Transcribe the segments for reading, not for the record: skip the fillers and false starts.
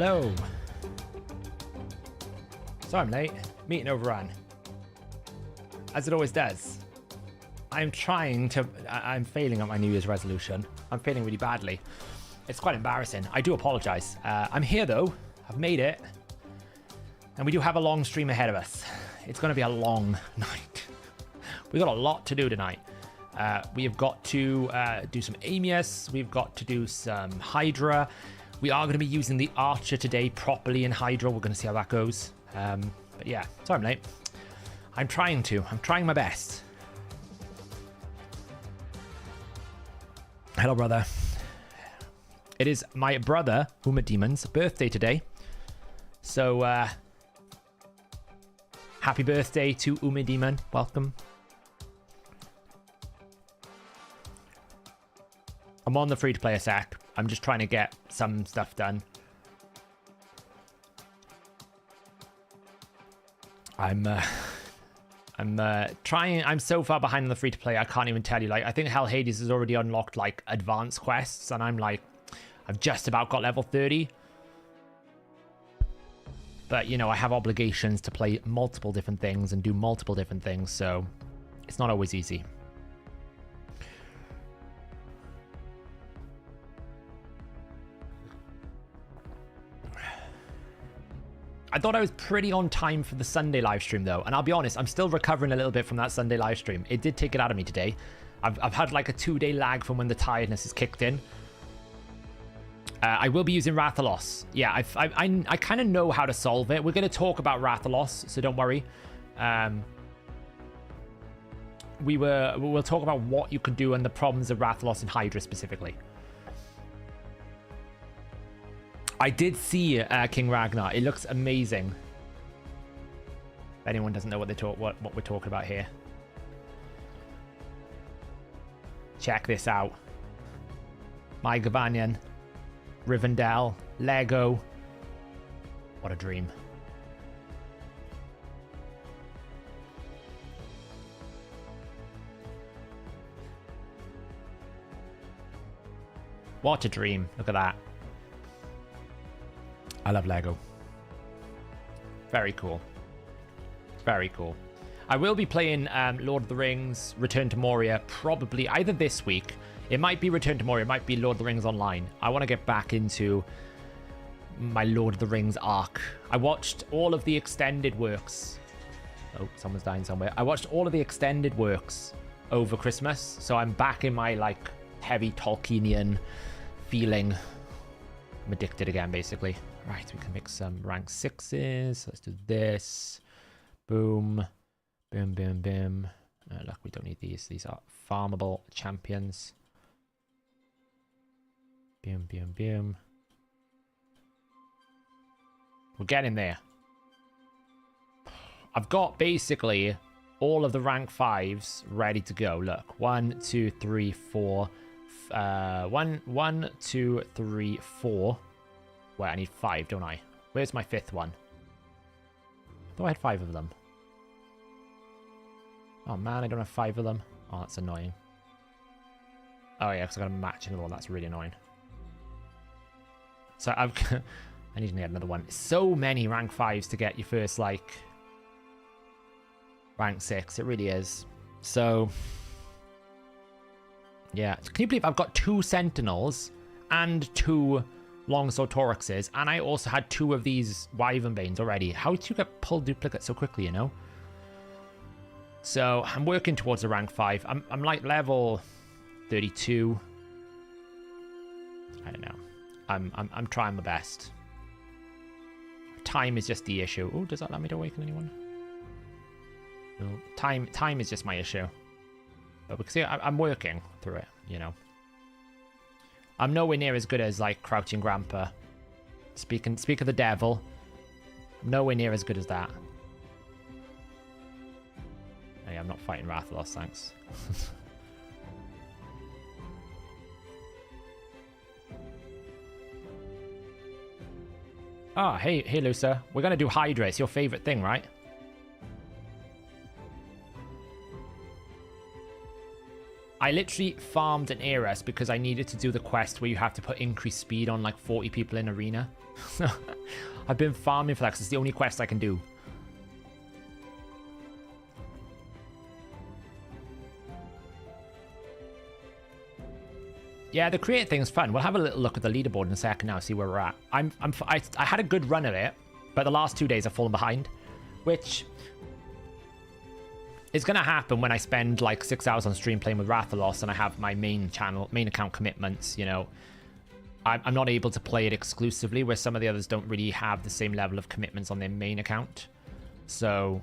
Hello. Sorry I'm late. Meeting overrun. As it always does. I'm failing at my New Year's resolution. I'm failing really badly. It's quite embarrassing. I do apologize. I'm here though. I've made it. And we do have a long stream ahead of us. It's going to be a long night. We've got a lot to do tonight. We have got to do some Amius. We've got to do some Hydra. We are going to be using the Archer today properly in Hydra. We're going to see how that goes. But yeah, sorry I'm late. I'm trying my best. Hello, brother. It is my brother, Uma Demon's birthday today. So, happy birthday to Uma Demon. Welcome. I'm on the free-to-play a sec. I'm just trying to get some stuff done. I'm trying. I'm so far behind on the free-to-play, I can't even tell you. Like, I think Hell Hades has already unlocked, like, advanced quests, and I'm like, I've just about got level 30. But, you know, I have obligations to play multiple different things and do multiple different things, so it's not always easy. I thought I was pretty on time for the Sunday live stream though, and I'll be honest, I'm still recovering a little bit from that Sunday live stream. It did take it out of me today. I've had like a 2-day lag from when the tiredness is kicked in. I will be using Rathalos. Yeah, I kind of know how to solve it. We're going to talk about Rathalos, so don't worry. We'll talk about what you can do and the problems of Rathalos and Hydra specifically. I did see King Ragnar. It looks amazing. If anyone doesn't know what we're talking about here, check this out. My Gavanian, Rivendell, Lego. What a dream. What a dream. Look at that. I love Lego. Very cool. Very cool. I will be playing Lord of the Rings, Return to Moria, probably either this week. It might be Return to Moria, it might be Lord of the Rings Online. I want to get back into my Lord of the Rings arc. I watched all of the extended works. Oh, someone's dying somewhere. I watched all of the extended works over Christmas, so I'm back in my, like, heavy Tolkienian feeling. I'm addicted again, basically. Right, we can make some rank 6s. Let's do this. Boom. Boom, boom, boom. Look, we don't need these. These are farmable champions. Boom, boom, boom. We're getting there. I've got basically all of the rank 5s ready to go. Look, 1, 2, 3, 4. 1, 2, 3, 4. Wait, I need 5, don't I? Where's my 5th one? I thought I had 5 of them. Oh man, I don't have 5 of them. Oh, that's annoying. Oh yeah, because I got to match another one. That's really annoying. So I need to get another one. So many rank 5s to get your first, like, rank 6. It really is. So, yeah. Can you believe I've got 2 Sentinels and 2 Longsword Toruxes, and I also had 2 of these Wyvern Banes already. How did you get pulled duplicate so quickly, you know? So, I'm working towards a rank 5. I'm like level 32. I don't know. I'm trying my best. Time is just the issue. Oh, does that let me to awaken anyone? No. Time is just my issue. But because I'm working through it, you know. I'm nowhere near as good as, like, Crouching Grandpa. Speak of the devil. I'm nowhere near as good as that. Hey, I'm not fighting Rathalos, thanks. Ah, hey, Lusa. We're going to do Hydra. It's your favorite thing, right? I literally farmed an Eras because I needed to do the quest where you have to put increased speed on like 40 people in arena. I've been farming for that because it's the only quest I can do. Yeah, the create thing's fun. We'll have a little look at the leaderboard in a second now, see where we're at. I had a good run of it, but the last 2 days I've fallen behind, which is going to happen when I spend like 6 hours on stream playing with Rathalos and I have my main account commitments, you know. I'm not able to play it exclusively, where some of the others don't really have the same level of commitments on their main account. So,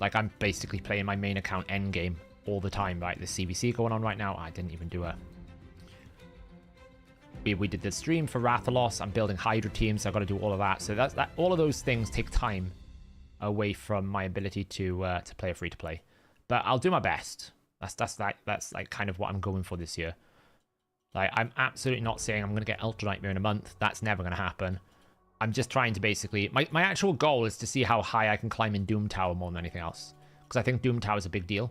like, I'm basically playing my main account endgame all the time, right? The CVC going on right now. I didn't even do a... We did the stream for Rathalos. I'm building Hydra teams, so I've got to do all of that. So that all of those things take time away from my ability to play a free-to-play. But I'll do my best. That's like kind of what I'm going for this year. Like, I'm absolutely not saying I'm going to get Ultra Nightmare in a month. That's never going to happen. I'm just trying to basically... My actual goal is to see how high I can climb in Doom Tower more than anything else. Because I think Doom Tower is a big deal.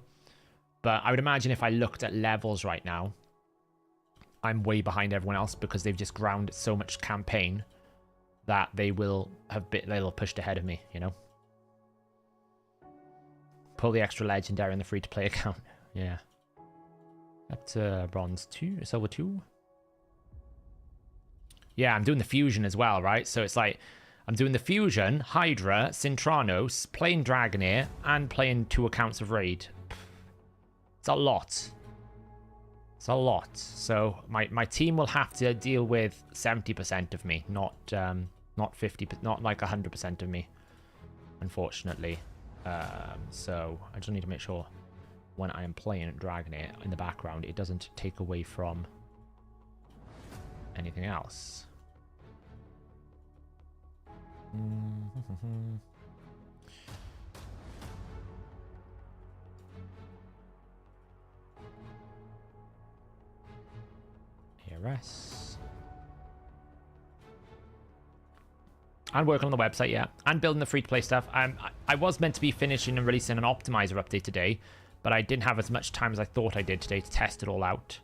But I would imagine if I looked at levels right now, I'm way behind everyone else because they've just ground so much campaign that they'll have pushed ahead of me, you know? Pull the extra legendary in the free-to-play account. Yeah. That's bronze 2, silver 2. Yeah, I'm doing the fusion as well, right? So it's like, I'm doing the fusion, Hydra, Cintranos, playing Dragonair, and playing 2 accounts of Raid. It's a lot. It's a lot. So my team will have to deal with 70% of me, not 50, not like 100% of me, unfortunately. So I just need to make sure when I am playing Dragonair in the background, it doesn't take away from anything else. ARS. And working on the website, yeah. And building the free-to-play stuff. I was meant to be finishing and releasing an optimizer update today, but I didn't have as much time as I thought I did today to test it all out.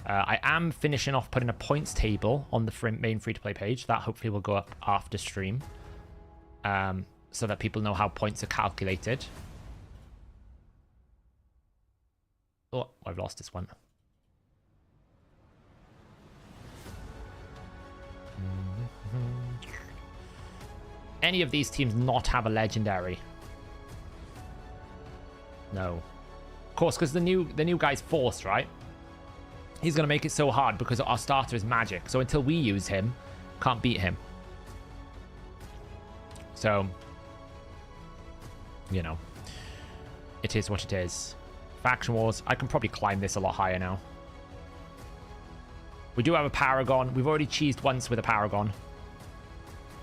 I am finishing off putting a points table on the main free-to-play page. That hopefully will go up after stream, so that people know how points are calculated. Oh, I've lost this one. Any of these teams not have a legendary? No. Of course, because the new guy's Force, right? He's going to make it so hard because our starter is magic. So until we use him, can't beat him. So, you know, it is what it is. Faction Wars, I can probably climb this a lot higher now. We do have a Paragon. We've already cheesed once with a Paragon.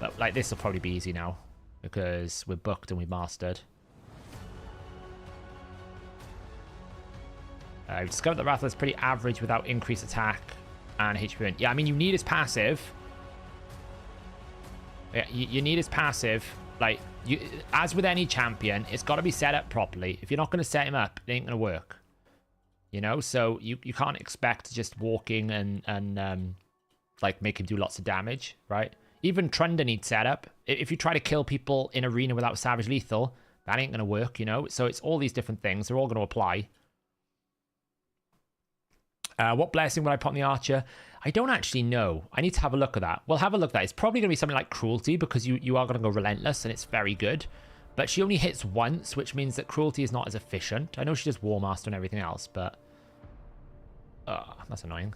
But, like, this will probably be easy now because we're booked and we've mastered. I've discovered that Rathalos is pretty average without increased attack and HP. Yeah, I mean, you need his passive. Yeah, you need his passive. Like, as with any champion, it's got to be set up properly. If you're not going to set him up, it ain't going to work. You know? So you can't expect just walking and like, make him do lots of damage, right? Even Trunda needs setup. If you try to kill people in arena without Savage Lethal, that ain't going to work, you know? So it's all these different things. They're all going to apply. What blessing would I put on the Archer? I don't actually know. I need to have a look at that. We'll have a look at that. It's probably going to be something like Cruelty because you are going to go Relentless and it's very good. But she only hits once, which means that Cruelty is not as efficient. I know she does War Master and everything else, but... that's annoying.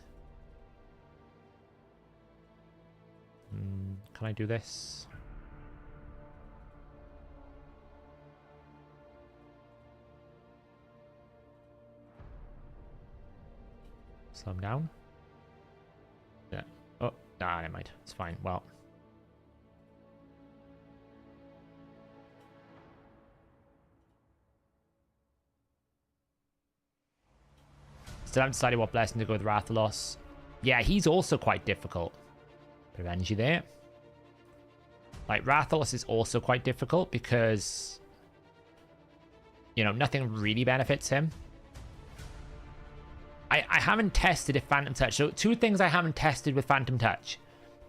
Can I do this? Slow him down. Yeah. Oh, nah, never mind. It's fine. Well. Still haven't decided what blessing to go with Rathalos. Yeah, he's also quite difficult. Bit of energy there. Like, Rathalos is also quite difficult because, you know, nothing really benefits him. I haven't tested if Phantom Touch. So 2 things I haven't tested with Phantom Touch.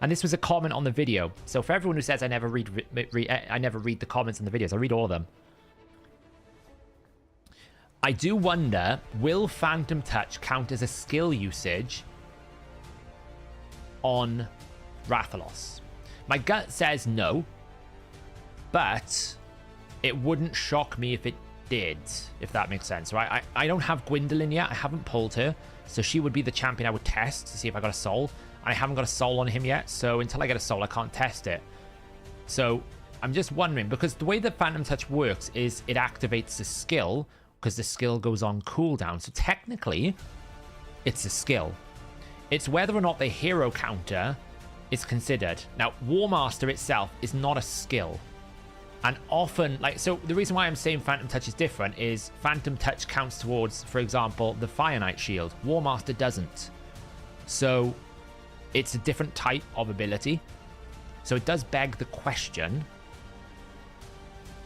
And this was a comment on the video. So for everyone who says I never read the comments on the videos, I read all of them. I do wonder, will Phantom Touch count as a skill usage on Rathalos? My gut says no, but it wouldn't shock me if it did, if that makes sense, right? I don't have Gwendolyn yet. I haven't pulled her, so she would be the champion I would test to see if I got a soul. I haven't got a soul on him yet, so until I get a soul, I can't test it. So I'm just wondering, because the way that Phantom Touch works is it activates a skill, because the skill goes on cooldown. So technically, it's a skill. It's whether or not the hero counter is considered. Now, War Master itself is not a skill. And often, like, so the reason why I'm saying Phantom Touch is different is Phantom Touch counts towards, for example, the Fire Knight shield. War Master doesn't. So it's a different type of ability. So it does beg the question,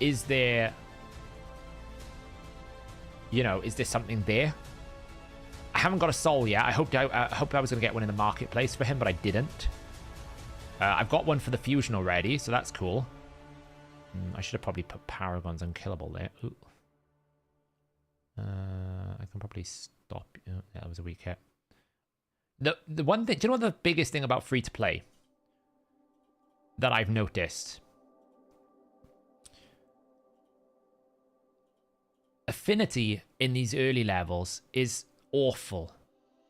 is there, you know, is there something there? I haven't got a soul yet. I hoped I was going to get one in the marketplace for him, but I didn't. I've got one for the fusion already, so that's cool. I should have probably put Paragon's unkillable there. Ooh. I can probably stop. Yeah, that was a weak hit. The one thing, do you know what the biggest thing about free to play that I've noticed? Affinity in these early levels is awful.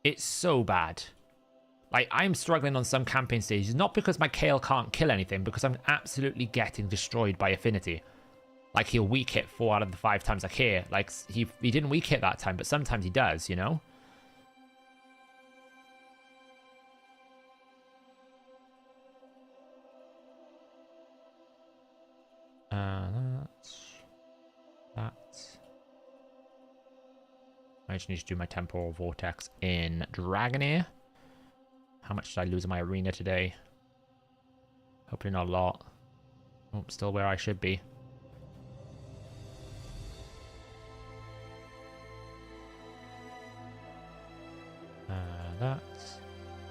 It's so bad. Like, I'm struggling on some campaign stages, not because my Kale can't kill anything, because I'm absolutely getting destroyed by affinity. Like, he'll weak hit 4 out of the 5 times I care. Like, he didn't weak hit that time, but sometimes he does, you know? That. I just need to do my Temporal Vortex in Dragonair. How much did I lose in my arena today? Hopefully not a lot. Oh, still where I should be. That.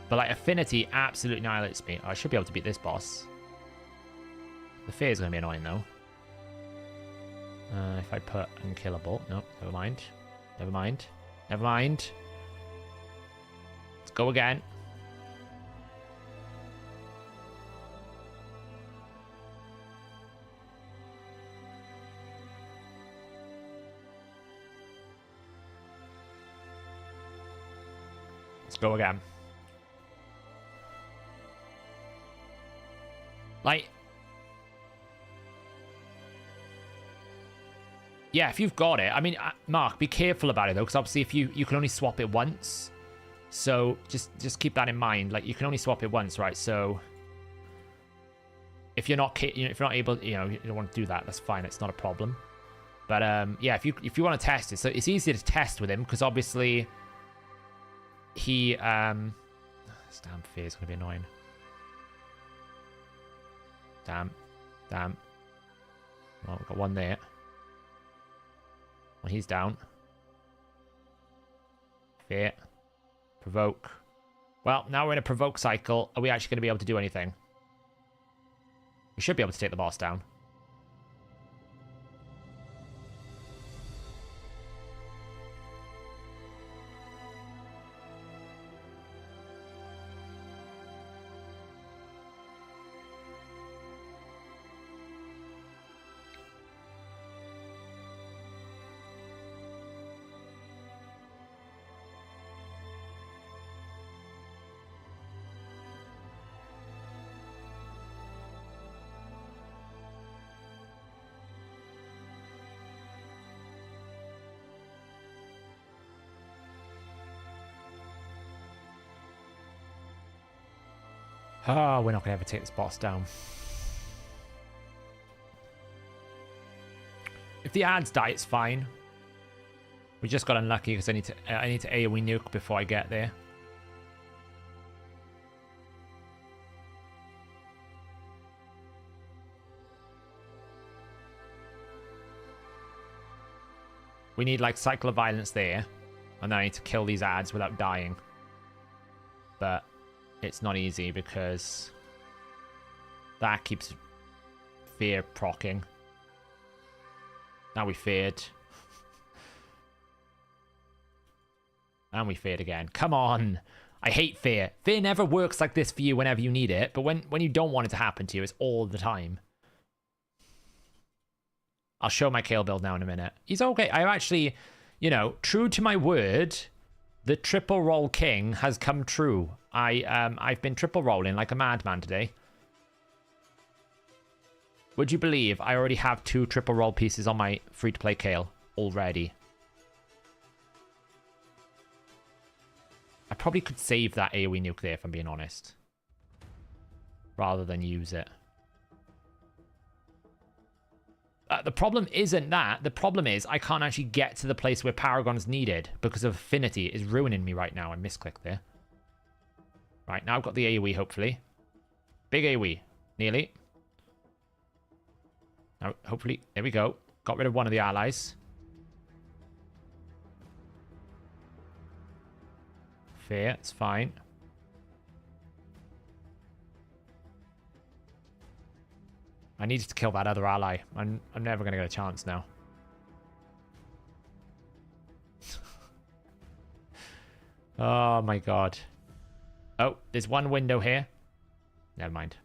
But like, affinity absolutely annihilates me. I should be able to beat this boss. The fear is going to be annoying though. If I put unkillable. No, never mind. Never mind. Never mind. Let's go again. Let's go again. Like, yeah, if you've got it. I mean, Mark, be careful about it though, because obviously if you can only swap it once. So just keep that in mind. Like, you can only swap it once, right? So if you're not, if you're not able, you don't want to do that. That's fine. It's not a problem. But yeah, if you want to test it, so it's easy to test with him because obviously he this damn fear is gonna be annoying. Damn. Well, we've got one there. Well, he's down. Fear. Provoke. Well, now we're in a provoke cycle. Are we actually going to be able to do anything? We should be able to take the boss down. Oh, we're not going to ever take this boss down. If the ads die, it's fine. We just got unlucky because I need to AoE nuke before I get there. We need like Cycle of Violence there. And then I need to kill these ads without dying. But it's not easy because that keeps fear proccing. Now we feared. And we feared again. Come on. I hate fear. Fear never works like this for you whenever you need it. But when you don't want it to happen to you, it's all the time. I'll show my Kale build now in a minute. He's okay. I actually, you know, true to my word, the triple roll king has come true. I've been triple rolling like a madman today. Would you believe I already have 2 triple roll pieces on my free-to-play Kale already? I probably could save that AoE nuke there, if I'm being honest. Rather than use it. The problem isn't that. The problem is I can't actually get to the place where Paragon's needed because of Affinity. Is ruining me right now. I misclicked there. Right, now I've got the AoE, hopefully. Big AoE. Nearly. Now, hopefully. There we go. Got rid of one of the allies. Fair. It's fine. I needed to kill that other ally. I'm never going to get a chance now. Oh my god. Oh, there's one window here. Never mind.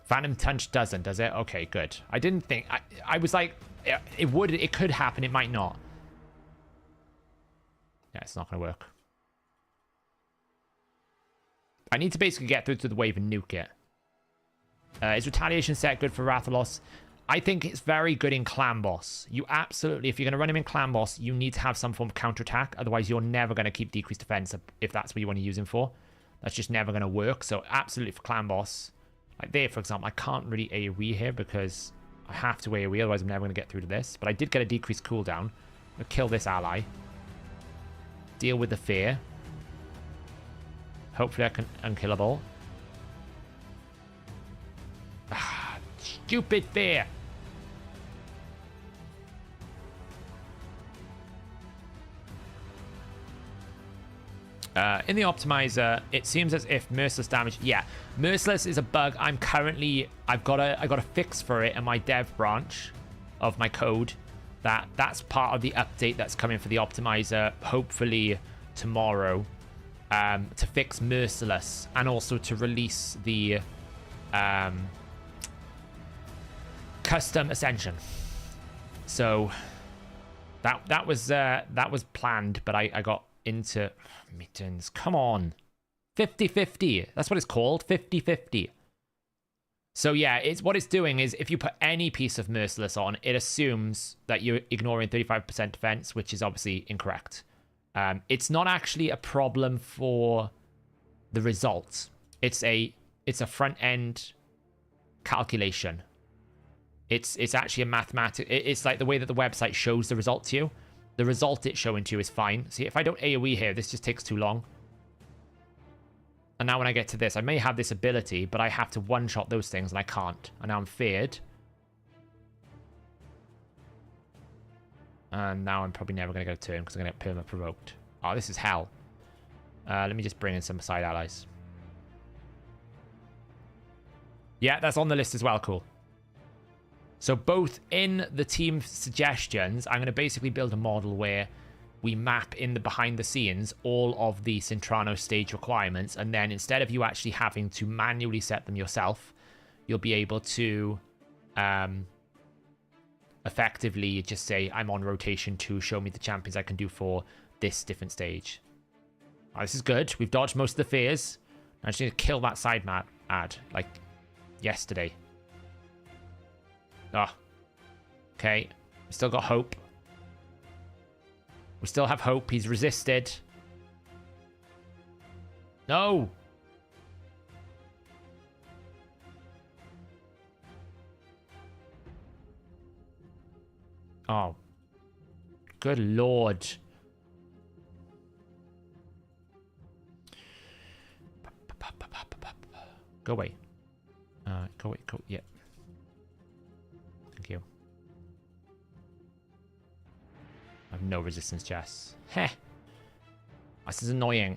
Phantom Touch doesn't, does it? Okay, good. I didn't think... I was like... It could happen, it might not. Yeah, it's not going to work. I need to basically get through to the wave and nuke it. Is Retaliation set good for Rathalos? I think it's very good in Clan Boss. You absolutely, if you're going to run him in Clan Boss, you need to have some form of counterattack. Otherwise, you're never going to keep decreased defense if that's what you want to use him for. That's just never going to work. So absolutely for Clan Boss. Like there, for example, I can't really AoE here because I have to AoE. Otherwise, I'm never going to get through to this. But I did get a decreased cooldown. I'll kill this ally. Deal with the fear. Hopefully I can unkillable. Ah, stupid fear. In the optimizer, it seems as if merciless damage. Yeah, merciless is a bug. I've got a fix for it in my dev branch of my code. That's part of the update that's coming for the optimizer. Hopefully tomorrow, to fix merciless and also to release the custom ascension. So that was planned, but I got into mittens. Come on, 50-50. That's what it's called, 50-50. So yeah, what it's doing is if you put any piece of merciless on, it assumes that you're ignoring 35% defense, which is obviously incorrect. It's not actually a problem for the results. It's a front end calculation. It's actually a mathematic. It's like the way that the website shows the result to you. The result it's showing to you is fine. See, if I don't AoE here, this just takes too long. And now when I get to this, I may have this ability, but I have to one-shot those things, and I can't. And now I'm feared. And now I'm probably never going to get a turn, because I'm going to get perma-provoked. Oh, this is hell. Let me just bring in some side allies. Yeah, that's on the list as well. Cool. So both in the team suggestions, I'm going to basically build a model where we map in the behind the scenes all of the Cintrano stage requirements, and then instead of you actually having to manually set them yourself, you'll be able to effectively just say, I'm on rotation to show me the champions I can do for this different stage. Oh, this is good. We've dodged most of the fears. I just need to kill that side map ad like yesterday. Oh. Okay. We still got hope. We still have hope. He's resisted. No. Oh. Good lord. Go away. Go away. Go. Yeah. Thank you. I have no resistance chests. Heh. This is annoying.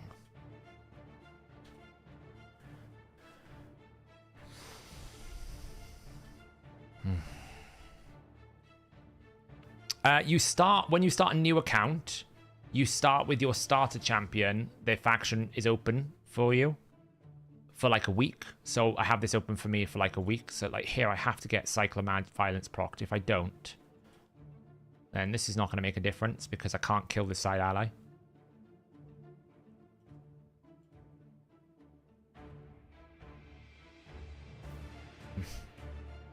When you start a new account, you start with your starter champion. Their faction is open for you for like a week. So I have this open for me for like a week. So like here I have to get Cyclomad Violence procced. If I don't, then this is not going to make a difference because I can't kill this side ally.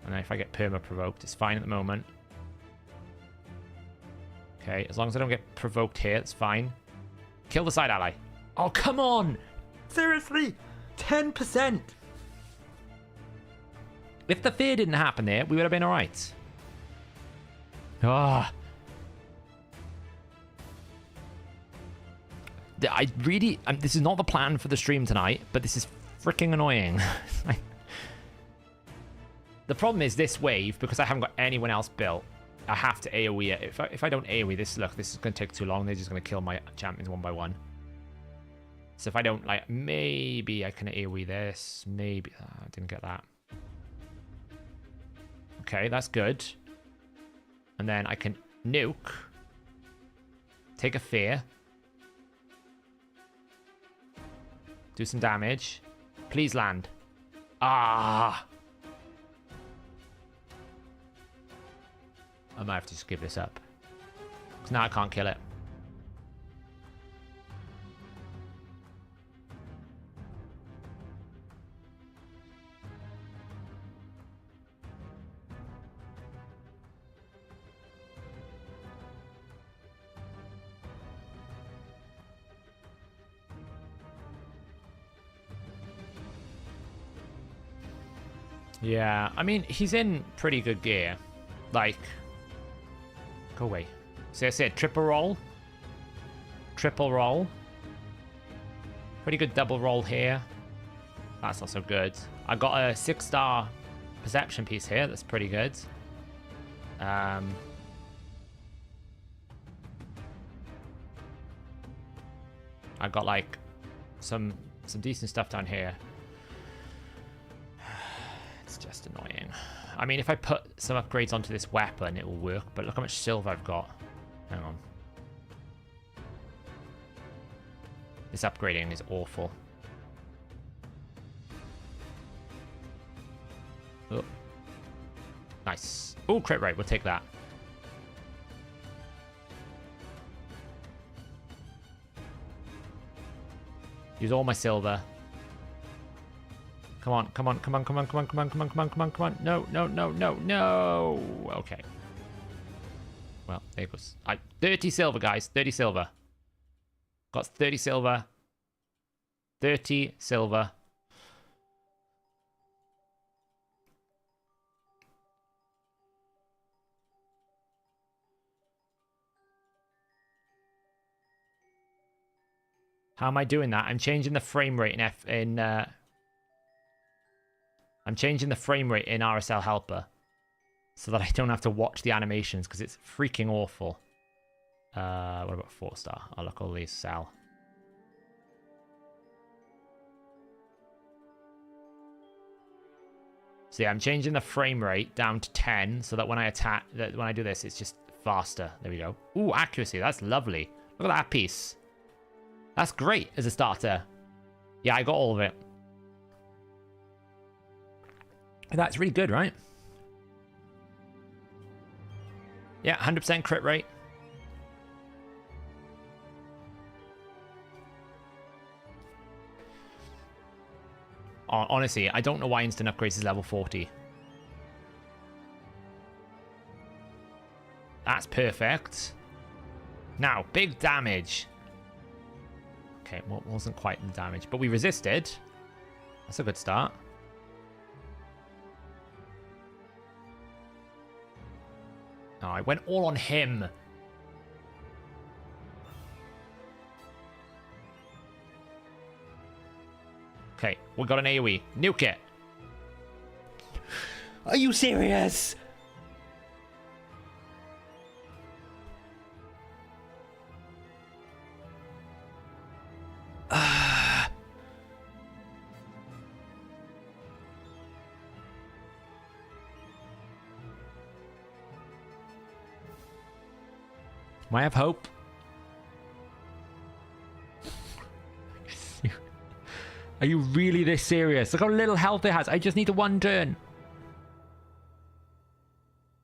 And then if I get perma-provoked, it's fine at the moment. Okay, as long as I don't get provoked here, it's fine. Kill the side ally. Oh, come on! Seriously? 10%! If the fear didn't happen there, we would have been alright. Ah. I really... this is not the plan for the stream tonight, but this is freaking annoying. The problem is this wave, because I haven't got anyone else built, I have to AoE it. If I don't AoE this, look, this is going to take too long. They're just going to kill my champions one by one. So if I don't, like, maybe I can AoE this. Maybe. I didn't get that. Okay, that's good. And then I can nuke. Take a fear. Do some damage. Please land. Ah! I might have to just give this up. Because now I can't kill it. Yeah, I mean, he's in pretty good gear. Like... Go away. So I said triple roll. Triple roll. Pretty good double roll here. That's also good. I got a 6-star perception piece here. That's pretty good. I got like some decent stuff down here. It's just annoying. I mean, if I put some upgrades onto this weapon, it will work. But look how much silver I've got. Hang on. This upgrading is awful. Oh. Nice. Oh, crit rate. We'll take that. Use all my silver. Come on, come on, come on, come on, come on, come on, come on, come on, come on, come on. No, no, no, no, no. Okay. Well, there goes. 30 silver, guys. 30 silver. Got 30 silver. 30 silver. How am I doing that? I'm changing the frame rate I'm changing the frame rate in RSL Helper so that I don't have to watch the animations because it's freaking awful. What about 4-star? I'll look all these sell. So yeah, I'm changing the frame rate down to 10 so that when I when I do this, it's just faster. There we go. Ooh, accuracy. That's lovely. Look at that piece. That's great as a starter. Yeah, I got all of it. That's really good, right? Yeah, 100% crit rate. Honestly, I don't know why instant upgrades is level 40. That's perfect. Now, big damage. Okay, well, wasn't quite the damage, but we resisted. That's a good start. Oh, I went all on him. Okay, we got an AoE. Nuke it. Are you serious? Might have hope. Are you really this serious? Look how little health it has. I just need a 1 turn.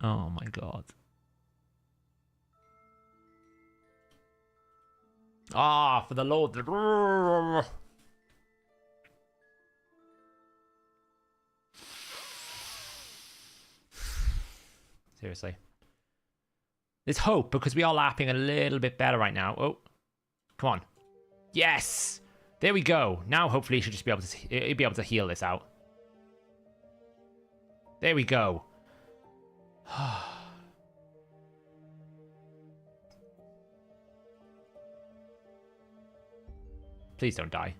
Oh my god. Ah, for the Lord. Seriously. There's hope because we are lapping a little bit better right now. Oh, come on. Yes. There we go. Now hopefully he should just be able to heal this out. There we go. Please don't die.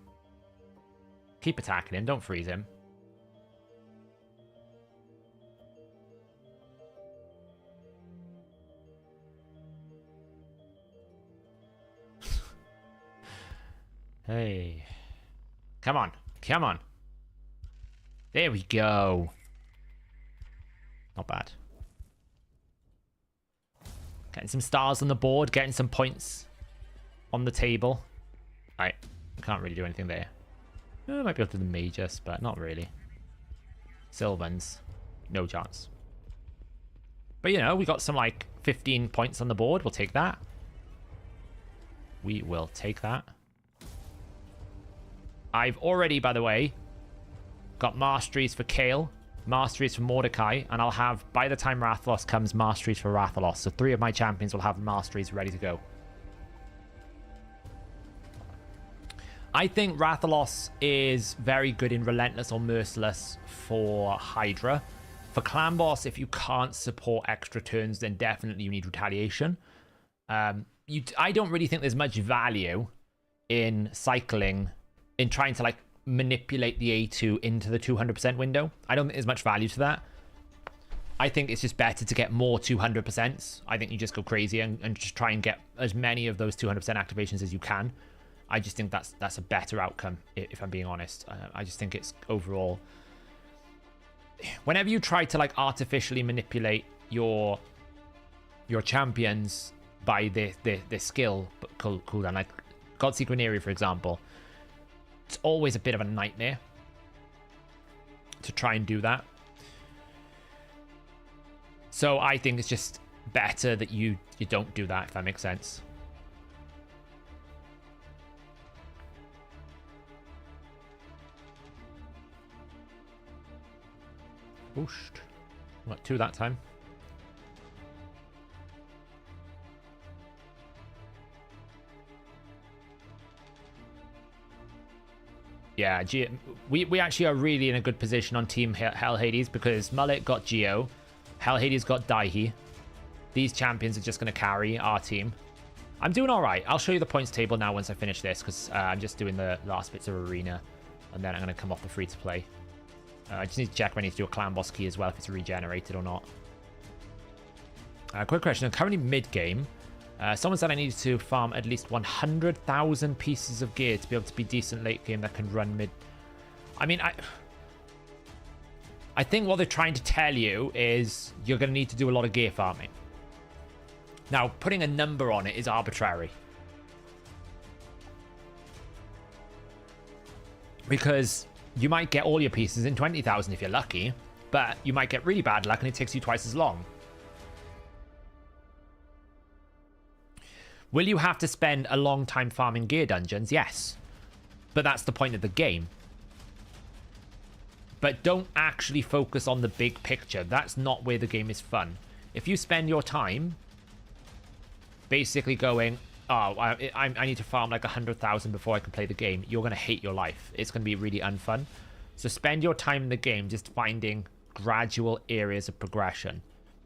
Keep attacking him. Don't freeze him. Hey. Come on. Come on. There we go. Not bad. Getting some stars on the board. Getting some points on the table. Alright. Can't really do anything there. I might be able to do the Magus, but not really. Sylvans. No chance. But, you know, we got some, like, 15 points on the board. We'll take that. We will take that. I've already, by the way, got Masteries for Kale, Masteries for Mordecai, and I'll have, by the time Rathalos comes, Masteries for Rathalos. So 3 of my champions will have Masteries ready to go. I think Rathalos is very good in Relentless or Merciless for Hydra. For Clan Boss, if you can't support extra turns, then definitely you need Retaliation. I don't really think there's much value in cycling, in trying to like manipulate the A2 into the 200% window. I don't think there's much value to that. I think it's just better to get more 200%. I think you just go crazy and just try and get as many of those 200% activations as you can. I just think that's a better outcome, if I'm being honest. I just think it's overall... Whenever you try to like artificially manipulate your champions by their skill cooldown, like Godseeker Area, for example, it's always a bit of a nightmare to try and do that. So I think it's just better that you don't do that, if that makes sense. Ooshed. What, 2 that time? Yeah, we actually are really in a good position on Team Hell Hades because Mullet got Geo, Hell Hades got Daihi. These champions are just going to carry our team. I'm doing all right. I'll show you the points table now once I finish this because I'm just doing the last bits of Arena and then I'm going to come off the free-to-play. I just need to check if I need to do a Clan Boss key as well, if it's regenerated or not. Quick question. I'm currently mid-game. Someone said I needed to farm at least 100,000 pieces of gear to be able to be decent late game that can run mid. I mean, I think what they're trying to tell you is you're going to need to do a lot of gear farming. Now, putting a number on it is arbitrary. Because you might get all your pieces in 20,000 if you're lucky, but you might get really bad luck and it takes you twice as long. Will you have to spend a long time farming gear dungeons? Yes. But that's the point of the game. But don't actually focus on the big picture. That's not where the game is fun. If you spend your time basically going, oh, I need to farm like 100,000 before I can play the game, you're going to hate your life. It's going to be really unfun. So spend your time in the game just finding gradual areas of progression.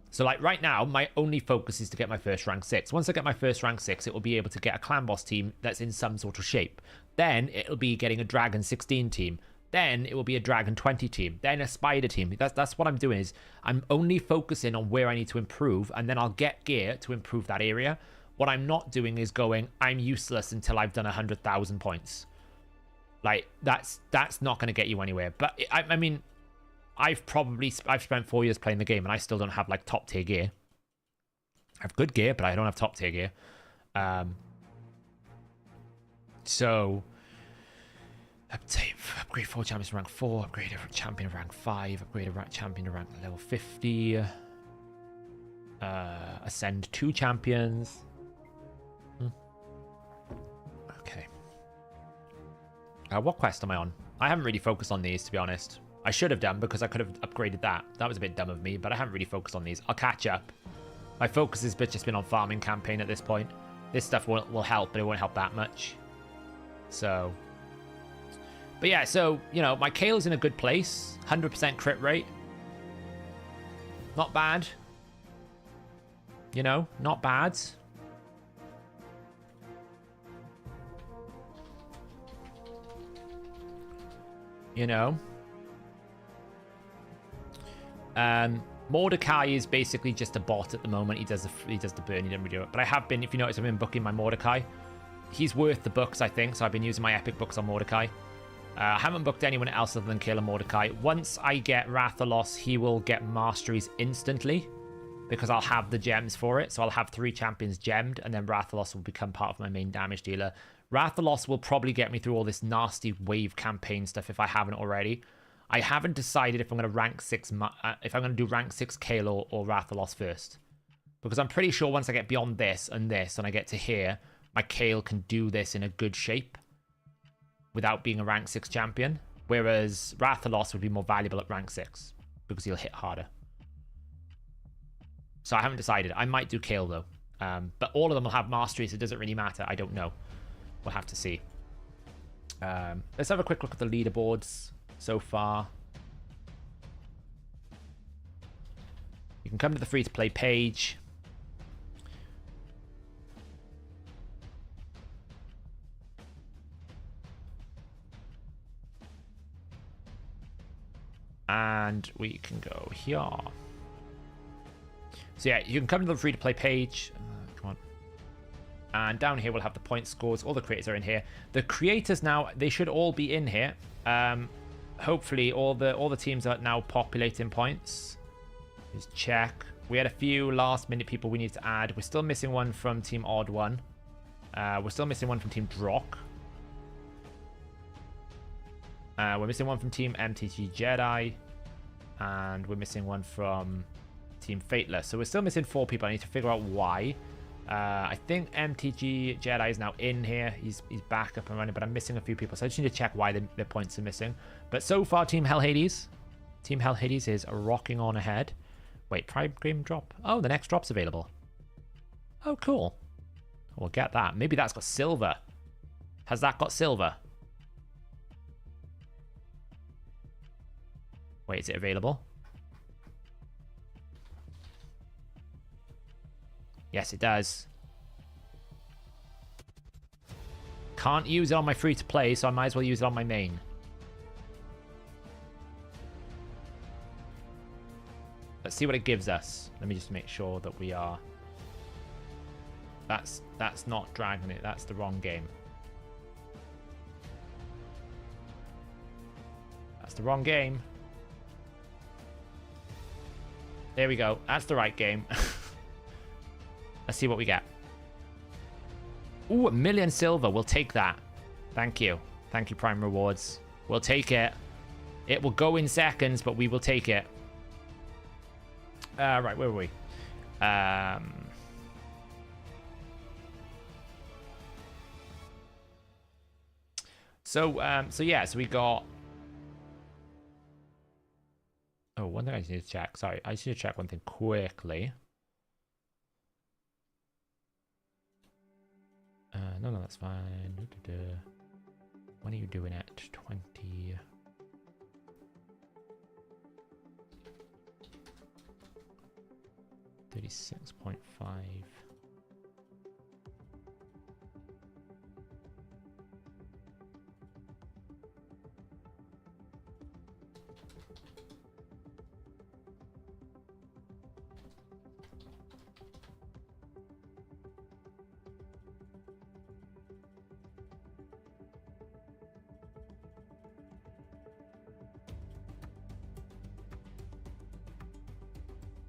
So like right now, my only focus is to get my first rank 6. Once I get my first rank 6, it will be able to get a Clan Boss team that's in some sort of shape. Then it'll be getting a Dragon 16 team. Then it will be a Dragon 20 team. Then a Spider team. That's what I'm doing is I'm only focusing on where I need to improve, and then I'll get gear to improve that area. What I'm not doing is going, I'm useless until I've done 100,000 points. Like, that's not going to get you anywhere. But, I mean, I've spent 4 years playing the game, and I still don't have, like, top tier gear. I have good gear, but I don't have top tier gear. So upgrade 4 champions to rank 4, upgrade a champion to rank 5, upgrade a champion to rank level 50, ascend 2 champions. Okay. What quest am I on? I haven't really focused on these, to be honest. I should have done, because I could have upgraded that. That was a bit dumb of me, but I haven't really focused on these. I'll catch up. My focus has just been on farming campaign at this point. This stuff will help, but it won't help that much. So... But yeah, so, you know, my Kale's in a good place. 100% crit rate. Not bad. You know, not bad. You know. Mordecai is basically just a bot at the moment. He does the burn, he didn't really do it. But I have been, if you notice, I've been booking my Mordecai. He's worth the books, I think, so I've been using my epic books on Mordecai. I haven't booked anyone else other than Kale and Mordecai. Once I get Rathalos, he will get masteries instantly, because I'll have the gems for it. So I'll have 3 champions gemmed, and then Rathalos will become part of my main damage dealer. Rathalos will probably get me through all this nasty wave campaign stuff if I haven't already. I haven't decided if I'm going to rank 6, if I'm going to do rank 6 Kale or Rathalos first, because I'm pretty sure once I get beyond this, and I get to here, my Kale can do this in a good shape without being a rank 6 champion, whereas Rathalos would be more valuable at rank 6 because he'll hit harder. So I haven't decided. I might do Kale though, but all of them will have mastery, so it doesn't really matter. I don't know. We'll have to see. Let's have a quick look at the leaderboards so far. You can come to the free-to-play page. And we can go here. So yeah, you can come to the free-to-play page. Come on. And down here we'll have the point scores. All the creators are in here. The creators now, they should all be in here. Hopefully all the teams are now populating points. Just check. We had a few last-minute people we need to add. We're still missing one from Team Odd One. We're still missing one from Team Drock. We're missing one from Team MTG Jedi. And we're missing one from Team Fateless. So we're still missing 4 people. I need to figure out why. I think MTG Jedi is now in here. He's back up and running, but I'm missing a few people. So I just need to check why the points are missing. But so far, Team Hell Hades. Team Hell Hades is rocking on ahead. Wait, Prime Game drop. Oh, the next drop's available. Oh, cool. We'll get that. Maybe that's got silver. Has that got silver? Wait, is it available? Yes, it does. Can't use it on my free-to-play, so I might as well use it on my main. Let's see what it gives us. Let me just make sure that we are... That's not Dragon It. That's the wrong game. That's the wrong game. There we go. That's the right game. Let's see what we get. Ooh, 1 million silver. We'll take that. Thank you. Thank you, Prime Rewards. We'll take it. It will go in seconds, but we will take it. Right, where were we? So yeah, so we got... Oh, one thing I just need to check. Sorry, I just need to check one thing quickly. No, that's fine. When are you doing it? 20... 36.5.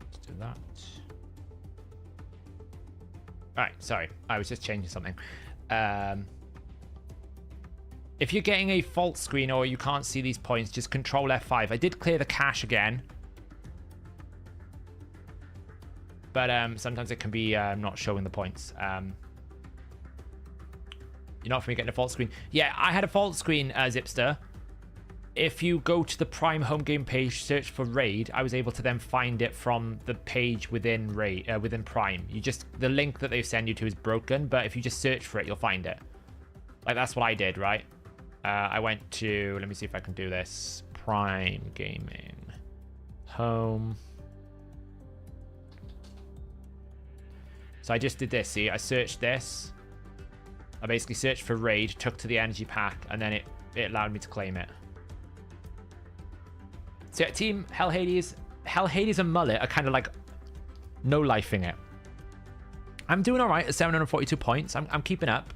Let's do that. Alright, sorry. I was just changing something. If you're getting a fault screen or you can't see these points, just control F5. I did clear the cache again. But sometimes it can be not showing the points. You're not for me getting a fault screen. Yeah, I had a fault screen, Zipster. If you go to the Prime home game page, search for Raid, I was able to then find it from the page within Raid, within Prime. The link that they send you to is broken, but if you just search for it, you'll find it. Like, that's what I did, right? I went to, let me see if I can do this. Prime Gaming. Home. So I just did this, see? I searched this. I basically searched for Raid, took to the energy pack, and then it allowed me to claim it. So yeah, Team Hell Hades and Mullet are kind of like no-lifing it. I'm doing all right at 742 points. I'm keeping up.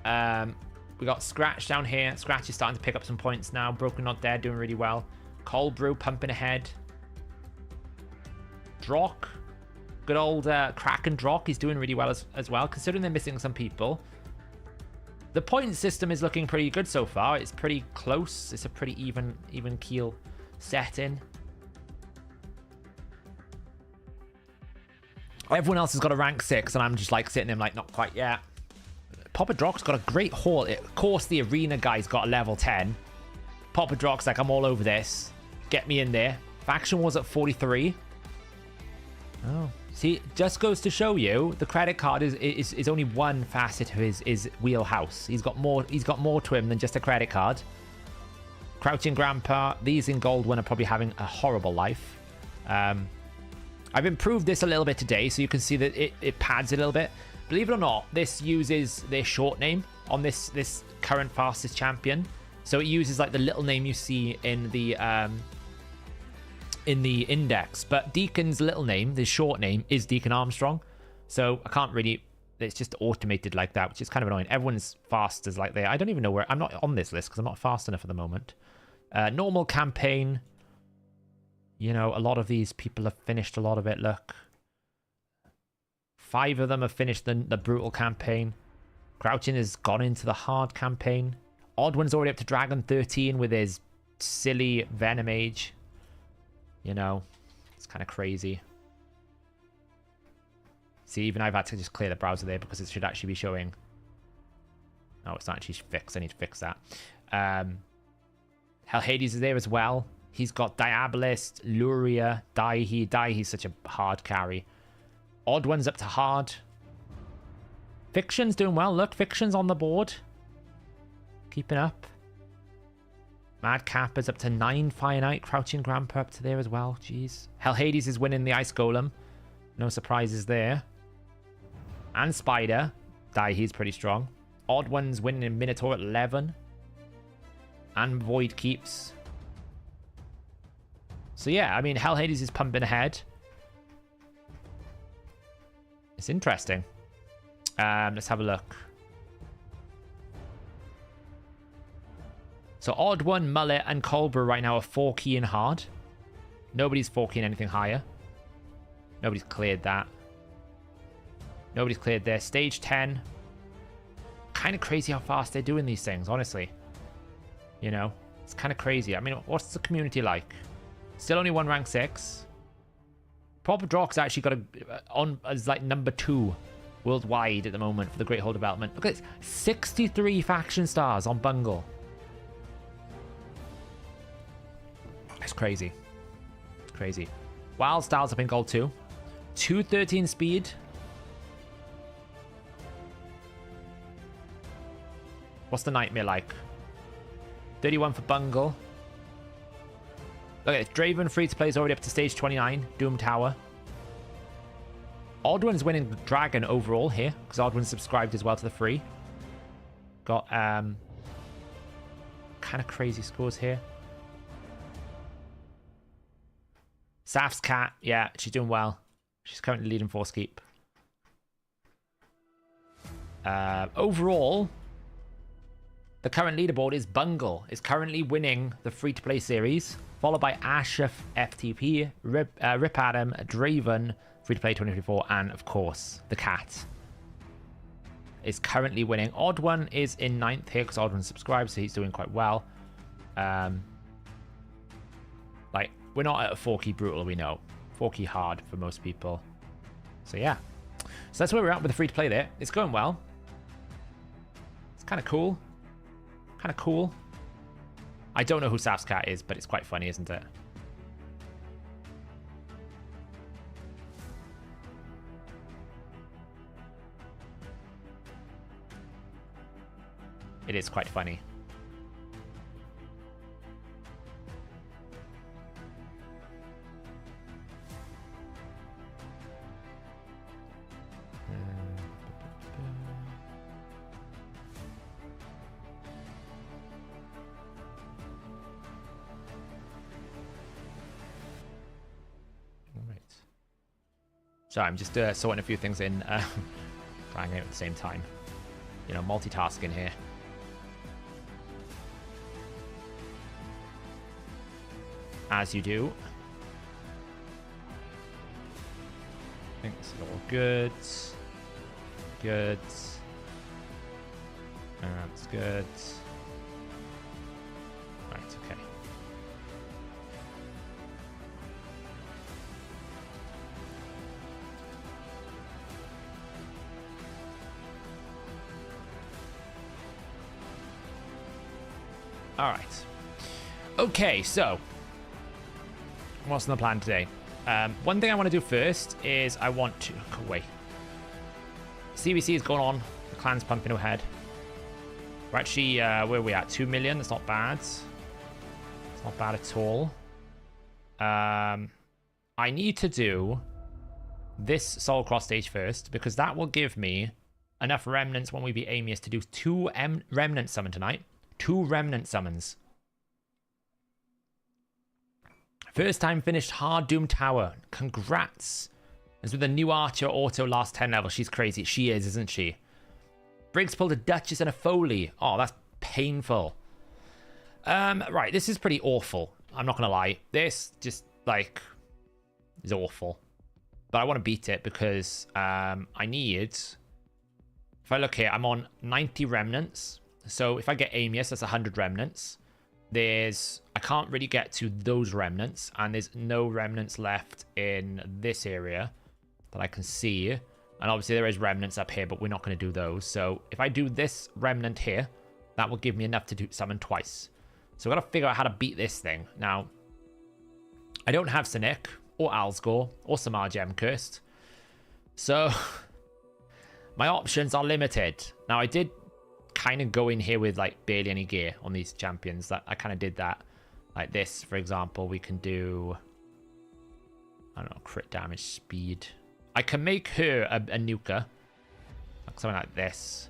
We got Scratch down here. Scratch is starting to pick up some points now. Broken Not Dead doing really well. Cold Brew pumping ahead. Drock. Good old Kraken Drock. He's doing really well as well, considering they're missing some people. The point system is looking pretty good so far. It's pretty close. It's a pretty even keel setting. Everyone else has got a rank 6, and I'm just like sitting there like not quite yet. Papa Drock's got a great haul. Of course, the arena guy's got a level 10. Papa Drock's like, I'm all over this. Get me in there. Faction Wars at 43. Oh, see, just goes to show you the credit card is only one facet of his wheelhouse. He's got more to him than just a credit card. Crouching Grandpa. These in gold one are probably having a horrible life. I've improved this a little bit today, so you can see that it pads it a little bit. Believe it or not, this uses their short name on this current fastest champion. So it uses like the little name you see in the index. But Deacon's little name, the short name, is Deacon Armstrong. So I can't really... It's just automated like that, which is kind of annoying. Everyone's fast is like there. I don't even know where... I'm not on this list because I'm not fast enough at the moment. Normal campaign. You know, a lot of these people have finished a lot of it. Look. 5 of them have finished the brutal campaign. Crouching has gone into the hard campaign. Odd One's already up to Dragon 13 with his silly Venom Age. You know, it's kind of crazy. See, even I've had to just clear the browser there because it should actually be showing. Oh, it's not actually fixed. I need to fix that. Hell Hades is there as well. He's got Diabolist, Luria, Daihi. Daihi's such a hard carry. Odd One's up to hard. Fiction's doing well. Look, Fiction's on the board. Keeping up. Madcap is up to 9. Fire Knight, Crouching Grandpa up to there as well. Jeez. Hell Hades is winning the Ice Golem. No surprises there. And Spider. Daihi's pretty strong. Odd One's winning in Minotaur at 11. And Void keeps. So yeah, I mean, Hell Hades is pumping ahead. It's interesting. Let's have a look. So Odd One, Mullet, and Colbra right now are 4 key and hard. Nobody's 4 key in anything higher. Nobody's cleared that. Nobody's cleared their stage 10. Kind of crazy how fast they're doing these things, honestly. You know, it's kind of crazy. I mean, what's the community like? Still only 1 rank 6. Papa Drock's actually got as like number 2 worldwide at the moment for the Great Hall development. Look at this, 63 faction stars on Bungle. It's crazy. It's crazy. Wild Styles up in gold too. 213 speed. What's the Nightmare like? 31 for Bungle. Look at it. Draven free to play is already up to stage 29. Doom Tower. Odd One's winning the Dragon overall here because Odd One's subscribed as well to the free. Got kind of crazy scores here. Saf's Cat, yeah, she's doing well. She's currently leading Force Keep. Overall, the current leaderboard is Bungle is currently winning the free-to-play series, followed by Asha FTP, Rip Adam, Draven, free-to-play 2024, and of course, the Cat. is currently winning. Odd One is in 9th here because Odd One subscribed, so he's doing quite well. Like, we're not at a 4-key brutal, we know. 4-key hard for most people. So yeah. So that's where we're at with the free-to-play there. It's going well. It's kind of cool. Kind of cool. I don't know who Saf's cat is, but it's quite funny, isn't it? It is quite funny. Sorry, I'm just sorting a few things in, trying it at the same time. You know, multitasking here. As you do. I think this is all good. Good. That's good. Right, okay. All right. Okay, so what's on the plan today? One thing I want to do first is I want to go away. CBC is going on. The clan's pumping ahead. We're actually where are we at? 2 million. That's not bad. It's not bad at all. I need to do this Soul Cross stage first because that will give me enough remnants when we beat Amius to do 2 remnant summon tonight. 2 remnant summons. First time finished Hard Doom Tower. Congrats. As with a new Archer auto last 10 level. She's crazy. She is, isn't she? Briggs pulled a Duchess and a Foley. Oh, that's painful. Right, this is pretty awful. I'm not going to lie. This just, like, is awful. But I want to beat it because I need... If I look here, I'm on 90 remnants. So if I get Amius, that's 100 remnants. I can't really get to those remnants, and there's no remnants left in this area that I can see. And obviously there is remnants up here, but we're not going to do those. So if I do this remnant here, that will give me enough to summon twice. So I've got to figure out how to beat this thing. Now, I don't have Sonic or Alsgore or Samar Gem Cursed. So my options are limited. Now I did kind of go in here with like barely any gear on these champions. That I kind of did that. Like this, for example, we can do, I don't know, crit damage, speed. I can make her a nuker, like something like this.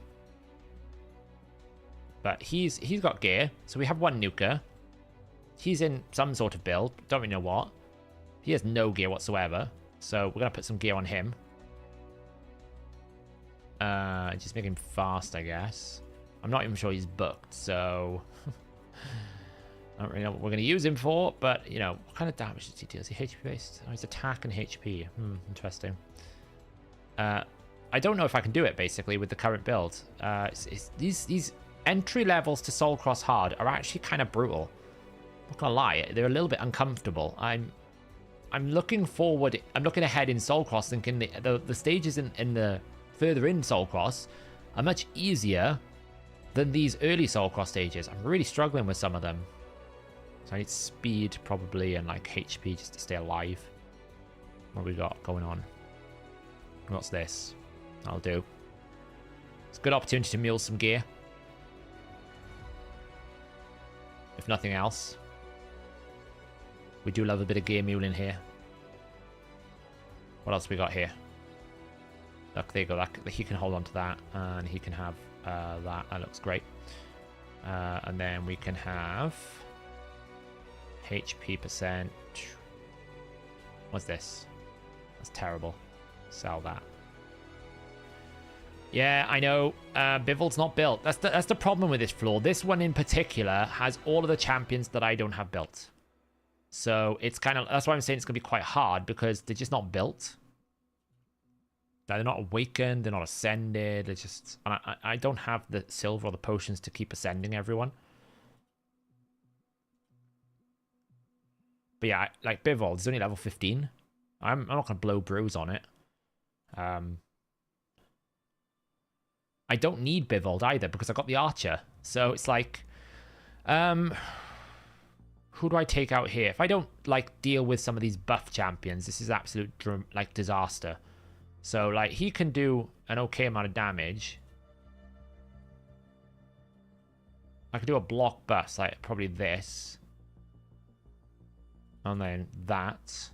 But he's got gear, so we have 1 nuker. He's in some sort of build, don't really know what. He has no gear whatsoever, so we're gonna put some gear on him. Just make him fast, I guess. I'm not even sure he's booked, so I don't really know what we're going to use him for, but, you know, what kind of damage does he deal? Is he HP based? Oh, he's attack and HP. Interesting. I don't know if I can do it, basically, with the current build. These entry levels to Soul Cross Hard are actually kind of brutal. Not going to lie, they're a little bit uncomfortable. I'm looking forward, I'm looking ahead in Soul Cross, thinking the stages in the further in Soul Cross are much easier than these early Soul Cross stages. I'm really struggling with some of them. So I need speed probably and like HP just to stay alive. What we got going on? What's this? I'll do. It's a good opportunity to mule some gear. If nothing else. We do love a bit of gear muling here. What else we got here? Look, there you go. He can hold on to that, and he can have that. That looks great. And then we can have HP percent. What's this? That's terrible. Sell that. Yeah, I know. Bival's not built. That's the problem with this floor. This one in particular has all of the champions that I don't have built. So it's kind of, that's why I'm saying it's going to be quite hard, because they're just not built. They're not awakened, they're not ascended. It's just... And I don't have the silver or the potions to keep ascending everyone. But yeah, like Bivol, it's only level 15. I'm not going to blow brews on it. I don't need Bivol either because I got the Archer. So it's like... who do I take out here? If I don't like deal with some of these buff champions, this is absolute like disaster. So like he can do an okay amount of damage. I could do a block bust, like probably this. And then that.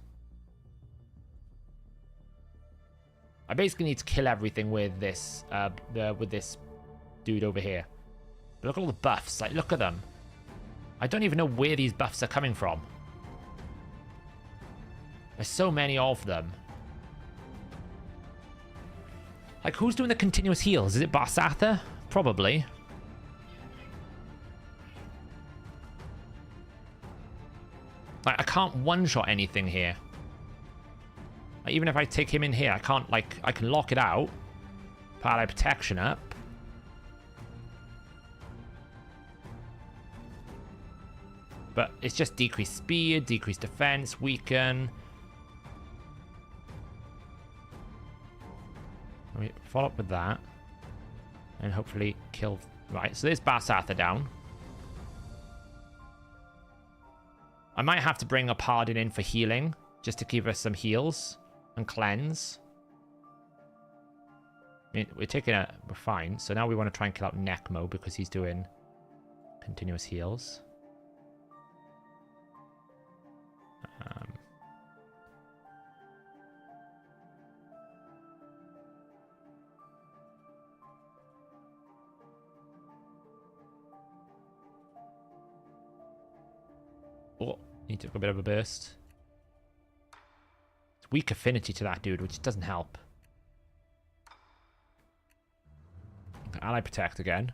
I basically need to kill everything with this dude over here. But look at all the buffs, like look at them. I don't even know where these buffs are coming from. There's so many of them. Like, who's doing the continuous heals? Is it Barsatha? Probably. Like, I can't one-shot anything here. Like, even if I take him in here, I can't, like, I can lock it out. Put ally protection up. But it's just decreased speed, decreased defense, weaken. Let me follow up with that. And hopefully kill... Right, so there's Barsatha down. I might have to bring a Pardon in for healing. Just to give us some heals. And cleanse. I mean, we're fine. So now we want to try and kill out Necmo because he's doing continuous heals. Oh, he took a bit of a burst. It's weak affinity to that dude, which doesn't help. Okay, ally protect again.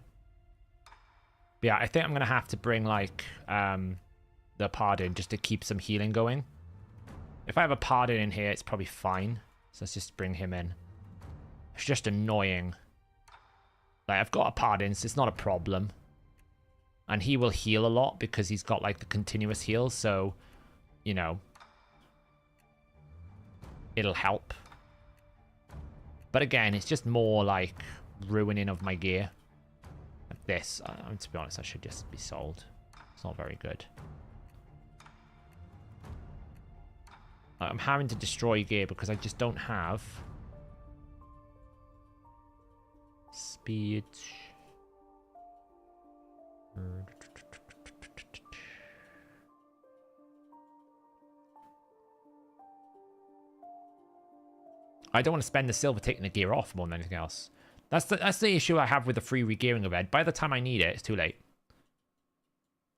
But yeah, I think I'm going to have to bring, like, the Pardon just to keep some healing going. If I have a Pardon in here, it's probably fine. So let's just bring him in. It's just annoying. Like, I've got a Pardon, so it's not a problem. And he will heal a lot because he's got, like, the continuous heal. So, you know, it'll help. But again, it's just more, like, ruining of my gear. Like this. To be honest, I should just be sold. It's not very good. I'm having to destroy gear because I just don't have speed. I don't want to spend the silver taking the gear off more than anything else. That's the issue I have with the free regearing event. By the time I need it, it's too late.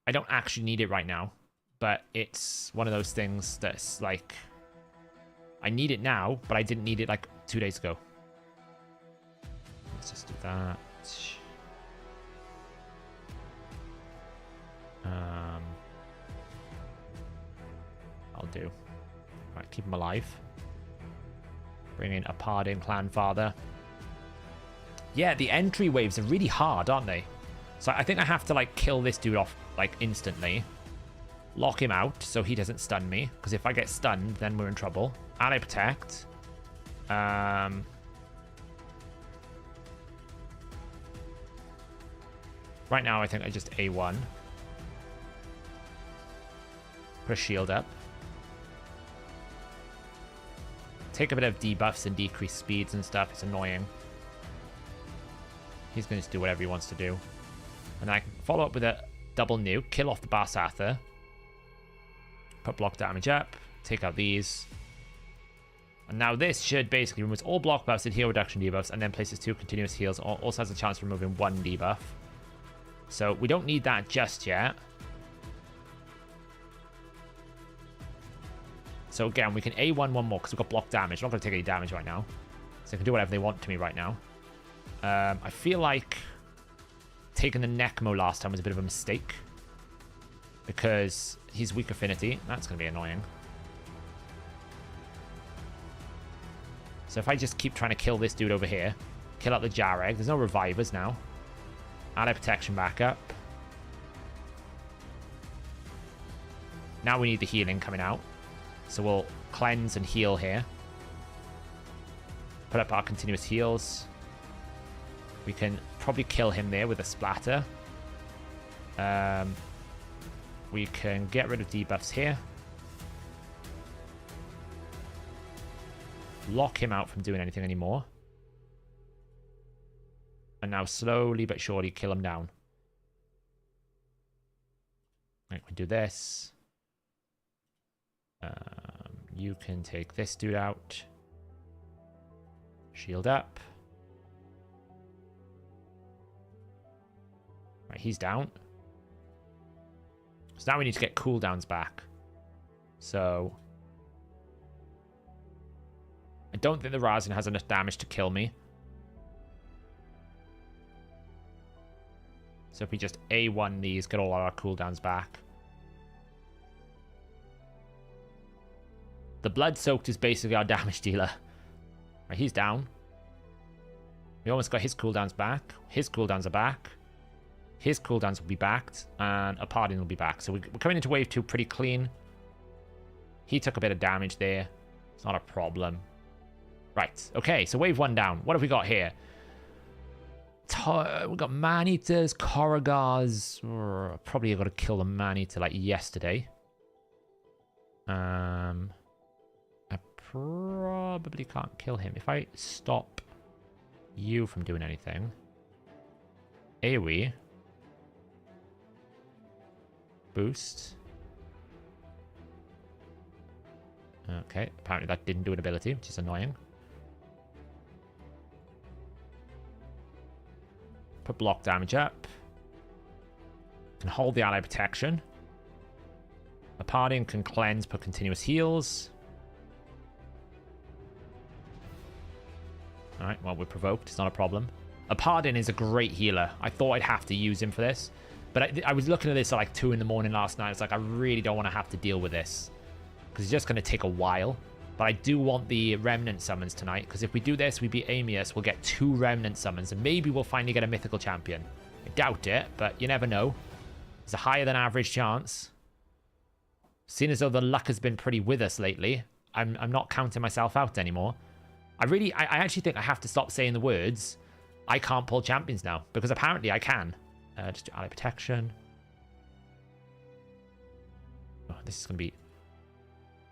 I don't actually need it right now, but it's one of those things that's like, I need it now, but I didn't need it like 2 days ago. Let's just do that. I'll do. Right, keep him alive. Bring in a Pardon Clan Father. Yeah, the entry waves are really hard, aren't they? So I think I have to, like, kill this dude off, like, instantly. Lock him out so he doesn't stun me. Because if I get stunned, then we're in trouble. Ally protect. Right now, I think I just A1. Put a shield up. Take a bit of debuffs and decrease speeds and stuff. It's annoying. He's going to do whatever he wants to do. And I can follow up with a double nuke. Kill off the Barsatha. Put block damage up. Take out these. And now this should basically remove all block buffs and heal reduction debuffs. And then places 2 continuous heals. Also has a chance of removing 1 debuff. So we don't need that just yet. So again, we can A1 one more because we've got block damage. I'm not going to take any damage right now. So they can do whatever they want to me right now. I feel like taking the Necmo last time was a bit of a mistake. Because he's weak affinity. That's going to be annoying. So if I just keep trying to kill this dude over here, kill out the Jareg. There's no revivers now. Ally protection back up. Now we need the healing coming out. So we'll cleanse and heal here. Put up our continuous heals. We can probably kill him there with a splatter. We can get rid of debuffs here. Lock him out from doing anything anymore. And now slowly but surely kill him down. Right, we do this. You can take this dude out. Shield up. Right, he's down. So now we need to get cooldowns back. So I don't think the Razin has enough damage to kill me. So if we just A1 these, get all our cooldowns back. The Blood Soaked is basically our damage dealer. Right, he's down. We almost got his cooldowns back. His cooldowns are back. His cooldowns will be backed. And a Pardon will be back. So we're coming into wave 2 pretty clean. He took a bit of damage there. It's not a problem. Right. Okay, so wave 1 down. What have we got here? We've got Man-Eaters, Korrigars. Probably got to kill the Man-Eater like yesterday. I probably can't kill him. If I stop you from doing anything. AoE. Boost. Okay, apparently that didn't do an ability, which is annoying. Put block damage up. Can hold the ally protection. A Parting can cleanse, put continuous heals. Alright, well, we're provoked. It's not a problem. A Pardon is a great healer. I thought I'd have to use him for this. But I was looking at this at like 2 in the morning last night. It's like, I really don't want to have to deal with this. Because it's just going to take a while. But I do want the Remnant summons tonight. Because if we do this, we beat Amius, we'll get 2 Remnant summons. And maybe we'll finally get a mythical champion. I doubt it, but you never know. There's a higher than average chance. Seeing as though the luck has been pretty with us lately, I'm not counting myself out anymore. I actually think I have to stop saying the words, I can't pull champions now. Because apparently I can. Just do ally protection. Oh, this is going to be...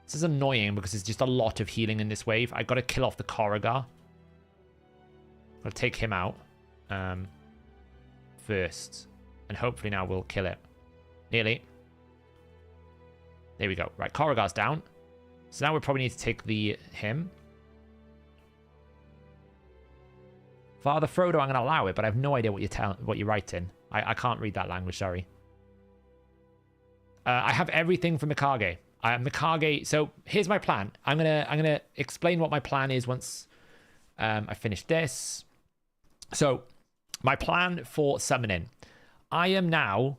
This is annoying because there's just a lot of healing in this wave. I've got to kill off the Korrigar. I'll take him out first. And hopefully now we'll kill it. Nearly. There we go. Right, Korrigar's down. So now we probably need to take him. Father Frodo, I'm going to allow it, but I have no idea what you're writing. I can't read that language, sorry. I have everything for Mikage. Mikage. So here's my plan. I'm gonna explain what my plan is once I finish this. So my plan for summoning. I am now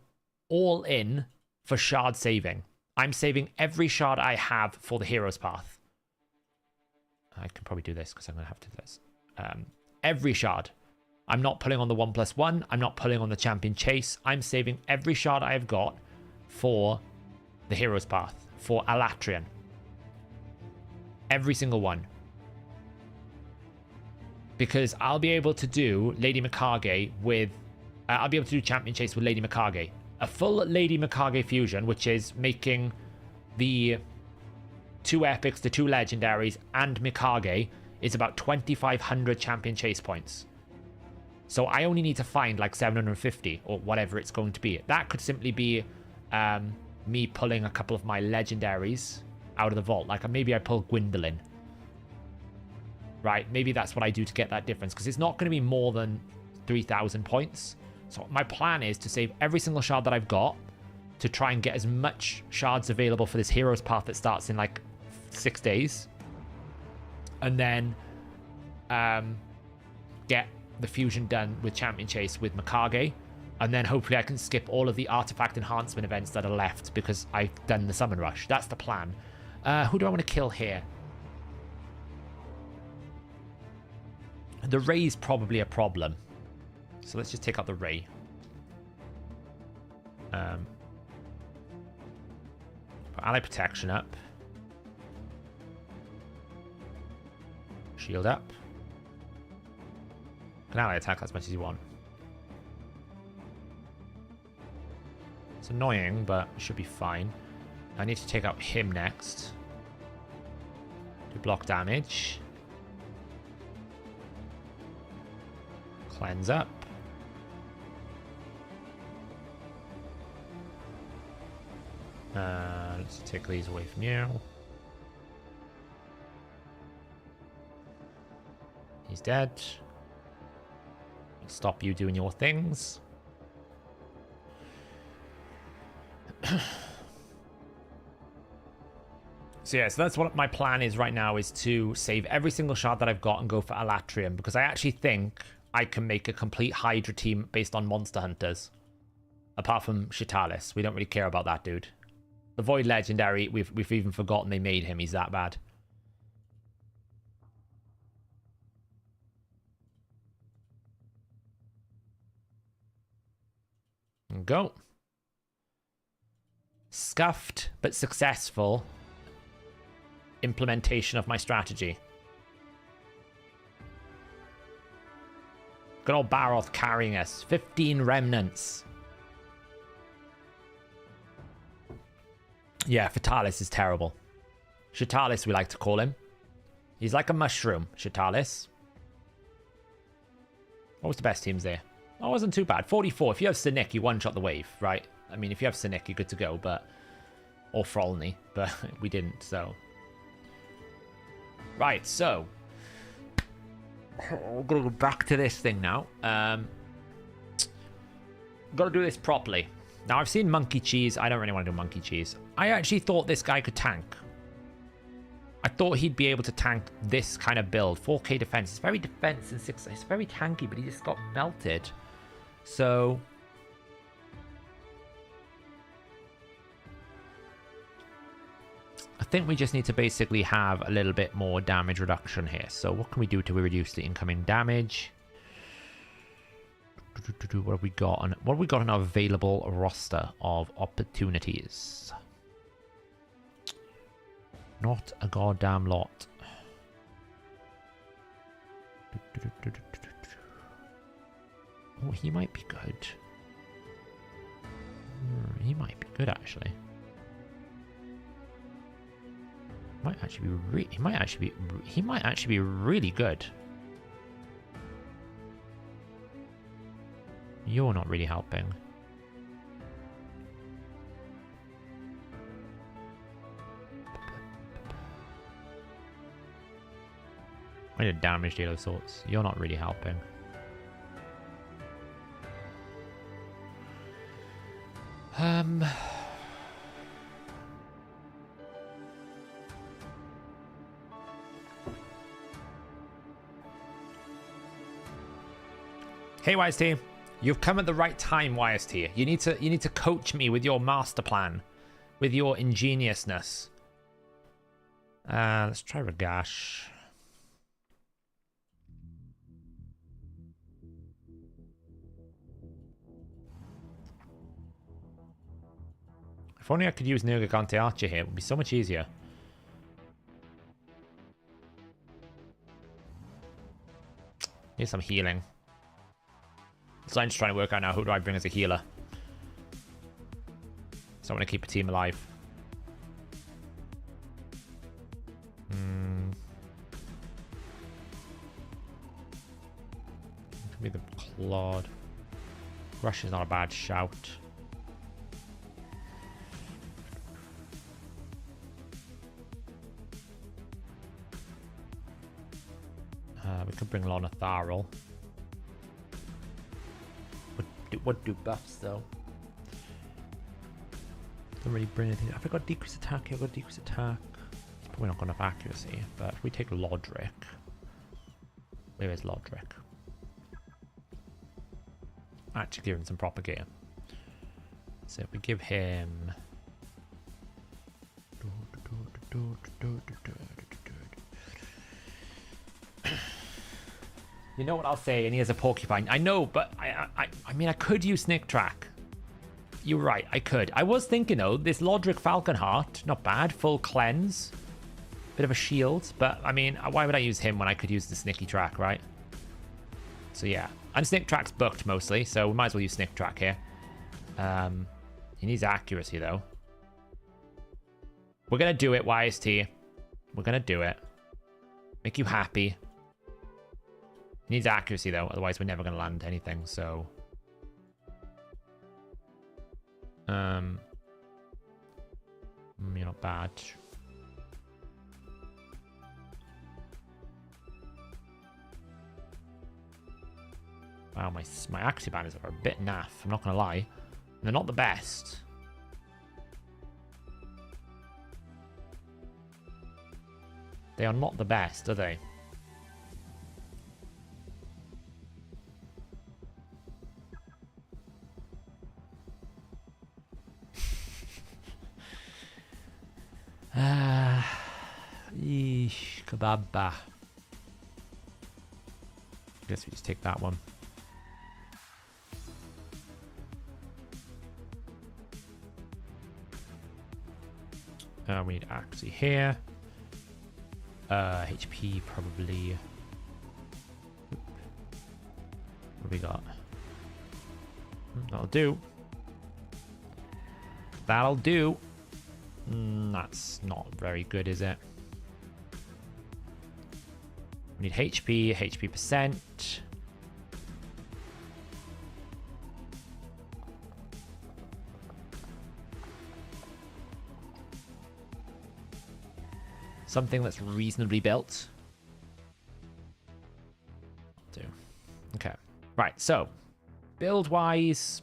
all in for shard saving. I'm saving every shard I have for the hero's path. I can probably do this because I'm gonna have to do this. Every shard. I'm not pulling on the 1+1. I'm not pulling on the champion chase. I'm saving every shard I have got for the hero's path. For Alatrian. Every single one. Because I'll be able to do Lady Mikage with... I'll be able to do champion chase with Lady Mikage. A full Lady Mikage fusion, which is making the 2 epics, the 2 legendaries, and Mikage, is about 2,500 champion chase points. So I only need to find like 750 or whatever it's going to be. That could simply be me pulling a couple of my legendaries out of the vault. Like maybe I pull Gwendolyn. Right, maybe that's what I do to get that difference. Because it's not going to be more than 3,000 points. So my plan is to save every single shard that I've got to try and get as much shards available for this hero's path that starts in like 6 days. And then get the fusion done with Champion Chase with Mikage. And then hopefully I can skip all of the artifact enhancement events that are left because I've done the summon rush. That's the plan. Who do I want to kill here? The ray is probably a problem. So let's just take out the ray. Put ally protection up. Shield up. Can ally attack as much as you want. It's annoying, but it should be fine. I need to take out him next. To block damage. Cleanse up. Let's take these away from you. He's dead. Stop you doing your things. So yeah, so that's what my plan is right now, is to save every single shard that I've got and go for Alatrium, because I actually think I can make a complete Hydra team based on Monster Hunters. Apart from Shitalis. We don't really care about that dude. The Void Legendary, we've even forgotten they made him. He's that bad. And go. Scuffed but successful implementation of my strategy. Good old Baroth carrying us. 15 remnants. Yeah, Fatalis is terrible. Shitalis, we like to call him. He's like a mushroom, Shitalis. What was the best teams there? Oh, it wasn't too bad. 44. If you have Sinik, you one-shot the wave, right? I mean, if you have Sinik, you're good to go, but... Or Frolny, but we didn't, so... Right, so... We're going to go back to this thing now. Got to do this properly. Now, I've seen Monkey Cheese. I don't really want to do Monkey Cheese. I actually thought this guy could tank. I thought he'd be able to tank this kind of build. 4k defense. It's very defense and 6. It's very tanky, but he just got melted. So... I think we just need to basically have a little bit more damage reduction here. So what can we do to reduce the incoming damage? What have we got on? What have we got on our available roster of opportunities? Not a goddamn lot. Oh, he might be good. He might be good actually. He might actually be really good. You're not really helping. I need a damage deal of sorts. You're not really helping. Hey YST, you've come at the right time, YST. You need to coach me with your master plan, with your ingeniousness. Let's try Ragash. If only I could use Nergigante Archer here, it would be so much easier. Need some healing. So I'm just trying to work out now, who do I bring as a healer? So I want to keep a team alive. Could be the Claude. Rush is not a bad shout. We could bring Lana Tharl. Would do buffs though. Don't really bring anything. Have I got decreased attack? I've got decreased attack. It's probably not got enough accuracy. But if we take Lodric. Where is Lodric? Actually give him some proper gear. So if we give him... You know what I'll say, and he has a porcupine. I know, but I mean, I could use Snick Track. You're right, I could. I was thinking, though, this Lodric Falconheart, not bad. Full cleanse. Bit of a shield, but, I mean, why would I use him when I could use the Snicky Track, right? So, yeah. And Snick Track's booked, mostly, so we might as well use Snick Track here. He needs accuracy, though. We're going to do it, YST. We're going to do it. Make you happy. He needs accuracy, though. Otherwise, we're never going to land anything, so... You're not bad. Wow, my accuracy banners are a bit naff. I'm not going to lie. They're not the best. They are not the best, are they? Eesh, kebabba. Guess we just take that one. We need accuracy here. HP probably. What do we got? That'll do. That'll do. That's not very good, is it? We need HP percent. Something that's reasonably built. Do. Okay. Right, so build-wise,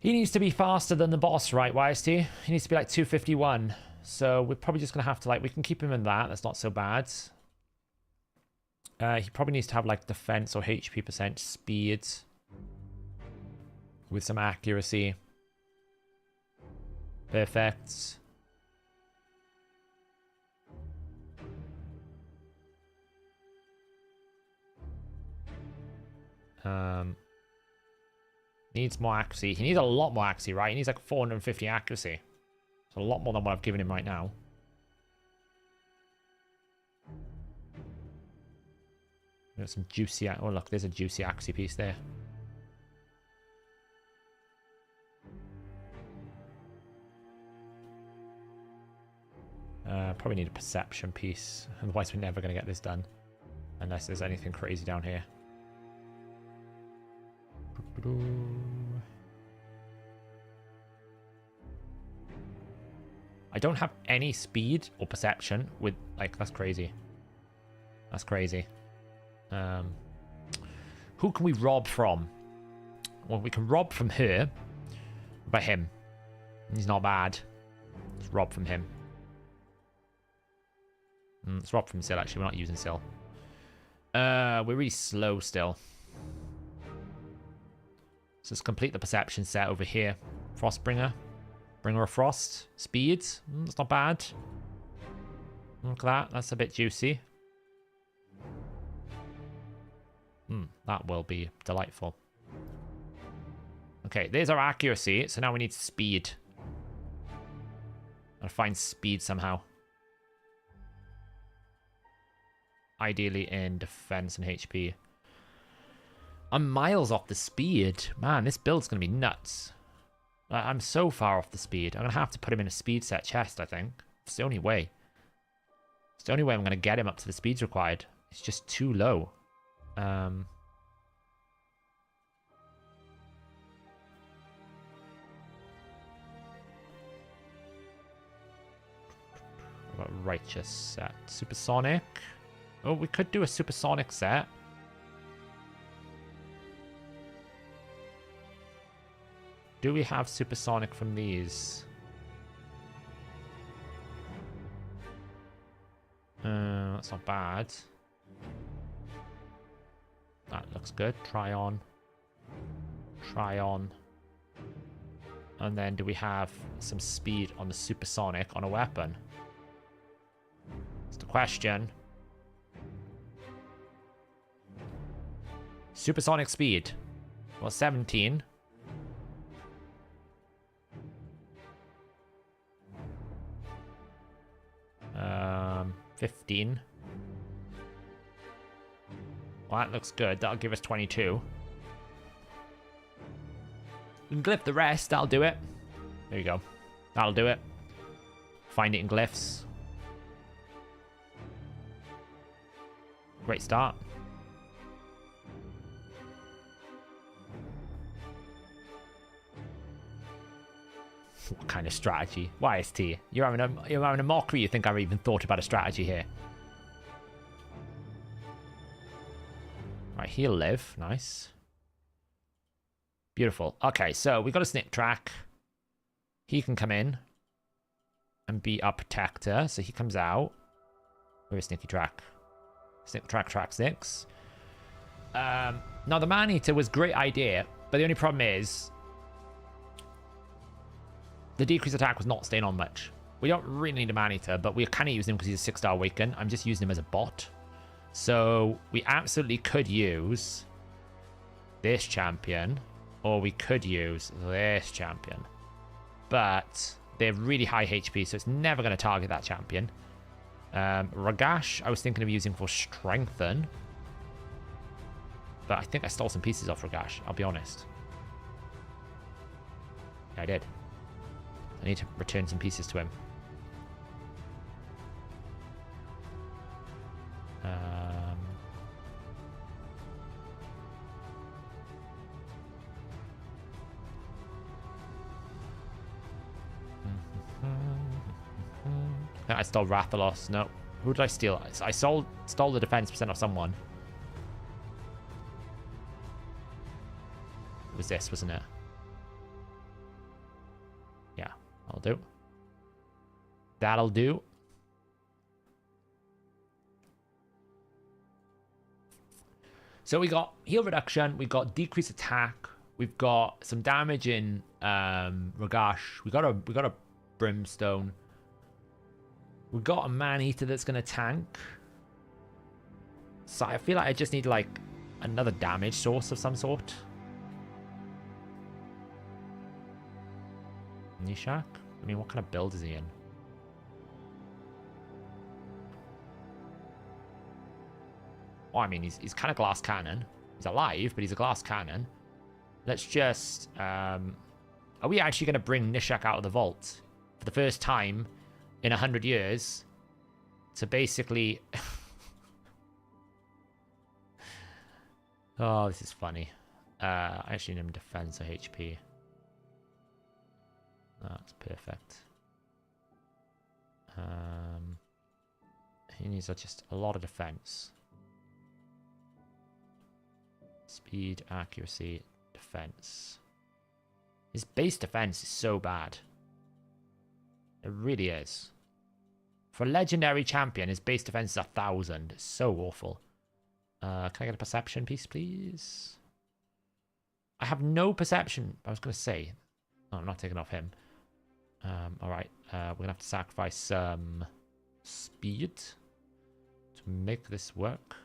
he needs to be faster than the boss, right, YST? He needs to be like 251. So we're probably just going to have to, like, we can keep him in that. That's not so bad. He probably needs to have, like, defense or HP percent speed with some accuracy. Perfect. Needs more accuracy. He needs a lot more accuracy, right? He needs like 450 accuracy. It's a lot more than what I've given him right now. Got some juicy... Oh, look, there's a juicy accuracy piece there. Probably need a perception piece. Otherwise, we're never going to get this done. Unless there's anything crazy down here. I don't have any speed or perception with, like, that's crazy. That's crazy. Who can we rob from? Well, we can rob from her. By him. He's not bad. Let's rob from him. Let's rob from Syl, actually. We're not using Syl. We're really slow still. So let's complete the perception set over here. Frostbringer. Bringer of Frost. Speed. That's not bad. Look at that. That's a bit juicy. That will be delightful. Okay, there's our accuracy. So now we need speed. Gotta find speed somehow. Ideally in defense and HP. I'm miles off the speed. Man, this build's going to be nuts. I'm so far off the speed. I'm going to have to put him in a speed set chest, I think. It's the only way. It's the only way I'm going to get him up to the speeds required. It's just too low. What about righteous set? Supersonic? Oh, we could do a supersonic set. Do we have supersonic from these? That's not bad. That looks good. Try on. Try on. And then do we have some speed on the supersonic on a weapon? That's the question. Supersonic speed. Well, 17. Um, 15. Well, that looks good. That'll give us 22. We can glyph the rest. That'll do it. There you go. That'll do it. Find it in glyphs. Great start. What kind of strategy? YST, you're having a mockery. You think I've even thought about a strategy here? Right, he'll live. Nice. Beautiful. Okay, so we got a snip track. He can come in and be our protector. So he comes out. Where's Sneaky Track? Snip track, track 6. Now the Man-Eater was a great idea, but the only problem is the decreased attack was not staying on much. We don't really need a Man-Eater, but we kind of use him because he's a 6-star awaken. I'm just using him as a bot. So we absolutely could use this champion, or we could use this champion. But they're really high HP, so it's never going to target that champion. Ragash, I was thinking of using for Strengthen. But I think I stole some pieces off Ragash, I'll be honest. Yeah, I did. I need to return some pieces to him. I stole Rathalos. No. Who did I steal? I stole the defense percent of someone. It was this, wasn't it? Yeah, that'll do. That'll do. So we got heal reduction, we got decreased attack, we've got some damage in Ragash, we got a Brimstone. We got a Man-Eater that's gonna tank. So I feel like I just need like another damage source of some sort. Nishak? I mean, what kind of build is he in? Oh, I mean, he's kind of glass cannon. He's alive, but he's a glass cannon. Let's just... are we actually going to bring Nishak out of the vault for the first time in 100 years to basically... Oh, this is funny. I actually need him defense or HP. That's perfect. He needs just a lot of defense. Speed, accuracy, defense. His base defense is so bad. It really is. For a legendary champion, his base defense is 1,000. It's so awful. Can I get a perception piece, please? I have no perception. I was going to say. Oh, I'm not taking off him. Alright. We're going to have to sacrifice some speed to make this work.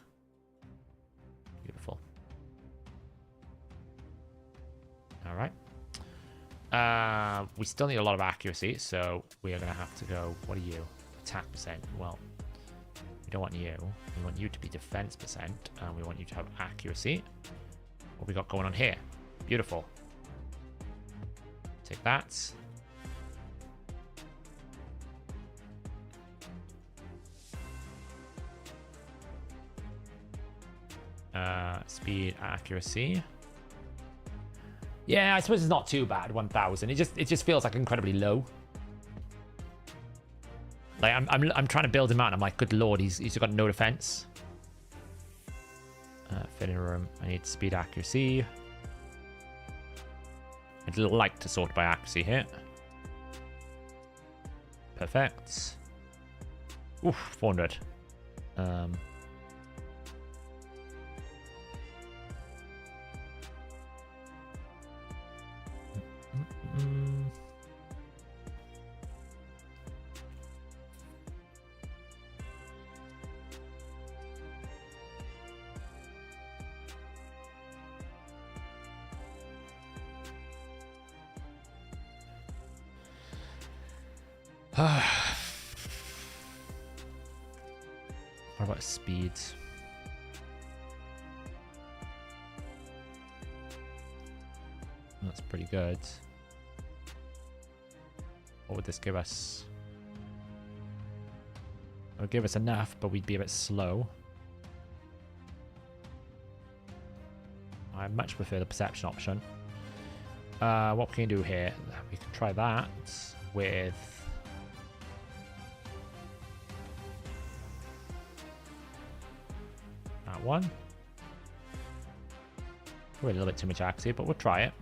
Beautiful. Alright. We still need a lot of accuracy, so we are going to have to go... What are you? Attack percent. Well, we don't want you. We want you to be defense percent, and we want you to have accuracy. What we got going on here? Beautiful. Take that. Speed, accuracy. Yeah, I suppose it's not too bad. 1,000. It just feels like incredibly low. Like I'm trying to build him out. And I'm like, good lord, he's got no defense. Fitting room. I need speed, accuracy. I'd like to sort by accuracy here. Perfect. Oof, 400. What about speed? That's pretty good. What would this give us? It would give us enough, but we'd be a bit slow. I much prefer the perception option. What can we do here? We can try that with... that one. Probably a little bit too much active, but we'll try it.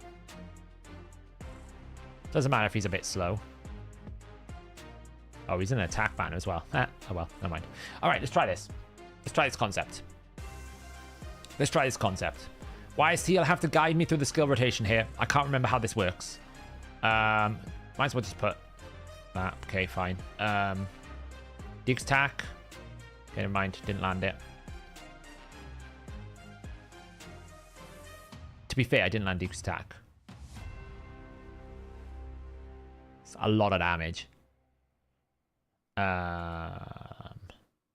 Doesn't matter if he's a bit slow. Oh, he's in an attack banner as well. Oh well, never mind. All right, let's try this. Let's try this concept. Let's try this concept. Why does Teal have to guide me through the skill rotation here? I can't remember how this works. Might as well just put that. Okay, fine. Deeks attack. Okay, never mind. Didn't land it. To be fair, I didn't land Deeks attack. It's a lot of damage.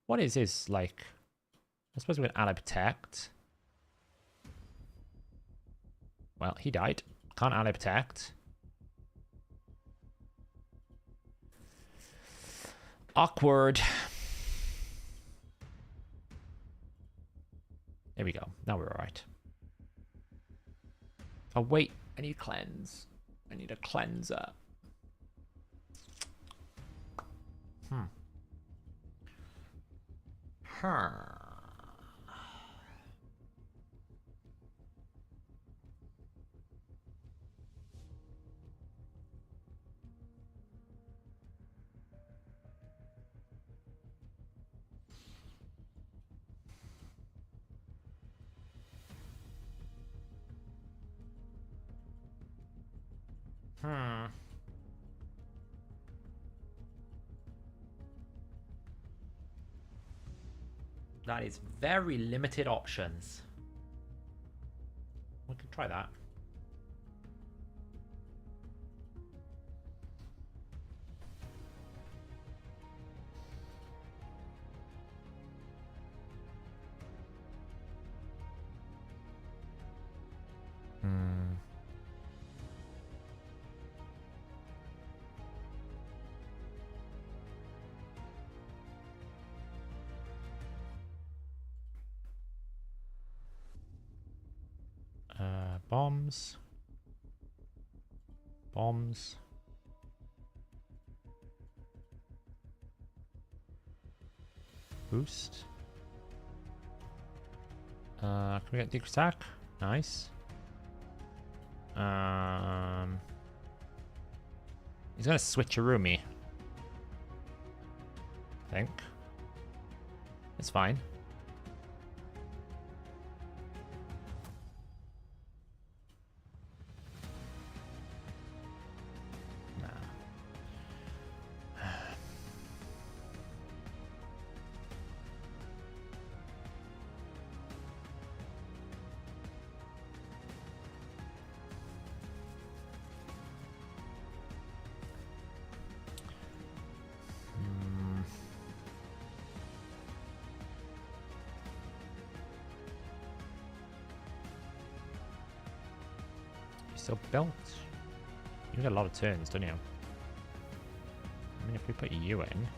What is his, like... I suppose we're going to ally protect. Well, he died. Can't ally protect. Awkward. There we go. Now we're alright. Oh, wait. I need cleanse. I need a cleanser. That is very limited options. We can try that. Bombs. Bombs. Boost. Can we get Deeks attack? Nice. He's gonna switcheroo me. I think. It's fine. Still built. You get a lot of turns, don't you? I mean, if we put you in,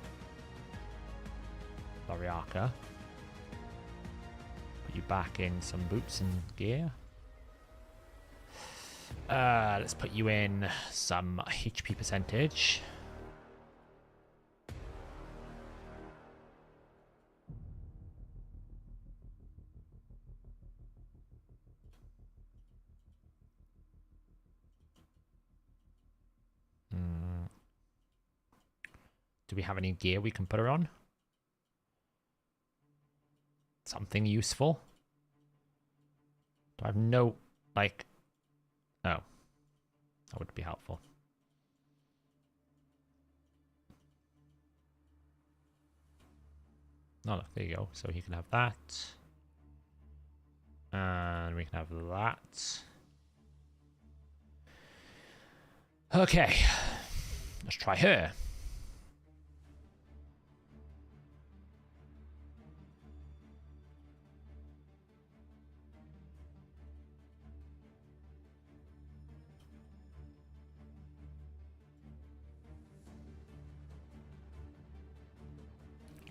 Loriaka, put you back in some boots and gear. Let's put you in some HP percentage. Do we have any gear we can put her on? Something useful? Do I have no, like... Oh. That would be helpful. Oh, look, there you go. So he can have that. And we can have that. Okay. Let's try her.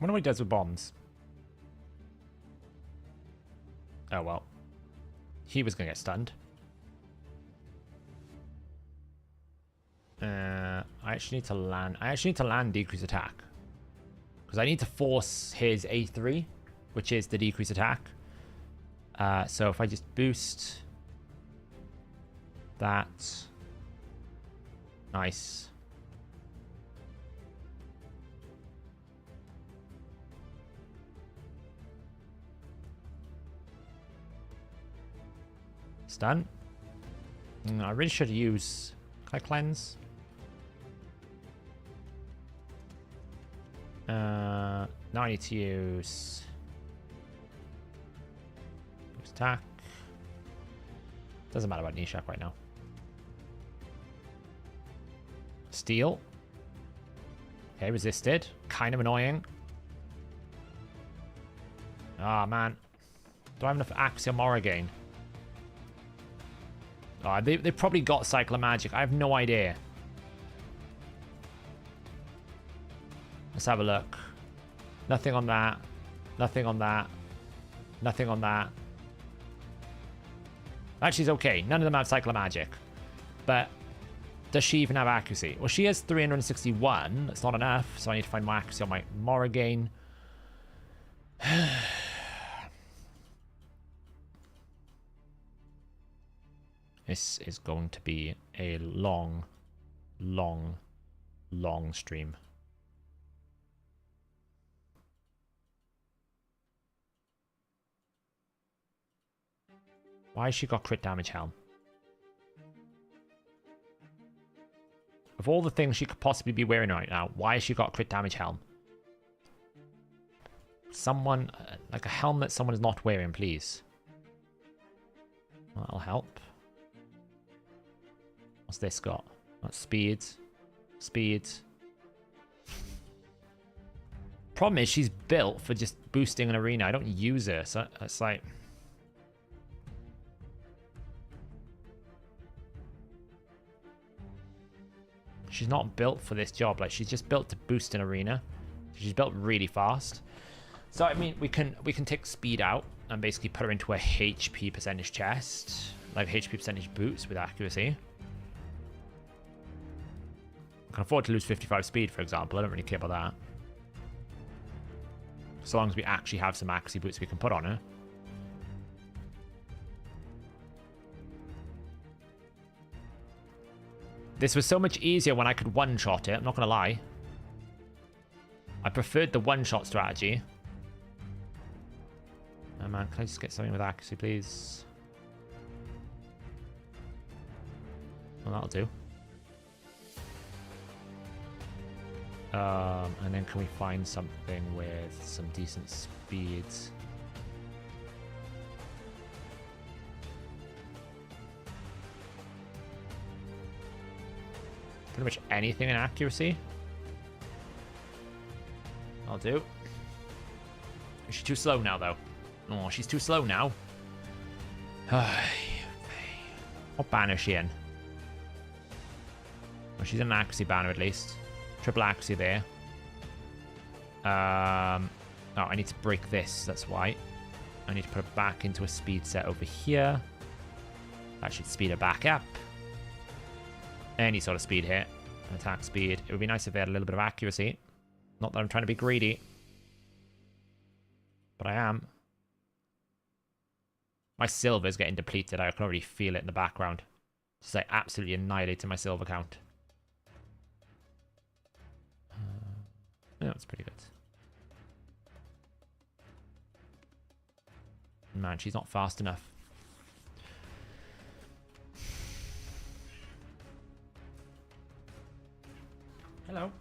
wonder what he does with bombs. Oh, well. He was going to get stunned. I actually need to land. I actually need to land decrease attack. Because I need to force his A3, which is the decrease attack. So if I just boost that. Nice. Stun. I really should use... Can I cleanse? Now I need to use... attack. Doesn't matter about Nishak right now. Steal. Okay, resisted. Kind of annoying. Ah, man. Do I have enough Axiom Morrigan? Oh, they probably got Cycler Magic. I have no idea. Let's have a look. Nothing on that. Nothing on that. Nothing on that. Actually, it's okay. None of them have Cycler Magic. But does she even have accuracy? Well, she has 361. That's not enough. So I need to find more accuracy on my Morrigan. This is going to be a long, long, long stream. Why has she got crit damage helm? Of all the things she could possibly be wearing right now, why has she got crit damage helm? Someone, like a helm that someone is not wearing, please. That'll help. What's this got? That's speed. Speed. Problem is, she's built for just boosting an arena. I don't use her, so it's like... She's not built for this job. Like, she's just built to boost an arena. She's built really fast. So, I mean, we can take speed out and basically put her into a HP percentage chest. Like, HP percentage boots with accuracy. I can afford to lose 55 speed, for example. I don't really care about that. So long as we actually have some accuracy boots we can put on her. This was so much easier when I could one-shot it, I'm not going to lie. I preferred the one-shot strategy. Oh man, can I just get something with accuracy, please? Well, that'll do. And then can we find something with some decent speeds? Pretty much anything in accuracy. I'll do. Is she too slow now, though? Oh, she's too slow now. What banner is she in? Well, she's in an accuracy banner, at least. Triple accuracy there. Oh, I need to break this. That's why. I need to put it back into a speed set over here. That should speed her back up. Any sort of speed here. Attack speed. It would be nice if they had a little bit of accuracy. Not that I'm trying to be greedy. But I am. My silver is getting depleted. I can already feel it in the background. Just like absolutely annihilating my silver count. Yeah, that's pretty good. Man, she's not fast enough. Hello.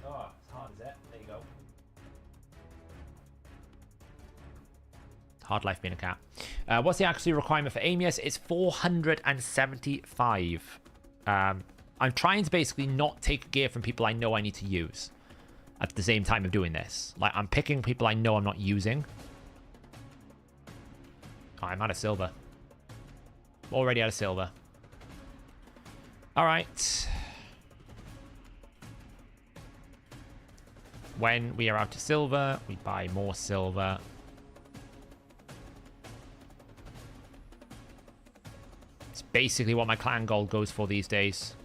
Oh, it's hard as it. There you go. Hard life being a cat. What's the accuracy requirement for Amius? It's 475. I'm trying to basically not take gear from people I know I need to use at the same time of doing this. Like, I'm picking people I know I'm not using. Oh, I'm out of silver. already out of silver. All right. When we are out of silver, we buy more silver. It's basically what my clan gold goes for these days.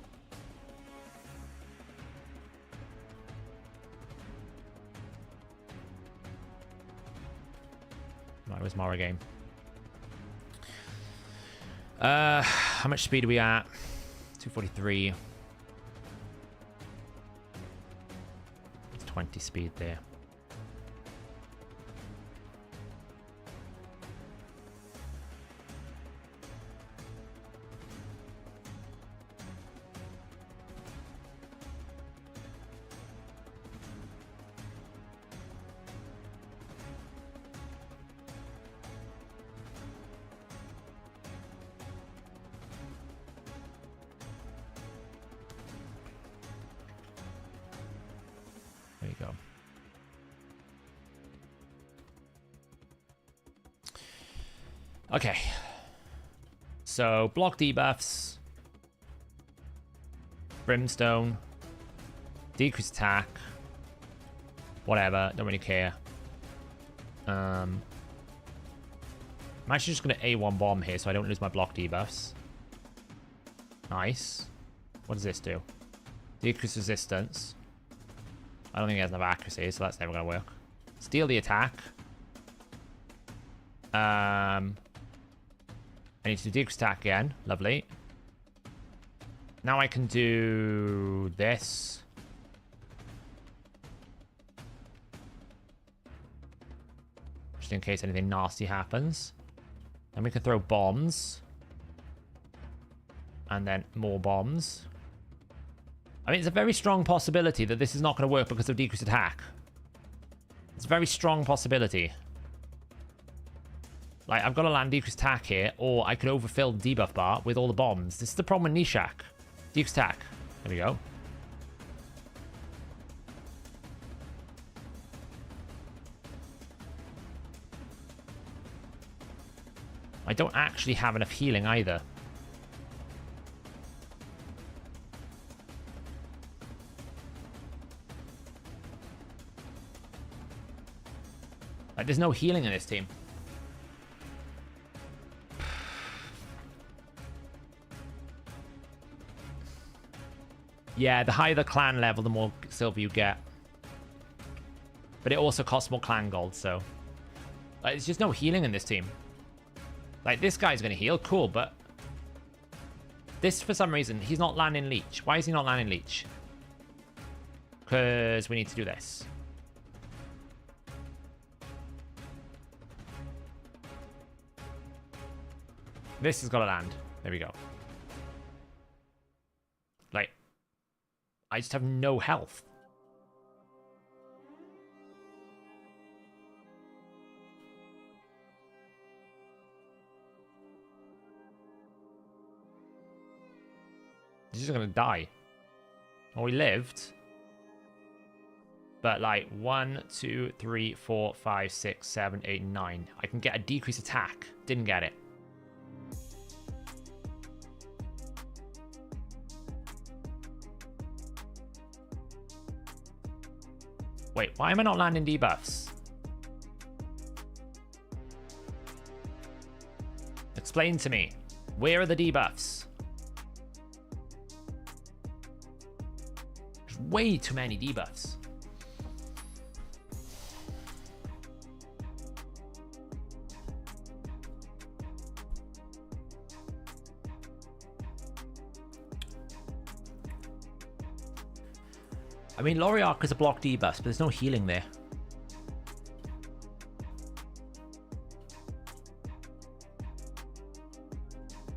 Right, where's Mara game? How much speed are we at? 243. 20 speed there. There you go. Okay. So, block debuffs. Brimstone. Decrease attack. Whatever. Don't really care. I'm actually just going to A1 bomb here so I don't lose my block debuffs. Nice. What does this do? Decrease resistance. I don't think it has enough accuracy, so that's never going to work. Steal the attack. I need to decrease attack again. Lovely. Now I can do this. Just in case anything nasty happens. Then we can throw bombs. And then more bombs. I mean, it's a very strong possibility that this is not going to work because of decreased attack. It's a very strong possibility. Like, I've got to land decreased attack here, or I could overfill the debuff bar with all the bombs. This is the problem with Nishak. Decreased attack. There we go. I don't actually have enough healing either. Like, there's no healing in this team. Yeah, the higher the clan level, the more silver you get. But it also costs more clan gold, so... Like, there's just no healing in this team. Like, this guy's going to heal, cool, but... This, for some reason, he's not landing leech. Why is he not landing leech? Because we need to do this. This has got to land. There we go. Like, I just have no health. He's just gonna die. Well, we lived. But like 1, 2, 3, 4, 5, 6, 7, 8, 9. I can get a decreased attack. Didn't get it. Wait, why am I not landing debuffs? Explain to me. Where are the debuffs? There's way too many debuffs. I mean, Loriark is a block debuff, but there's no healing there.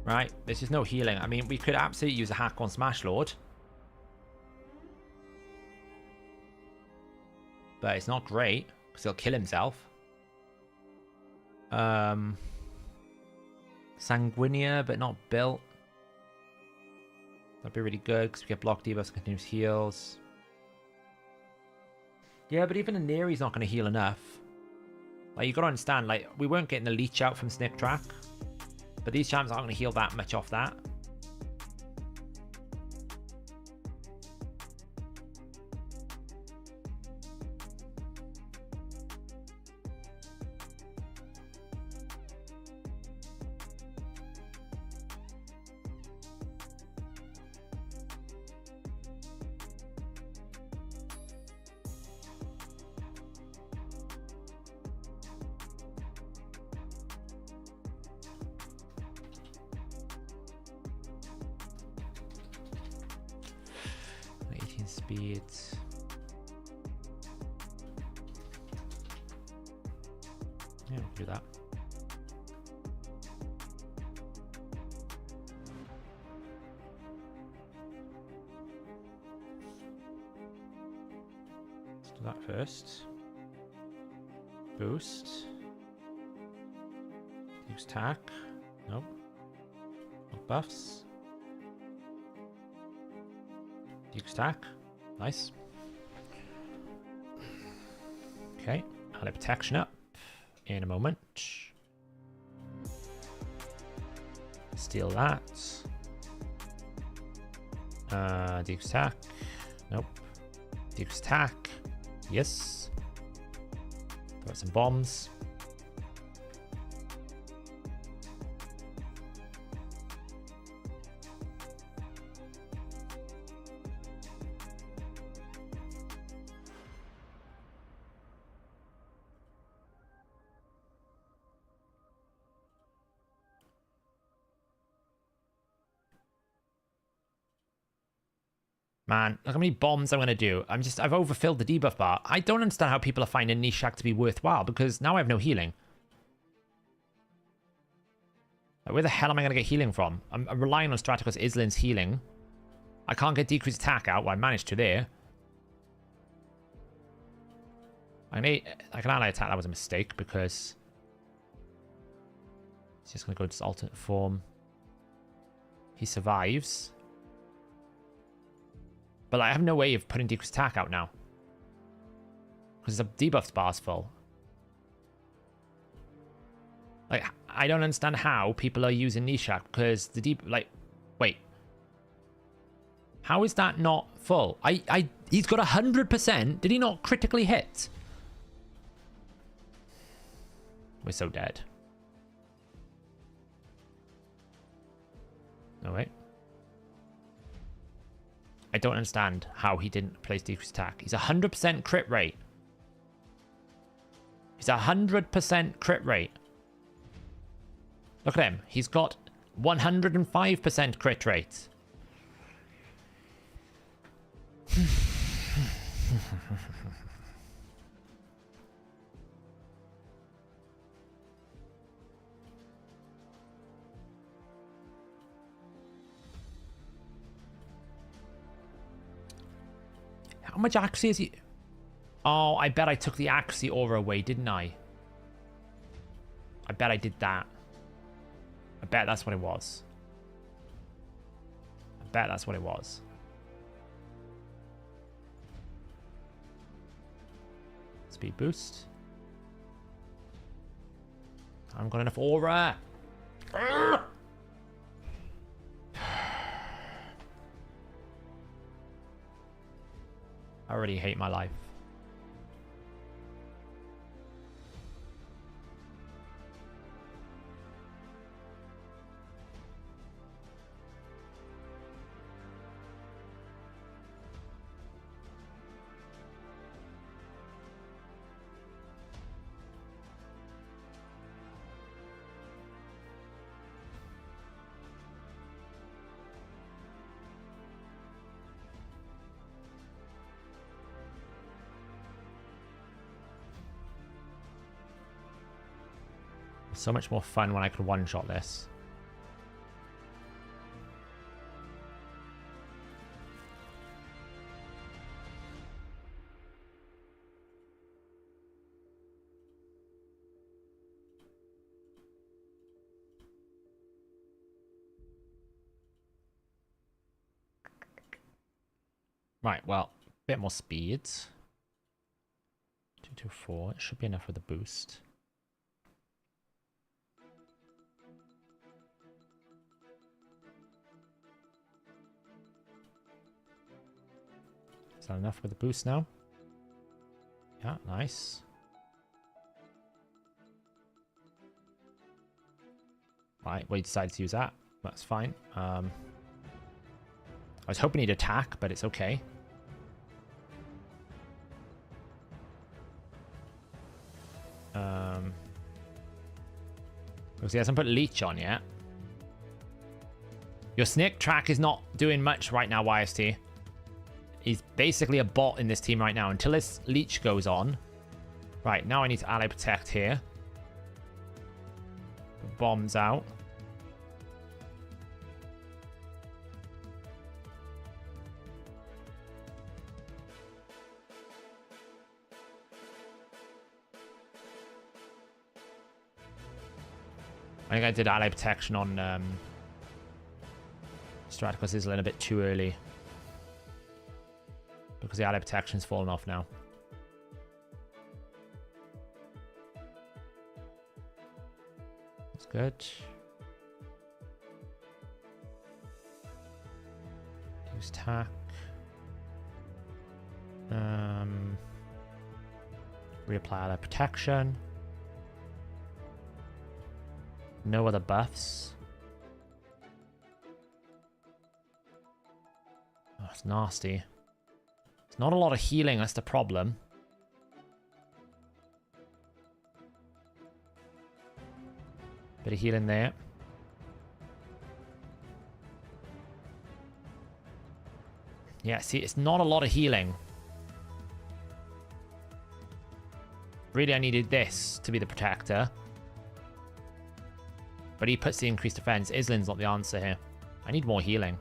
Right, there's just no healing. I mean, we could absolutely use a hack on Smash Lord. But it's not great, because he'll kill himself. Sanguinea, but not built. That'd be really good, because we get block debuffs, continuous heals. Yeah, but even a Neri's not going to heal enough. Like, you got to understand, like, we weren't getting the leech out from Snick Track. But these charms aren't going to heal that much off that. Speed. Yeah, we can do that. Let's do that first. Boost. Use tack. Nope. No buffs. Use tack. Nice. Okay, I'll have protection up in a moment. Steal that. Duke's attack. Nope. Duke's attack. Yes. Throw some bombs. Man, look how many bombs I'm going to do. I've overfilled the debuff bar. I don't understand how people are finding Nishak to be worthwhile, because now I have no healing. Like, where the hell am I going to get healing from? I'm relying on Straticus Islin's healing. I can't get decreased attack out. Well, I managed to there. I can ally attack. That was a mistake, because he's just going to go to his alternate form. He survives. But I have no way of putting decreased attack out now, because the debuff bar's full. Like, I don't understand how people are using Nishak, because the wait. How is that not full? He's got 100%. Did he not critically hit? We're so dead. No, wait. I don't understand how he didn't place decreased attack. He's 100% crit rate. He's 100% crit rate. Look at him. He's got 105% crit rate. How much Axie is he? Oh, I bet I took the Axie aura away, didn't I? I bet I did that. I bet that's what it was. I bet that's what it was. Speed boost. I haven't got enough aura. I already hate my life. So much more fun when I could one-shot this. Right, well, a bit more speed. 224, it should be enough for the boost. Is that enough with the boost now? Yeah, nice. Right, well, he decided to use that. That's fine. I was hoping he'd attack, but it's okay. Because he hasn't put Leech on yet. Your Snick track is not doing much right now, YST. He's basically a bot in this team right now until this Leech goes on. Right, now I need to ally protect here. Bombs out. I think I did ally protection on Straticus Islin a bit too early. Because the ally protection's fallen off now. That's good. Use tack. Reapply ally protection. No other buffs. Oh, it's nasty. It's not a lot of healing, that's the problem. Bit of healing there. Yeah, see, it's not a lot of healing. Really, I needed this to be the protector. But he puts the increased defense. Islin's not the answer here. I need more healing.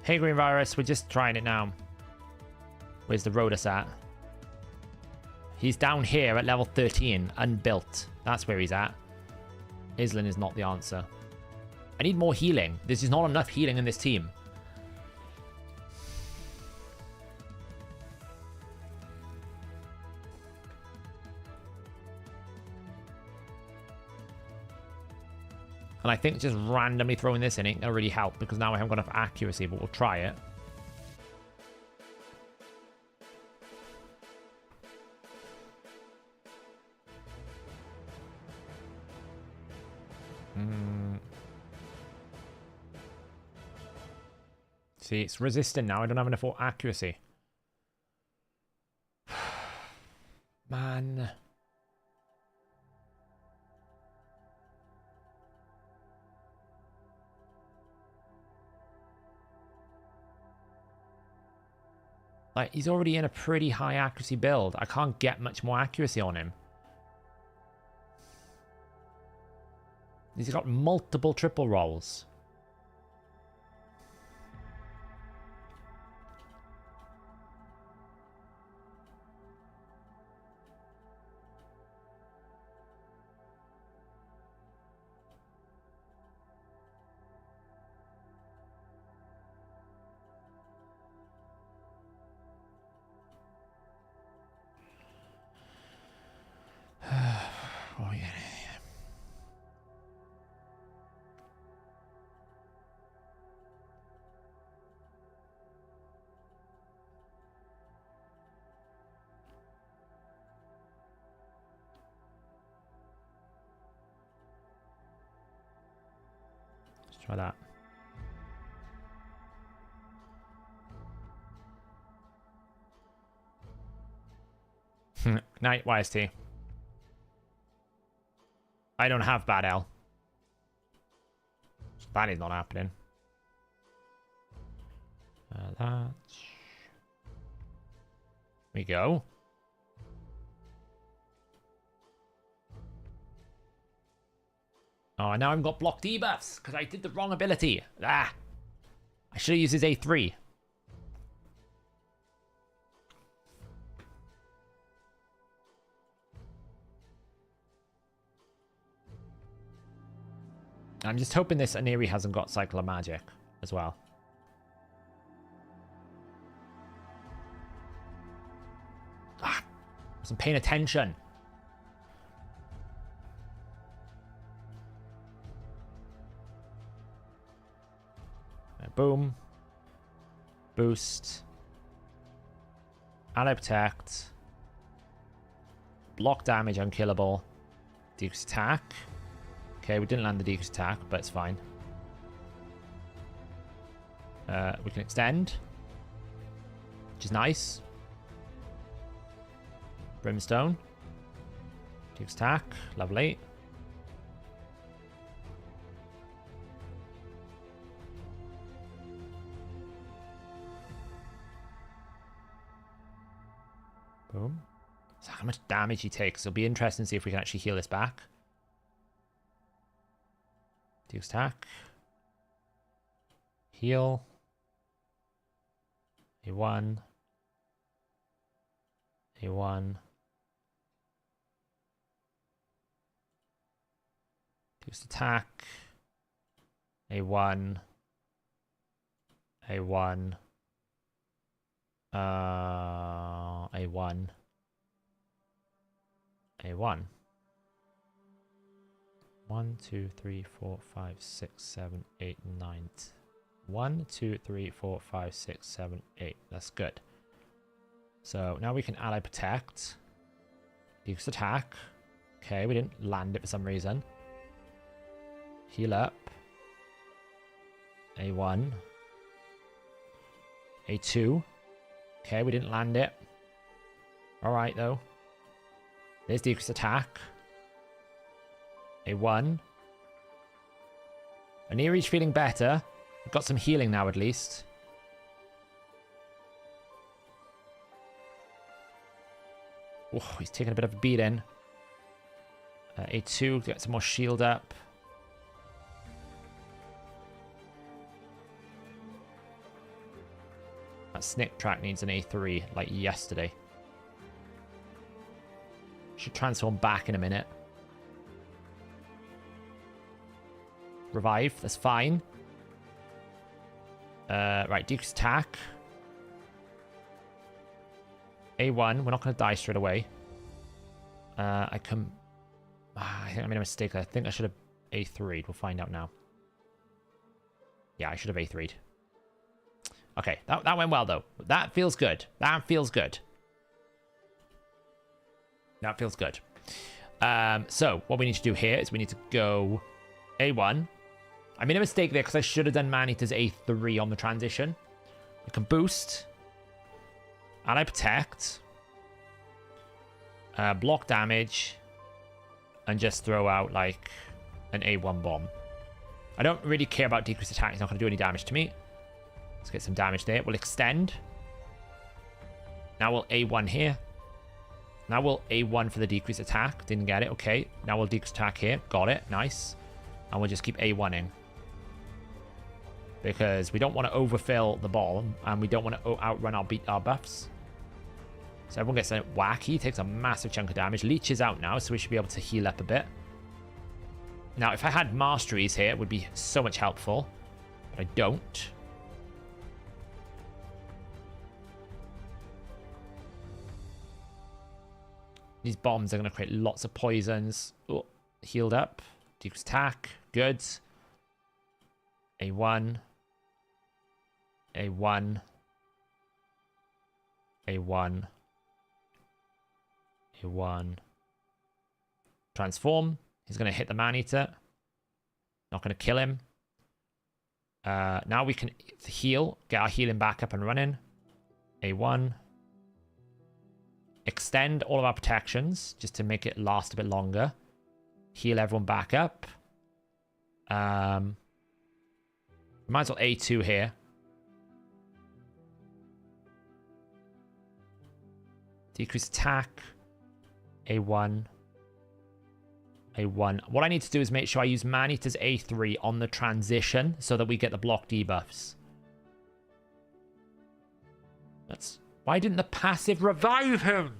Hey, Green Virus, we're just trying it now. Where's the Rhodus at? He's down here at level 13, unbuilt. That's where he's at. Islin is not the answer. I need more healing. There's just not enough healing in this team. And I think just randomly throwing this in ain't gonna really help because now I haven't got enough accuracy, but we'll try it. See, it's resistant now. I don't have enough accuracy. Man. Like, he's already in a pretty high accuracy build. I can't get much more accuracy on him. He's got multiple triple rolls. Oh, yeah. Let's try that. Night, YST. I don't have bad L. So that is not happening. That. We go. Oh, now I've got block debuffs because I did the wrong ability. Ah! I should have used his A3. I'm just hoping this Aniri hasn't got Cycle of Magic as well. Ah! Wasn't paying attention. boom. Boost. Ally protect. Block damage, unkillable. Decrease attack. Okay, we didn't land the decrease attack, but it's fine. We can extend, which is nice. Brimstone. Decrease attack, lovely. Boom. So how much damage he takes. It'll be interesting to see if we can actually heal this back. Decrease attack. Heal. A1. A1. Decrease attack. A1. A1. A1. A1. 1, 2, 3, 4, 5, 6, 7, 8, 9. 1, 2, 3, 4, 5, 6, 7, 8. That's good. So now we can ally protect. Decrease attack. Okay, we didn't land it for some reason. Heal up. A1. A2. Okay, we didn't land it. Alright, though. There's decrease attack. A1. Aniri's feeling better. We've got some healing now, at least. Oh, he's taking a bit of a beating. A2, get some more shield up. That snake track needs an A3, like yesterday. Should transform back in a minute. Revive, that's fine. Right, decrease attack. A1, we're not going to die straight away. I think I made a mistake. I think I should have A3'd. We'll find out now. Yeah, I should have A3'd. Okay, that went well, though. That feels good. That feels good. That feels good. So, what we need to do here is we need to go A1. I made a mistake there because I should have done Man-Eater's A3 on the transition. We can boost. Ally protect. Block damage. And just throw out, like, an A1 bomb. I don't really care about decreased attack. It's not going to do any damage to me. Let's get some damage there. We'll extend. Now we'll A1 here. Now we'll A1 for the decreased attack. Didn't get it. Okay. Now we'll decrease attack here. Got it. Nice. And we'll just keep A1ing. Because we don't want to overfill the ball. And we don't want to outrun our buffs. So everyone gets a whack. He takes a massive chunk of damage. Leech is out now. So we should be able to heal up a bit. Now, if I had masteries here, it would be so much helpful. But I don't. These bombs are going to create lots of poisons. Oh, healed up. Decrease attack. Good. A1. A1. A1. A1. Transform. He's going to hit the Man-Eater. Not going to kill him. Now we can heal. Get our healing back up and running. A1. Extend all of our protections just to make it last a bit longer. Heal everyone back up. Might as well A2 here. Decrease attack. A1. A1. What I need to do is make sure I use Man-Eater's A3 on the transition so that we get the block debuffs. That's... Why didn't the passive revive him?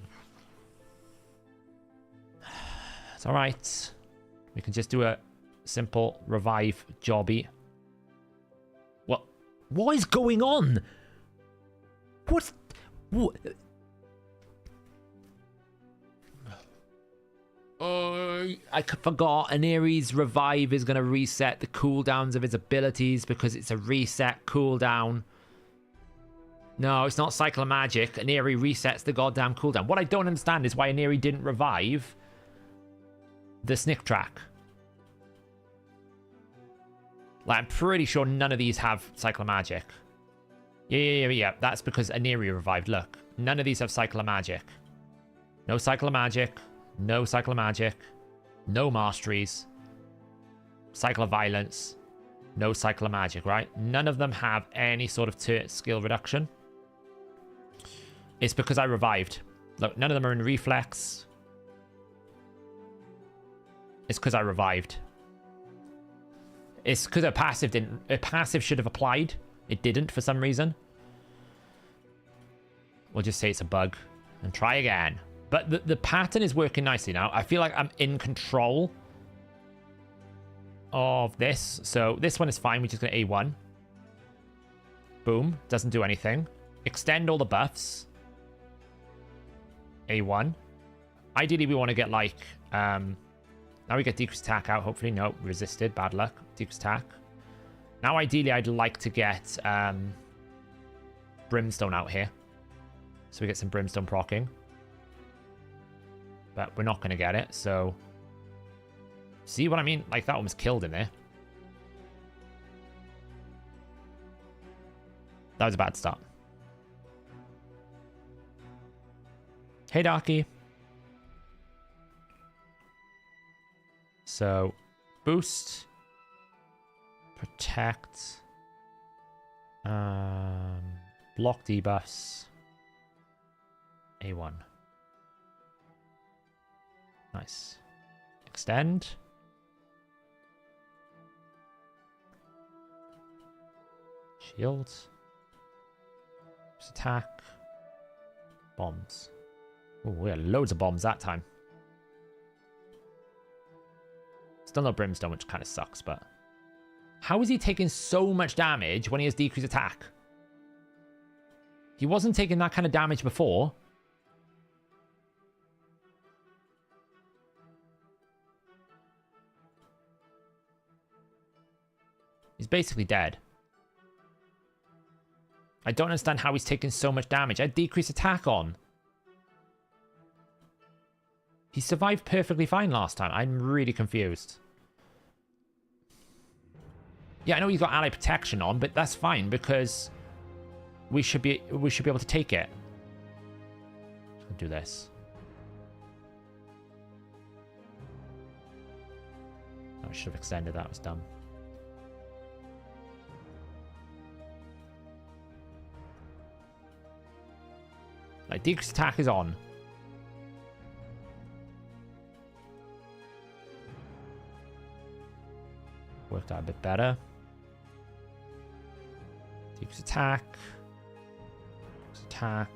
It's alright. We can just do a simple revive jobby. What is going on? What? I forgot. Aneri's revive is going to reset the cooldowns of his abilities because it's a reset cooldown. No, it's not Cycle of Magic. Aneri resets the goddamn cooldown. What I don't understand is why Aneri didn't revive the Snick Track. Like, I'm pretty sure none of these have Cycle of Magic. Yeah. That's because Aneri revived. Look, none of these have Cycle of Magic. No Cycle of Magic. No Cycle of Magic. No Masteries. Cycle of Violence. No Cycle of Magic, right? None of them have any sort of skill reduction. It's because I revived. Look, none of them are in Reflex. It's because I revived. It's because a passive didn't... A passive should have applied. It didn't for some reason. We'll just say it's a bug. And try again. But the pattern is working nicely now. I feel like I'm in control of this. So this one is fine. We're just going to A1. Boom. Doesn't do anything. Extend all the buffs. A1. Ideally, we want to get like... now we get decreased attack out. Hopefully, no. Resisted. Bad luck. Decreased attack. Now, ideally, I'd like to get Brimstone out here. So we get some Brimstone proccing. But we're not going to get it, so... See what I mean? Like, that one was killed in there. That was a bad start. Hey, Darky. So, boost. Protect. Block debuffs. A1. Nice. Extend. Shield. Attack. Bombs. Oh, we had loads of bombs that time. Still no Brimstone, which kind of sucks, but... How is he taking so much damage when he has decreased attack? He wasn't taking that kind of damage before. He's basically dead. I don't understand how he's taking so much damage. I had decreased attack on. He survived perfectly fine last time. I'm really confused. Yeah, I know he's got ally protection on, but that's fine because we should be able to take it. I'll do this. I should have extended that. It was dumb. Like, decreased attack is on. Worked out a bit better. Decreased attack. Decreased attack.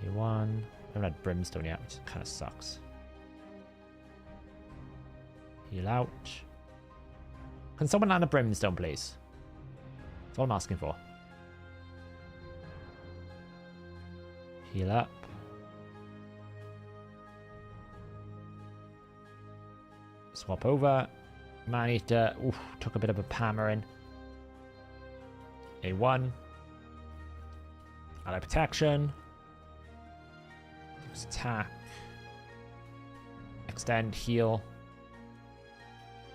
A1. I haven't had Brimstone yet, which kind of sucks. Heal out. Can someone land a Brimstone, please? That's all I'm asking for. Heal up. Swap over. Man-Eater. Oof, took a bit of a hammering. A1. Ally protection. Use attack. Extend, heal.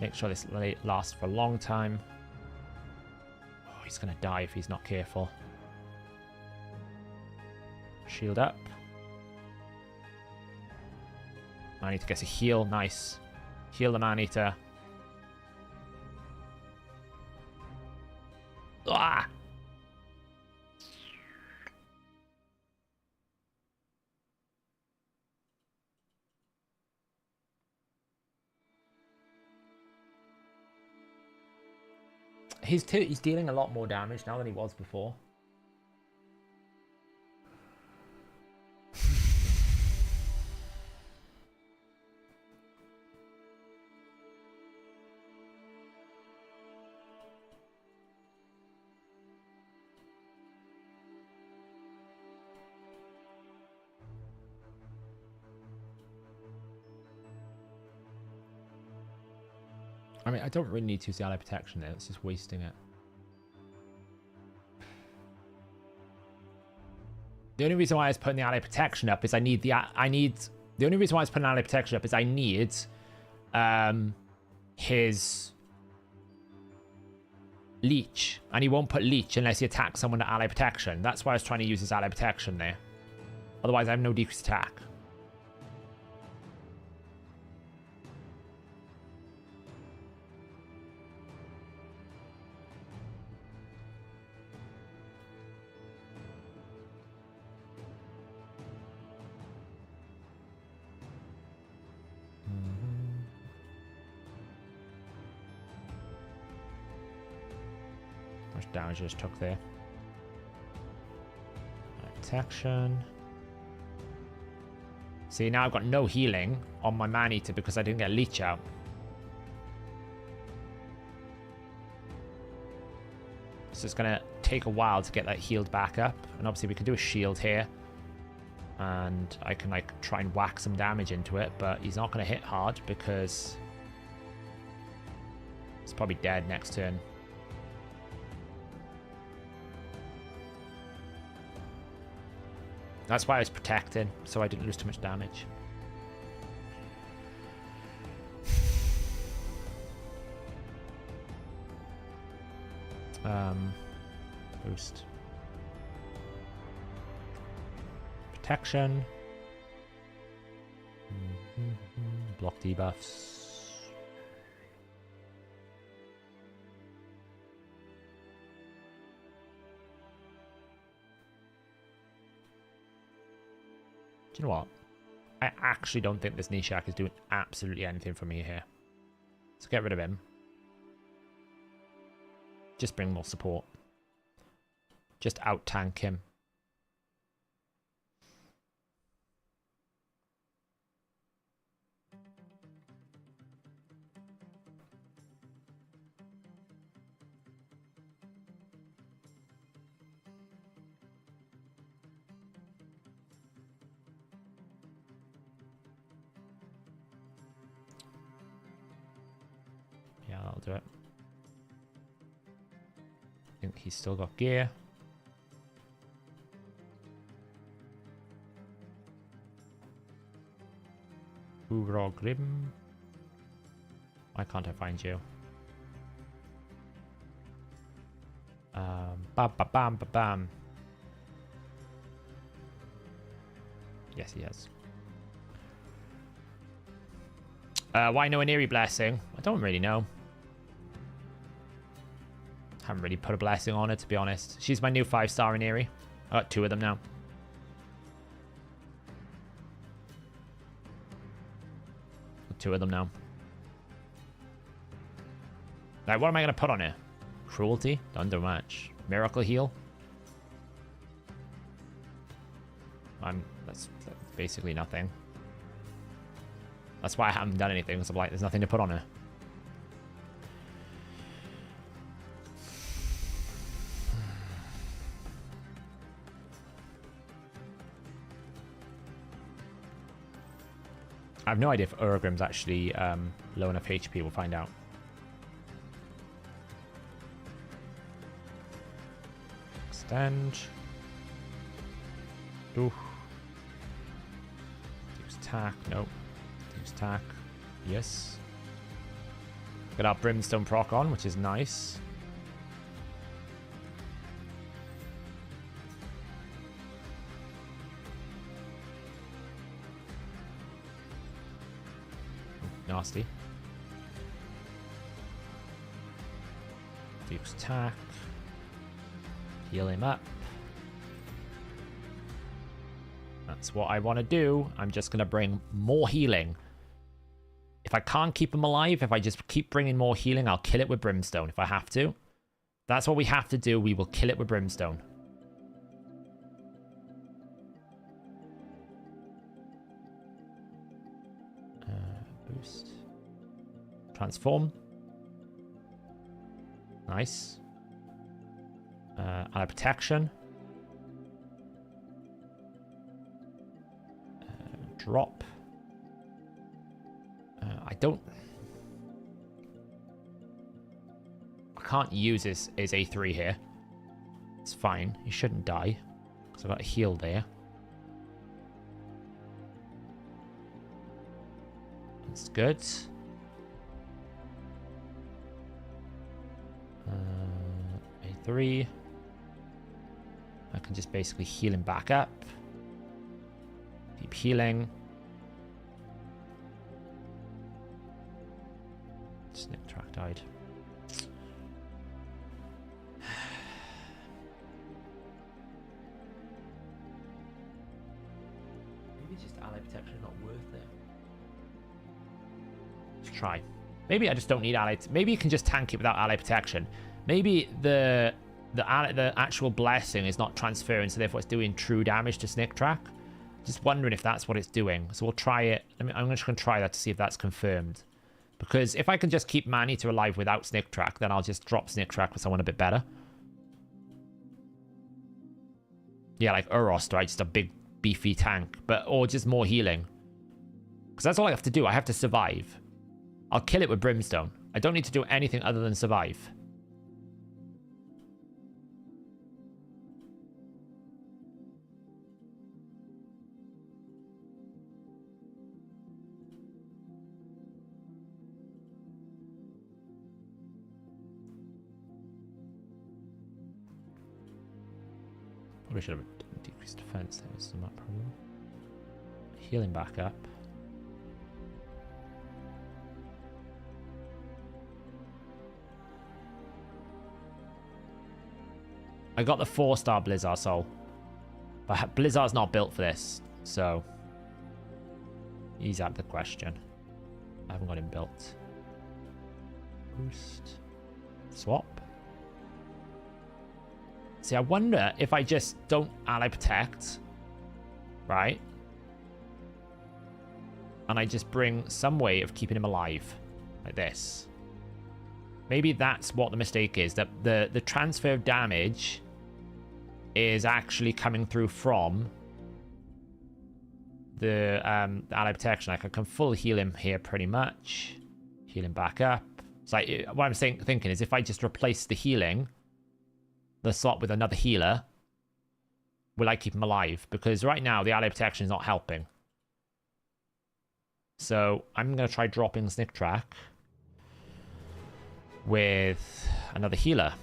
Make sure this lasts for a long time. Oh, he's going to die if he's not careful. Shield up. Man-Eater gets a heal. Nice. Heal the Man-Eater. Ah! He's dealing a lot more damage now than he was before. I mean, I don't really need to use the ally protection there. It's just wasting it. The only reason why I was putting the ally protection up is I need the only reason why I was putting ally protection up is I need his leech, and he won't put leech unless he attacks someone at ally protection. That's why I was trying to use his ally protection there. Otherwise, I have no decreased attack. How much damage I just took there? Protection. See, now I've got no healing on my man-eater because I didn't get leech out. So it's going to take a while to get that healed back up. And obviously we can do a shield here. And I can like try and whack some damage into it. But he's not going to hit hard because he's probably dead next turn. That's why I was protecting, so I didn't lose too much damage. Boost. Protection. Block debuffs. Do you know what? I actually don't think this Nishak is doing absolutely anything for me here. So get rid of him. Just bring more support. Just out-tank him. Yeah, that'll do it. I think he's still got gear. Hoorah Grim. Why can't I find you? Bam, bam, bam, bam, bam. Yes, he has. Why no Aniri Blessing? I don't really know. Haven't really put a blessing on her, to be honest. She's my new 5-star Aniri. I got 2 of them now. Got 2 of them now. Right, what am I going to put on her? Cruelty? Don't do much. Miracle Heal? That's basically nothing. That's why I haven't done anything, because I'm like, there's nothing to put on her. I have no idea if Urgrim's actually low enough HP. We'll find out. Extend. Ooh. Use attack. Nope. Use attack. Yes. Got our Brimstone proc on, which is nice. Nasty. Duke's attack. Heal him up. That's what I want to do. I'm just going to bring more healing. If I can't keep him alive, if I just keep bringing more healing, I'll kill it with Brimstone if I have to. That's what we have to do. We will kill it with Brimstone. Boost. Transform. Nice. Ally protection. Drop. I don't... can't use his A3 here. It's fine. He shouldn't die. Because I've got a heal there. That's good. A3. I can just basically heal him back up. Keep healing. Snip track died. Maybe just ally protection not worth it. Let's try. Maybe I just don't need ally. Maybe you can just tank it without ally protection. Maybe the actual blessing is not transferring, so therefore it's doing true damage to Snick Track. Just wondering if that's what it's doing. So we'll try it. I'm just going to try that to see if that's confirmed. Because if I can just keep Man-Eater alive without Snick Track, then I'll just drop Snick Track with someone a bit better. Yeah, like Urost, right? Just a big, beefy tank. Or just more healing. Because that's all I have to do. I have to survive. I'll kill it with Brimstone. I don't need to do anything other than survive. Probably should have decreased defense. There was that problem. Healing back up. I got the 4-star Blizzard Soul. But Blizzard's not built for this, so he's out of the question. I haven't got him built. Boost. Swap. See, I wonder if I just don't ally protect, right? And I just bring some way of keeping him alive, like this. Maybe that's what the mistake is, that the transfer of damage is actually coming through from the ally protection. Like I can full heal him here pretty much. Heal him back up. So what I'm thinking is if I just replace the healing, the slot with another healer, will I keep him alive? Because right now the ally protection is not helping. So I'm going to try dropping Snick Track with another healer.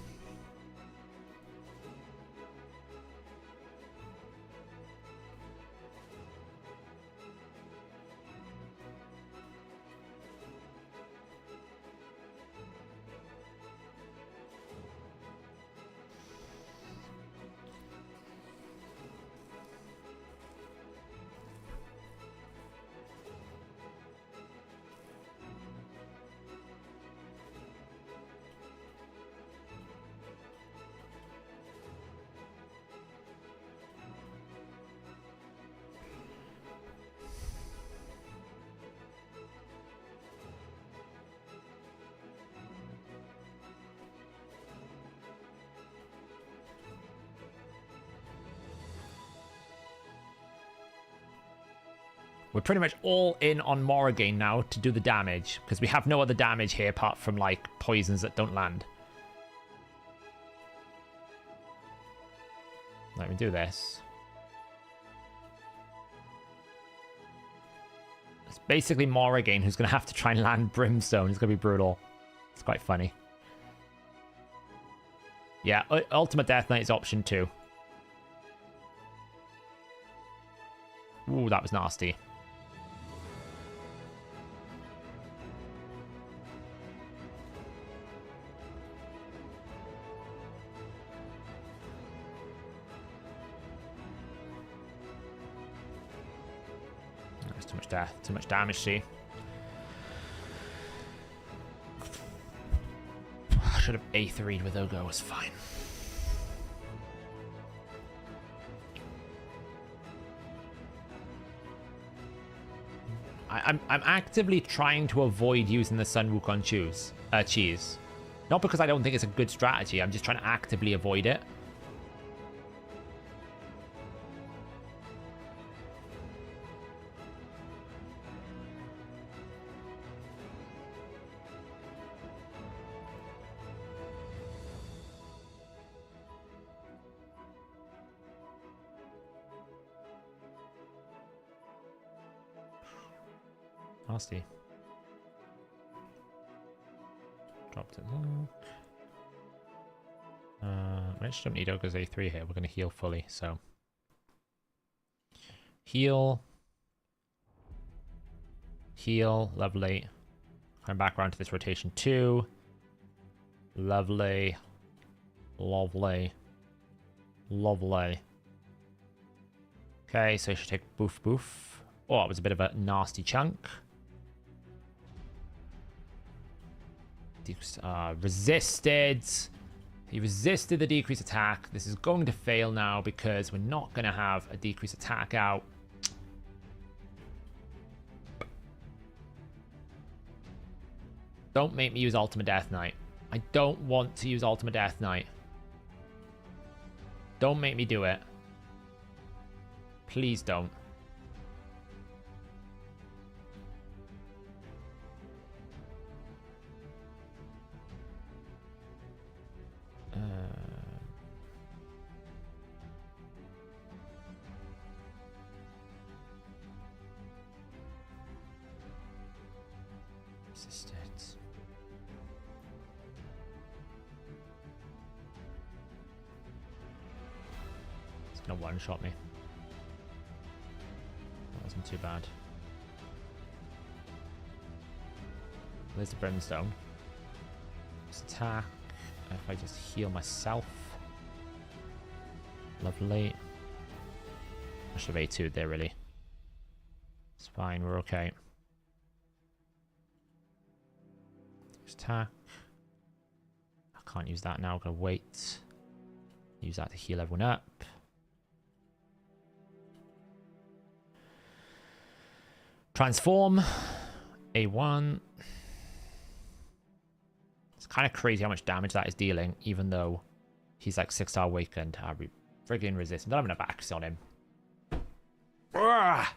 We're pretty much all in on Morrigan now to do the damage, because we have no other damage here apart from, like, poisons that don't land. Let me do this. It's basically Morrigan who's going to have to try and land Brimstone. It's going to be brutal. It's quite funny. Yeah, Ultimate Death Knight is option 2. Ooh, that was nasty. There's too much death, too much damage, see. I should have A3'd with Ogo, was fine. I'm actively trying to avoid using the Sun Wukong cheese. Not because I don't think it's a good strategy, I'm just trying to actively avoid it. nasty. Dropped it. We actually don't need Ogre's A3 here. We're going to heal fully, so. Heal. Heal. Lovely. Come back around to this rotation 2. Lovely. Lovely. Lovely. Okay, so I should take boof boof. Oh, it was a bit of a nasty chunk. Resisted. He resisted the decreased attack. This is going to fail now because we're not going to have a decreased attack out. Don't make me use Ultimate Death Knight. I don't want to use Ultimate Death Knight. Don't make me do it. Please don't. Resisted. It's gonna one-shot me. That wasn't too bad. There's the brimstone. Just attack. If I just heal myself. Lovely. I should have A2'd there, really. It's fine, we're okay. Just attack. I can't use that now, I'm gonna wait. Use that to heal everyone up. Transform. A1. It's kind of crazy how much damage that is dealing, even though he's like 6-star awakened. I'll be friggin' resistant. Don't have enough access on him. Urgh!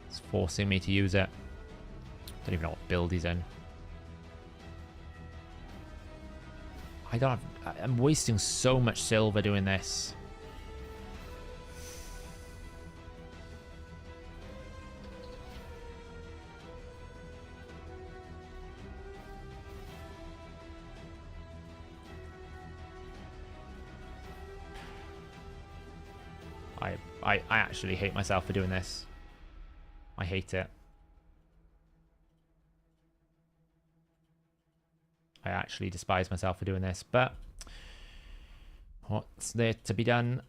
It's forcing me to use it. Don't even know what build he's in. I don't have... I'm wasting so much silver doing this. I actually hate myself for doing this. I hate it. I actually despise myself for doing this, but what's there to be done?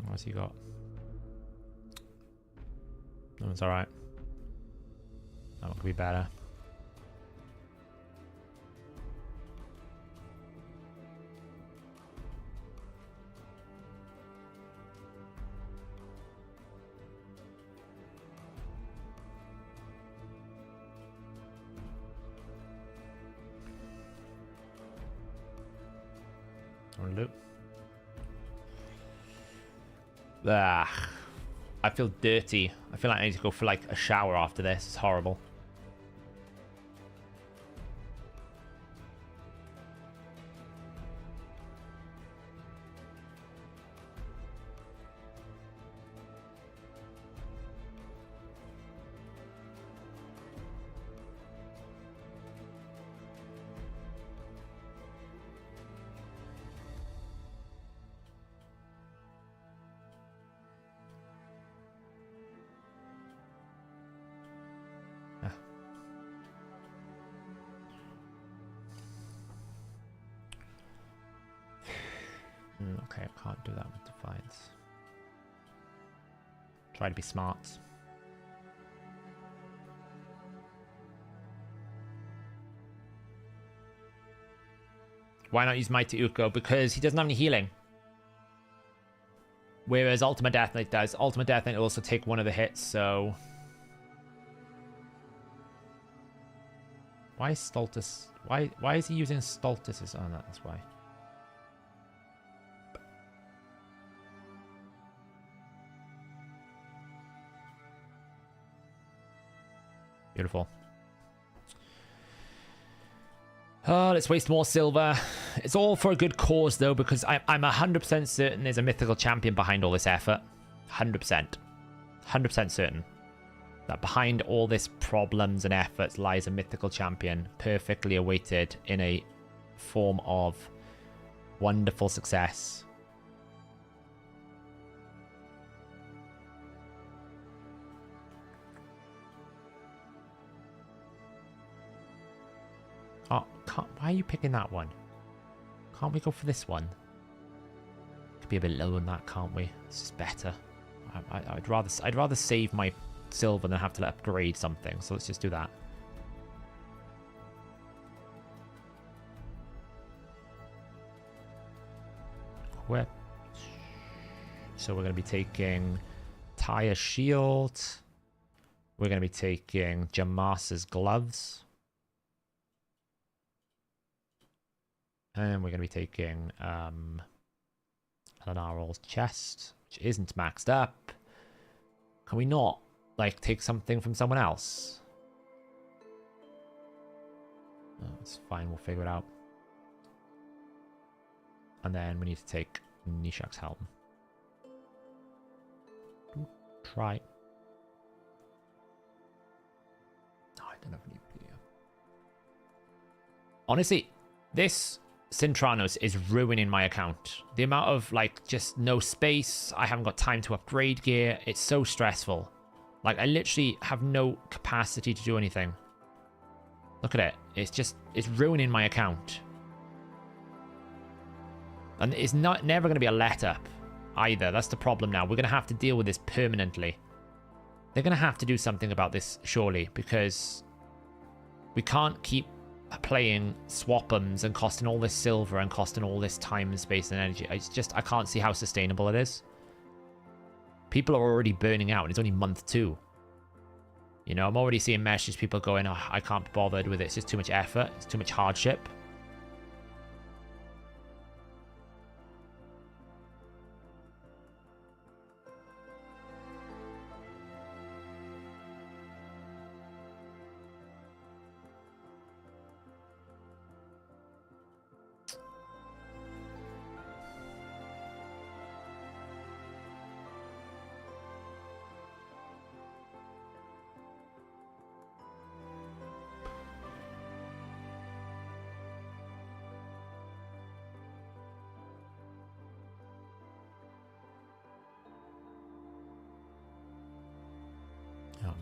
What's he got? No, it's alright. That one could be better. Loop. Ah, I feel dirty. I feel like I need to go for like a shower after this. It's horrible. Okay, I can't do that with Defiance. Try to be smart. Why not use Mighty Uko? Because he doesn't have any healing. Whereas Ultimate Death Knight does. Ultimate Death Knight will also take one of the hits, so... Why is Stultus... Why is he using Stultus? Oh, no, that's why. Beautiful. Oh, let's waste more silver. It's all for a good cause, though, because I'm 100% certain there's a mythical champion behind all this effort. 100%. 100% certain that behind all this problems and efforts lies a mythical champion, perfectly awaited in a form of wonderful success. Oh, why are you picking that one? Can't we go for this one? Could be a bit lower than that, can't we? It's just better. I'd rather save my silver than have to upgrade something. So let's just do that. Equip. So we're going to be taking Tyre's shield. We're going to be taking Jamas's gloves. And we're going to be taking Alanarol's chest, which isn't maxed up. Can we not, like, take something from someone else? Oh, it's fine, we'll figure it out. And then we need to take Nishak's helm. Try. No, I don't have any idea. Honestly, this Cintranos is ruining my account. The amount of, like, just no space. I haven't got time to upgrade gear. It's so stressful. Like, I literally have no capacity to do anything. Look at it. It's ruining my account. And it's never going to be a let up either. That's the problem now. We're going to have to deal with this permanently. They're going to have to do something about this, surely, because we can't keep playing swap-ums and costing all this silver and costing all this time and space and energy. I can't see how sustainable it is. People are already burning out, and it's only month 2. You know, I'm already seeing messages, people going, oh, I can't be bothered with it. It's just too much effort. It's too much hardship.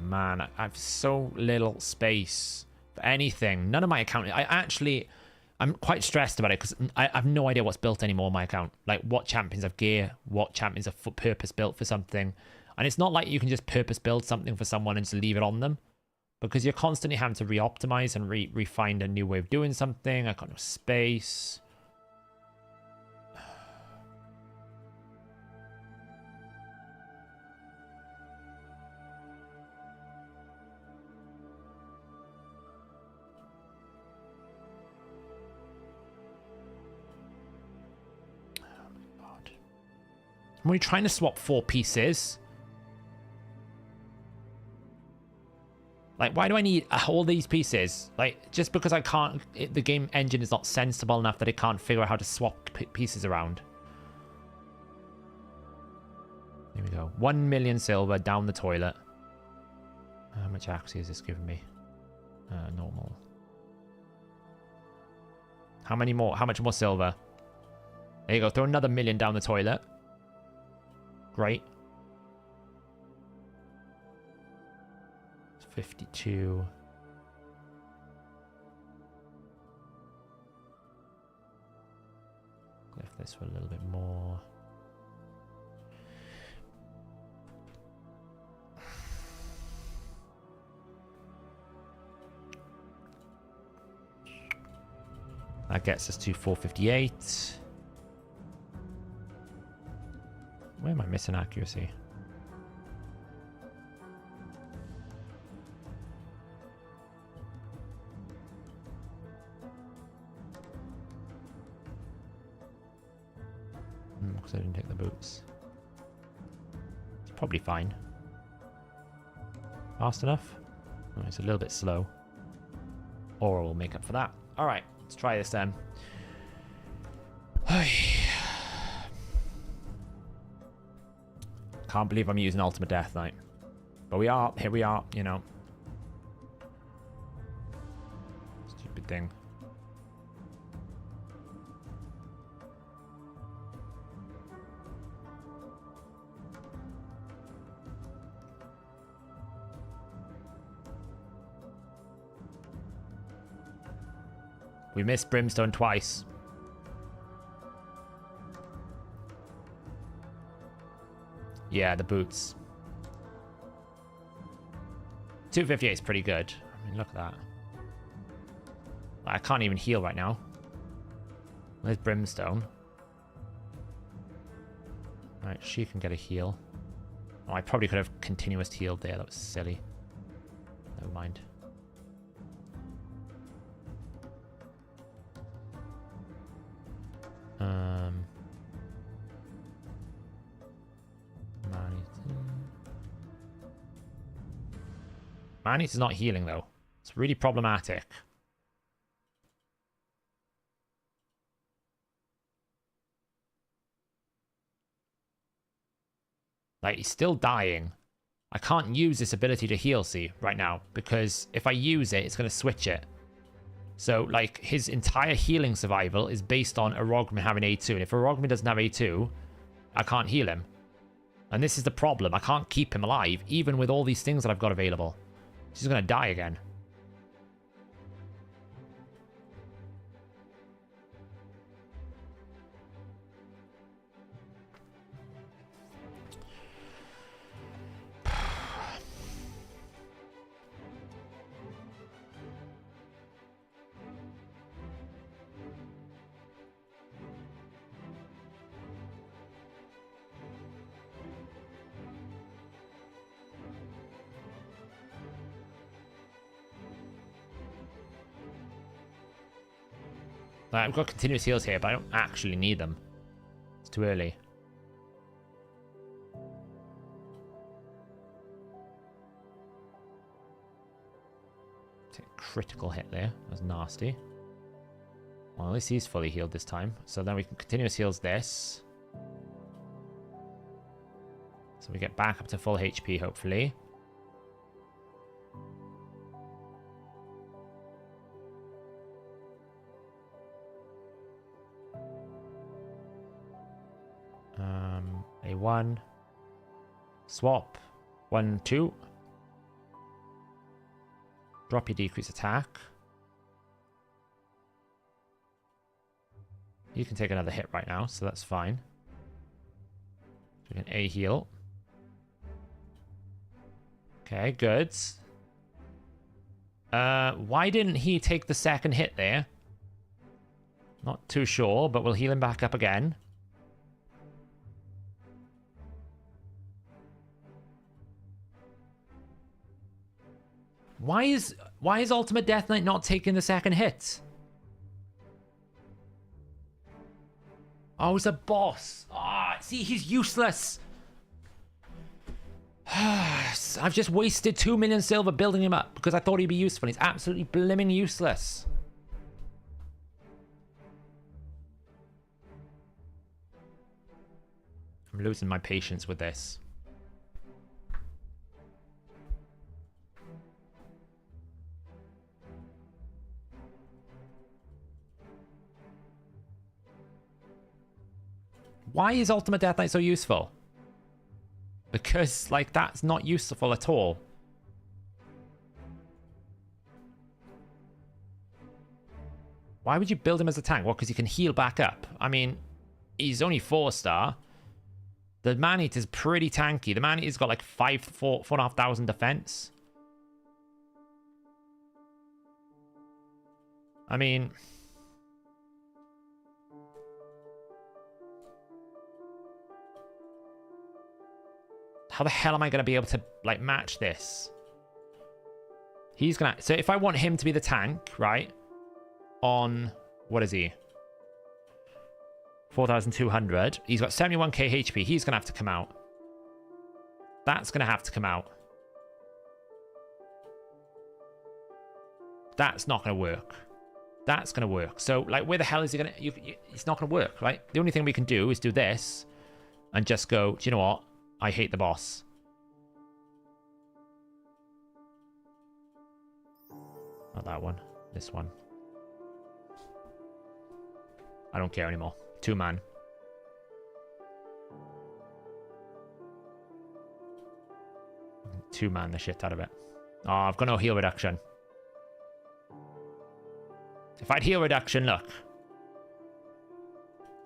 Man, I have so little space for anything. None of my account. I'm quite stressed about it because I have no idea what's built anymore on my account. Like what champions have gear, what champions are purpose built for something. And it's not like you can just purpose build something for someone and just leave it on them, because you're constantly having to re-optimize and refine a new way of doing something. I got no space. I'm only trying to swap 4 pieces. Like, why do I need all these pieces? Like, just because I can't... the game engine is not sensible enough that it can't figure out how to swap pieces around. Here we go. 1 million silver down the toilet. How much accuracy is this giving me? Normal. How many more? How much more silver? There you go. Throw another 1 million down the toilet. Great. 52. Lift this for a little bit more. That gets us to 458. Where am I missing accuracy? Oops. It's probably fine. Fast enough? Oh, it's a little bit slow. Aura will make up for that. Alright, let's try this then. Can't believe I'm using Ultimate Death Knight. But we are. Here we are, you know. Stupid thing. We missed Brimstone twice. Yeah, the boots. 258 is pretty good. I mean, look at that. I can't even heal right now. Where's Brimstone? Alright, she can get a heal. Oh, I probably could have continuous healed there. That was silly. Never mind. Amius is not healing though. It's really problematic. Like, he's still dying. I can't use this ability to heal, see, right now, because if I use it, it's going to switch it. So, like, his entire healing survival is based on Orogmin having A2, and if Orogmin doesn't have A2, I can't heal him. And this is the problem. I can't keep him alive, even with all these things that I've got available. He's going to die again. I've got continuous heals here, but I don't actually need them. It's too early. Take a critical hit there. That's nasty. Well, at least he's fully healed this time. So then we can continuous heals this. So we get back up to full HP, hopefully. A1. Swap. 1, 2. Drop your decrease attack. You can take another hit right now, so that's fine. So we can A heal. Okay, good. Why didn't he take the second hit there? Not too sure, but we'll heal him back up again. Why is Ultimate Death Knight not taking the second hit? Oh, he's a boss. Ah, see, he's useless. I've just wasted 2 million silver building him up because I thought he'd be useful. He's absolutely blimmin' useless. I'm losing my patience with this. Why is Ultimate Death Knight so useful? Because, like, that's not useful at all. Why would you build him as a tank? Well, because he can heal back up. I mean, he's only 4-star. The Man-Eater's pretty tanky. The Man-Eater's got like 4,500 defense. I mean... how the hell am I going to be able to, like, match this? He's going to... so if I want him to be the tank, right? On... what is he? 4,200. He's got 71k HP. He's going to have to come out. That's going to have to come out. That's not going to work. That's going to work. So, like, where the hell is he going to... It's not going to work, right? The only thing we can do is do this and just go, do you know what? I hate the boss. Not that one. This one. I don't care anymore. 2-man. Two-man the shit out of it. Oh, I've got no heal reduction. If I had heal reduction, look.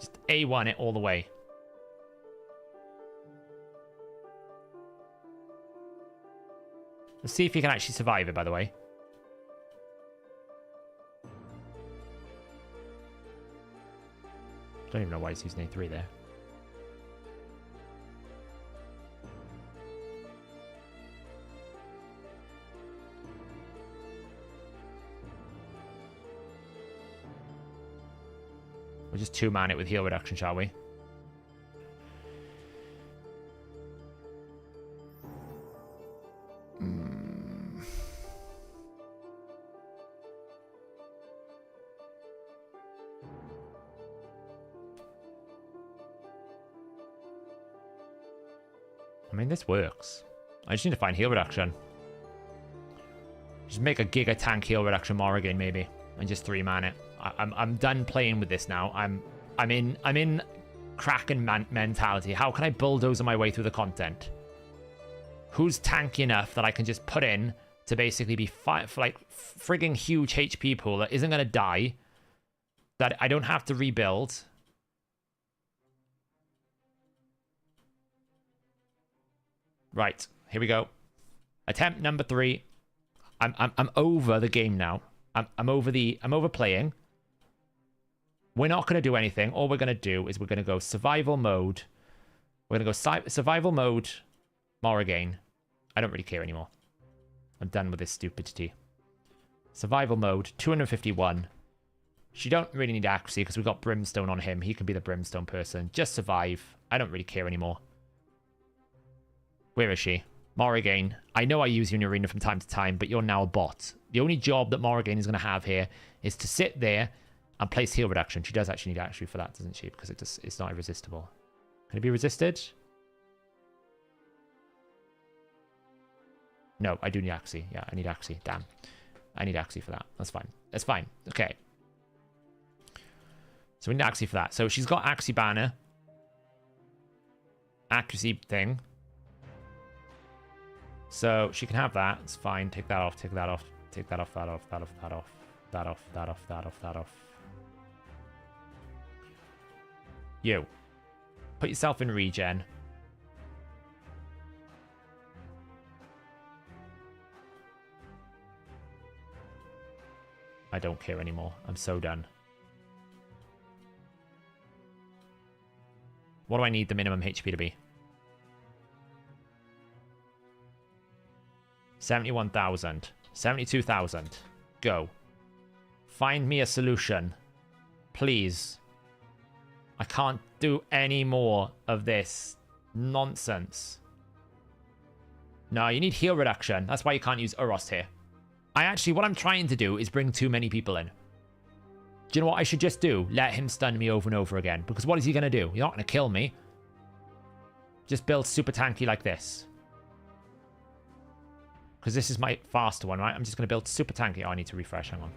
Just A1 it all the way. Let's see if you can actually survive it, by the way. Don't even know why he's using A3 there. We'll just 2-man it with heal reduction, shall we? I mean, this works. I just need to find heal reduction. Just make a Giga Tank heal reduction Morrigan, maybe, and just 3-man it. I'm done playing with this now. I'm in Kraken mentality. How can I bulldoze my way through the content? Who's tanky enough that I can just put in to basically be for like frigging huge HP pool that isn't gonna die, that I don't have to rebuild. Right, here we go. Attempt number 3. I'm over the game now. I'm over playing. We're not going to do anything. All we're going to do is we're going to go survival mode. We're going to go survival mode Morrigan. I don't really care anymore. I'm done with this stupidity. Survival mode 251. She don't really need accuracy because we've got Brimstone on him. He can be the Brimstone person. Just survive. I don't really care anymore. Where is she? Morrigan. I know I use you in arena from time to time, but you're now a bot. The only job that Morrigan is going to have here is to sit there and place heal reduction. She does actually need accuracy for that, doesn't she? Because it's not irresistible. Can it be resisted? No, I do need accuracy. Yeah, I need accuracy. Damn. I need accuracy for that. That's fine. That's fine. Okay. So we need accuracy for that. So she's got accuracy banner. Accuracy thing. So she can have that. It's fine. Take that off. Take that off. Take that off. That off. That off. That off. That off. That off. That off. That off. You. Put yourself in regen. I don't care anymore. I'm so done. What do I need the minimum HP to be? 71,000. 72,000. Go. Find me a solution. Please. I can't do any more of this nonsense. No, you need heal reduction. That's why you can't use Uros here. What I'm trying to do is bring too many people in. Do you know what I should just do? Let him stun me over and over again. Because what is he going to do? He's not going to kill me. Just build super tanky like this. Because this is my faster one, right? I'm just going to build super tanky. Oh, I need to refresh. Hang on.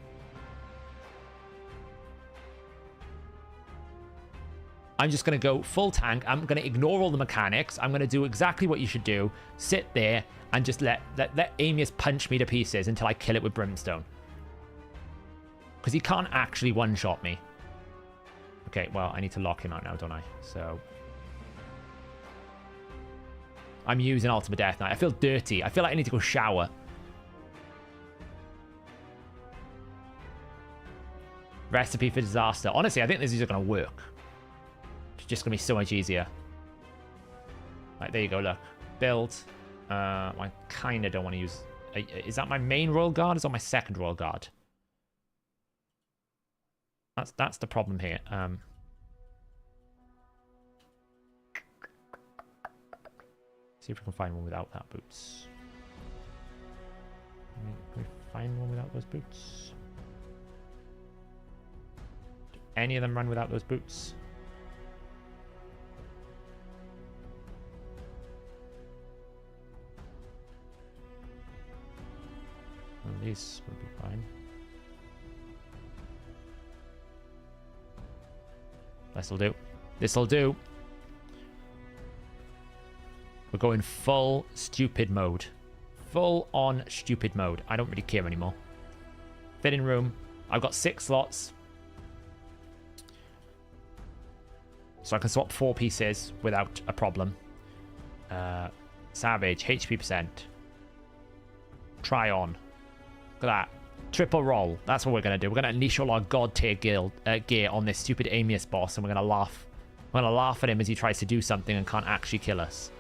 I'm just going to go full tank. I'm going to ignore all the mechanics. I'm going to do exactly what you should do. Sit there and just let Amius punch me to pieces until I kill it with Brimstone. Because he can't actually one-shot me. Okay, well, I need to lock him out now, don't I? So I'm using Ultimate Death Knight. I feel dirty. I feel like I need to go shower. Recipe for disaster. Honestly, I think this is going to work. It's just going to be so much easier. Right, there you go, look. Build. I kind of don't want to use... Is that my main Royal Guard? Or is that my second Royal Guard? That's the problem here. See if we can find one without that boots. Can we find one without those boots? Do any of them run without those boots? Well, these would be fine. This'll do. This'll do. We're going full stupid mode. Full on stupid mode. I don't really care anymore. Fitting room. I've got 6 slots. So I can swap 4 pieces without a problem. Savage. HP percent. Try on. Look at that. Triple roll. That's what we're going to do. We're going to unleash all our god tier gear on this stupid Amius boss, and we're going to laugh. We're going to laugh at him as he tries to do something and can't actually kill us.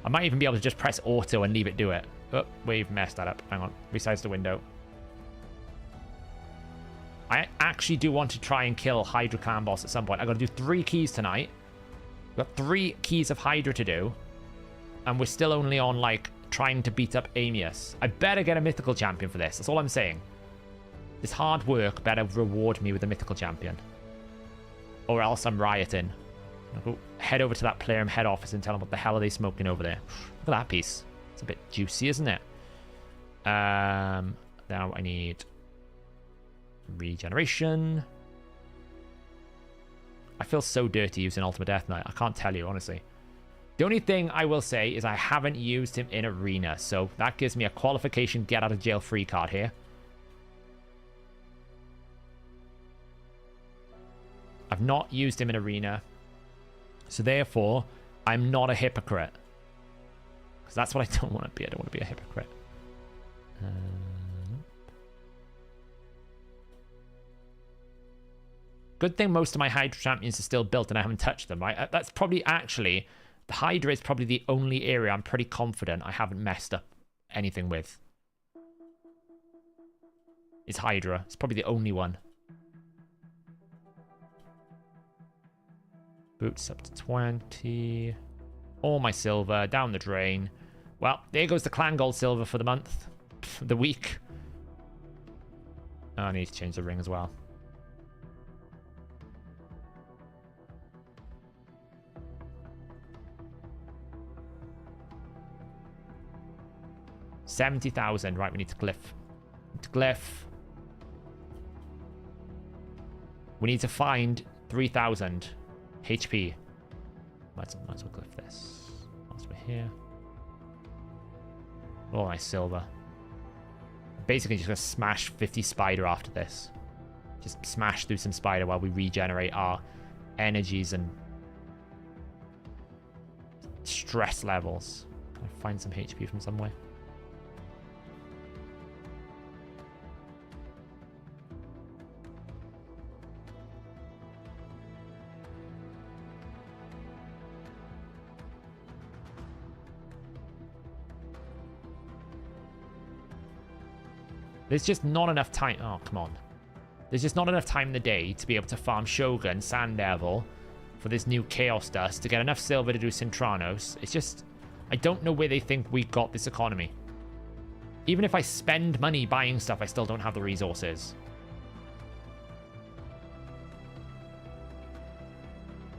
I might even be able to just press auto and leave it do it. Oh, we've messed that up. Hang on. Resize the window. I actually do want to try and kill Hydra clan boss at some point. I've got to do 3 keys tonight. We've got 3 keys of Hydra to do. And we're still only on, like, trying to beat up Amius. I better get a mythical champion for this. That's all I'm saying. This hard work better reward me with a mythical champion. Or else I'm rioting. I'll go head over to that player head office and tell them what the hell are they smoking over there. Look at that piece. It's a bit juicy, isn't it? Now I need regeneration. I feel so dirty using Ultimate Death Knight. I can't tell you, honestly. The only thing I will say is I haven't used him in Arena, so that gives me a qualification get out of jail free card here. I've not used him in Arena, so therefore I'm not a hypocrite. Because that's what I don't want to be. I don't want to be a hypocrite. Good thing most of my Hydra champions are still built and I haven't touched them, right? That's probably actually... The Hydra is probably the only area I'm pretty confident I haven't messed up anything with. It's Hydra. It's probably the only one. Boots up to 20. All my silver down the drain. Well, there goes the clan gold silver for the month. The week. Oh, I need to change the ring as well. $70,000. Right, we need to glyph. We need to find 3,000 HP. Might as well glyph this. Whilst we're here. Oh, my silver. Basically, just gonna smash 50 spider after this. Just smash through some spider while we regenerate our energies and stress levels. Can I find some HP from somewhere? There's just not enough time. Oh, come on. There's just not enough time in the day to be able to farm Shogun, Sand Devil for this new Chaos Dust to get enough silver to do Cintranos. It's just... I don't know where they think we got this economy. Even if I spend money buying stuff, I still don't have the resources.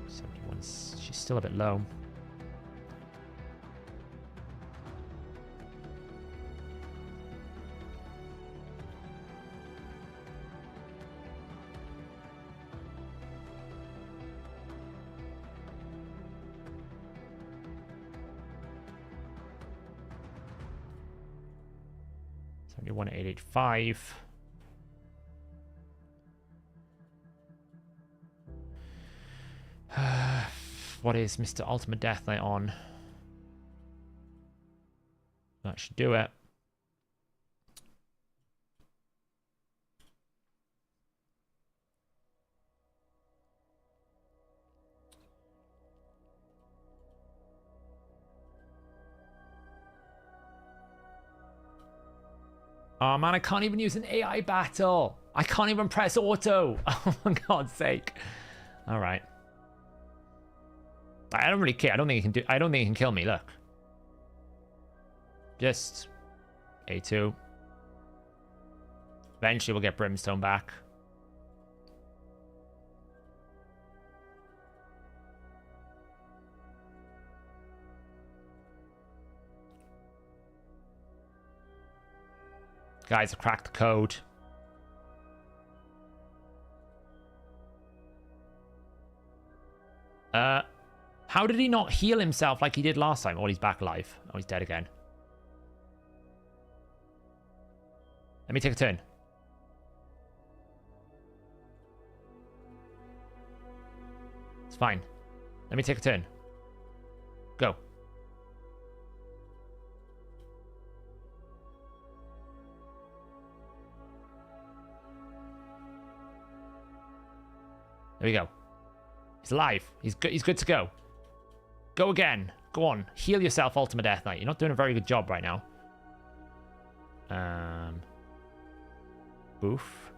71. She's still a bit low. One 885. What is Mr. Ultimate Death Knight on? That should do it. Oh man, I can't even use an AI battle. I can't even press auto. Oh my God's sake. All right. I don't really care. I don't think he can kill me. Look. Just A2. Eventually we'll get Brimstone back. Guys, I've cracked the code. How did he not heal himself like he did last time? Oh, he's back alive. Oh, he's dead again. Let me take a turn. It's fine. Let me take a turn. Go. There we go. He's alive. He's good to go. Go again. Go on. Heal yourself, Ultimate Death Knight. You're not doing a very good job right now. Boof.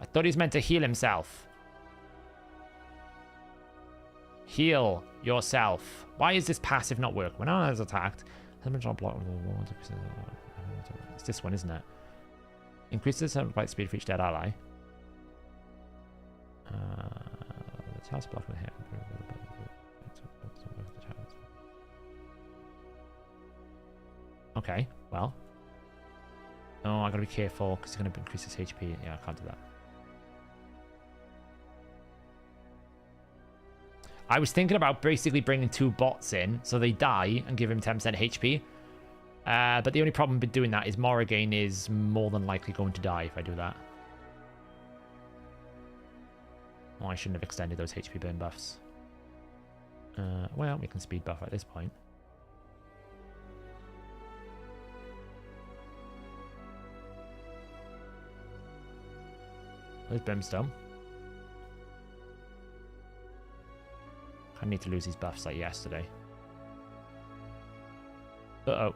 I thought he's meant to heal himself. Heal yourself. Why is this passive not work? When I was attacked, it's this one, isn't it? Increases the fight speed for each dead ally. The task block with him. Okay, well. Oh, I gotta be careful because he's gonna increase his HP. Yeah, I can't do that. I was thinking about basically bringing 2 bots in so they die and give him 10% HP. But the only problem with doing that is Morrigan is more than likely going to die if I do that. Oh, I shouldn't have extended those HP burn buffs. Well, we can speed buff at this point. There's Brimstone. I need to lose these buffs like yesterday. Uh-oh.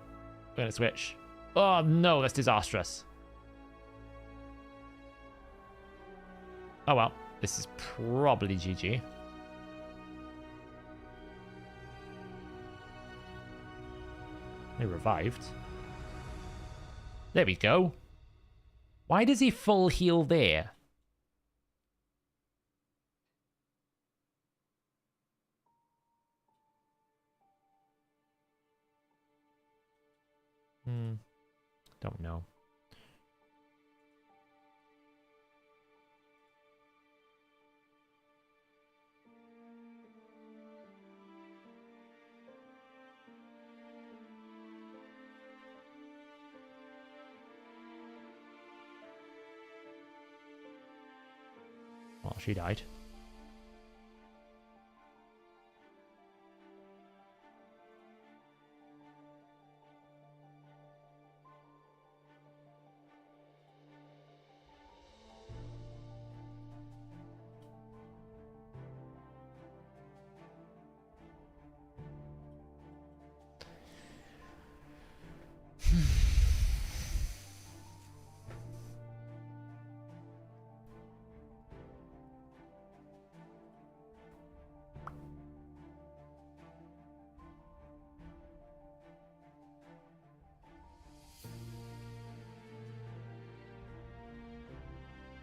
We're gonna switch. Oh no, that's disastrous. Oh well. This is probably GG. They revived. There we go. Why does he full heal there? Don't know. Well, she died.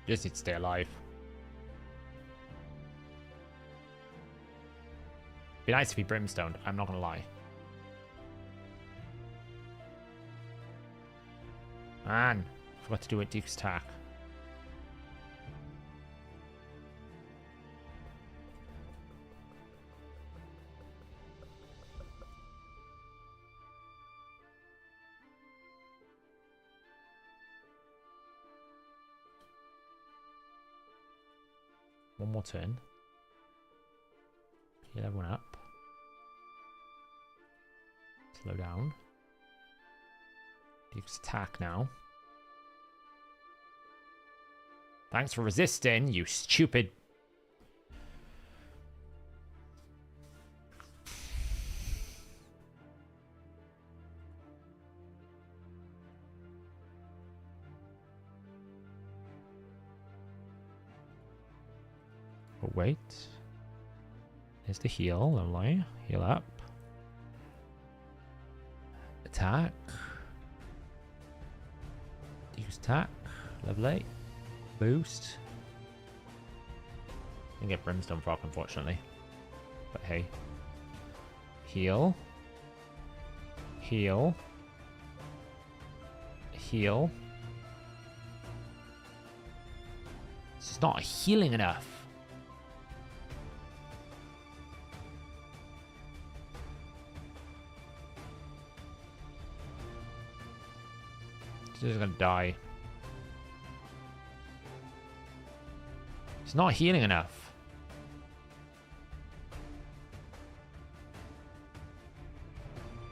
Just need to stay alive. Be nice if he brimstoned, I'm not gonna lie. Man, forgot to do it Duke's attack. One more turn. Heal everyone up. Slow down. Duke's attack now. Thanks for resisting, you stupid. But wait. There's the heal, lovely. Heal up. attack. Use attack. Lovely. Boost. Didn't get Brimstone Frog, unfortunately. But hey. Heal. Heal. Heal. It's not healing enough. She's just gonna die. It's not healing enough.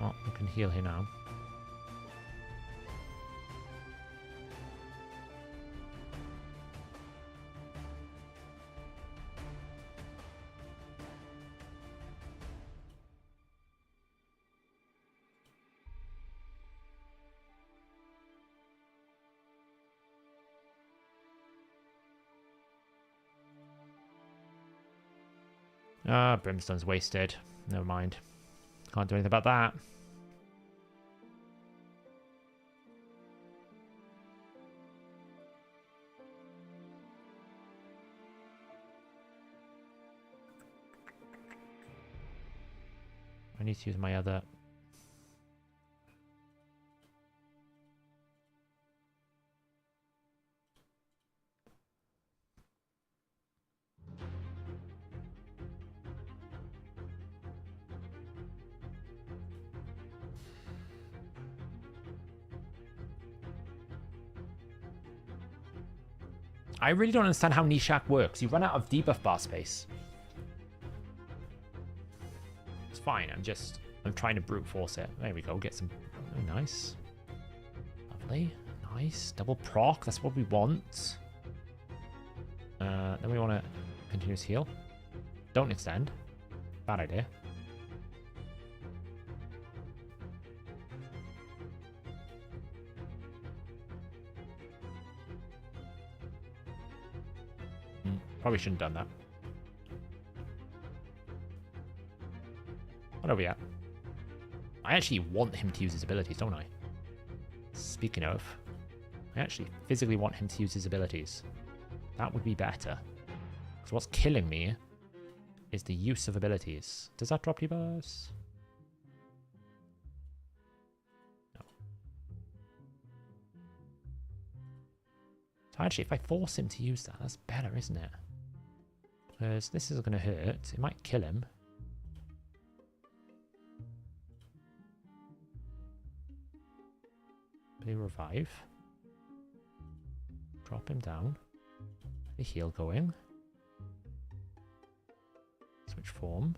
Oh, we can heal here now. Ah, Brimstone's wasted. Never mind. Can't do anything about that. I need to use my other... I really don't understand how Nishak works. You run out of debuff bar space. It's fine. I'm trying to brute force it. There we go. Get some... Oh, nice. Lovely. Nice. Double proc. That's what we want. Then we want to continuous heal. Don't extend. Bad idea. Probably shouldn't have done that. What are we at? I actually want him to use his abilities, don't I? Speaking of, I actually physically want him to use his abilities. That would be better. Because what's killing me is the use of abilities. Does that drop debuffs? No. So actually, if I force him to use that, that's better, isn't it? Because this is going to hurt. It might kill him. But he revive. Drop him down. The heal going. Switch form.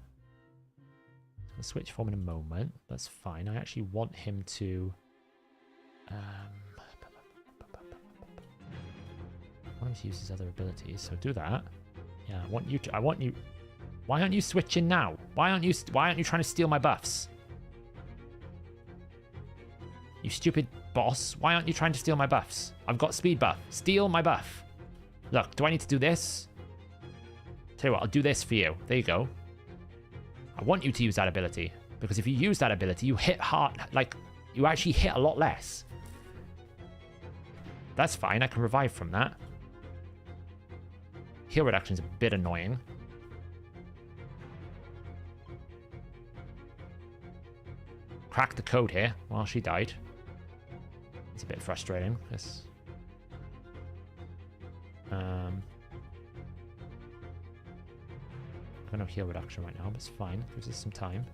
I'll switch form in a moment. That's fine. I actually want him to... I want him to use his other abilities, so do that. Yeah, I want you. Why aren't you switching now? Why aren't you trying to steal my buffs? You stupid boss. Why aren't you trying to steal my buffs? I've got speed buff. Steal my buff. Look, do I need to do this? Tell you what, I'll do this for you. There you go. I want you to use that ability. Because if you use that ability, you hit hard. Like, you actually hit a lot less. That's fine. I can revive from that. Heal reduction is a bit annoying. Cracked the code here. Well, she died. It's a bit frustrating. This. I've got no heal reduction right now, but it's fine. Gives us some time.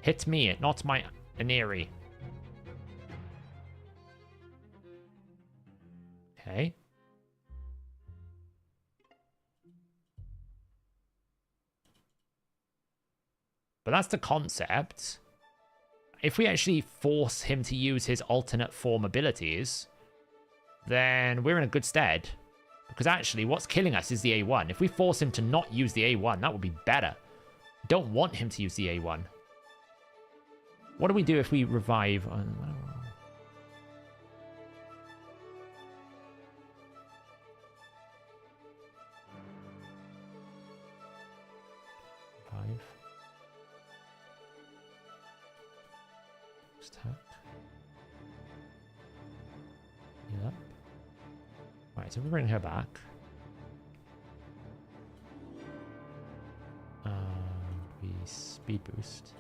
Hit me, not my Aneri. Okay. But that's the concept. If we actually force him to use his alternate form abilities, then we're in a good stead. Because actually, what's killing us is the A1. If we force him to not use the A1, that would be better. Don't want him to use the A1. What do we do if we revive? attack. Yep. Right, so we bring her back. We speed boost.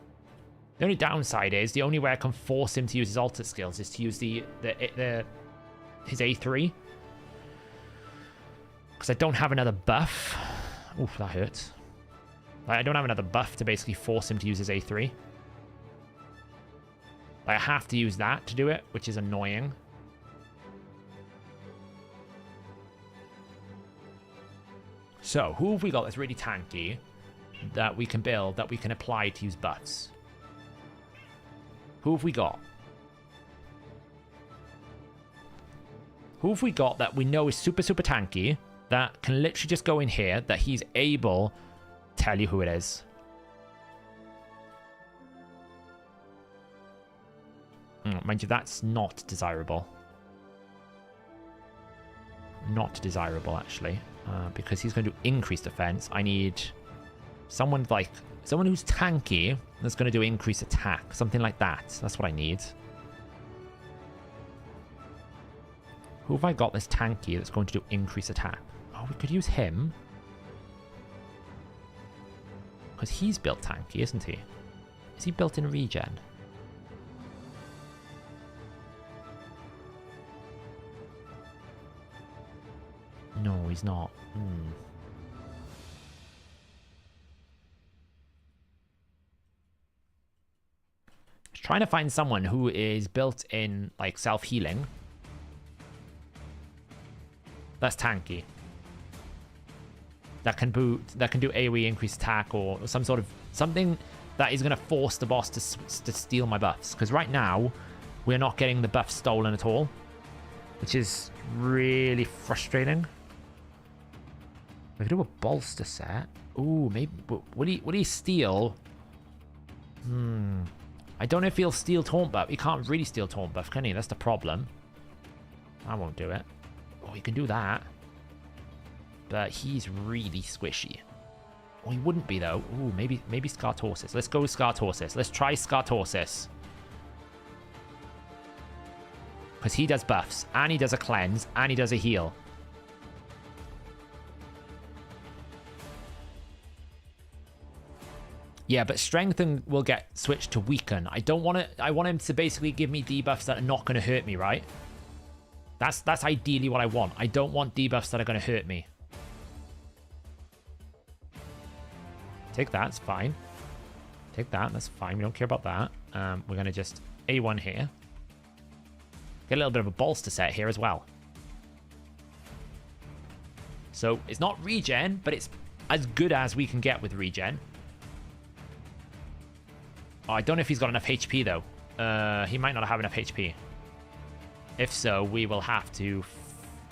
The only downside is the only way I can force him to use his alter skills is to use his A3. Because I don't have another buff. Oof, that hurts. Like, I don't have another buff to basically force him to use his A3. Like, I have to use that to do it, which is annoying. So, who have we got that's really tanky that we can build, that we can apply to use buffs? Who have we got? Who have we got that we know is super, super tanky, that can literally just go in here, that he's able to tell you who it is? Mind you, that's not desirable. Not desirable, actually. Because he's going to do increased defense. I need someone who's tanky that's going to do increased attack. Something like that. That's what I need. Who have I got that's tanky that's going to do increased attack? Oh, we could use him. Because he's built tanky, isn't he? Is he built in regen? No, he's not. Trying to find someone who is built in, like, self-healing. That's tanky. That can do AoE increased attack or some sort of something that is going to force the boss to steal my buffs. Because right now, we're not getting the buff stolen at all, which is really frustrating. We could do a bolster set. Ooh, maybe would he steal? I don't know if he'll steal taunt buff. He can't really steal taunt buff, can he? That's the problem. I won't do it. Oh, he can do that. But he's really squishy. Oh, he wouldn't be, though. Ooh, maybe Scartorsis. Let's go with Scartorsis. Let's try Scartorsis. Because he does buffs, and he does a cleanse, and he does a heal. Yeah, but strengthen will get switched to weaken. I don't want to. I want him to basically give me debuffs that are not going to hurt me, right? That's ideally what I want. I don't want debuffs that are going to hurt me. Take that, it's fine. Take that, that's fine. We don't care about that. We're going to just A1 here. Get a little bit of a bolster set here as well. So it's not regen, but it's as good as we can get with regen. Oh, I don't know if he's got enough HP, though. He might not have enough HP. If so, we will have to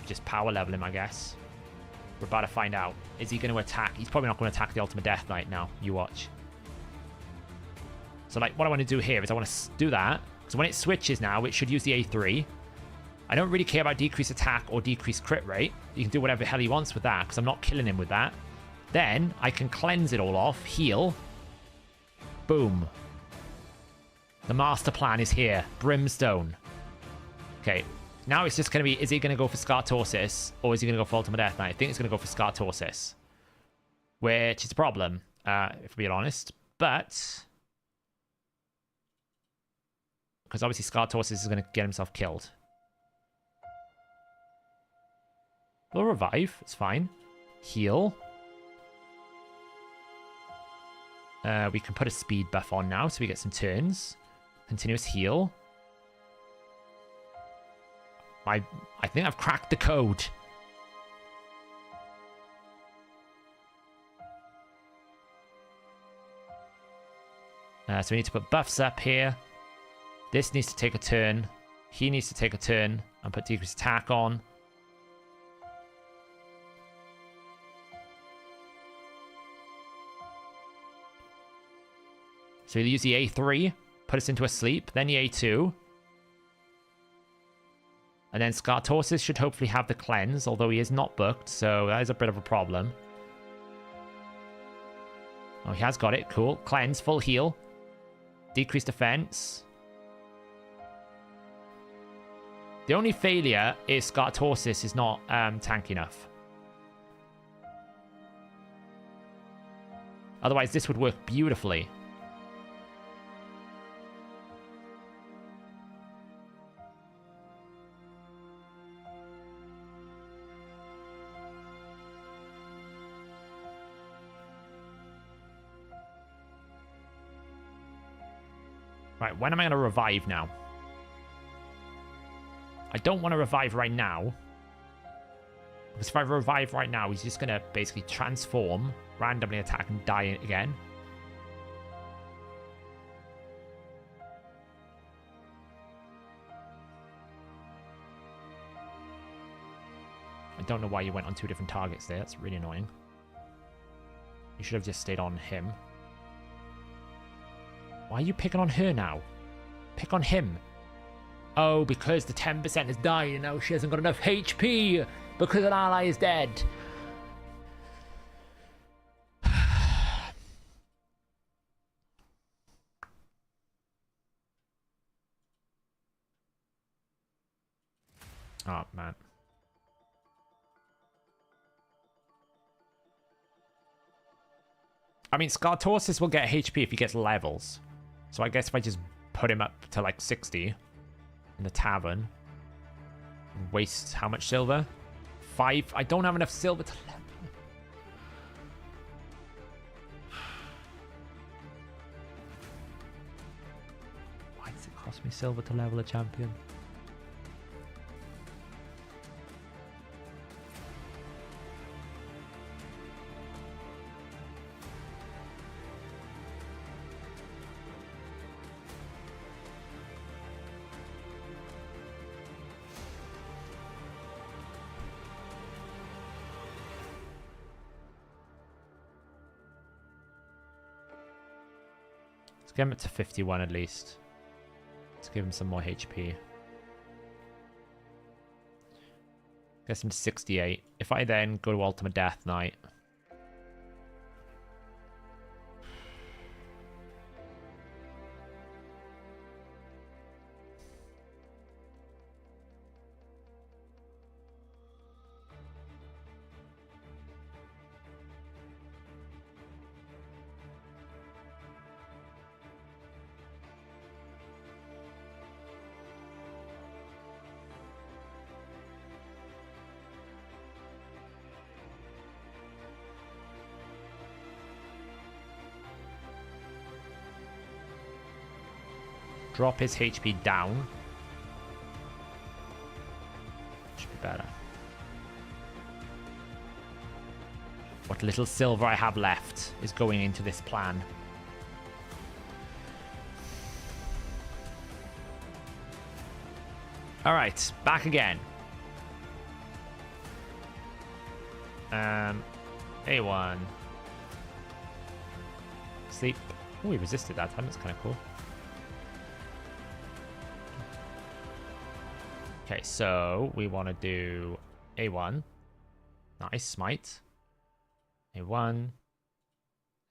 just power level him, I guess. We're about to find out. Is he going to attack? He's probably not going to attack the Ultimate Death Knight now. You watch. So, like, what I want to do here is I want to do that. So when it switches now, it should use the A3. I don't really care about decreased attack or decreased crit rate. You can do whatever the hell he wants with that, because I'm not killing him with that. Then I can cleanse it all off, heal. Boom. The master plan is here. Brimstone. Okay. Now it's just going to be, is he going to go for Scartorsis, or is he going to go for Ultimate Death Knight? I think it's going to go for Scartorsis. Which is a problem, if we're being honest. But because obviously Scartorsis is going to get himself killed. We'll revive. It's fine. Heal. We can put a speed buff on now, so we get some turns. Continuous heal. I think I've cracked the code. So we need to put buffs up here. This needs to take a turn. He needs to take a turn and put decreased attack on. So we'll use the A3, put us into a sleep, then the A2. And then Scartorsis should hopefully have the cleanse, although he is not booked, so that is a bit of a problem. Oh, he has got it. Cool. Cleanse, full heal. Decreased defense. The only failure is Scartorsis is not tank enough. Otherwise, this would work beautifully. Right, when am I going to revive now? I don't want to revive right now. Because if I revive right now, he's just going to basically transform, randomly attack, and die again. I don't know why you went on 2 different targets there. That's really annoying. You should have just stayed on him. Why are you picking on her now? Pick on him. Oh, because the 10% is dying and now she hasn't got enough HP because an ally is dead. Oh, man. I mean, Scartorsis will get HP if he gets levels. So I guess if I just put him up to like 60 in the tavern, and waste how much silver? 5. I don't have enough silver to level. Why does it cost me silver to level a champion? Get him up to 51 at least. Let's give him some more HP. Get him to 68. If I then go to Ultimate Death Knight. Drop his HP down. Should be better. What little silver I have left is going into this plan. Alright, back again. A1. Sleep. Oh, he resisted that time. That's kind of cool. Okay, so we want to do A1. Nice, smite. A1.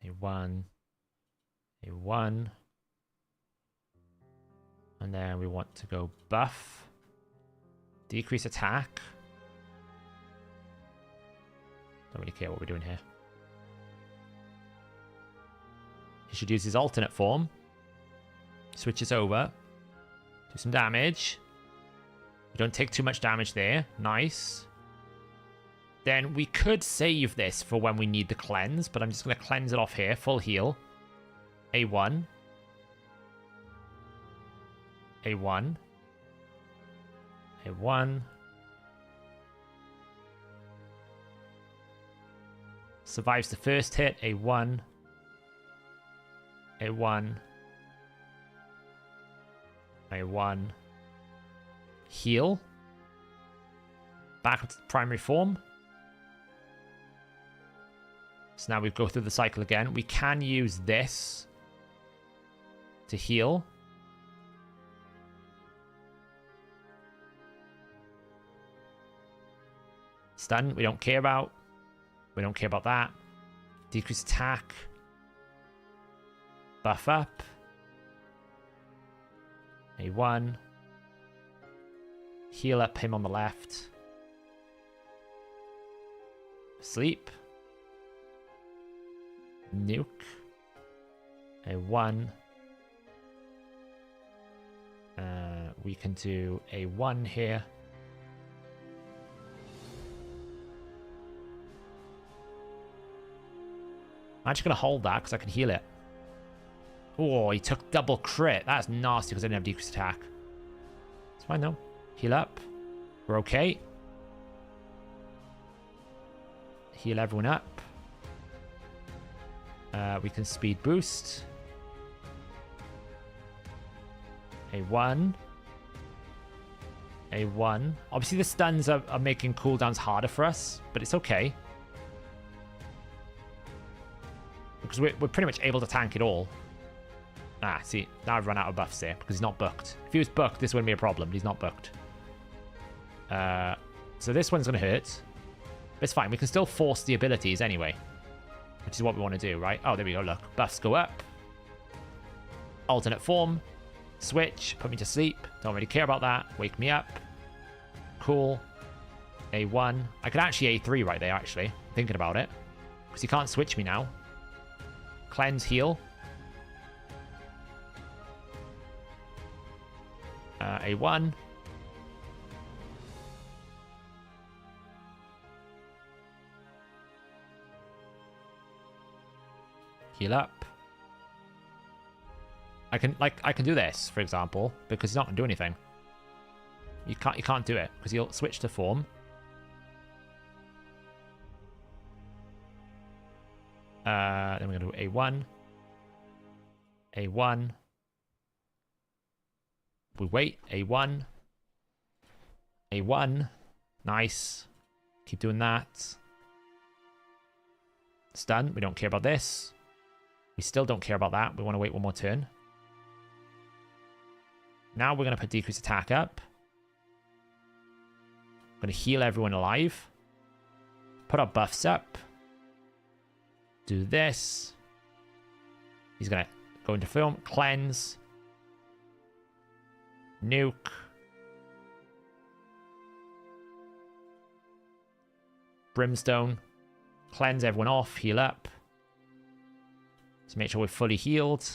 A1. A1. And then we want to go buff. Decrease attack. Don't really care what we're doing here. He should use his alternate form. Switches over. Do some damage. We don't take too much damage there. Nice. Then we could save this for when we need the cleanse, but I'm just going to cleanse it off here. Full heal. A1. A1. A1. Survives the first hit. A1. A1. A1. Heal. Back up to the primary form. So now we go through the cycle again. We can use this to heal. Stun, we don't care about. We don't care about that. Decrease attack. Buff up. A1. Heal up him on the left. Sleep. Nuke. A 1. We can do a 1 here. I'm actually going to hold that because I can heal it. Oh, he took double crit. That's nasty because I didn't have decreased attack. It's fine though. Heal up. We're okay. Heal everyone up. We can speed boost. A 1. A 1. Obviously the stuns are making cooldowns harder for us, but it's okay. Because we're pretty much able to tank it all. Ah, see, now I've run out of buffs there because he's not booked. If he was booked, this wouldn't be a problem, but he's not booked. So this one's going to hurt. But it's fine, we can still force the abilities anyway. Which is what we want to do, right? Oh, there we go, look. Buffs go up. Alternate form. Switch, put me to sleep. Don't really care about that. Wake me up. Cool. A1. I could actually A3 right there, actually. Thinking about it. Because he can't switch me now. Cleanse, heal. A1. Heal up. I can do this, for example, because he's not gonna do anything. You can't do it because he'll switch to form. Then we're gonna do A1. A1. We wait. A1. A1. Nice. Keep doing that. Stun. We don't care about this. We still don't care about that. We want to wait one more turn. Now we're going to put decreased attack up. Going to heal everyone alive. Put our buffs up. Do this. He's going to go into film. Cleanse. Nuke. Brimstone. Cleanse everyone off. Heal up. So make sure we're fully healed.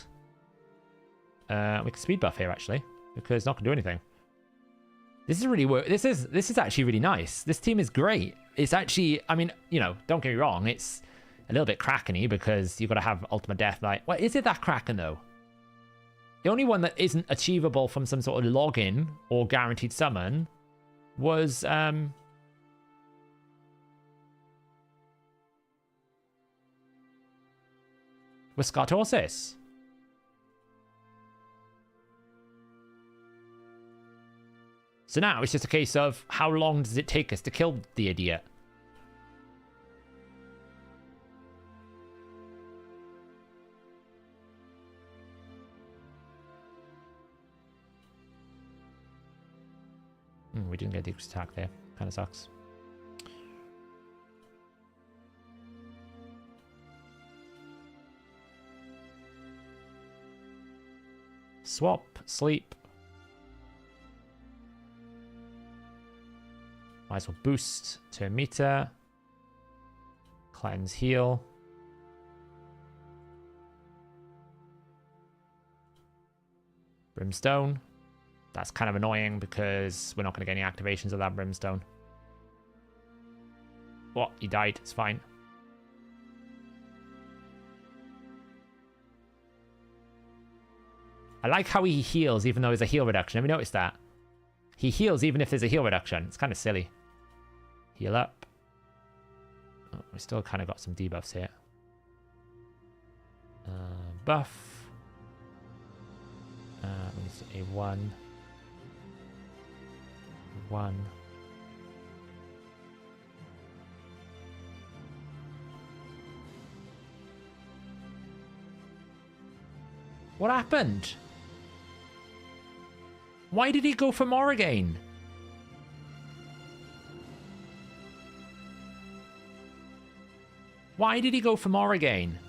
We can speed buff here actually, because it's not gonna do anything. This is really this is actually really nice. This team is great. It's actually, I mean, you know, don't get me wrong, it's a little bit Kraken-y because you've got to have ultimate death knight. Well, is it that Kraken though? The only one that isn't achievable from some sort of login or guaranteed summon was Scartorsis. So now it's just a case of how long does it take us to kill the idiot? We didn't get the attack there. Kind of sucks. Swap, sleep. Might as well boost, turn meter. Cleanse, heal. Brimstone. That's kind of annoying because we're not going to get any activations of that Brimstone. What? He died. It's fine. I like how he heals even though there's a heal reduction. Have you noticed that? He heals even if there's a heal reduction. It's kind of silly. Heal up. Oh, we still kind of got some debuffs here. Buff. We need a 1. 1. What happened? Why did he go for more again? Why did he go for more again?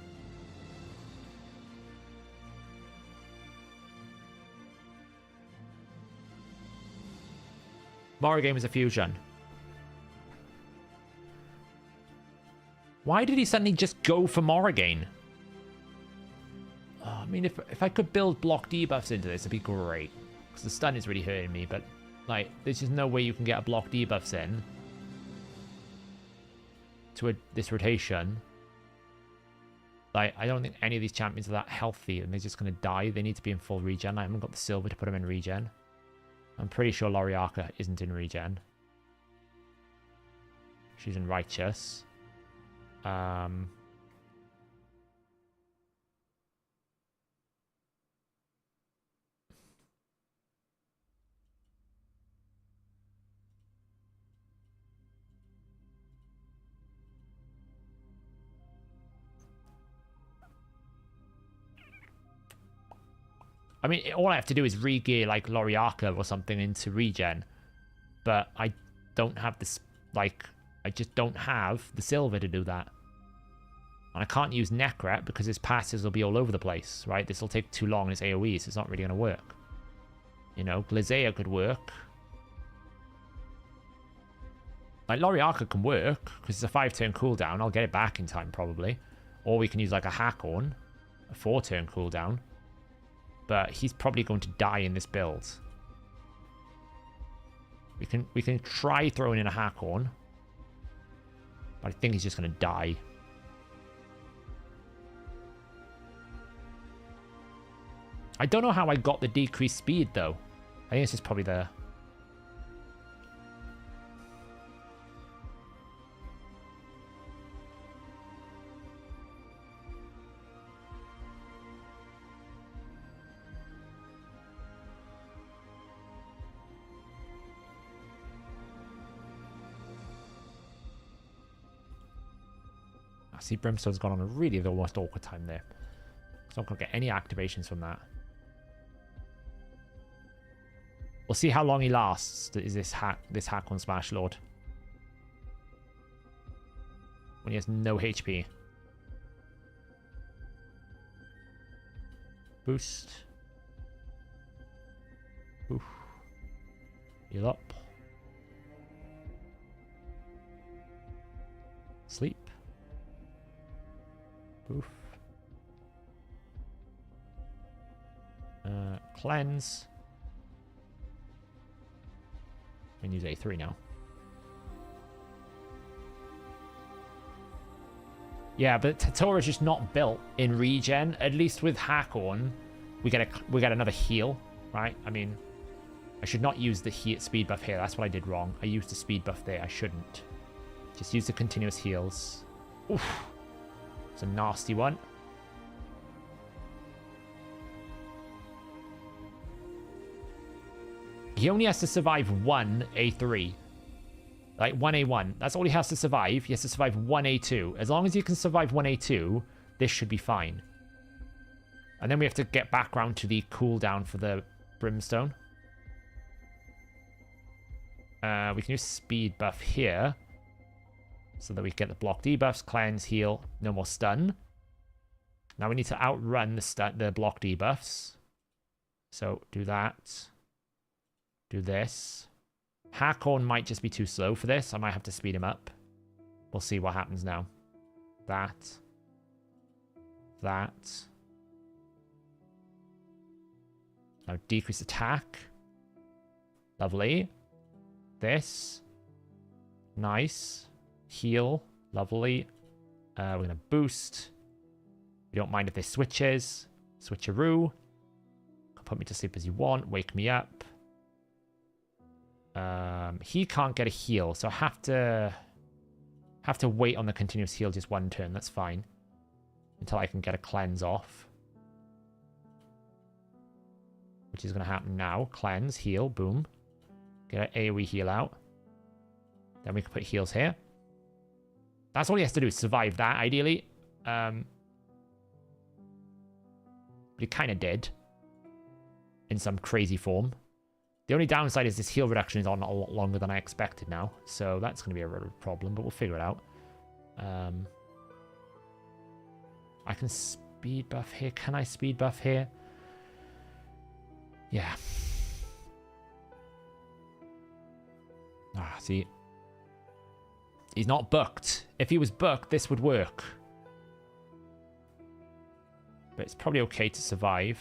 Morrigan was a fusion. Why did he suddenly just go for Morrigan? Oh, I mean, if I could build block debuffs into this, it'd be great. Because the stun is really hurting me, but, like, there's just no way you can get a block debuffs in to this rotation. Like, I don't think any of these champions are that healthy, and they're just going to die. They need to be in full regen. I haven't got the silver to put them in regen. I'm pretty sure Loriaka isn't in regen. She's in righteous. I mean, all I have to do is re-gear, like, Loriaka or something into regen. But I don't have this, like, I just don't have the silver to do that. And I can't use Necret because his passes will be all over the place, right? This will take too long in his AoE, so it's not really going to work. You know, Glazea could work. Like, Loriaka can work because it's a 5-turn cooldown. I'll get it back in time, probably. Or we can use, like, a Hakon, a 4-turn cooldown. But he's probably going to die in this build. We can try throwing in a Hakon. But I think he's just going to die. I don't know how I got the decreased speed, though. I think this is probably the... I see Brimstone's gone on a really the worst awkward time there. So I'm not going to get any activations from that. We'll see how long he lasts. Is this hack on Smash Lord? When he has no HP. Boost. Oof. Heal up. Sleep. Oof. Cleanse. We can use A3 now. Yeah, but Tatora's just not built in regen. At least with Hakon, we get another heal, right? I mean, I should not use the speed buff here. That's what I did wrong. I used the speed buff there. I shouldn't. Just use the continuous heals. Oof. It's a nasty one. He only has to survive one A3. Like, one A1. That's all he has to survive. He has to survive one A2. As long as he can survive one A2, this should be fine. And then we have to get back round to the cooldown for the Brimstone. We can use speed buff here. So that we get the block debuffs, cleanse, heal, no more stun. Now we need to outrun the block debuffs. So do that. Do this. Hakon might just be too slow for this. I might have to speed him up. We'll see what happens now. That. That. Now decrease attack. Lovely. This. Nice. Heal. Lovely. We're going to boost. We don't mind if this switches. Switcheroo. Put me to sleep as you want. Wake me up. He can't get a heal, so I have to wait on the continuous heal just one turn. That's fine. Until I can get a cleanse off. Which is going to happen now. Cleanse, heal, boom. Get an AoE heal out. Then we can put heals here. That's all he has to do, is survive that, ideally. But he kind of did. In some crazy form. The only downside is this heal reduction is on a lot longer than I expected now. So that's going to be a real problem, but we'll figure it out. I can speed buff here. Can I speed buff here? Yeah. Ah, see. He's not booked. If he was booked, this would work. But it's probably okay to survive.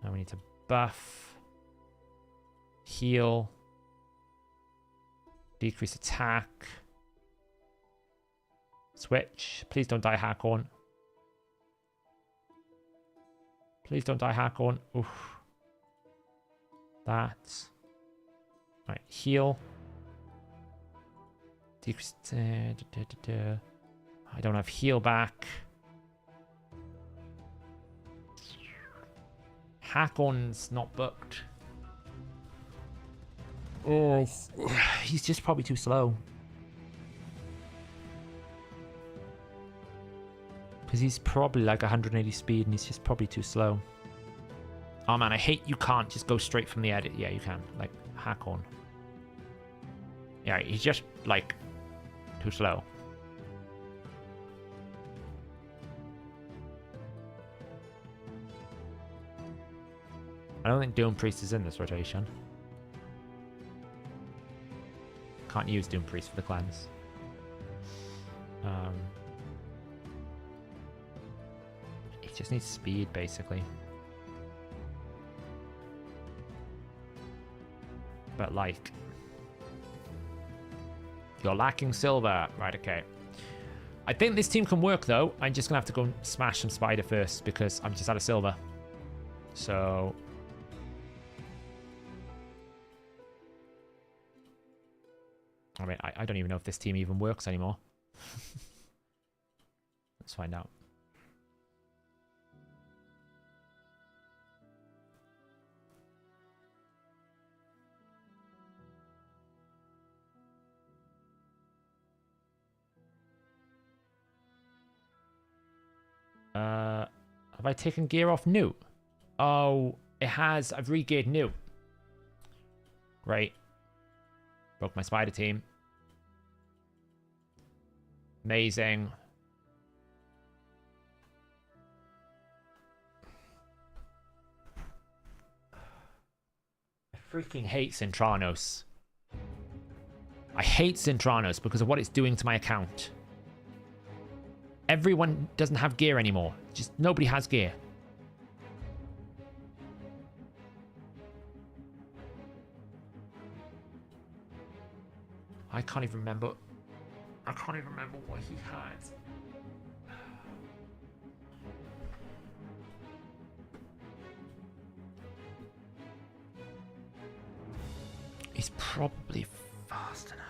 Now we need to buff. Heal. Decrease attack. Switch. Please don't die, Hakon. Please don't die, Hakon. Oof. That. Right, heal. Decrease. I don't have heal back. Hakon's not booked. Oh, he's just probably too slow. Because he's probably like 180 speed and he's just probably too slow. Oh man, I hate you can't just go straight from the edit. Yeah, you can. Like, Hakon. Yeah, he's just like too slow. I don't think Doom Priest is in this rotation. Can't use Doom Priest for the cleanse. He just needs speed, basically. But like, you're lacking silver. Right, okay. I think this team can work though. I'm just gonna have to go and smash some spider first because I'm just out of silver. So I mean, I don't even know if this team even works anymore. Let's find out. Have I taken gear off New? Oh, it has. I've re-geared New. Great. Broke my spider team. Amazing. I freaking hate Centranos. I hate Centranos because of what it's doing to my account. Everyone doesn't have gear anymore. Just nobody has gear. I can't even remember. I can't even remember what he had. He's probably fast enough.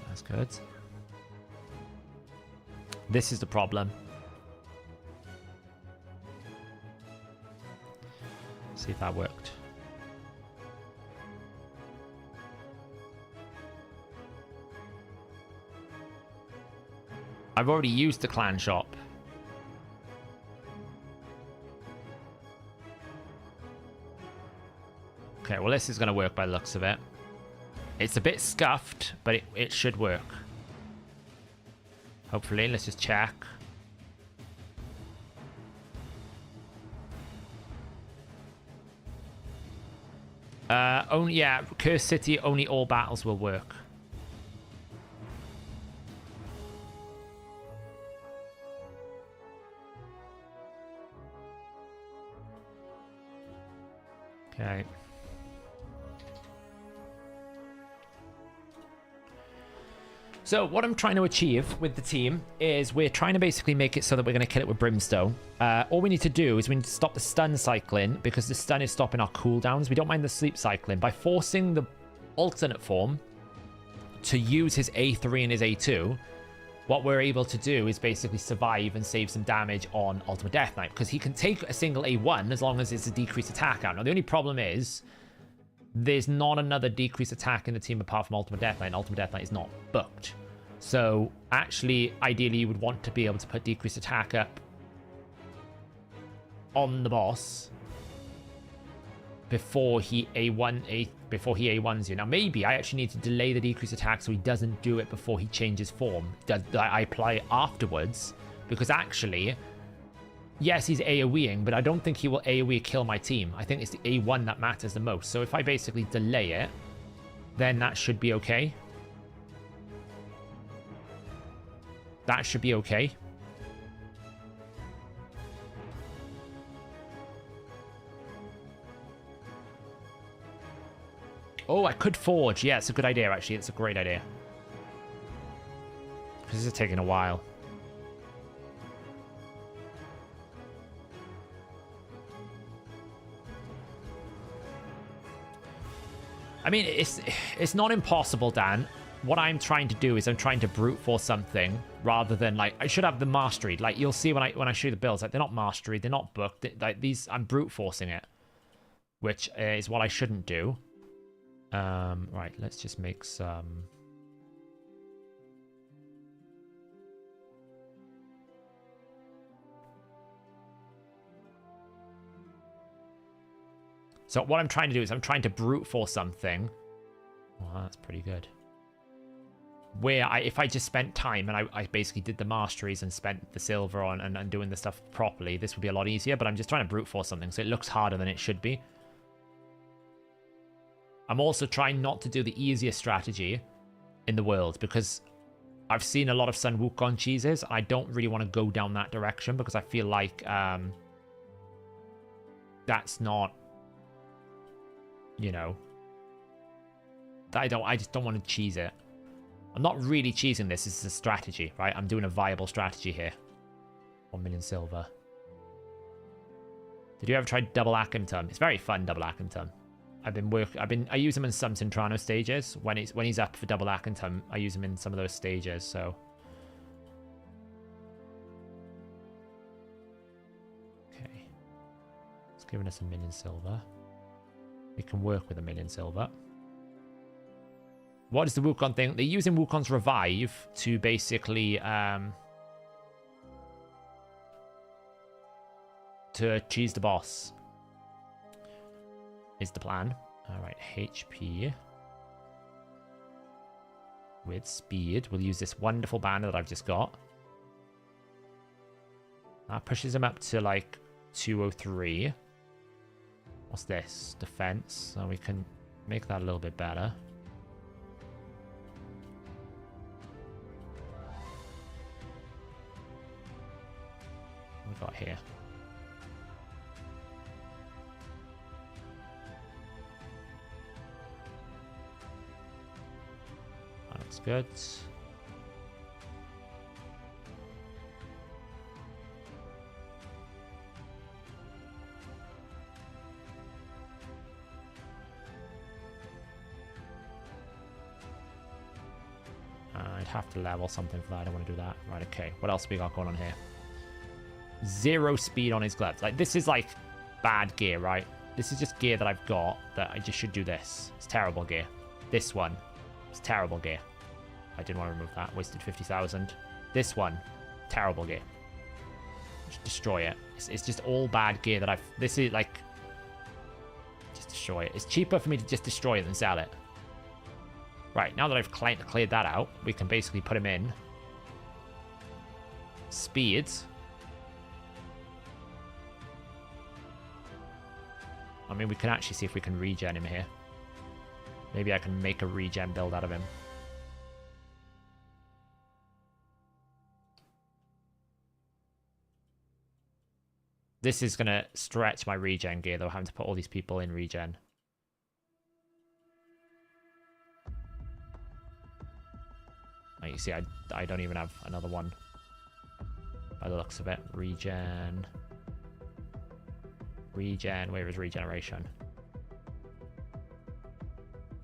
That's good. This is the problem. See if that worked. I've already used the clan shop. Okay, well this is going to work by the looks of it. It's a bit scuffed, but it should work. Hopefully, let's just check. Yeah, Curse City, only all battles will work. Okay. So what I'm trying to achieve with the team is we're trying to basically make it so that we're going to kill it with Brimstone. All we need to do is we need to stop the stun cycling because the stun is stopping our cooldowns. We don't mind the sleep cycling. By forcing the alternate form to use his A3 and his A2, what we're able to do is basically survive and save some damage on Ultimate Death Knight because he can take a single A1 as long as it's a decreased attack out. Now, the only problem is there's not another decreased attack in the team apart from Ultimate Death Knight. Ultimate Death Knight is not booked. So actually, ideally, you would want to be able to put decreased attack up on the boss before he A1s you. Now maybe I actually need to delay the decreased attack so he doesn't do it before he changes form. I apply it afterwards, because actually, yes, he's AoEing, but I don't think he will AoE kill my team. I think it's the A1 that matters the most. So if I basically delay it, then that should be okay. That should be okay. Oh, I could forge. Yeah, it's a good idea, actually. It's a great idea. This is taking a while. I mean, it's not impossible, Dan. What I'm trying to do is I'm trying to brute force something rather than, like, I should have the mastery. Like, you'll see when I show you the builds, like, they're not mastery, they're not booked. Like, these, I'm brute forcing it, which is what I shouldn't do. Right, let's just make some. So what I'm trying to do is I'm trying to brute force something. Well, that's pretty good. Where if I just spent time and I basically did the masteries and spent the silver on and doing the stuff properly, this would be a lot easier, but I'm just trying to brute force something, so it looks harder than it should be. I'm also trying not to do the easiest strategy in the world, because I've seen a lot of Sun Wukong cheeses. I don't really want to go down that direction because I feel like that's not, you know, I just don't want to cheese it. I'm not really cheesing this. This is a strategy, right? I'm doing a viable strategy here. 1 million silver. Did you ever try double Akimtum? It's very fun, double Akimtum. I use him in some Centrano stages. When he's up for double Akimtum, I use him in some of those stages, so. Okay. It's giving us 1 million silver. We can work with 1 million silver. What is the Wukong thing? They're using Wukong's Revive to basically to cheese the boss. Is the plan. Alright, HP with speed. We'll use this wonderful banner that I've just got. That pushes him up to like 203. What's this? Defense. So we can make that a little bit better. What we got here? That's good. I'd have to level something for that. I don't want to do that. Right, okay. What else we got going on here? 0 speed on his gloves. Like, this is like bad gear, right? This is just gear that I've got that I just should do this. It's terrible gear. This one. It's terrible gear. I didn't want to remove that. Wasted 50,000. This one. Terrible gear. Just destroy it. It's just all bad gear that I've... This is like... Just destroy it. It's cheaper for me to just destroy it than sell it. Right, now that I've cleared that out, we can basically put him in. Speed. I mean, we can actually see if we can regen him here. Maybe I can make a regen build out of him. This is going to stretch my regen gear, though, having to put all these people in regen. Like you see, I don't even have another one. By the looks of it. Regen. Regen. Where is regeneration?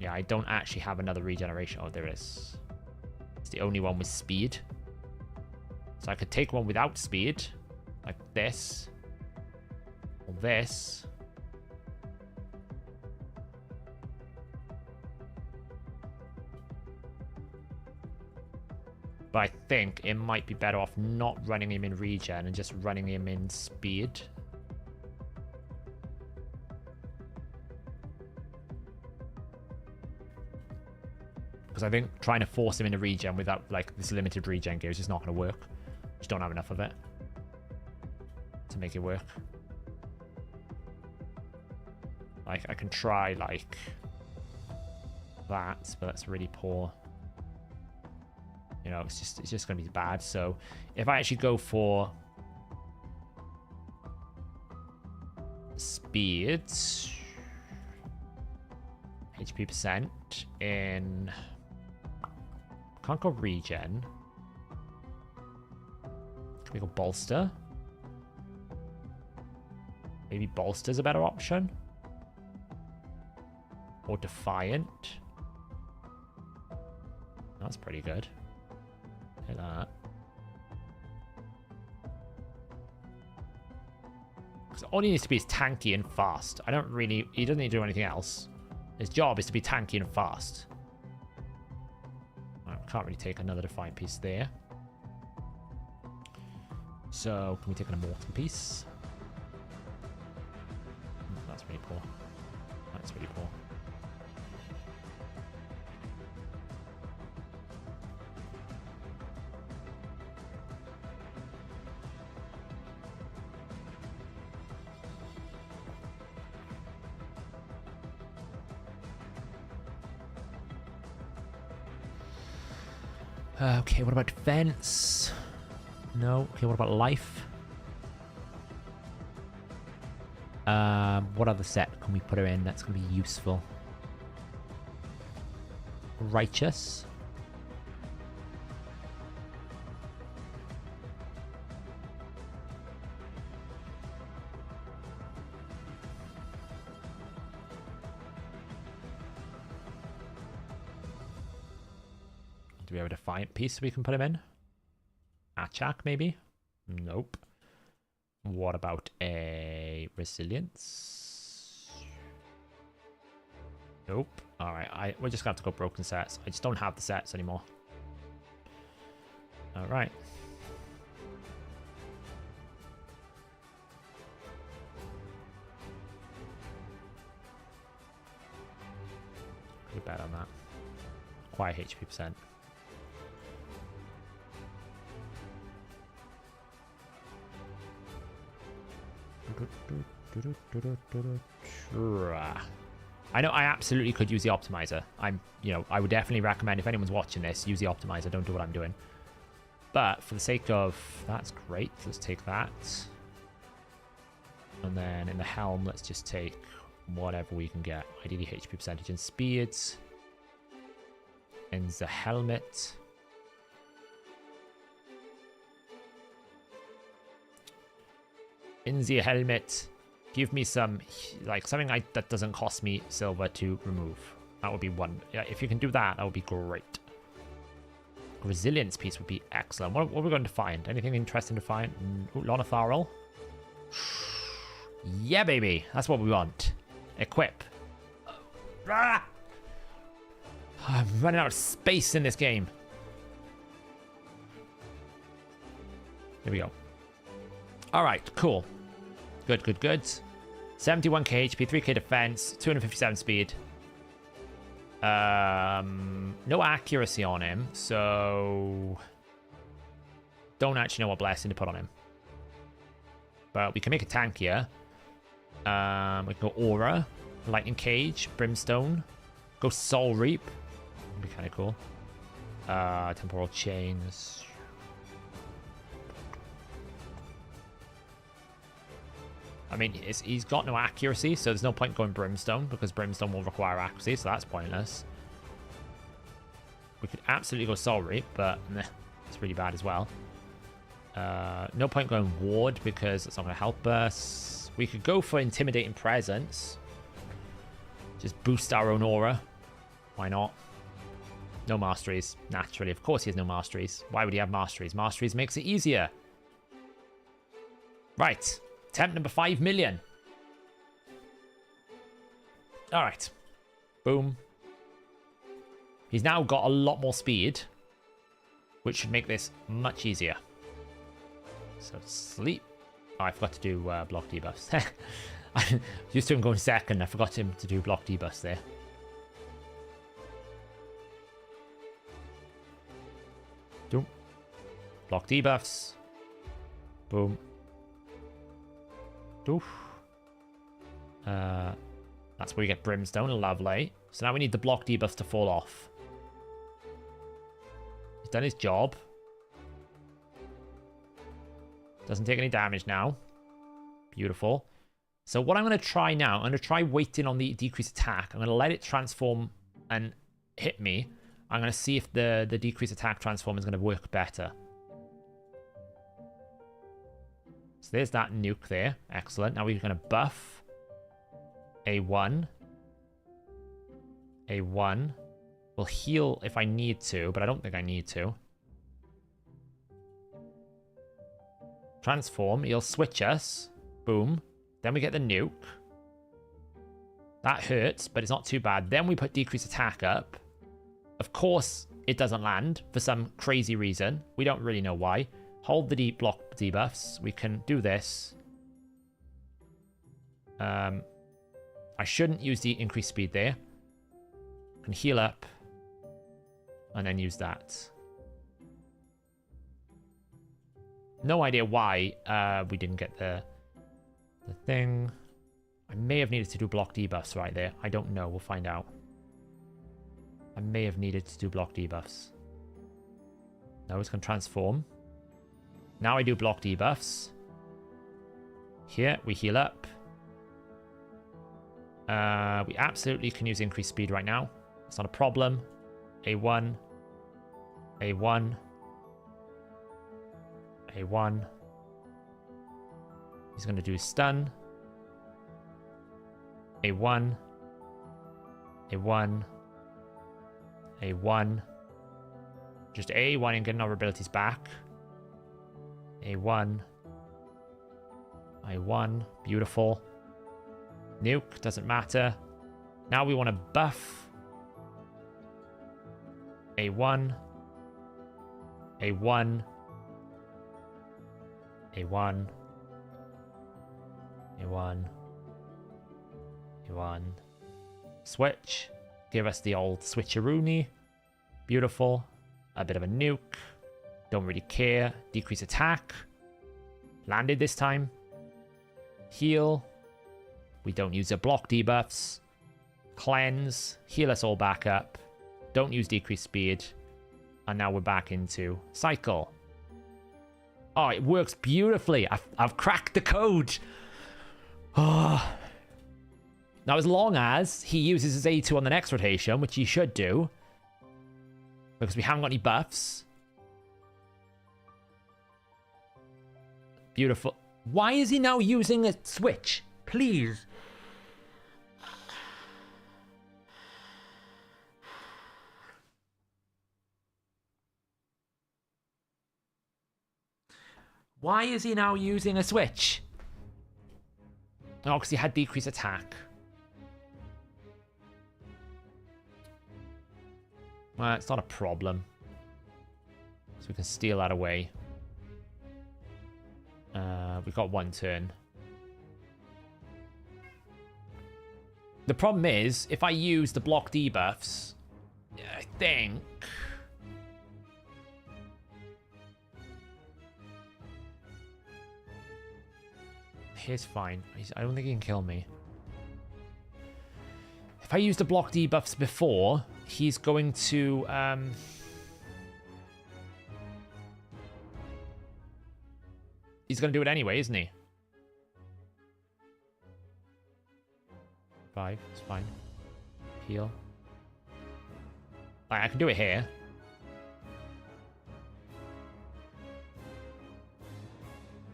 Yeah, I don't actually have another regeneration. Oh, there it is. It's the only one with speed. So I could take one without speed. Like this. Or this. But I think it might be better off not running him in regen and just running him in speed. Because I think trying to force him into regen without like this limited regen gear is just not going to work. Just don't have enough of it to make it work. Like I can try like that, but that's really poor. You know, it's just going to be bad. So if I actually go for speed, HP percent in, can't go regen. Can we go bolster? Maybe bolster's a better option. Or defiant. That's pretty good. Look at that. Because all he needs to be is tanky and fast. He doesn't need to do anything else. His job is to be tanky and fast. I can't really take another defiant piece there. So, can we take an immortal piece? That's really poor. That's really poor. Okay, what about defense? No. Okay, what about life? What other set can we put her in that's going to be useful? Righteous. Do we have a defiant piece we can put him in? Achak, maybe? Nope. What about a resilience? Nope. Alright, we're just gonna have to go broken sets. I just don't have the sets anymore. Alright. Pretty bad on that. Quite HP percent. I know I absolutely could use the optimizer. I would definitely recommend if anyone's watching this, use the optimizer. Don't do what I'm doing. But for the sake of, that's great. Let's take that. And then in the helm, let's just take whatever we can get. Ideally HP percentage and speeds. In the helmet. In the helmet, give me some, like, something that doesn't cost me silver to remove. That would be one. Yeah, if you can do that, that would be great. Resilience piece would be excellent. What are we going to find? Anything interesting to find? Ooh, Lonotharol. Yeah, baby. That's what we want. Equip. Ah! I'm running out of space in this game. Here we go. All right, cool. Good. 71k HP, 3k defense, 257 speed. No accuracy on him, so don't actually know what blessing to put on him. But we can make it tankier. We can go Aura, Lightning Cage, Brimstone, go Soul Reap. That'd be kind of cool. Temporal Chains. I mean, he's got no accuracy, so there's no point going Brimstone, because Brimstone will require accuracy, so that's pointless. We could absolutely go Soul Reap, but meh, it's really bad as well. No point going Ward, because it's not going to help us. We could go for Intimidating Presence. Just boost our own aura. Why not? No masteries, naturally. Of course he has no masteries. Why would he have masteries? Masteries makes it easier. Right. Attempt number 5 million. All right. Boom. He's now got a lot more speed, which should make this much easier. So sleep. Oh, I forgot to do block debuffs. I used to him going second. I forgot him to do block debuffs there. Boom. Block debuffs. Boom. Doof. That's where you get Brimstone. Lovely. So now we need the block debuffs to fall off. He's done his job. Doesn't take any damage now. Beautiful. So what I'm going to try now, I'm going to try waiting on the decreased attack. I'm going to let it transform and hit me. I'm going to see if the decreased attack transform is going to work better. So there's that nuke there. Excellent. Now we're going to buff. A1. A1. We'll heal if I need to, but I don't think I need to. Transform. He'll switch us. Boom. Then we get the nuke. That hurts, but it's not too bad. Then we put decreased attack up. Of course, it doesn't land for some crazy reason. We don't really know why. Hold the deep block debuffs. We can do this. I shouldn't use the increased speed there. Can heal up. And then use that. No idea why we didn't get the thing. I may have needed to do block debuffs right there. I don't know. We'll find out. I may have needed to do block debuffs. No, it's going to transform. Now I do block debuffs. Here, we heal up. We absolutely can use increased speed right now. It's not a problem. A1. A1. A1. He's going to do stun. A1. A1. A1. Just A1 and getting our abilities back. A1. A1. Beautiful. Nuke. Doesn't matter. Now we want to buff. A1. A1. A1. A1. A1. Switch. Give us the old switcheroony. Beautiful. A bit of a nuke. Don't really care. Decrease attack. Landed this time. Heal. We don't use the block debuffs. Cleanse. Heal us all back up. Don't use decreased speed. And now we're back into cycle. Oh, it works beautifully. I've cracked the code. Oh. Now, as long as he uses his A2 on the next rotation, which he should do, because we haven't got any buffs. Beautiful. Why is he now using a switch? Please. Why is he now using a switch? Oh, because he had decreased attack. Well, it's not a problem. So we can steal that away. We've got one turn. The problem is, if I use the block debuffs, I think... He's fine. I don't think he can kill me. If I use the block debuffs before, he's going to... He's going to do it anyway, isn't he? 5, it's fine. Heal. Right, I can do it here.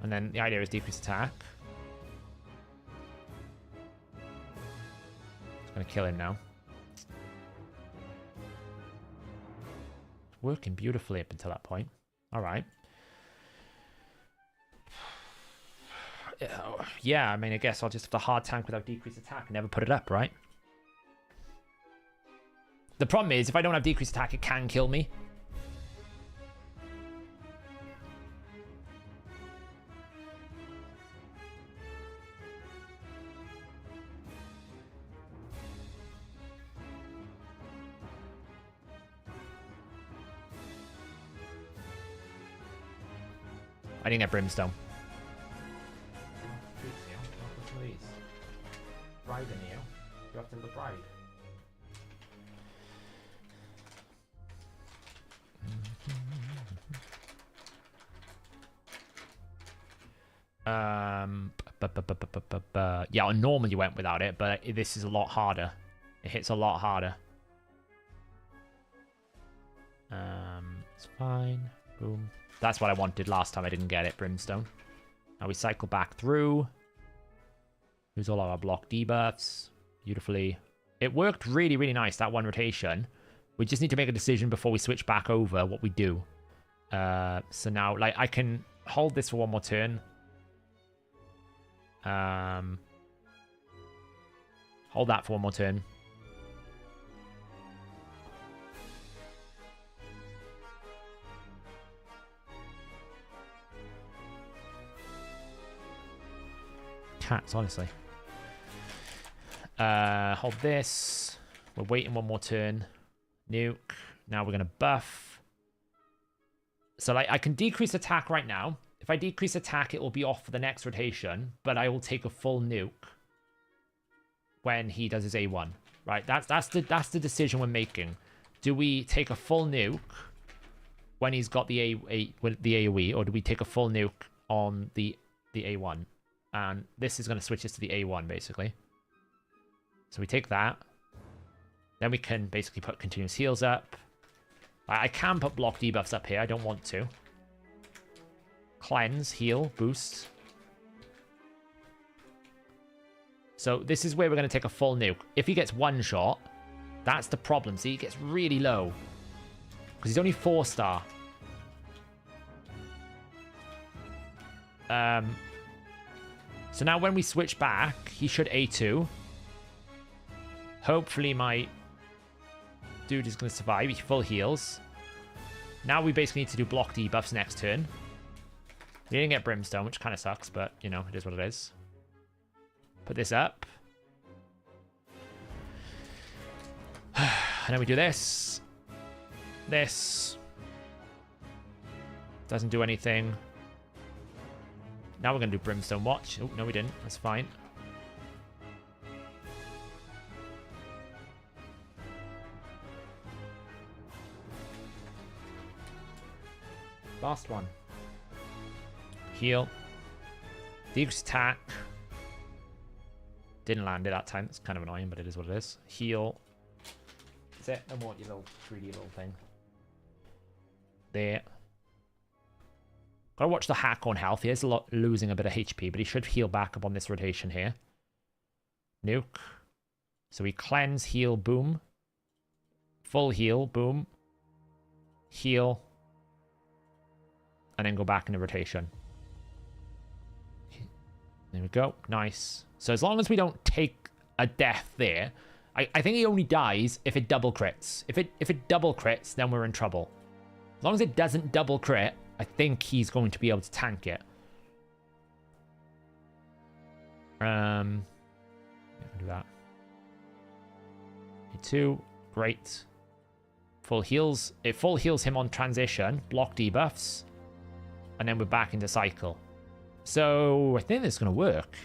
And then the idea is decrease attack. It's going to kill him now. It's working beautifully up until that point. Alright. Yeah, I mean, I guess I'll just have to hard tank without decreased attack and never put it up, right? The problem is, if I don't have decreased attack, it can kill me. I didn't get Brimstone. Bride in here. You have to have the bride. Yeah, on normal you went without it, but this is a lot harder. It hits a lot harder. It's fine. Boom. That's what I wanted last time I didn't get it, Brimstone. Now we cycle back through. Use all our block debuffs. Beautifully. It worked really, really nice, that one rotation. We just need to make a decision before we switch back over what we do. So now, like, I can hold this for one more turn. Hold that for one more turn. Cats, honestly. Hold this. We're waiting one more turn. Nuke. Now we're going to buff. So like I can decrease attack right now. If I decrease attack, it will be off for the next rotation, but I will take a full nuke when he does his A1. Right? That's the decision we're making. Do we take a full nuke when he's got the AoE, or do we take a full nuke on the A1? And this is going to switch us to the A1, basically. So we take that. Then we can basically put continuous heals up. I can put block debuffs up here. I don't want to. Cleanse, heal, boost. So this is where we're going to take a full nuke. If he gets one shot, that's the problem. See, he gets really low. Because he's only 4-star. So now when we switch back, he should A2. Hopefully my dude is going to survive. He full heals. Now we basically need to do block debuffs next turn. We didn't get Brimstone, which kind of sucks, but, you know, it is what it is. Put this up. And then we do this. This. Doesn't do anything. Now we're going to do Brimstone Watch. Oh, no, we didn't. That's fine. Last one. Heal. Decrease attack. Didn't land it that time. It's kind of annoying, but it is what it is. Heal. That's it. No more your little 3D little thing. There. Gotta watch the hack on health. He is losing a bit of HP, but he should heal back up on this rotation here. Nuke. So we cleanse, heal, boom. Full heal, boom. Heal. And then go back into rotation. There we go. Nice. So as long as we don't take a death there, I think he only dies if it double crits. If it double crits, then we're in trouble. As long as it doesn't double crit, I think he's going to be able to tank it. Yeah, do that. A2, great. Full heals. It full heals him on transition. Block debuffs. And then we're back into cycle. So I think this is going to work.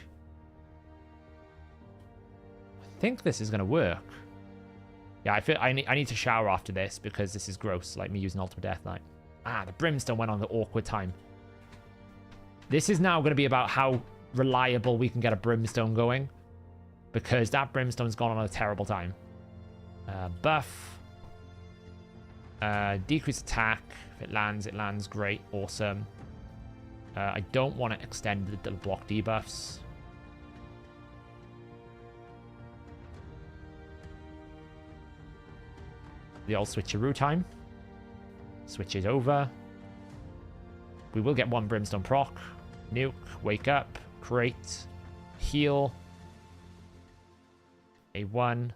I think this is going to work. Yeah, I feel I need to shower after this because this is gross. Like me using Ultimate Death Knight. Ah, the Brimstone went on the awkward time. This is now going to be about how reliable we can get a Brimstone going. Because that Brimstone's gone on a terrible time. Buff. Decrease attack. If it lands great. Awesome. I don't want to extend the block debuffs. The old switcheroo time. Switch it over. We will get one Brimstone proc. Nuke. Wake up. Create. Heal. A1.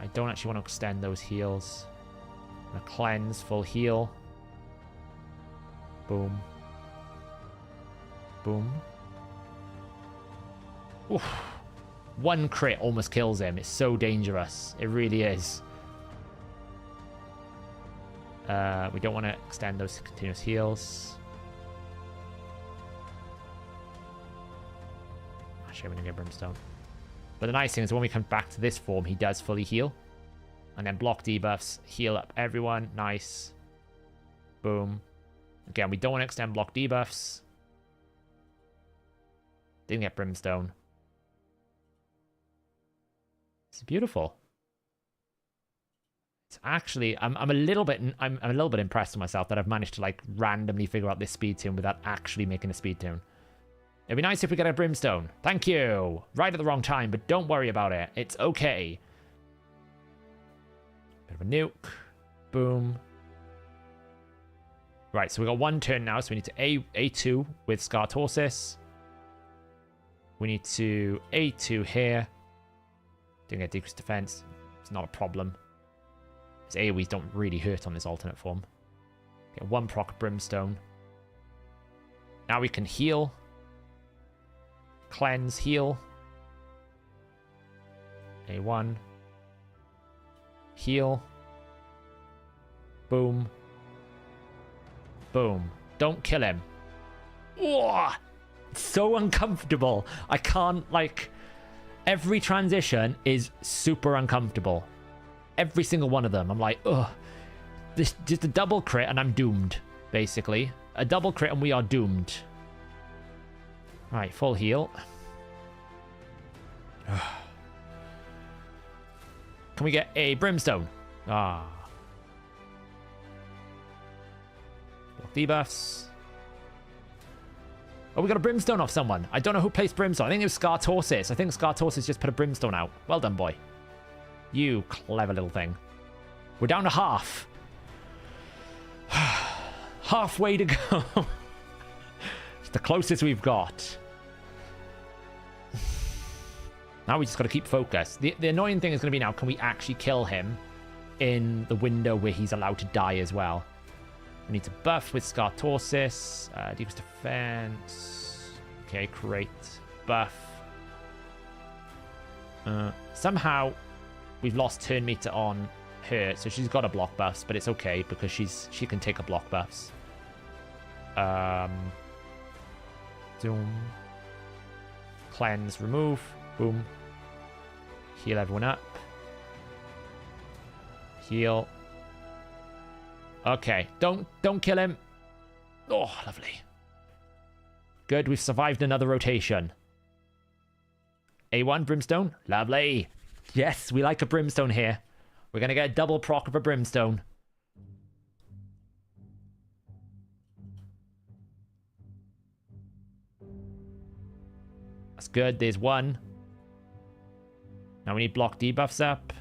I don't actually want to extend those heals. I'm going to cleanse. Full heal. Boom. Boom. Oof. One crit almost kills him. It's so dangerous. It really is. We don't want to extend those continuous heals. Actually, we're going to get Brimstone. But the nice thing is when we come back to this form, he does fully heal. And then block debuffs, heal up everyone. Nice. Boom. Again, we don't want to extend block debuffs. Didn't get Brimstone. It's beautiful. It's actually, I'm a little bit impressed with myself that I've managed to like randomly figure out this speed tune without actually making a speed tune. It'd be nice if we get a Brimstone. Thank you. Right at the wrong time, but don't worry about it. It's okay. Bit of a nuke. Boom. Right, so we got one turn now, so we need to A2 with Scartorsis. We need to A2 here. Didn't get decreased defense. It's not a problem. His AoEs don't really hurt on this alternate form. Get one proc Brimstone. Now we can heal. Cleanse, heal. A1. Heal. Boom. Boom. Don't kill him. Whoa! It's so uncomfortable. I can't, like... Every transition is super uncomfortable. Every single one of them. I'm like, ugh. This just a double crit and I'm doomed, basically. A double crit and we are doomed. Right, full heal. Can we get a Brimstone? Ah. Block debuffs. Oh, we got a Brimstone off someone. I don't know who placed Brimstone. I think it was Scartorsis. I think Scartorsis just put a Brimstone out. Well done, boy. You clever little thing. We're down to half. Halfway to go. It's the closest we've got. Now we just got to keep focused. The annoying thing is going to be now, can we actually kill him in the window where he's allowed to die as well? We need to buff with Scartorsis. Decrease defense. Okay, great. Buff. Somehow, we've lost turn meter on her, so she's got a block buffs, but it's okay because she can take a block buffs. Zoom. Cleanse, remove. Boom. Heal everyone up. Heal. Okay, don't kill him. Oh, lovely. Good, we've survived another rotation. A1 Brimstone, lovely. Yes, we like a Brimstone here. We're gonna get a double proc of a Brimstone. That's good, there's one. Now we need block debuffs up.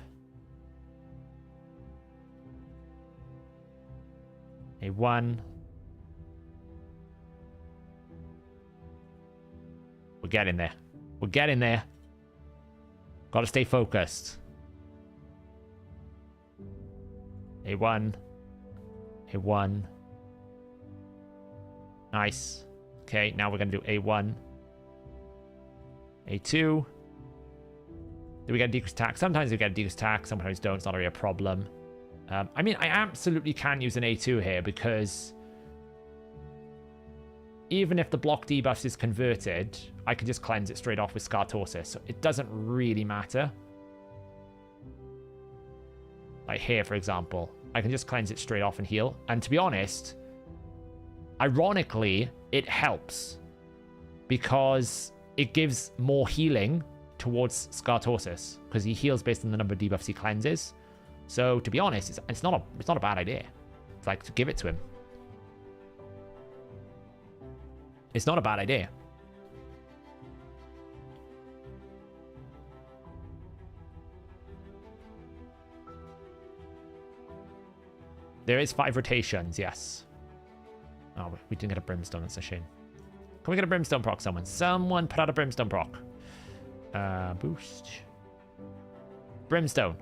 A1. We're getting there. We're getting there. Gotta stay focused. A1. A1. Nice. Okay, now we're gonna do A1. A2. Do we get a decreased attack? Sometimes we get a decreased attack, sometimes don't. It's not really a problem. I mean, I absolutely can use an A2 here because even if the block debuff is converted, I can just cleanse it straight off with Scartorsis. So it doesn't really matter. Like here, for example, I can just cleanse it straight off and heal. And to be honest, ironically, it helps because it gives more healing towards Scartorsis because he heals based on the number of debuffs he cleanses. So to be honest, it's not a bad idea. It's like to give it to him. It's not a bad idea. There is 5 rotations, yes. Oh, we didn't get a Brimstone, that's a shame. Can we get a Brimstone proc, someone? Someone put out a Brimstone proc. Boost. Brimstone.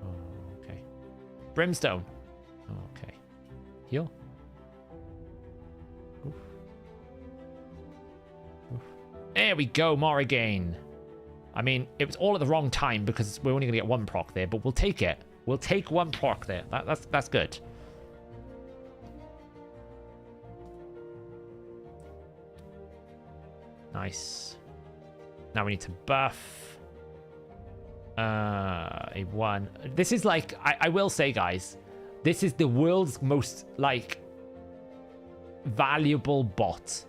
Oh, okay. Brimstone. Okay. Heal. Oof. Oof. There we go, Morrigan. I mean, it was all at the wrong time because we're only going to get 1 proc there, but we'll take it. We'll take 1 proc there. That's good. Nice. Now we need to buff. A1. This is like, I will say, guys, this is the world's most, like, valuable bot.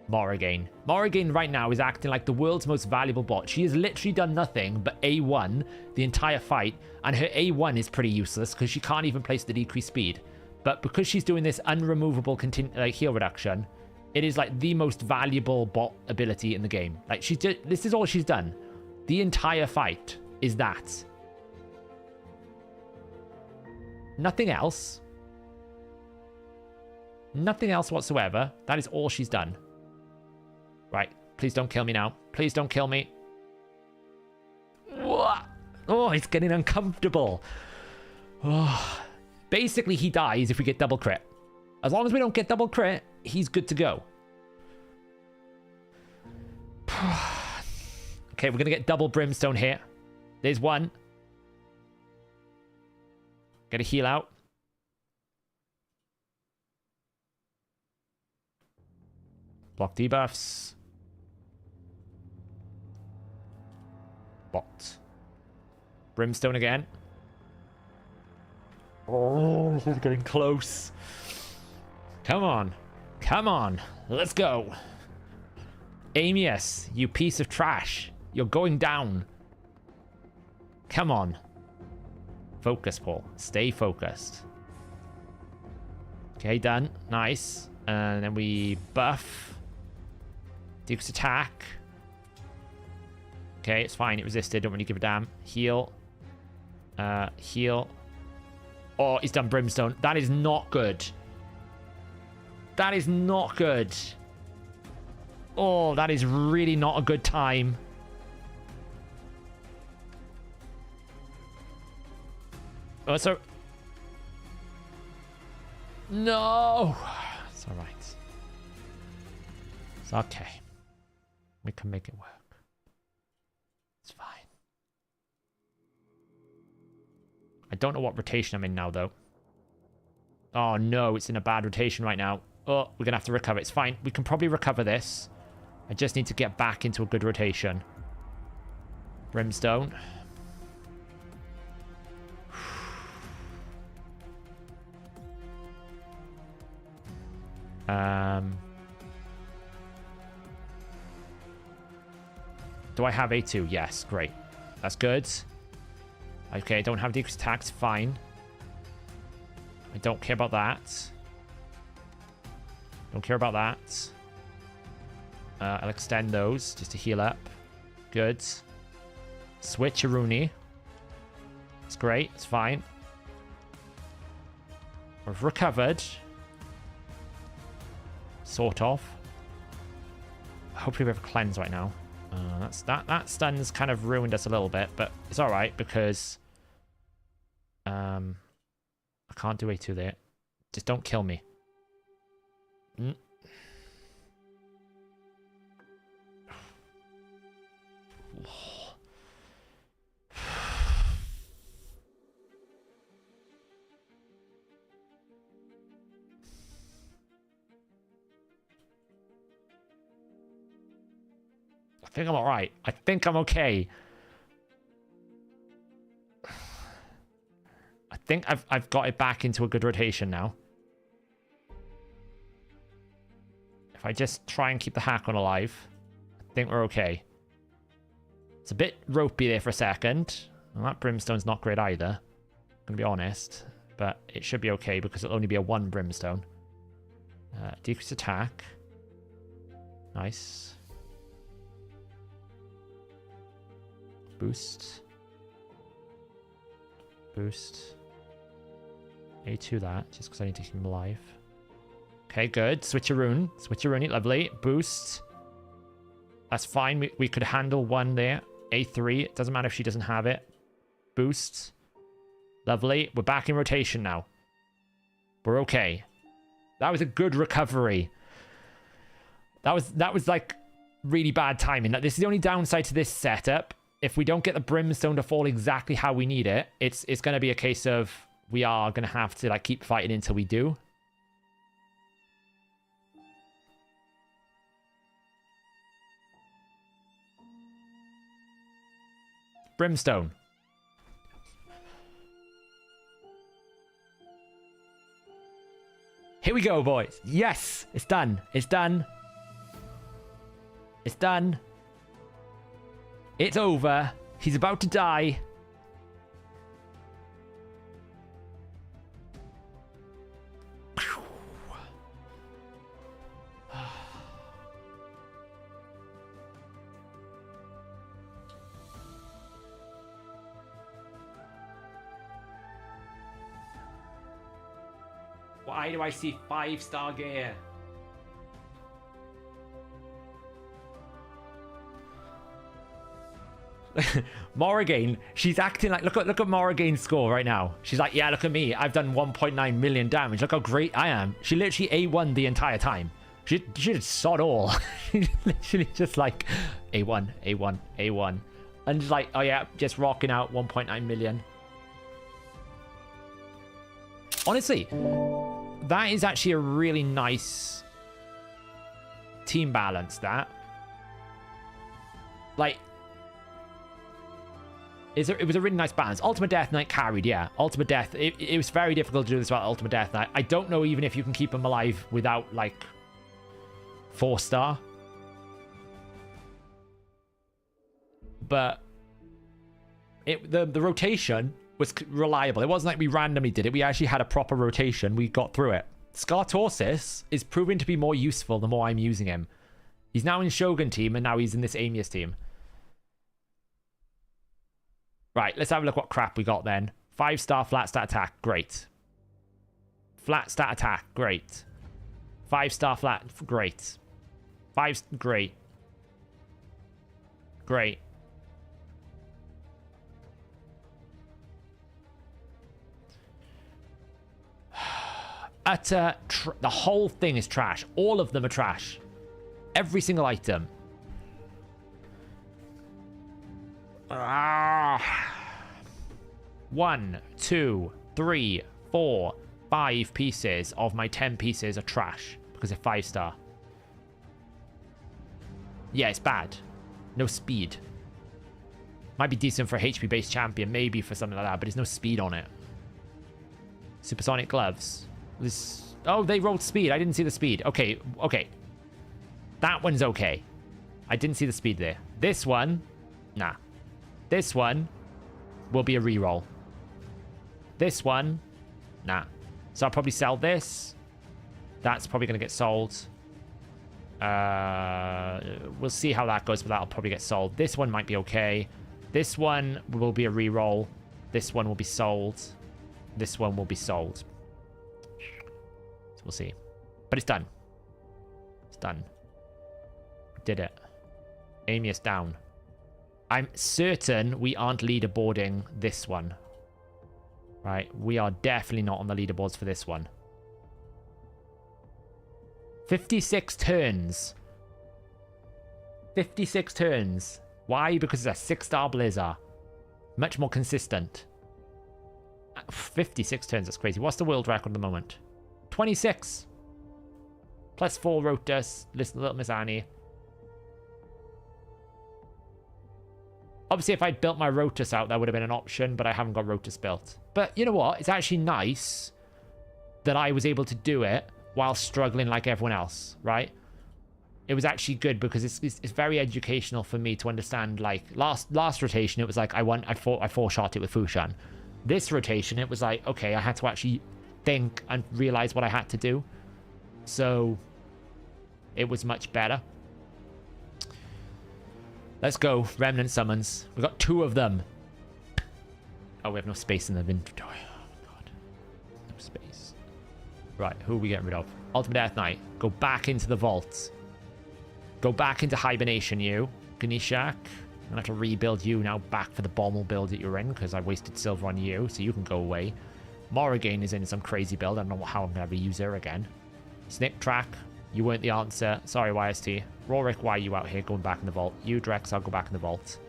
Morrigan. Morrigan right now is acting like the world's most valuable bot. She has literally done nothing but A1 the entire fight, and her A1 is pretty useless because she can't even place the decreased speed. But because she's doing this unremovable heal reduction, it is like the most valuable bot ability in the game. Like, this is all she's done. The entire fight is that. Nothing else. Nothing else whatsoever. That is all she's done. Right. Please don't kill me now. Please don't kill me. Oh, it's getting uncomfortable. Oh. Basically, he dies if we get double crit. As long as we don't get double crit, he's good to go. Okay, we're going to get double brimstone here. There's one. Get a heal out. Block debuffs. Bot. Brimstone again. Oh, this is getting close. Come on. Come on. Let's go. Amius, you piece of trash. You're going down. Come on. Focus, Paul. Stay focused. Okay, done. Nice. And then we buff. Duke's attack. Okay, it's fine. It resisted. Don't really give a damn. Heal. Heal. Oh, he's done brimstone. That is not good. That is not good. Oh, that is really not a good time. Oh, so... No! It's alright. It's okay. We can make it work. It's fine. I don't know what rotation I'm in now, though. Oh, no. It's in a bad rotation right now. Oh, we're going to have to recover. It's fine. We can probably recover this. I just need to get back into a good rotation. Brimstone. Do I have A2? Yes, great. That's good. Okay, I don't have decreased attacks. Fine. I don't care about that. Don't care about that. I'll extend those just to heal up. Good. Switcheroonie. It's great. It's fine. We've recovered. Sort of. Hopefully we have a cleanse right now. That stun's kind of ruined us a little bit, but it's alright because I can't do A2 there. Just don't kill me. I think I'm alright. I think I'm okay. I think I've got it back into a good rotation now. If I just try and keep the hack on alive, I think we're okay. It's a bit ropey there for a second. Well, that brimstone's not great either. I'm gonna be honest. But it should be okay because it'll only be a 1 brimstone. Decrease attack. Nice. Boost. Boost. A2 that, just because I need to keep him alive. Okay, good. Switcheroonie. Switcheroonie, lovely. Boost. That's fine. We could handle 1 there. A3. It doesn't matter if she doesn't have it. Boost. Lovely. We're back in rotation now. We're okay. That was a good recovery. That was like really bad timing. This is the only downside to this setup. If we don't get the brimstone to fall exactly how we need it, it's going to be a case of we are going to have to like keep fighting until we do. Brimstone. Here we go, boys. Yes, it's done. It's done. It's done. It's over. He's about to die. Why do I see 5-star gear? Morrigan, she's acting like, look at Morrigan's score right now. She's like, yeah, look at me. I've done 1.9 million damage. Look how great I am. She literally A1 the entire time. She did sod all. She's literally just like A1, A1, A1. And just like, oh yeah, just rocking out 1.9 million. Honestly, that is actually a really nice team balance, that. Like, it was a really nice balance. Ultimate Death Knight carried, yeah. Ultimate Death, it was very difficult to do this without Ultimate Death Knight. I don't know even if you can keep him alive without, like, 4-star. But the rotation was reliable. It wasn't like we randomly did it. We actually had a proper rotation. We got through it. Skartorsis is proving to be more useful the more I'm using him. He's now in Shogun team, and now he's in this Amius team. Right, let's have a look what crap we got then. 5-star flat stat attack, great. Flat stat attack, great. 5-star flat, great. Great. Great. The whole thing is trash. All of them are trash. Every single item. Ah. 1, 2, 3, 4, 5 pieces of my 10 pieces are trash because they're 5-star. Yeah, it's bad. No speed. Might be decent for a HP based champion, maybe for something like that, but there's no speed on it. Supersonic gloves. Oh, they rolled speed. I didn't see the speed. Okay, okay. That one's okay. I didn't see the speed there. This one, nah. This one will be a reroll. This one, nah. So I'll probably sell this. That's probably going to get sold. We'll see how that goes, but that'll probably get sold. This one might be okay. This one will be a reroll. This one will be sold. This one will be sold. So we'll see. But it's done. It's done. Did it. Amius down. I'm certain we aren't leaderboarding this one. Right, we are definitely not on the leaderboards for this one. 56 turns. 56 turns. Why? Because it's a 6-star Blizzard. Much more consistent. 56 turns, that's crazy. What's the world record at the moment? 26. Plus 4 Rotus. Little Miss Annie. Obviously, if I'd built my Rotus out, that would have been an option, but I haven't got Rotus built. But you know what? It's actually nice that I was able to do it while struggling like everyone else, right? It was actually good because it's very educational for me to understand, like, last rotation, it was like, I four-shot it with Fushan. This rotation, it was like, okay, I had to actually think and realize what I had to do. So, it was much better. Let's go. Remnant summons. We've got 2 of them. Oh, we have no space in the inventory. Oh, God. No space. Right, who are we getting rid of? Ultimate Death Knight. Go back into the vault. Go back into hibernation, you. Ganeshak. I'm going to have to rebuild you now back for the Bommel build that you're in because I wasted silver on you, so you can go away. Morrigan is in some crazy build. I don't know how I'm going to ever use her again. Snip Track. You weren't the answer. Sorry, YST. Rorik, why are you out here going back in the vault? You, Drex, I'll go back in the vault.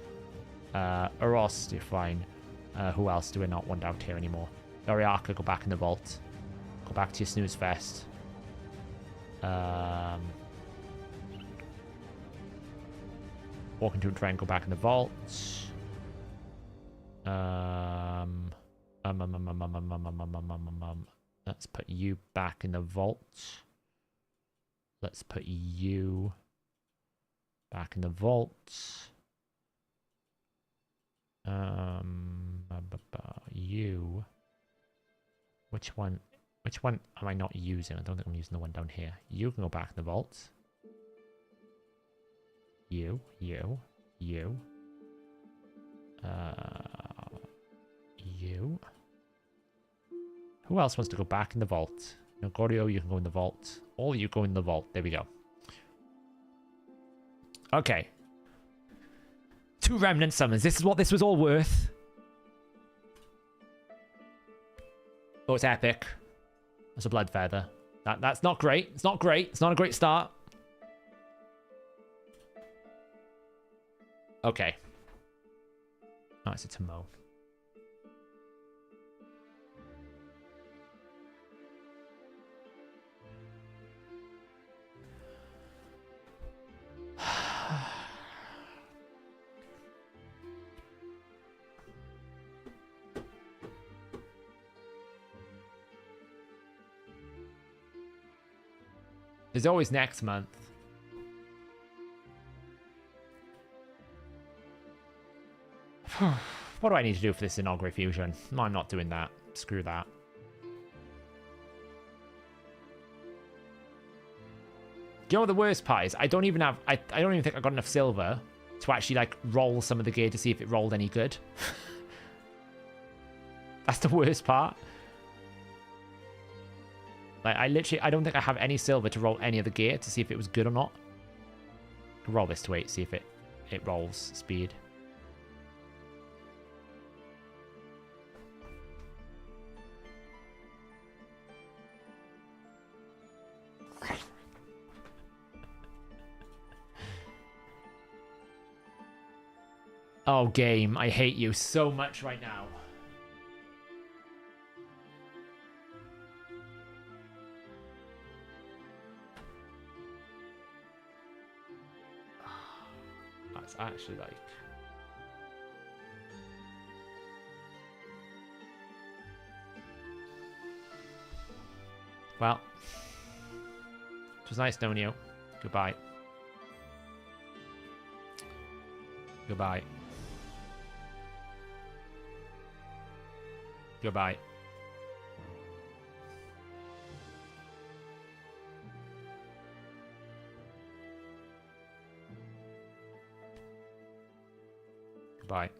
Eros, you're fine. Who else do we not want out here anymore? Doriaka, go back in the vault. Go back to your snooze fest. Walking to a train, go back in the vault. Let's put you back in the vault. Let's put you back in the vault. You. Which one am I not using? I don't think I'm using the one down here. You can go back in the vault. You. You. You. Who else wants to go back in the vault? Nogorio, you can go in the vault. All you go in the vault. There we go. Okay. 2 remnant summons. This is what this was all worth. Oh, it's epic. It's a blood feather. That's not great. It's not great. It's not a great start. Okay. Oh, it's a Tomo. There's always next month. What do I need to do for this inaugural fusion? No, I'm not doing that. Screw that. Do you know what the worst part is? I don't even have... I don't even think I got enough silver to actually, like, roll some of the gear to see if it rolled any good. That's the worst part. Like, I don't think I have any silver to roll any of the gear to see if it was good or not. I'll roll this to 8, see if it rolls speed. Oh, game, I hate you so much right now. That's actually like... Well, it was nice knowing you. Goodbye. Goodbye. Goodbye. Goodbye.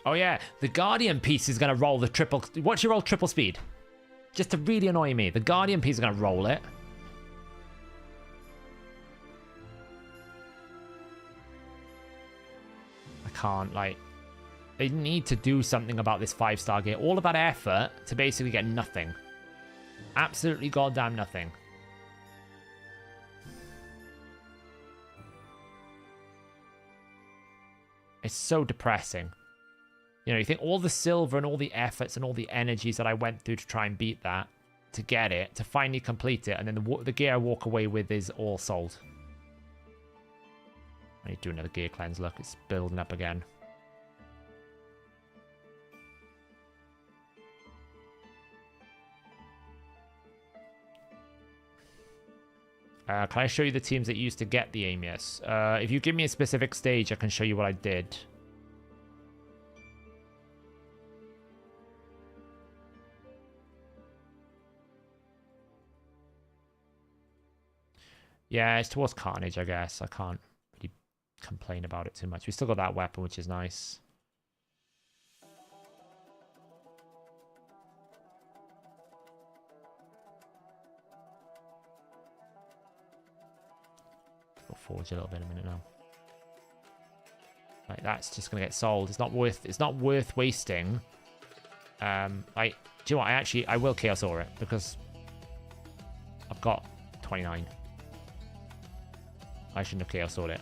Oh yeah, the Guardian piece is going to roll the triple... Watch you roll triple speed. Just to really annoy me. The Guardian piece is going to roll it. I can't, like... They need to do something about this 5-star gear. All of that effort to basically get nothing. Absolutely goddamn nothing. It's so depressing. You know, you think all the silver and all the efforts and all the energies that I went through to try and beat that, to get it, to finally complete it, and then the gear I walk away with is all sold. I need to do another gear cleanse. Look, it's building up again. Can I show you the teams that used to get the Amius? If you give me a specific stage, I can show you what I did. Yeah, it's towards Carnage, I guess. I can't really complain about it too much. We still got that weapon, which is nice. Go forge a little bit in a minute now. Like, that's just gonna get sold. It's not worth wasting. Do you know what? I will Chaos Aura it because I've got 29. I shouldn't have Chaos Sword it.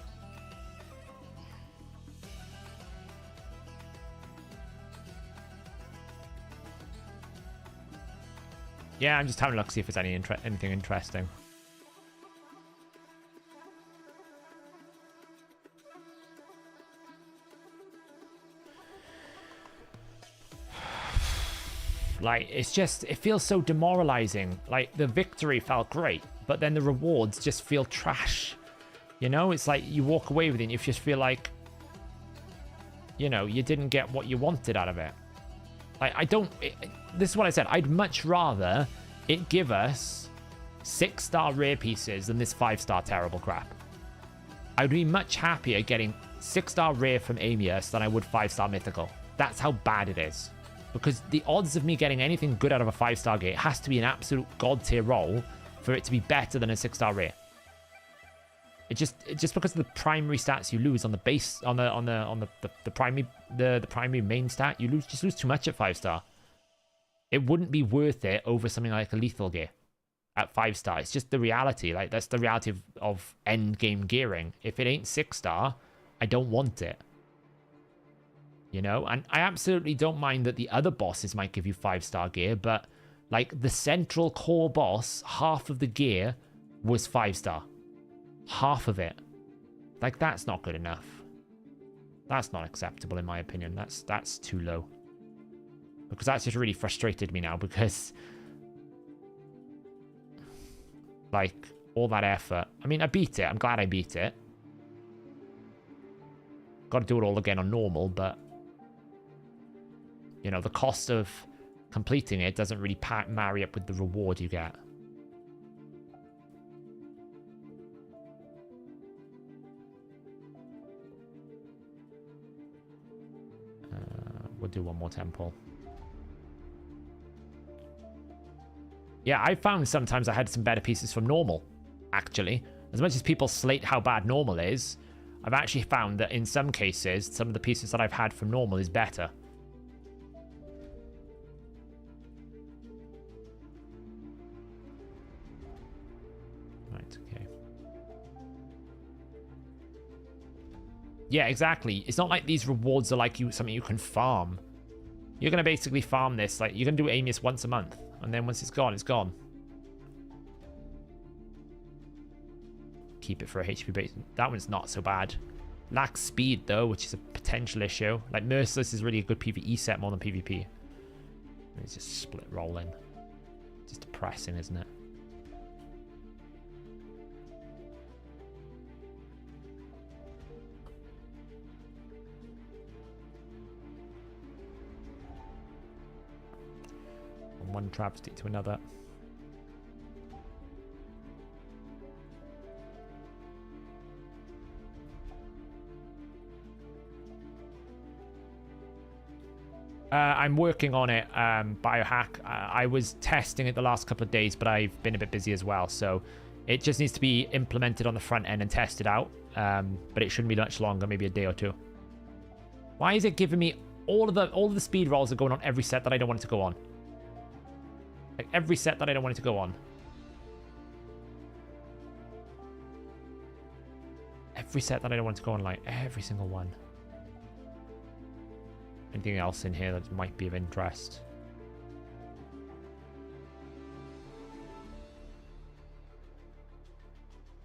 Yeah, I'm just having a look, see if there's anything interesting. Like, it's just, it feels so demoralizing. Like, the victory felt great, but then the rewards just feel trash. You know, it's like you walk away with it and you just feel like, you know, you didn't get what you wanted out of it. Like, this is what I said. I'd much rather it give us 6-star rare pieces than this 5-star terrible crap. I'd be much happier getting 6-star rare from Amius than I would 5-star mythical. That's how bad it is. Because the odds of me getting anything good out of a 5-star gear has to be an absolute god tier roll for it to be better than a 6-star rare. It just because of the primary stats you lose on the base on the primary main stat, you lose too much at 5-star. It wouldn't be worth it over something like a lethal gear at 5-star. It's just the reality. Like, that's the reality of end game gearing. If it ain't 6-star, I don't want it. You know, and I absolutely don't mind that the other bosses might give you 5-star gear, but like the central core boss, half of the gear was 5-star. Half of it. Like, that's not good enough. That's not acceptable in my opinion. That's too low. Because that's just really frustrated me now, because like, all that effort. I mean, I beat it. I'm glad I beat it. Got to do it all again on normal, but you know, the cost of completing it doesn't really marry up with the reward you get. We'll do one more temple. Yeah, I found sometimes I had some better pieces from normal, actually. As much as people slate how bad normal is, I've actually found that in some cases, some of the pieces that I've had from normal is better. Right, okay. Yeah, exactly. It's not like these rewards are like something you can farm. You're going to basically farm this. Like, you're going to do Amius once a month. And then once it's gone, it's gone. Keep it for a HP base. That one's not so bad. Lacks speed, though, which is a potential issue. Like, Merciless is really a good PvE set more than PvP. It's just split rolling. Just depressing, isn't it? From one travesty to another. I'm working on it, Biohack. I was testing it the last couple of days, but I've been a bit busy as well, so it just needs to be implemented on the front end and tested out, but it shouldn't be much longer, maybe a day or two. Why is it giving me all of the speed rolls are going on every set that I don't want it to go on? Like, every set that I don't want it to go on. Every set that I don't want it to go on, like, every single one. Anything else in here that might be of interest?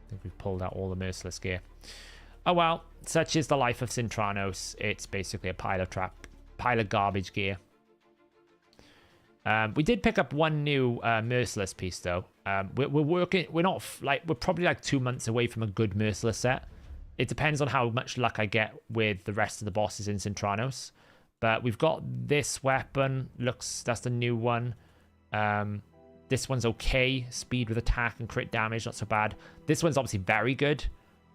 I think we've pulled out all the Merciless gear. Oh well, such is the life of Cintranos. It's basically a pile of garbage gear. We did pick up one new Merciless piece though. We're probably like 2 months away from a good Merciless set. It depends on how much luck I get with the rest of the bosses in Cintranos. But we've got this weapon. That's the new one. This one's okay. Speed with attack and crit damage, not so bad. This one's obviously very good.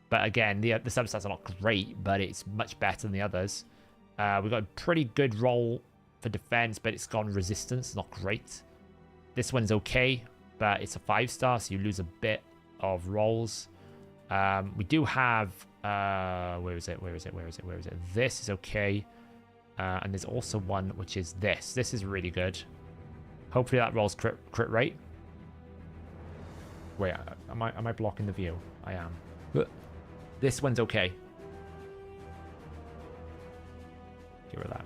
But again, the substats are not great, but it's much better than the others. We've got a pretty good roll for defense, but it's gone resistance. Not great. This one's okay, but it's a 5-star, so you lose a bit of rolls. We do have... where is it? This is okay. And there's also one which is this. This is really good. Hopefully that rolls crit rate. Wait, am I blocking the view? I am. This one's okay. Get rid of that.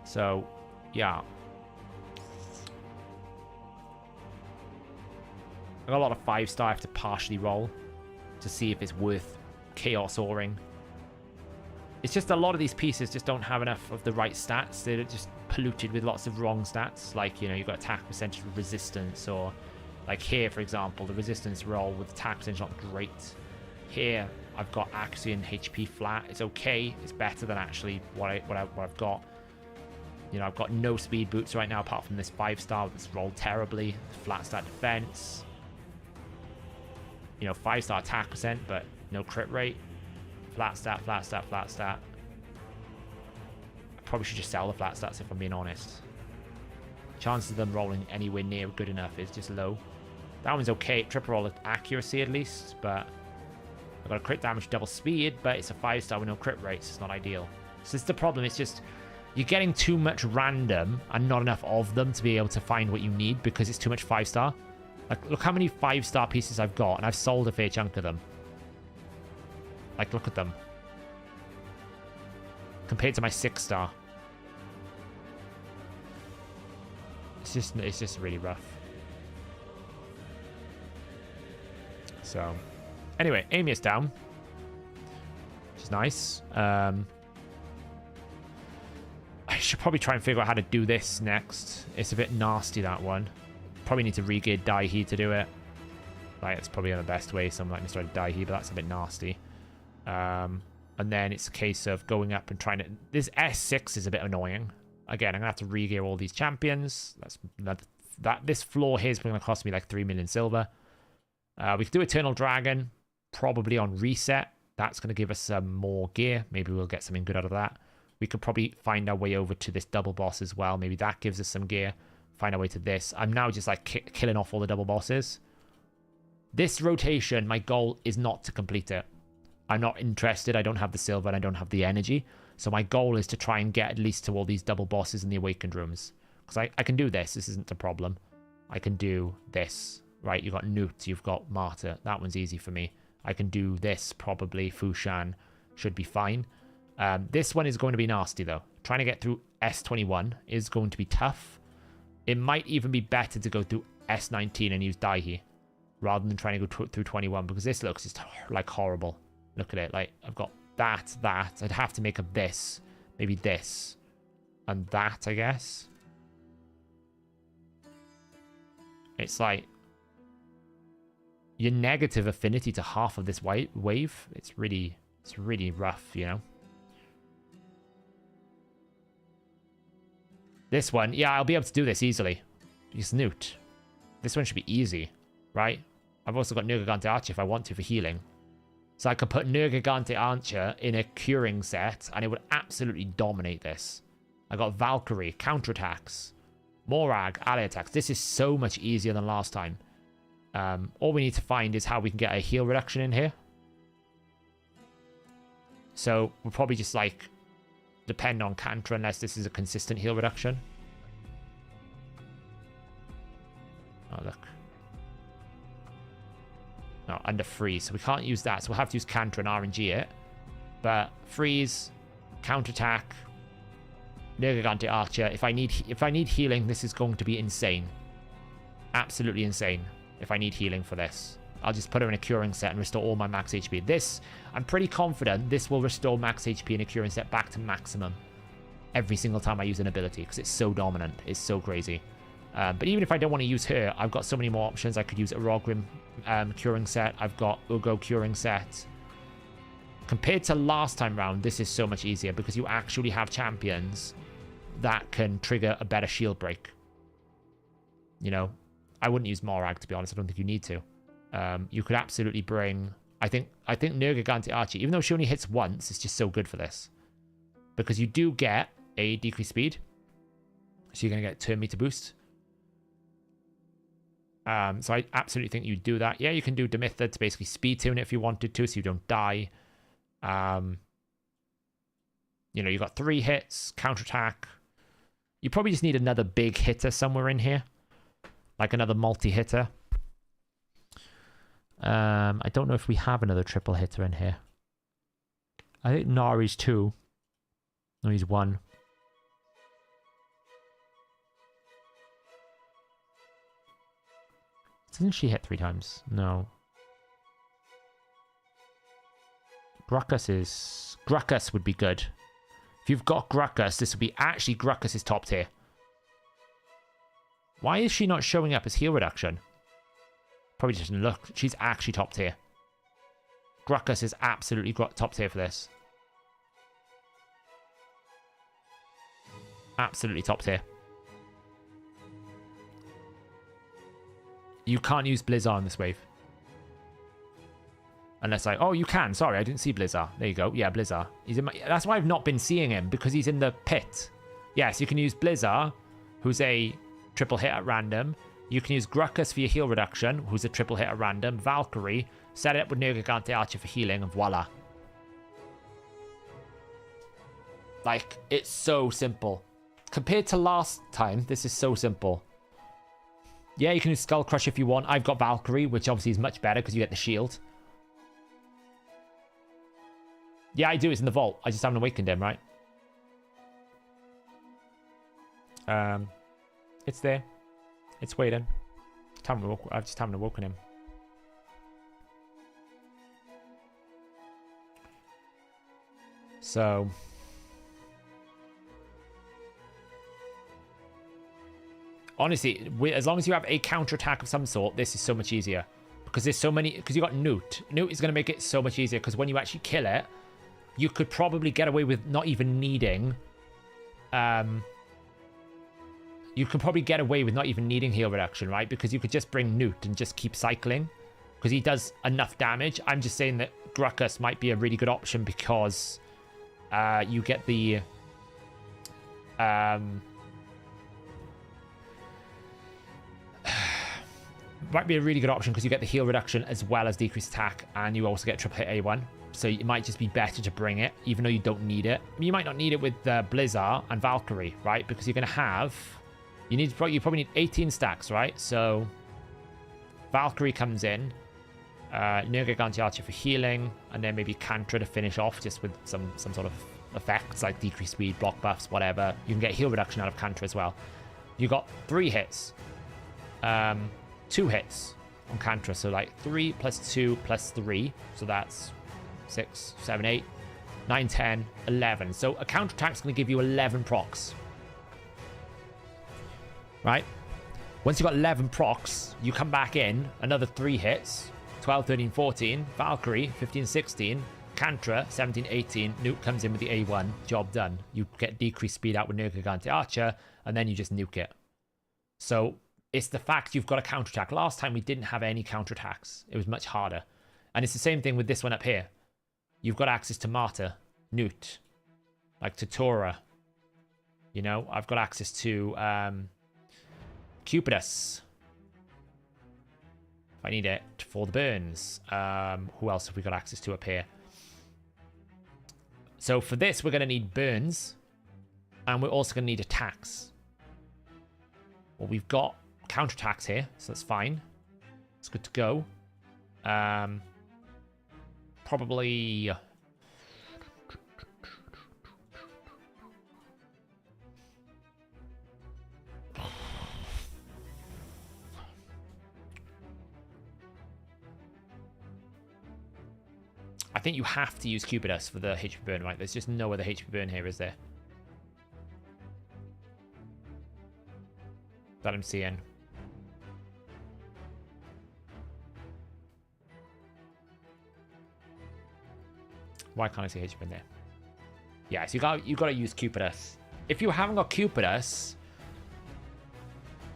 So, yeah. I got a lot of 5-star I have to partially roll to see if it's worth chaos oring. It's just a lot of these pieces just don't have enough of the right stats. They're just polluted with lots of wrong stats. Like, you know, you've got attack percentage with resistance, or like here, for example, the resistance roll with attack percentage not great. Here, I've got accuracy and HP flat. It's okay. It's better than actually what I've got. You know, I've got no speed boots right now apart from this 5-star that's rolled terribly. Flat stat defense. You know, 5-star attack percent, but no crit rate. Flat stat, flat stat, flat stat. I probably should just sell the flat stats if I'm being honest. Chances of them rolling anywhere near good enough is just low. That one's okay. Triple roll accuracy at least, but I've got a crit damage, double speed, but it's a 5-star with no crit rates. It's not ideal. So it's the problem. It's just you're getting too much random and not enough of them to be able to find what you need because it's too much 5-star. Like, look how many 5-star pieces I've got, and I've sold a fair chunk of them. Like, look at them. Compared to my 6-star. It's just really rough. So, anyway, Amius down. Which is nice. I should probably try and figure out how to do this next. It's a bit nasty, that one. Probably need to re-gear Daihi to do it. Like, it's probably the best way. Something like Mr. Daihi, but that's a bit nasty. And then it's a case of going up and trying to... This S6 is a bit annoying. Again, I'm going to have to re-gear all these champions. This floor here is going to cost me like 3 million silver. We could do Eternal Dragon, probably on reset. That's going to give us some more gear. Maybe we'll get something good out of that. We could probably find our way over to this double boss as well. Maybe that gives us some gear. Find our way to this. I'm now just like killing off all the double bosses. This rotation, my goal is not to complete it. I'm not interested. I don't have the silver and I don't have the energy. So my goal is to try and get at least to all these double bosses in the awakened rooms. Because I can do this. This isn't a problem. I can do this. Right, you've got Newt. You've got Martyr. That one's easy for me. I can do this probably. Fushan should be fine. This one is going to be nasty though. Trying to get through S21 is going to be tough. It might even be better to go through S19 and use Daihi rather than trying to go through 21 because this looks just like horrible. Look at it. Like, I've got that. I'd have to make a this. Maybe this. And that, I guess. It's like... your negative affinity to half of this wave. It's really rough, you know? This one, yeah, I'll be able to do this easily. Just Newt. This one should be easy, right? I've also got Nergigante Archer if I want to for healing. So I could put Nergigante Archer in a curing set, and it would absolutely dominate this. I got Valkyrie, counterattacks, Morag, ally attacks. This is so much easier than last time. All we need to find is how we can get a heal reduction in here. So we'll probably just like depend on Cantra unless this is a consistent heal reduction. Oh, look. No, under freeze. So we can't use that. So we'll have to use Cantra and RNG it. But freeze, counterattack, Nergigante Archer. If I need healing, this is going to be insane. Absolutely insane. If I need healing for this, I'll just put her in a curing set and restore all my max HP. This, I'm pretty confident this will restore max HP in a curing set back to maximum every single time I use an ability because it's so dominant. It's so crazy. But even if I don't want to use her, I've got so many more options. I could use a Rogrim curing set. I've got Ugo curing set. Compared to last time round, this is so much easier because you actually have champions that can trigger a better shield break. You know, I wouldn't use Morag, to be honest. I don't think you need to. You could absolutely bring... I think Nergigante Archer, even though she only hits once, it's just so good for this. Because you do get a decreased speed. So you're going to get turn meter boost. So I absolutely think you do that. Yeah, you can do Demithid to basically speed tune it if you wanted to, so you don't die. You know, you got 3 hits, counterattack. You probably just need another big hitter somewhere in here. Like another multi-hitter. I don't know if we have another triple hitter in here. I think Nari's 2. No, he's 1. Doesn't she hit 3 times? No. Gruckus would be good. If you've got Gruckus, this would be... Actually, Gruckus is top tier. Why is she not showing up as heal reduction? Probably just didn't look. She's actually top tier. Gruckus is absolutely top tier for this. Absolutely top tier. You can't use Blizzard on this wave. Unless I... Oh, you can. Sorry, I didn't see Blizzard. There you go. Yeah, Blizzard. He's in my... That's why I've not been seeing him, because he's in the pit. Yes, you can use Blizzard, who's a triple hit at random. You can use Gruckus for your heal reduction, who's a triple hit at random. Valkyrie. Set it up with Nergigante Archer for healing, and voila. Like, it's so simple. Compared to last time, this is so simple. Yeah, you can use Skull Crush if you want. I've got Valkyrie, which obviously is much better because you get the shield. Yeah, I do. It's in the vault. I just haven't awakened him, right? It's there. It's waiting. I just haven't awoken him. So... Honestly, as long as you have a counterattack of some sort, this is so much easier. Because there's so many... Because you got Newt. Newt is going to make it so much easier. Because when you actually kill it, you could probably get away with not even needing... You could probably get away with not even needing heal reduction, right? Because you could just bring Newt and just keep cycling. Because he does enough damage. I'm just saying that Gruckus might be a really good option because... you get the... might be a really good option because you get the heal reduction as well as decreased attack, and you also get triple hit A1. So it might just be better to bring it, even though you don't need it. I mean, you might not need it with Blizzard and Valkyrie, right? Because you're going to have... You probably need 18 stacks, right? So Valkyrie comes in, Nergigante Archer for healing, and then maybe Cantra to finish off just with some sort of effects like decreased speed, block buffs, whatever. You can get heal reduction out of Cantra as well. You got 3 hits. 2 hits on Cantra, so like 3 plus 2 plus 3, so that's 6, 7, 8, 9, 10, 11. So a counterattack's going to give you 11 procs. Right? Once you've got 11 procs, you come back in, another 3 hits, 12, 13, 14, Valkyrie, 15, 16, Cantra, 17, 18, Nuke comes in with the A1, job done. You get decreased speed out with Nergigante Archer, and then you just nuke it. So... It's the fact you've got a counterattack. Last time we didn't have any counterattacks. It was much harder. And it's the same thing with this one up here. You've got access to Marta, Newt, like Tutora. You know, I've got access to Cupidus. If I need it for the burns. Who else have we got access to up here? So for this, we're going to need burns. And we're also going to need attacks. Well, we've got counterattacks here, so that's fine. It's good to go. Probably... I think you have to use Cupidus for the HP burn, right? There's just no other HP burn here, is there? That I'm seeing. Why can't I see HP in there? Yeah, so you got to use Cupidus. If you haven't got Cupidus,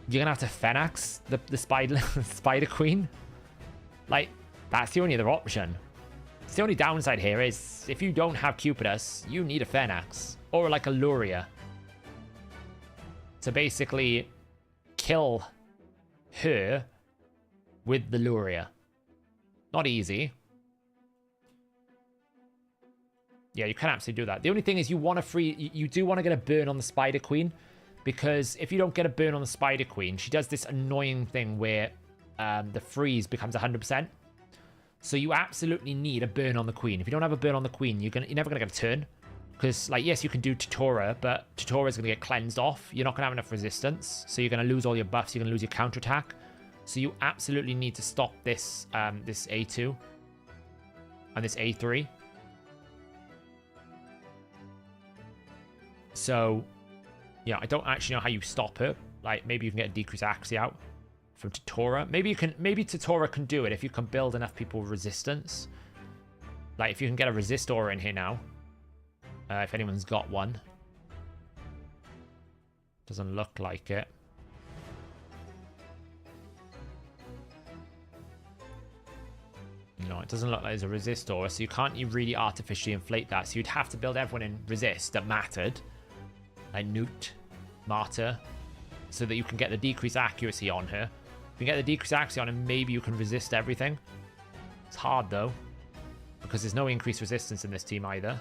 you're gonna have to Phoenix the Spider Queen. Like, that's the only other option. It's the only downside here is if you don't have Cupidus, you need a Phoenix or like a Luria to basically kill her with the Luria. Not easy. Yeah, you can absolutely do that. The only thing is you want to you do want to get a burn on the Spider Queen, because if you don't get a burn on the Spider Queen, she does this annoying thing where the freeze becomes 100%. So you absolutely need a burn on the Queen. If you don't have a burn on the Queen, you're never going to get a turn. Because, like, yes, you can do Tutora, but Tutora is going to get cleansed off. You're not going to have enough resistance, so you're going to lose all your buffs. You're going to lose your counterattack. So you absolutely need to stop this this A2 and this A3. So, yeah, I don't actually know how you stop her. Like, maybe you can get a decrease Axie out from Tatora. Maybe Tatora can do it if you can build enough people with resistance. Like, if you can get a resistor in here now. If anyone's got one. Doesn't look like it. No, it doesn't look like there's a resistor, so you can't really artificially inflate that. So you'd have to build everyone in resist that mattered. Like Newt, Martyr, so that you can get the decreased accuracy on her. If you get the decreased accuracy on her, maybe you can resist everything. It's hard, though, because there's no increased resistance in this team either.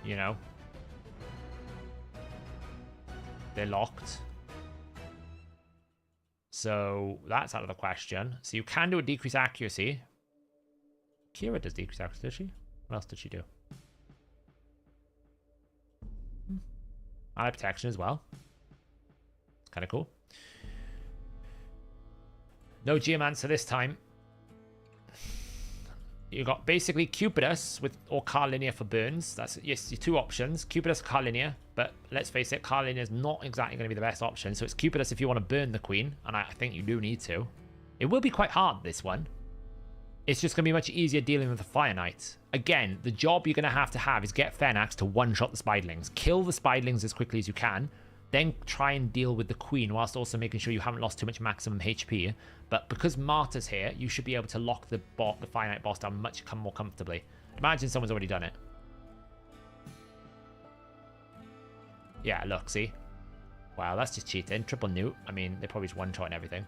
You know? They're locked. So that's out of the question. So you can do a decreased accuracy. Kira does decreased accuracy, does she? What else did she do? Eye protection as well. It's kind of cool. No Geomancer this time. You got basically Cupidus with or Carlinia for burns. That's yes, your two options. Cupidus or Carlinia. But let's face it, Carlinia is not exactly going to be the best option. So it's Cupidus if you want to burn the queen. And I think you do need to. It will be quite hard, this one. It's just going to be much easier dealing with the Fire Knight. Again, the job you're going to have is get Fenax to one-shot the Spiderlings. Kill the Spiderlings as quickly as you can. Then try and deal with the Queen whilst also making sure you haven't lost too much maximum HP. But because Martyr's here, you should be able to lock the Fire Knight boss down much more comfortably. Imagine someone's already done it. Yeah, look, see? Wow, that's just cheating. Triple Newt. I mean, they probably just one-shot and everything.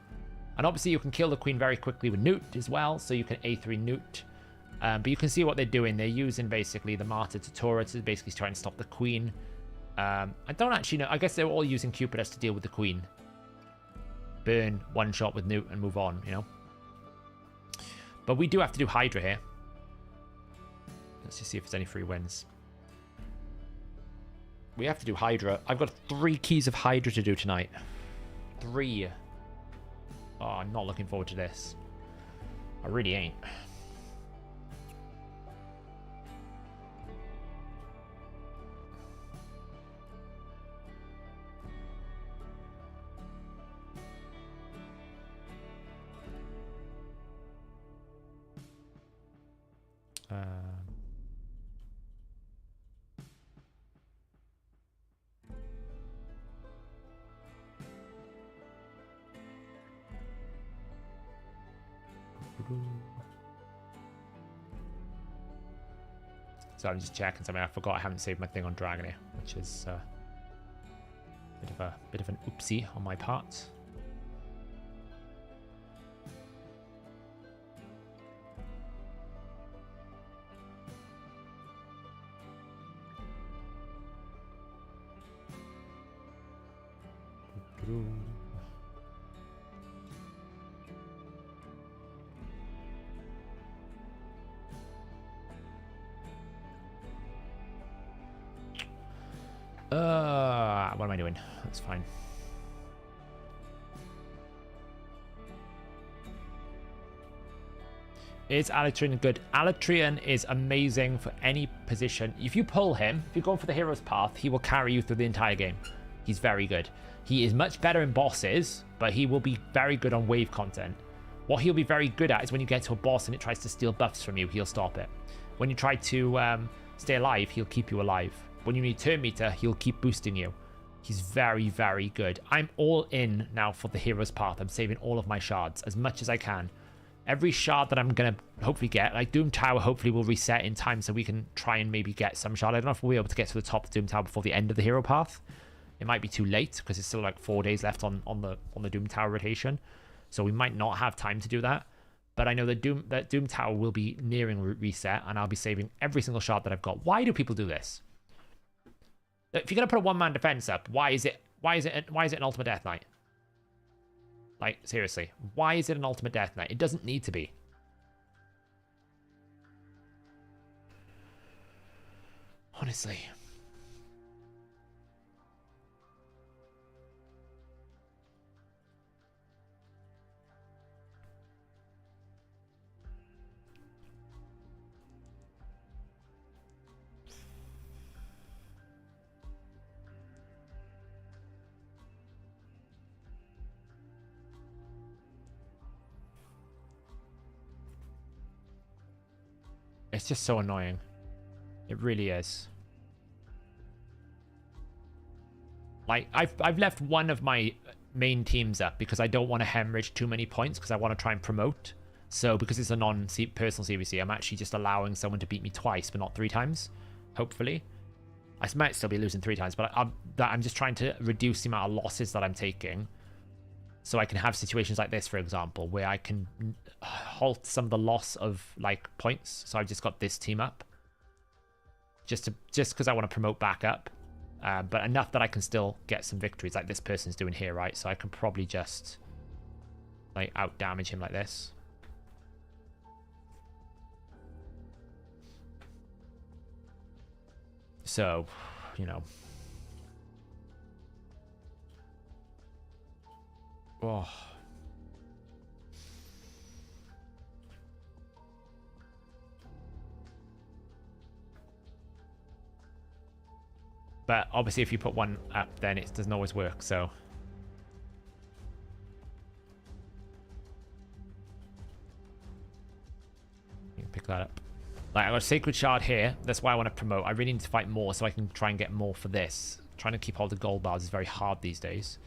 And obviously you can kill the Queen very quickly with Newt as well, so you can A3 Newt. But you can see what they're doing. They're using basically the Martyr Tatora to basically try and stop the Queen. I don't actually know. I guess they're all using Cupidus to deal with the Queen. Burn, one shot with Newt and move on, you know. But we do have to do Hydra here. Let's just see if there's any free wins. We have to do Hydra. I've got 3 keys of Hydra to do tonight. 3. Oh, I'm not looking forward to this. I really ain't. So I'm just checking something. I forgot I haven't saved my thing on Dragon here, which is a bit of an oopsie on my part. What am I doing? That's fine. Is Alatrian good? Alatrian is amazing for any position. If you pull him, if you go for the hero's path, he will carry you through the entire game. He's very good. He is much better in bosses, but he will be very good on wave content. What he'll be very good at is when you get to a boss and it tries to steal buffs from you, he'll stop it. When you try to stay alive, he'll keep you alive. When you need turn meter, he'll keep boosting you. He's very, very good. I'm all in now for the hero's path. I'm saving all of my shards as much as I can. Every shard that I'm going to hopefully get, like Doom Tower hopefully will reset in time so we can try and maybe get some shard. I don't know if we'll be able to get to the top of Doom Tower before the end of the hero path. It might be too late because it's still like 4 days left on the Doom Tower rotation. So we might not have time to do that. But I know that Doom Tower will be nearing reset and I'll be saving every single shard that I've got. Why do people do this? If you're gonna put a one-man defense up, why is it an ultimate death knight? Like, seriously, why is it an ultimate death knight? It doesn't need to be. Honestly. It's just so annoying. It really is. Like, I've left one of my main teams up because I don't want to hemorrhage too many points because I want to try and promote. So because it's a non-personal CVC, I'm actually just allowing someone to beat me twice, but not 3 times. Hopefully. I might still be losing 3 times, but I'm just trying to reduce the amount of losses that I'm taking. So I can have situations like this, for example, where I can halt some of the loss of, like, points. So I've just got this team up. Just because I want to promote back up. But enough that I can still get some victories like this person's doing here, right? So I can probably just, like, out-damage him like this. So, you know. Oh. But obviously if you put one up, then it doesn't always work, so. You can pick that up. Like, I got a Sacred Shard here. That's why I want to promote. I really need to fight more so I can try and get more for this. Trying to keep all the gold bars is very hard these days.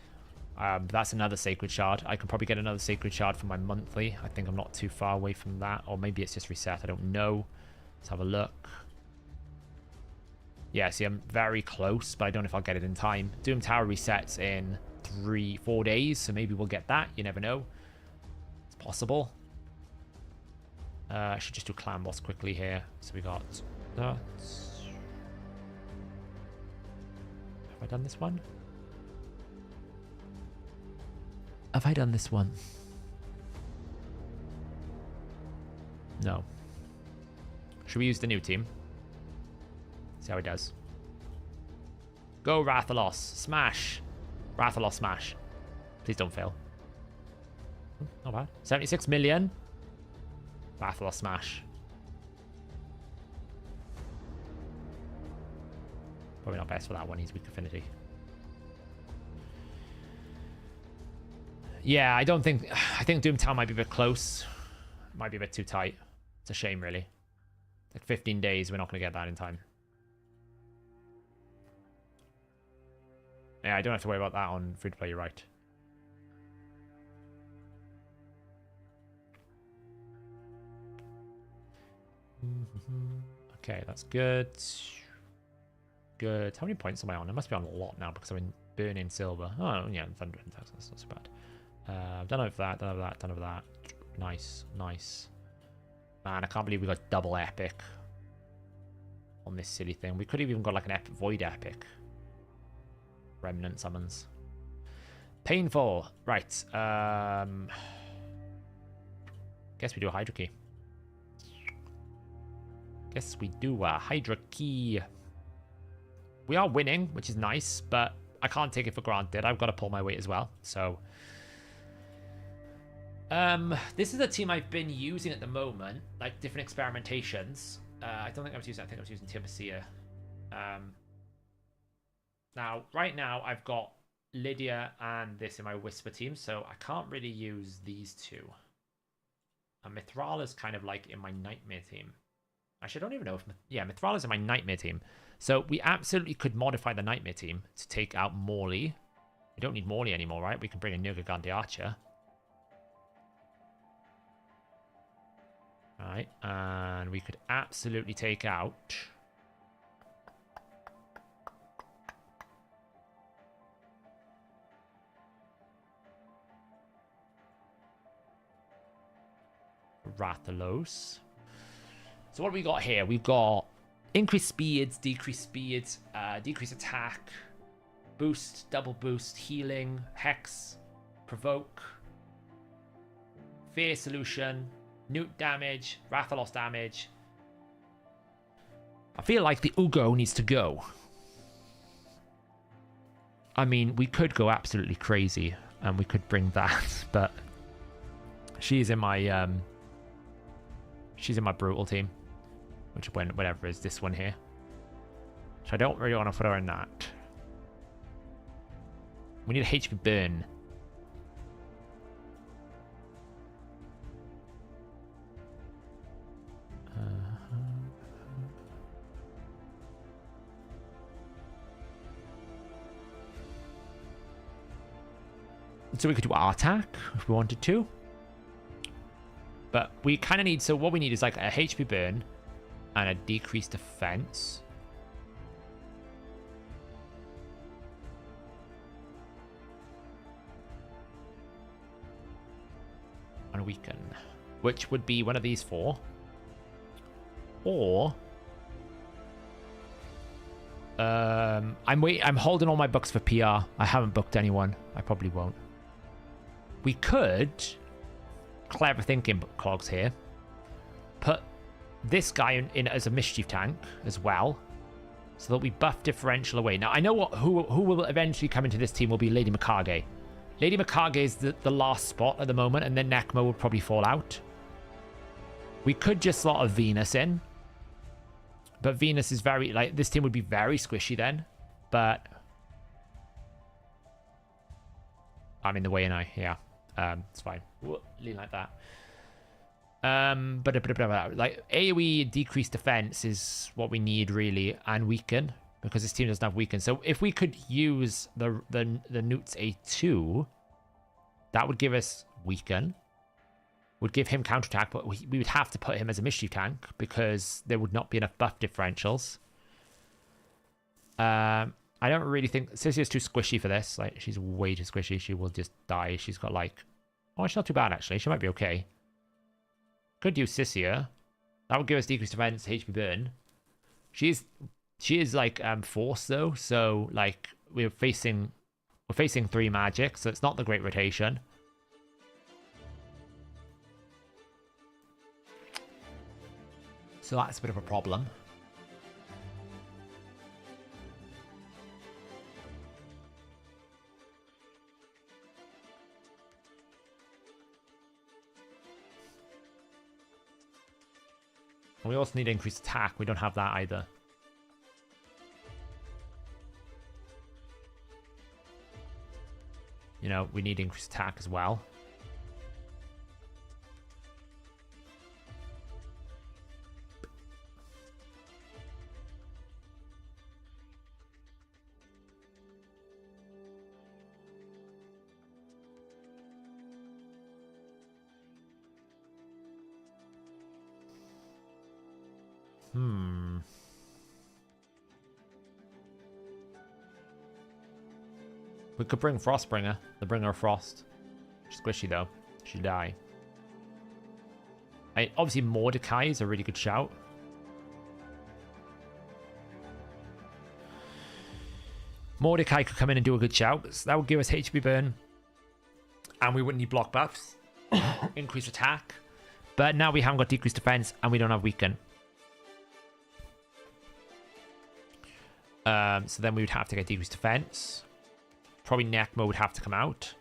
But that's another Sacred Shard. I can probably get another Sacred Shard for my monthly. I think I'm not too far away from that. Or maybe it's just reset. I don't know. Let's have a look. Yeah, see, I'm very close, but I don't know if I'll get it in time. Doom Tower resets in 3-4 days, so maybe we'll get that. You never know. It's possible. I should just do clan boss quickly here. So we got that. Have I done this one? Have I done this one? No. Should we use the new team? See how it does. Go, Rathalos. Smash. Rathalos, smash. Please don't fail. Not bad. 76 million. Rathalos, smash. Probably not best for that one. He's weak affinity. Yeah, I don't think... I think Doomtown might be a bit close. Might be a bit too tight. It's a shame, really. Like 15 days, we're not going to get that in time. Yeah, I don't have to worry about that on free-to-play, you're right. Okay, that's good. Good. How many points am I on? I must be on a lot now because I'm in burning silver. Oh, yeah, Thunder and Tax. That's not so bad. Done over that, done over that, done over that. Nice, nice. Man, I can't believe we got double epic on this silly thing. We could have even got like an epic void epic. Remnant summons. Painful. Right. Guess we do a Hydra key. Guess we do a Hydra key. We are winning, which is nice, but I can't take it for granted. I've got to pull my weight as well. So, this is a team I've been using at the moment, like different experimentations. I don't think I was using. I think I was using Timothy. Now, right now, I've got Lydia and this in my Whisper team, so I can't really use these two. And Mithrala's kind of like in my Nightmare team. Actually, I don't even know if... Yeah, Mithrala's in my Nightmare team. So we absolutely could modify the Nightmare team to take out Morley. We don't need Morley anymore, right? We can bring in Nurgagand the Archer. Alright, and we could absolutely take out... Rathalos. So what have we got here? We've got increased speeds, decreased speeds, decreased attack, boost, double boost, healing, hex, provoke, fear solution, newt damage, Rathalos damage. I feel like the Ugo needs to go. I mean, we could go absolutely crazy and we could bring that, but she's in my she's in my brutal team, which whatever is this one here. So I don't really want to put her in that. We need a HP burn. So we could do our attack if we wanted to. But we kind of need... So what we need is like a HP burn and a decreased defense. And a weaken. Which would be one of these four. Or... I'm holding all my books for PR. I haven't booked anyone. I probably won't. We could... Clever thinking, Clogs here. Put this guy in as a mischief tank as well, so that we buff differential away. Now I know who will eventually come into this team will be Lady Mikage. Lady Mikage is the last spot at the moment, and then Nekma will probably fall out. We could just slot a Venus in, but Venus is very like this team would be very squishy then. But I'm in the way, and it's fine. Lean like that. But like AoE decreased defense is what we need really, and weaken because this team doesn't have weaken. So if we could use the Newt's A2, that would give us weaken. Would give him counterattack, but we would have to put him as a mischief tank because there would not be enough buff differentials. I don't really think Cicia's too squishy for this. Like she's way too squishy. She will just die. She's got like. Oh, she's not too bad, actually. She might be okay. Could use Cicia. That would give us decreased defense, HP burn. She is like force though, so like we're facing 3 magic, so it's not the great rotation. So that's a bit of a problem. And we also need increased attack. We don't have that either. You know, we need increased attack as well. We could bring Frostbringer, the Bringer of Frost. She's squishy though. She'll die. Obviously Mordecai is a really good shout. Mordecai could come in and do a good shout. So that would give us HP burn. And we wouldn't need block buffs. Increased attack. But now we haven't got decreased defense and we don't have weaken. So then we would have to get decreased defense. Probably Nekma would have to come out.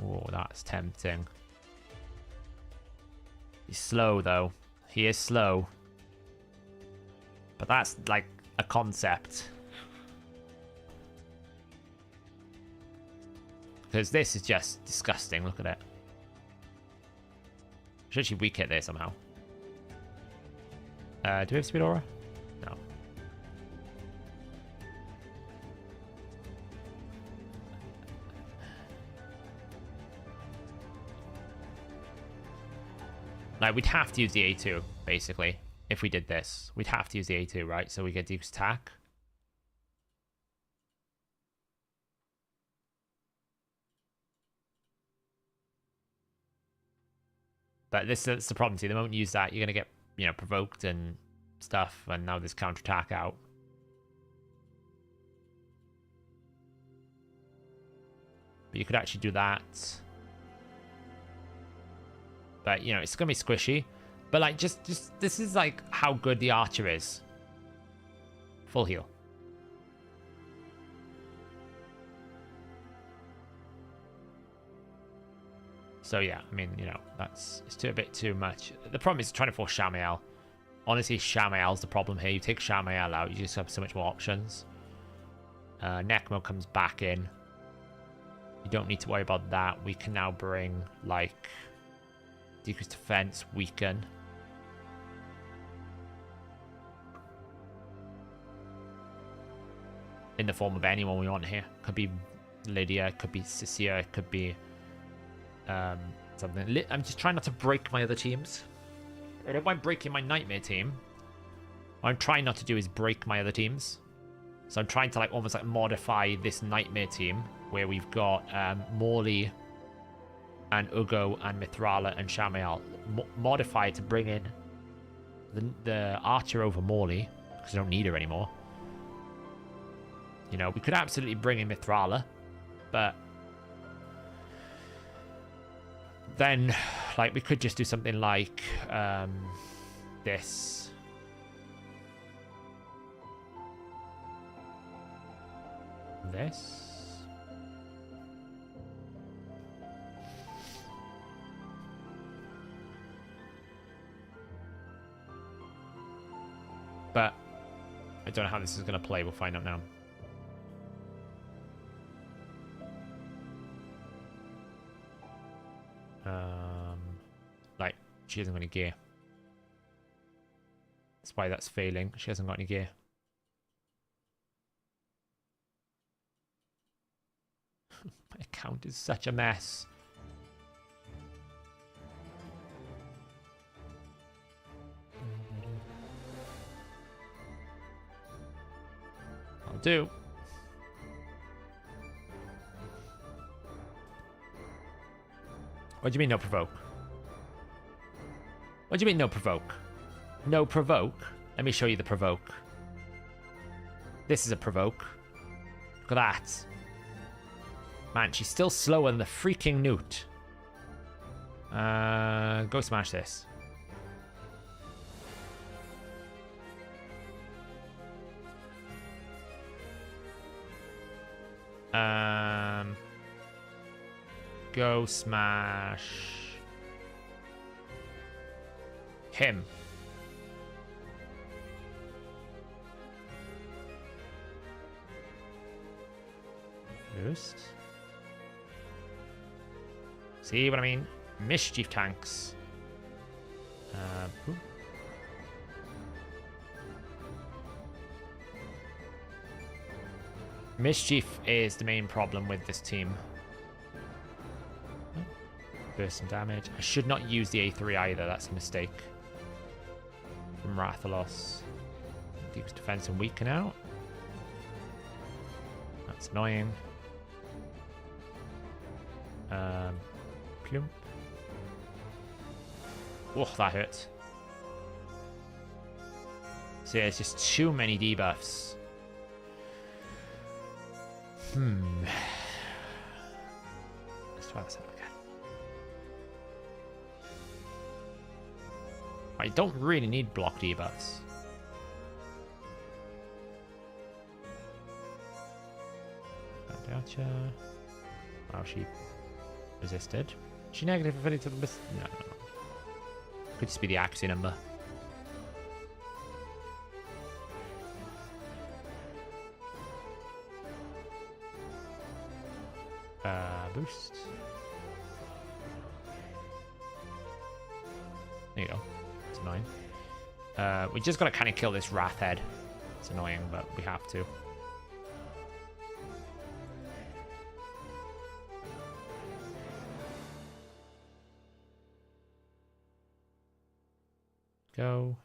Oh, that's tempting. He's slow though. He is slow. But that's like a concept. Because this is just disgusting. Look at it. Should actually weak hit there somehow. Do we have speed aura? No. Like, we'd have to use the A2, basically. If we did this. We'd have to use the A2, right? So we get decreased attack. But that's the problem. See, the moment you use that, you're going to get, you know, provoked and stuff. And now there's counterattack out. But you could actually do that. But, you know, it's going to be squishy. But, like, just this is, like, how good the archer is. Full heal. So, yeah, I mean, you know, it's a bit too much. The problem is trying to force Shamael. Honestly, Shamael's the problem here. You take Shamael out, you just have so much more options. Necmo comes back in. You don't need to worry about that. We can now bring, like, decreased defense, weaken. In the form of anyone we want here. Could be Lydia, could be Cecilia, it could be something. I'm just trying not to break my other teams. I don't mind breaking my Nightmare team. What I'm trying not to do is break my other teams. So I'm trying to like almost like modify this Nightmare team where we've got Morley and Ugo and Mithrala and Shamael. Modify it to bring in the Archer over Morley because I don't need her anymore. You know, we could absolutely bring in Mithrala, but then, like, we could just do something like this. This. But I don't know how this is going to play. We'll find out now. Like, she hasn't got any gear. That's why that's failing. She hasn't got any gear. My account is such a mess. I'll do. What do you mean no provoke? What do you mean no provoke? No provoke? Let me show you the provoke. This is a provoke. Look at that. Man, she's still slower than the freaking newt. Go smash this. Go smash him. Boost. See what I mean? Mischief tanks. Mischief is the main problem with this team. Burst some damage. I should not use the A3 either. That's a mistake. From Rathalos. Decrease defense and weaken out. That's annoying. Plump. Oh, that hurt. So yeah, it's just too many debuffs. Let's try this out again. I don't really need block debuffs. Gotcha. Wow, she resisted. She negative affinity to the no. Could just be the Axie number. Boost. There you go. It's annoying. We just gotta kind of kill this Wrath Head. It's annoying, but we have to. Go.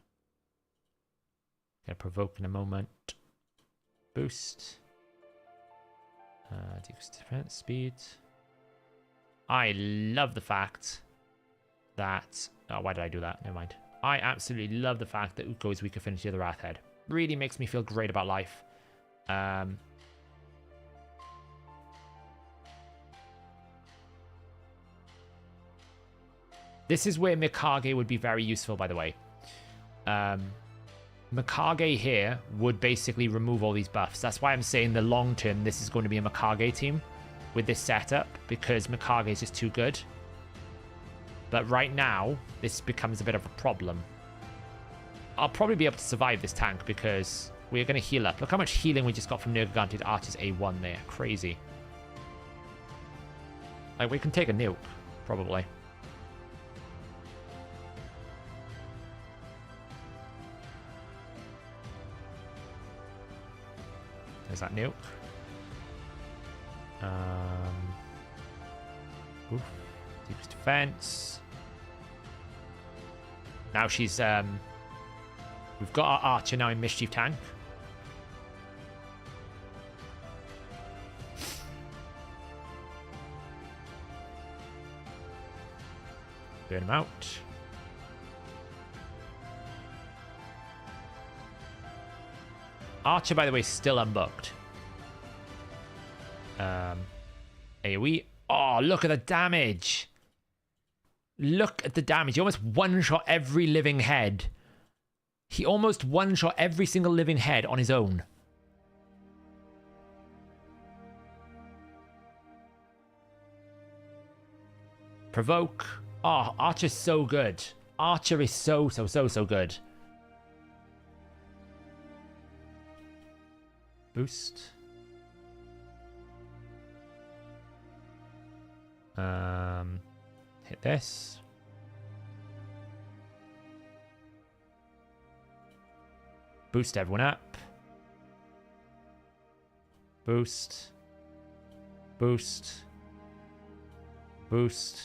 Gonna provoke in a moment. Boost. Decrease defense speed. I love the fact that... Oh, why did I do that? Never mind. I absolutely love the fact that Uko is weak affinity of the Wrath Head. Really makes me feel great about life. This is where Mikage would be very useful, by the way. Mikage here would basically remove all these buffs. That's why I'm saying the long term, this is going to be a Mikage team with this setup, because Mikage is just too good. But right now, this becomes a bit of a problem. I'll probably be able to survive this tank because we're going to heal up. Look how much healing we just got from Nergigante to Archer's A1 there. Crazy. Like, we can take a nuke, probably. There's that nuke. Oof. Decreased defense. Now she's we've got our Archer now in Mischief Tank. Burn him out. Archer, by the way, is still unbooked. AoE. Oh, look at the damage. Look at the damage. He almost one-shot every living head. He almost one-shot every single living head on his own. Provoke. Oh, Archer's so good. Archer is so good. Boost. Hit this. Boost everyone up. Boost. Boost. Boost.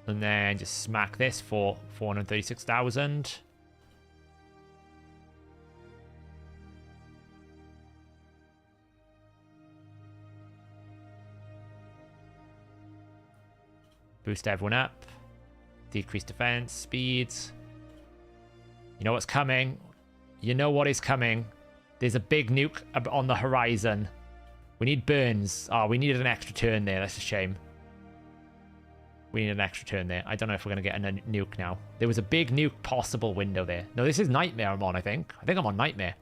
And then just smack this for 436,000. Boost everyone up. Decrease defense, speeds. You know what's coming. You know what is coming. There's a big nuke on the horizon. We need burns. Oh, we needed an extra turn there. That's a shame. We need an extra turn there. I don't know if we're going to get a nuke now. There was a big nuke possible window there. No, this is Nightmare I'm on, I think. I think I'm on Nightmare.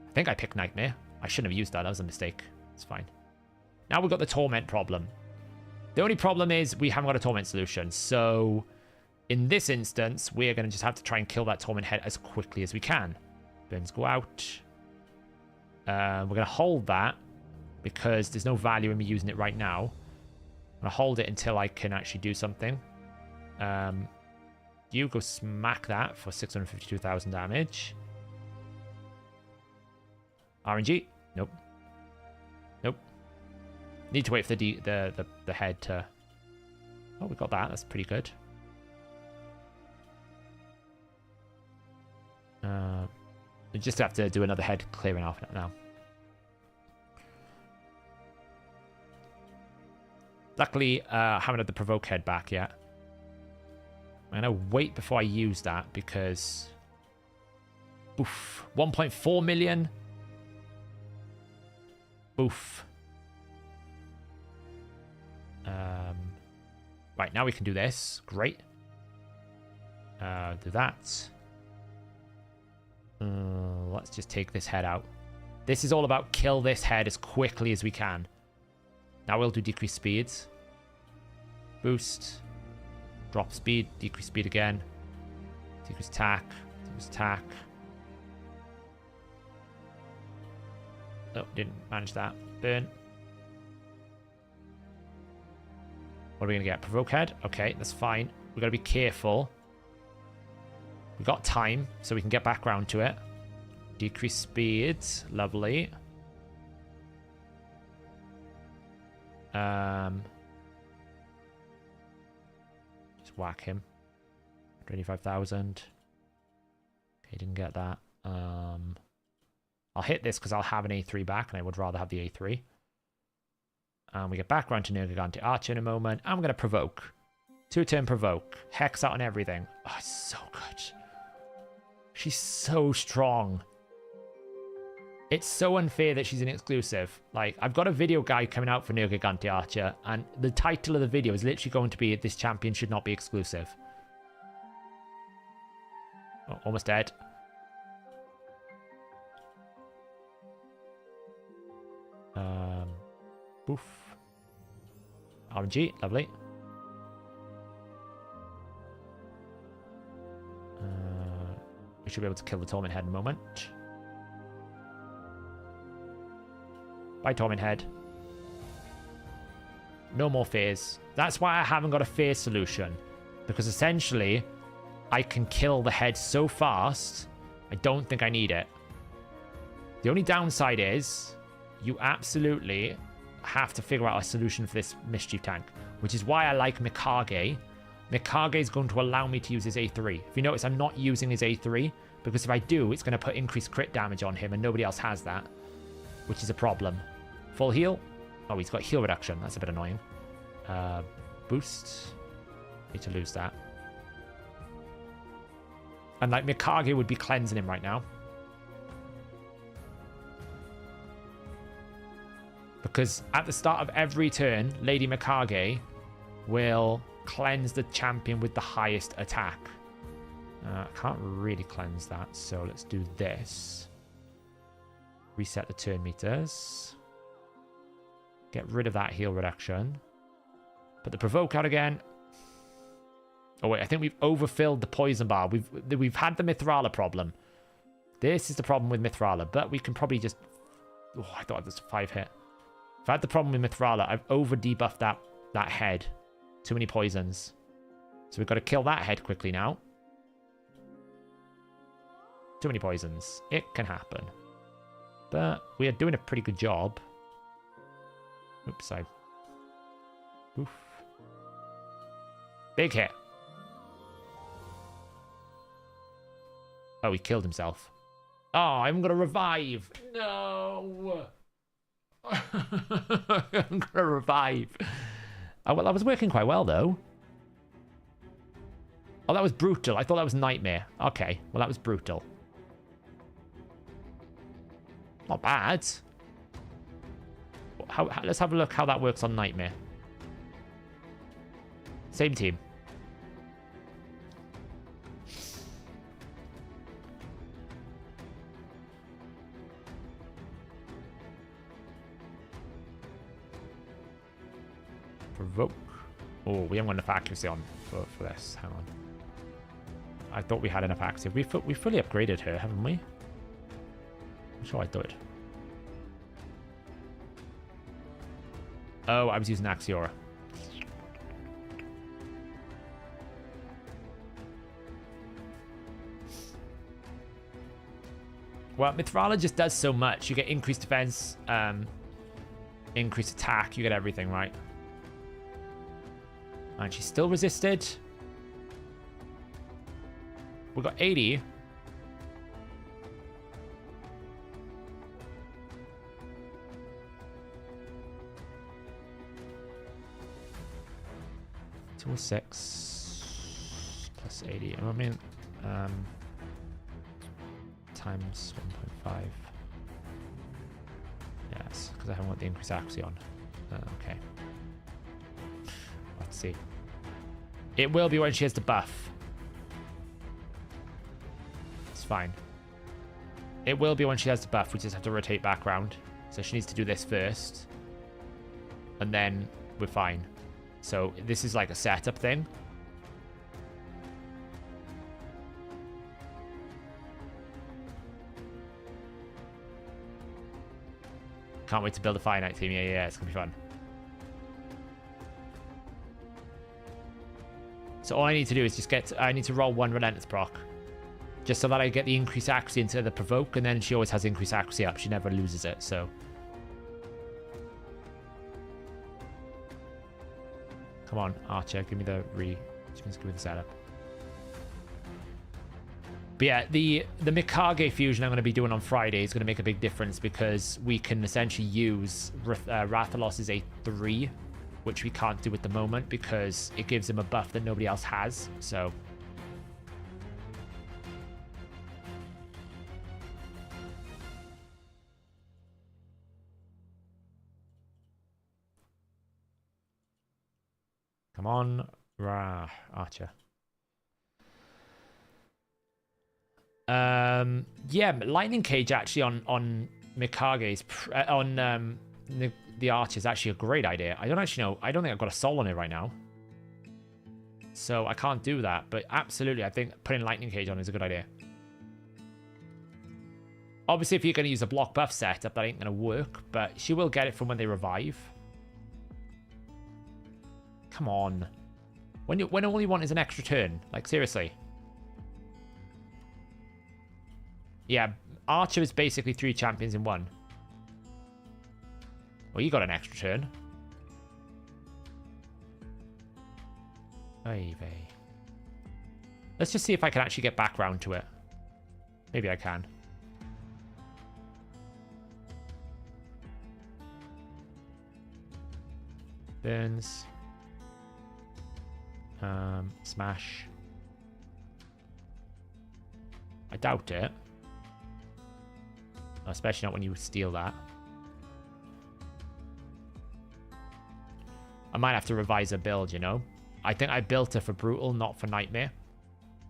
I think I picked Nightmare. I shouldn't have used that. That was a mistake. It's fine. Now we've got the Torment problem. The only problem is we haven't got a Torment solution. So in this instance, we're going to just have to try and kill that Torment head as quickly as we can. Burns go out. We're going to hold that because there's no value in me using it right now. I'm going to hold it until I can actually do something. You go smack that for 652,000 damage. RNG? Nope. Nope. Need to wait for the head to... Oh, we got that. That's pretty good. We just have to do another head clearing off now. Luckily, I haven't had the provoke head back yet. I'm going to wait before I use that because... Oof. 1.4 million. Oof. Right, now we can do this. Great. Do that. Let's just take this head out. This is all about kill this head as quickly as we can. Now we'll do decrease speeds. Boost. Drop speed. Decrease speed again. Decrease attack. Decrease attack. Oh, didn't manage that. Burn. What are we going to get? Provoke head? Okay, that's fine. We've got to be careful. We've got time, so we can get back round to it. Decrease speed. Lovely. Just whack him. 25,000. Okay, didn't get that. I'll hit this because I'll have an A3 back, and I would rather have the A3. We get back round to Nergigante Archer in a moment. I'm going to provoke. 2-turn provoke. Hex out on everything. Oh, it's so good. She's so strong. It's so unfair that she's an exclusive. Like, I've got a video guide coming out for Nergigante Archer, and the title of the video is literally going to be, "This champion should not be exclusive." Oh, almost dead. Boof. RNG, lovely. We should be able to kill the Torment Head in a moment. Bye, Torment Head. No more phase. That's why I haven't got a phase solution. Because essentially, I can kill the head so fast, I don't think I need it. The only downside is, you absolutely have to figure out a solution for this Mischief tank. Which is why I like Mikage. Mikage is going to allow me to use his A3. If you notice, I'm not using his A3. Because if I do, it's going to put increased crit damage on him, and nobody else has that. Which is a problem. Full heal. Oh, he's got heal reduction. That's a bit annoying. Boost. Need to lose that. And like Mikage would be cleansing him right now. Because at the start of every turn, Lady Mikage will cleanse the champion with the highest attack. I can't really cleanse that, so let's do this. Reset the turn meters. Get rid of that heal reduction. Put the provoke out again. Oh wait, I think we've overfilled the poison bar. We've had the Mithrala problem. This is the problem with Mithrala, but we can probably just... Oh, I thought it was a 5-hit. If I had the problem with Mithrala, I've over-debuffed that head. Too many poisons. So we've got to kill that head quickly now. Too many poisons. It can happen. But we are doing a pretty good job. Oops, Oof. Big hit. Oh, he killed himself. Oh, I'm going to revive. No. I'm going to revive. Oh, well, that was working quite well, though. Oh, that was brutal. I thought that was Nightmare. Okay, well, that was brutal. Not bad. Let's have a look how that works on Nightmare. Same team. Provoke. Oh, we haven't got enough accuracy on for this. Hang on. I thought we had enough accuracy. We fully upgraded her, haven't we? I'm sure I thought. Oh, I was using Axiora. Well, Mithrala just does so much. You get increased defense, increased attack. You get everything, right? And she's still resisted. We got 80. Two or 6 plus 80. I mean, times 1.5. Yes, because I haven't got the increased accuracy on. Okay. Let's see. It will be when she has the buff. It's fine. It will be when she has the buff. We just have to rotate back round. So she needs to do this first. And then we're fine. So this is like a setup thing. Can't wait to build a Fire Knight team. Yeah, it's going to be fun. So all I need to do is just I need to roll one Relentless proc. Just so that I get the increased accuracy into the provoke, and then she always has increased accuracy up. She never loses it, so. Come on, Archer, give me the give me the setup. But yeah, the Mikage fusion I'm going to be doing on Friday is going to make a big difference because we can essentially use Rathalos' A3, which we can't do at the moment because it gives him a buff that nobody else has. So come on, Archer. Yeah, Lightning Cage actually on Mikage's on the Archer is actually a great idea. I don't actually know. I don't think I've got a soul on it right now, so I can't do that. But absolutely, I think putting Lightning Cage on is a good idea. Obviously, if you're going to use a block buff setup, that ain't going to work, but she will get it from when they revive. Come on. When all you want is an extra turn. Like, seriously. Yeah, Archer is basically 3 champions in 1. Well, you got an extra turn. Oy vey. Let's just see if I can actually get back round to it. Maybe I can. Burns. Smash. I doubt it. Especially not when you steal that. I might have to revise a build, you know? I think I built her for Brutal, not for Nightmare.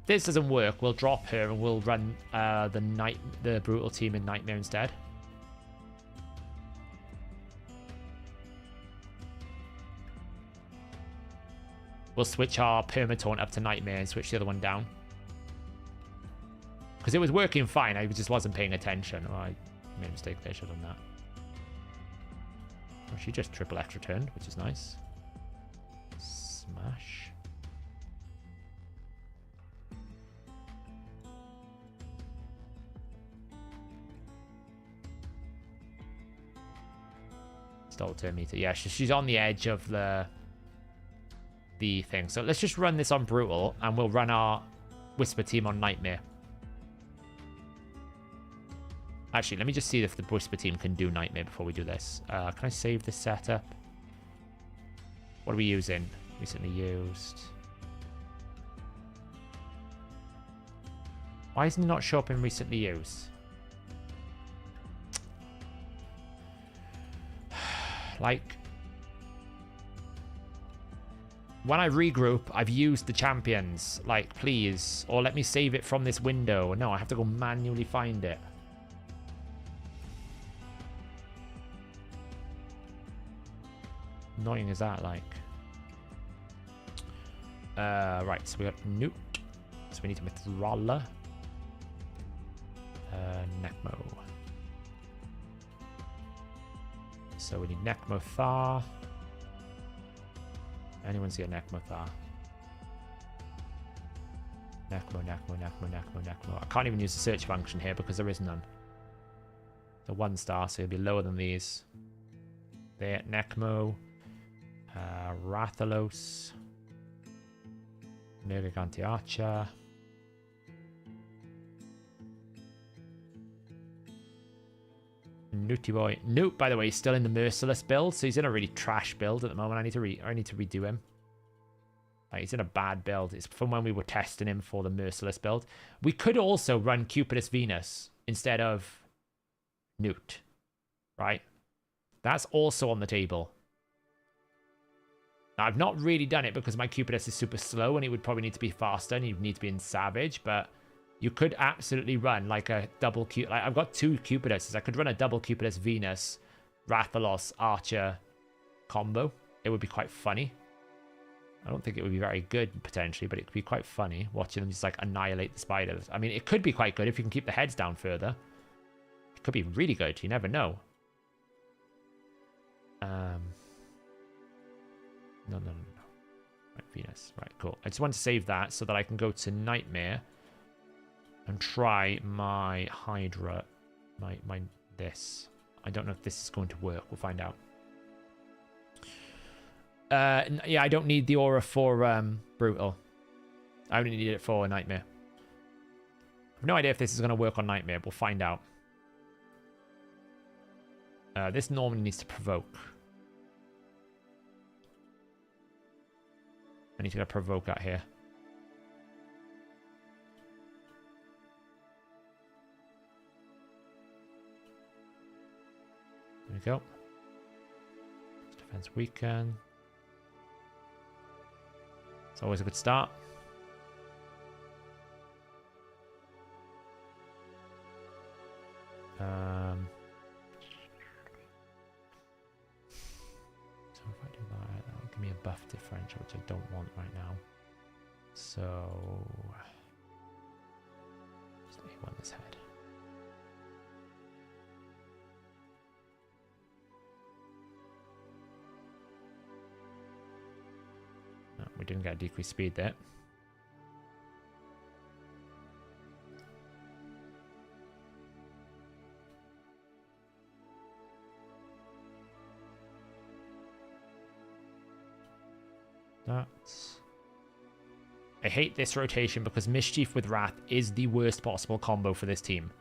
If this doesn't work, we'll drop her and we'll run the Brutal team in Nightmare instead. We'll switch our Permataunt up to Nightmare and switch the other one down. Because it was working fine, I just wasn't paying attention. Oh, I made a mistake there, should have done that. Oh, she just triple extra turned, which is nice. Smash. Stole turn meter. Yeah, she's on the edge of the thing. So let's just run this on Brutal, and we'll run our Whisper team on Nightmare. Actually, let me just see if the Whisper team can do Nightmare before we do this. Can I save this setup? What are we using? Recently used. Why doesn't it not show up in recently used? Like, when I regroup, I've used the champions. Like, please. Or let me save it from this window. No, I have to go manually find it. Annoying is that, like? Right, so we got Newt. So we need to Mithraller. Necmo. So we need Necmo Thar. Anyone see a Necmo Thar? Necmo. I can't even use the search function here because there is none. The 1 star, so it'll be lower than these. There, Necmo. Rathalos. Nergigante Archer. Newty boy. Newt, by the way, is still in the Merciless build, so he's in a really trash build at the moment. I need to redo him. Like, he's in a bad build. It's from when we were testing him for the Merciless build. We could also run Cupidus Venus instead of Newt, right? That's also on the table. Now, I've not really done it because my Cupidus is super slow and he would probably need to be faster and he'd need to be in Savage, but you could absolutely run like a double Cupidus. Like, I've got 2 Cupiduses. I could run a double Cupidus Venus, Rathalos, Archer combo. It would be quite funny. I don't think it would be very good, potentially, but it could be quite funny watching them just like annihilate the spiders. I mean, it could be quite good if you can keep the heads down further. It could be really good. You never know. No. Right, Venus. Right, cool. I just want to save that so that I can go to Nightmare and try my Hydra. This. I don't know if this is going to work. We'll find out. Yeah, I don't need the aura for Brutal. I only need it for Nightmare. I have no idea if this is going to work on Nightmare. We'll find out. This normally needs to provoke. I need to get a provoke out here. There we go. Defense weaken. It's always a good start. So if I do that, that'll give me a buff differential, which I don't want right now. So, just A1 this head. didn't get a decreased speed there. That's... I hate this rotation because Mischief with Wrath is the worst possible combo for this team.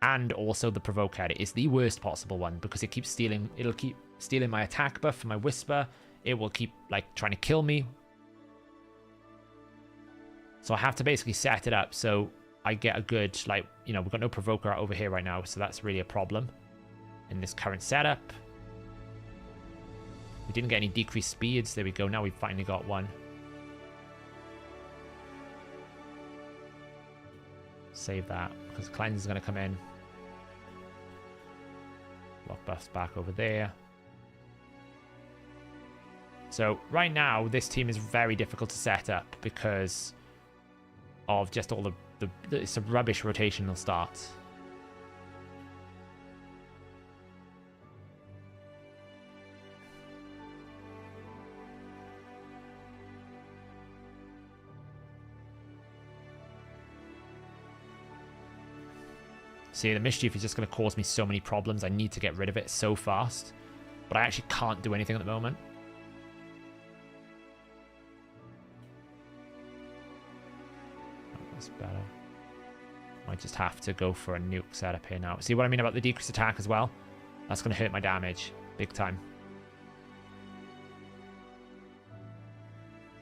And also the Provoke Head is the worst possible one because it keeps stealing, it'll keep stealing my attack buff from my Whisper. It will keep like trying to kill me. So I have to basically set it up so I get a good, like, you know, we've got no Provoker over here right now, so that's really a problem in this current setup. We didn't get any decreased speeds. There we go. Now we've finally got one. Save that because Cleanse is going to come in. Block buffs back over there. So right now, this team is very difficult to set up because of just all the some rubbish rotational starts. See, the Mischief is just going to cause me so many problems. I need to get rid of it so fast. But I actually can't do anything at the moment. Oh, that's better. Might just have to go for a nuke setup here now. See what I mean about the decreased attack as well? That's going to hurt my damage. Big time.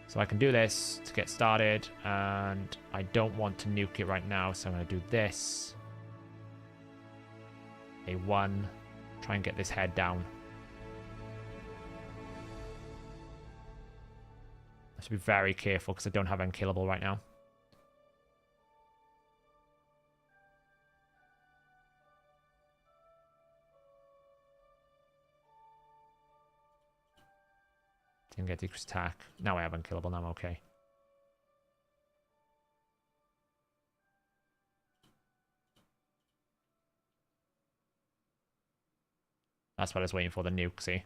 So I can do this to get started. And I don't want to nuke it right now. So I'm going to do this. A1, try and get this head down. I should be very careful because I don't have Unkillable right now. Didn't get decreased attack. Now I have Unkillable, now I'm okay. That's what I was waiting for, the nuke, see?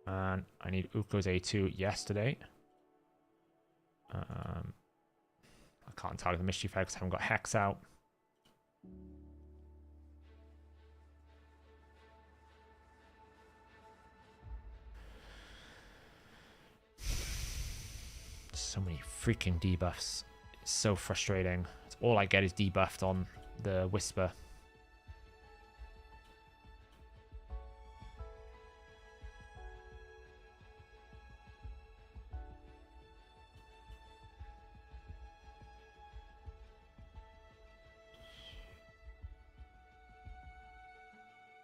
And I need Uko's A2 yesterday. I can't target the Mischief Head because I haven't got Hex out. So many freaking debuffs. It's so frustrating. It's all I get is debuffed on the Whisper.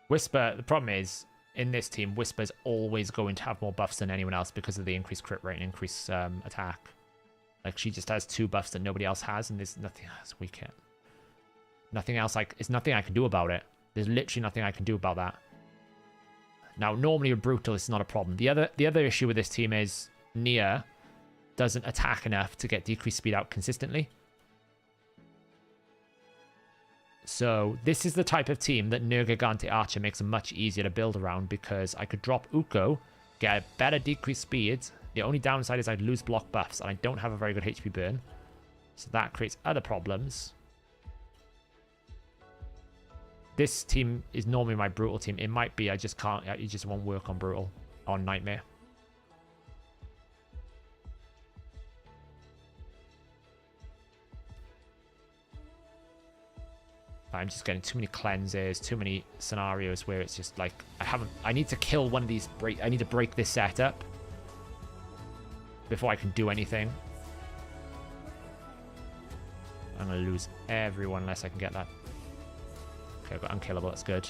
Whisper, the problem is, in this team, Whisper's always going to have more buffs than anyone else because of the increased crit rate and increased attack. Like, she just has 2 buffs that nobody else has, and there's nothing else we can. Nothing else, like, there's nothing I can do about it. There's literally nothing I can do about that. Now, normally with Brutal, it's not a problem. The other issue with this team is Nia doesn't attack enough to get decreased speed out consistently. So this is the type of team that Nergigante Archer makes it much easier to build around because I could drop Uko, get a better decreased speed. The only downside is I'd lose block buffs and I don't have a very good HP burn. So that creates other problems. This team is normally my Brutal team. It might be I just can't, it just won't work on Brutal, on Nightmare. I'm just getting too many cleanses, too many scenarios where it's just like I need to kill one of these I need to break this setup before I can do anything. I'm gonna lose everyone unless I can get that. Okay, I've got Unkillable, that's good.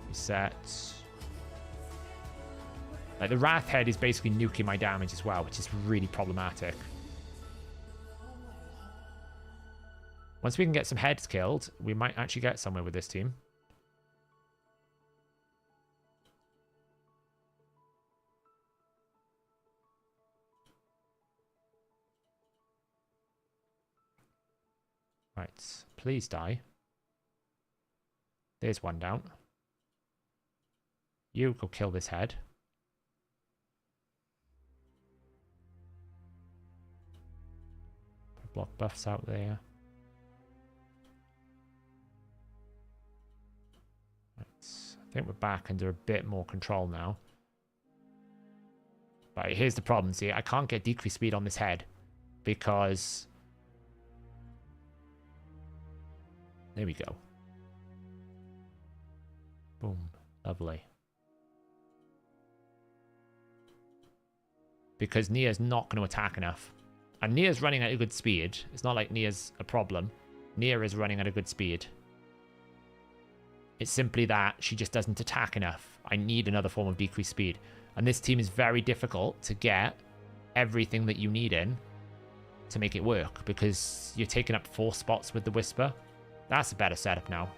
Reset. Like the Wrath Head is basically nuking my damage as well, which is really problematic. Once we can get some heads killed, we might actually get somewhere with this team. Right, please die. There's one down. You go kill this head. Block buffs out there. Right. I think we're back under a bit more control now. But here's the problem. See, I can't get decreased speed on this head because... There we go. Boom. Lovely. Because Nia's not going to attack enough. And Nia's running at a good speed. It's not like Nia's a problem. Nia is running at a good speed. It's simply that she just doesn't attack enough. I need another form of decreased speed. And this team is very difficult to get everything that you need in to make it work. Because you're taking up 4 spots with the Whisper. That's a better setup now.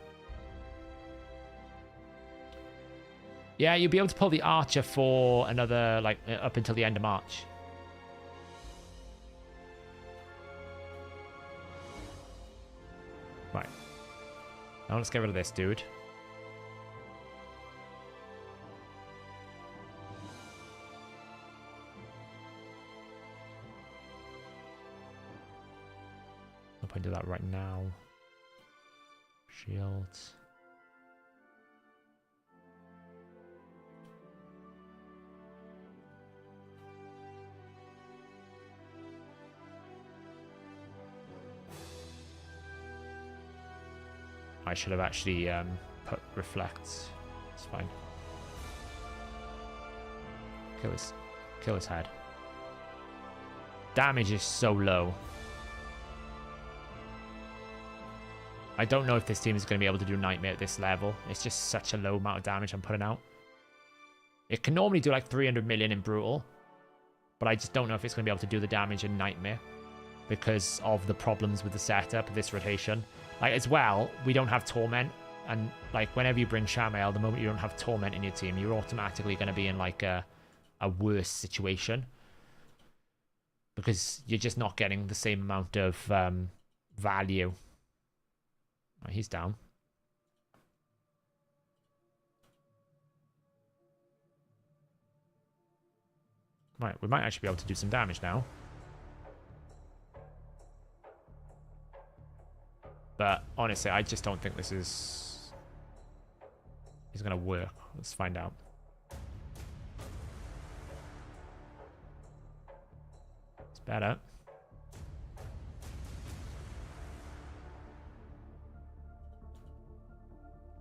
Yeah, you'll be able to pull the Archer for another, like, up until the end of March. Right. Now let's get rid of this dude. No point to that right now. Shields. I should have actually put reflects. It's fine. Kill his head. Damage is so low. I don't know if this team is going to be able to do Nightmare at this level. It's just such a low amount of damage I'm putting out. It can normally do like 300 million in Brutal, but I just don't know if it's going to be able to do the damage in Nightmare because of the problems with the setup of this rotation. Like, as well, we don't have Torment, and, like, whenever you bring Shamael, the moment you don't have Torment in your team, you're automatically going to be in, like, a worse situation. Because you're just not getting the same amount of value. Right, he's down. Right, we might actually be able to do some damage now. But honestly, I just don't think this is going to work. Let's find out. It's better.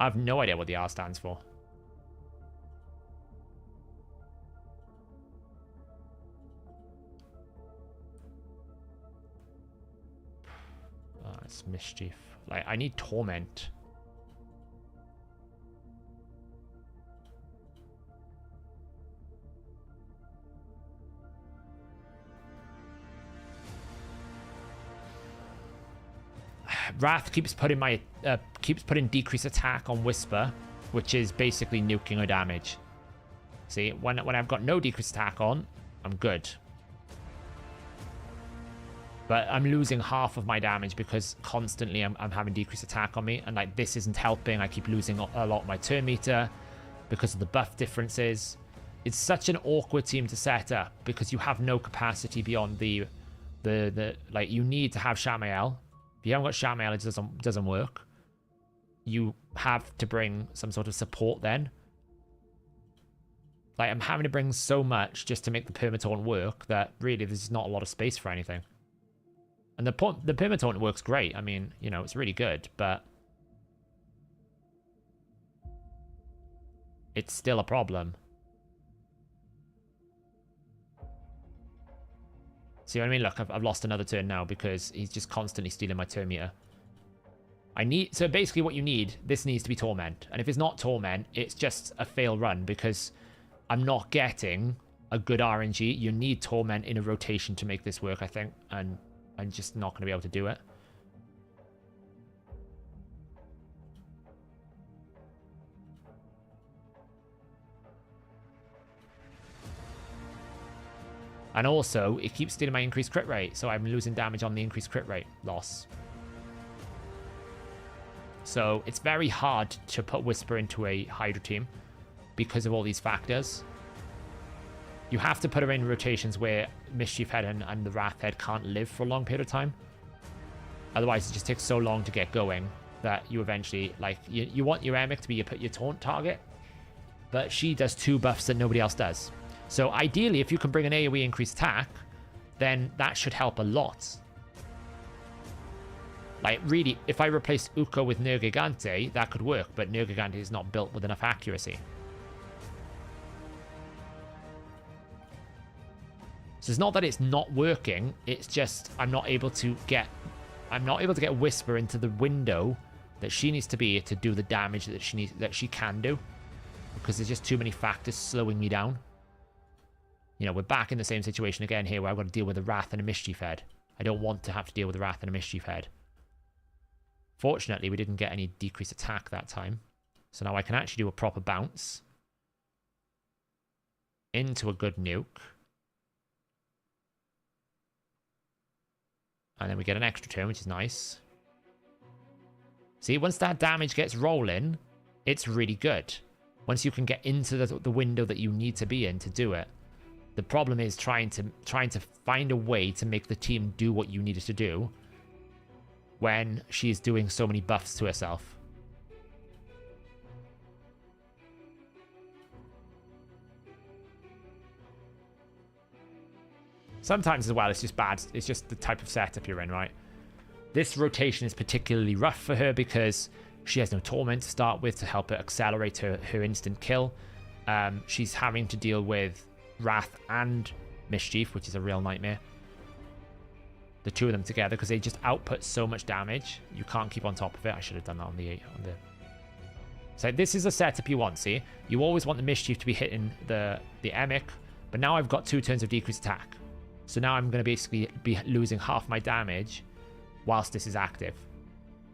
I have no idea what the R stands for. It's Mischief. Like, I need Torment. Wrath keeps putting decreased attack on Whisper, which is basically nuking her damage. See, when I've got no decreased attack on, I'm good. But I'm losing half of my damage because constantly I'm having decreased attack on me. And, like, this isn't helping. I keep losing a lot of my turn meter because of the buff differences. It's such an awkward team to set up because you have no capacity beyond the like, you need to have Shamael. If you haven't got Shamael, it doesn't work. You have to bring some sort of support then. Like, I'm having to bring so much just to make the Permataunt work that really there's not a lot of space for anything. And the Permataunt works great. I mean, you know, it's really good, but it's still a problem. See what I mean? Look, I've lost another turn now because he's just constantly stealing my turn meter. So basically what you need, this needs to be Torment. And if it's not Torment, it's just a fail run because I'm not getting a good RNG. You need Torment in a rotation to make this work, I think. And I'm just not going to be able to do it. And also, it keeps stealing my increased crit rate, so I'm losing damage on the increased crit rate loss. So it's very hard to put Whisper into a Hydra team because of all these factors. You have to put her in rotations where Mischief Head and the Wrath Head can't live for a long period of time. Otherwise, it just takes so long to get going that you eventually, like, you want your Emic to be your taunt target, but she does 2 buffs that nobody else does. So ideally, if you can bring an AoE increased attack, then that should help a lot. Like, really, if I replaced Ukko with Nergigante, that could work, but Nergigante is not built with enough accuracy. So it's not that it's not working, it's just I'm not able to get Whisper into the window that she needs to be to do the damage that she can do. Because there's just too many factors slowing me down. You know, we're back in the same situation again here where I've got to deal with a Wrath and a Mischief Head. I don't want to have to deal with a Wrath and a Mischief Head. Fortunately, we didn't get any decreased attack that time. So now I can actually do a proper bounce. Into a good nuke. And then we get an extra turn, which is nice. See, once that damage gets rolling, it's really good. Once you can get into the window that you need to be in to do it. The problem is trying to find a way to make the team do what you need it to do when she's doing so many buffs to herself. Sometimes as well, it's just bad. It's just the type of setup you're in, right? This rotation is particularly rough for her because she has no Torment to start with to help her accelerate her instant kill. She's having to deal with Wrath and Mischief, which is a real nightmare. The 2 of them together, because they just output so much damage. You can't keep on top of it. I should have done that on the... So this is a setup you want, see? You always want the Mischief to be hitting the Emic, but now I've got 2 turns of decreased attack. So now I'm going to basically be losing half my damage whilst this is active.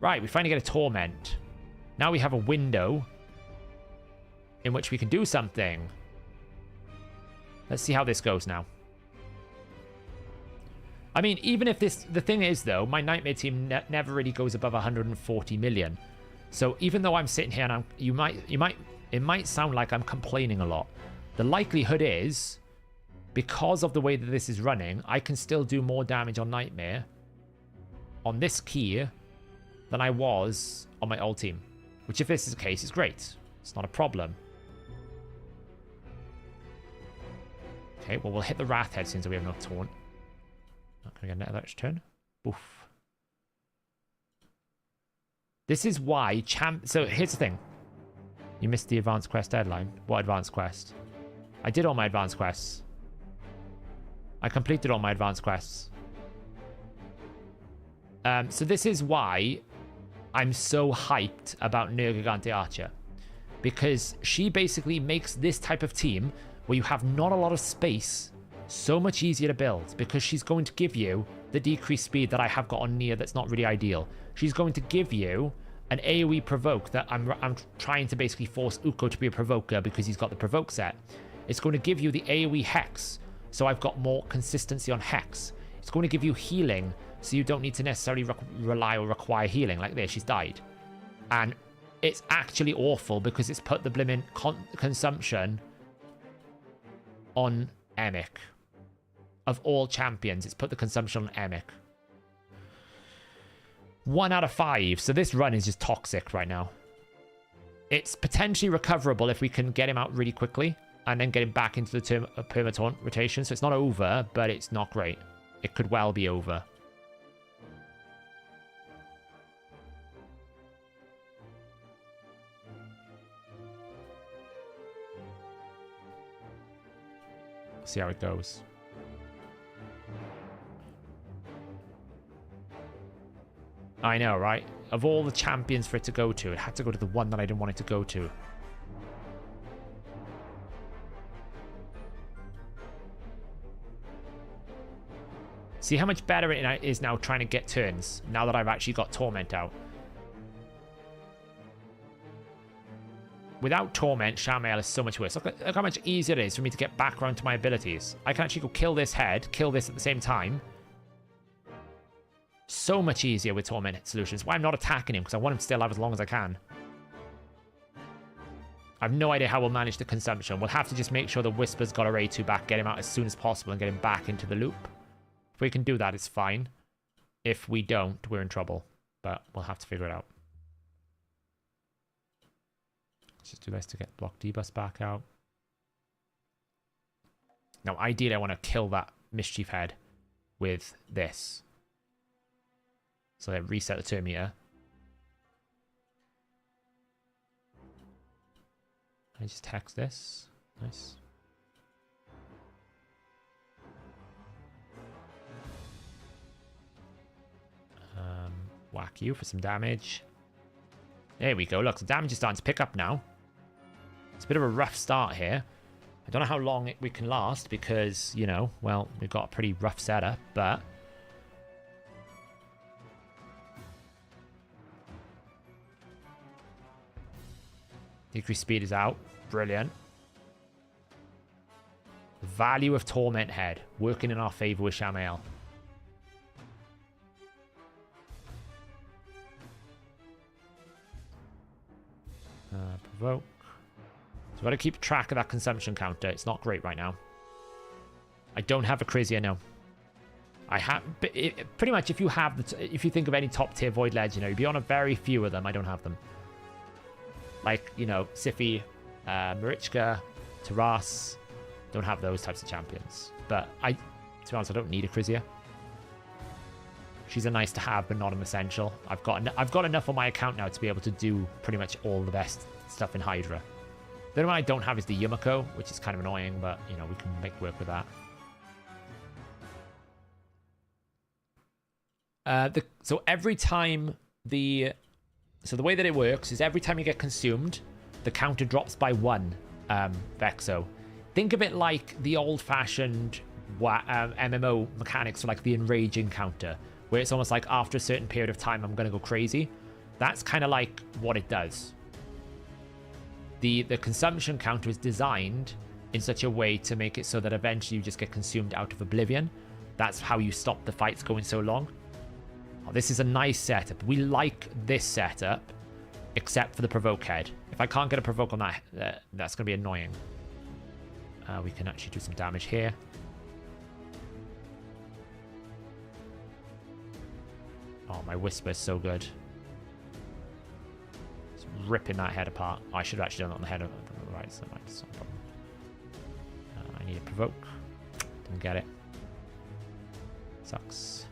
Right, we finally get a Torment. Now we have a window in which we can do something. Let's see how this goes now. I mean, even if this... The thing is, though, my Nightmare team never really goes above 140 million. So even though I'm sitting here and it might sound like I'm complaining a lot. The likelihood is, because of the way that this is running, I can still do more damage on Nightmare on this key than I was on my old team. Which, if this is the case, is great. It's not a problem. Okay, well, we'll hit the Wrath Head since we have no taunt. Not going to get another extra turn. Oof. This is why So, here's the thing. You missed the advanced quest deadline. What advanced quest? I did all my advanced quests. I completed all my advanced quests. So this is why I'm so hyped about Nergigante Archer. Because she basically makes this type of team where you have not a lot of space so much easier to build, because she's going to give you the decreased speed that I have got on Nia that's not really ideal. She's going to give you an AoE provoke that I'm trying to basically force Ukko to be a provoker because he's got the provoke set. It's going to give you the AoE Hex, so I've got more consistency on Hex. It's going to give you healing, so you don't need to necessarily rely or require healing. Like this, she's died. And it's actually awful because it's put the blimmin' consumption on Emic. Of all champions, it's put the consumption on Emic. 1 out of 5. So this run is just toxic right now. It's potentially recoverable if we can get him out really quickly and then get him back into the perma-taunt rotation. So it's not over, but it's not great. It could well be over. See how it goes. I know, right? Of all the champions for it to go to, it had to go to the one that I didn't want it to go to. See how much better it is now trying to get turns, now that I've actually got Torment out. Without Torment, Shamael is so much worse. Look how much easier it is for me to get back around to my abilities. I can actually go kill this head, kill this at the same time. So much easier with Torment solutions. Why I'm not attacking him, because I want him to stay alive as long as I can. I have no idea how we'll manage the consumption. We'll have to just make sure the Whisper's got our A2 back, get him out as soon as possible, and get him back into the loop. If we can do that, it's fine. If we don't, we're in trouble. But we'll have to figure it out. Let's just do this to get block D-bus back out. Now, ideally, I want to kill that Mischief head with this. So then reset the turn meter. I just text this. Nice. Whack you for some damage. There we go. Look, the damage is starting to pick up now. It's a bit of a rough start here. I don't know how long we can last because, you know, well, we've got a pretty rough setup, but... Decrease speed is out. Brilliant. The value of Torment Head working in our favor with Shamael. Provoke. So I've got to keep track of that consumption counter. It's not great right now. I don't have a Crizia, no. I have... pretty much if you have... if you think of any top tier Void Legendary, be on a very few of them. I don't have them. Like, you know, Siphi, Marichka, Taras. Don't have those types of champions. But to be honest, I don't need a Crizia. She's a nice to have, but not an essential. I've got enough on my account now to be able to do pretty much all the best stuff in Hydra. The only one I don't have is the Yumiko, which is kind of annoying, but, you know, we can make work with that. So every time So the way that it works is every time you get consumed, the counter drops by 1, Vexo. Think of it like the old-fashioned MMO mechanics for like the enraging counter, where it's almost like after a certain period of time, I'm going to go crazy. That's kind of like what it does. The consumption counter is designed in such a way to make it so that eventually you just get consumed out of oblivion. That's how you stop the fights going so long. Oh, this is a nice setup. We like this setup, except for the provoke head. If I can't get a provoke on that, that's going to be annoying. We can actually do some damage here. Oh, my Whisper is so good. It's ripping that head apart. Oh, I should have actually done that on the head of the right side. That's no problem. I need a provoke. Didn't get it. Sucks.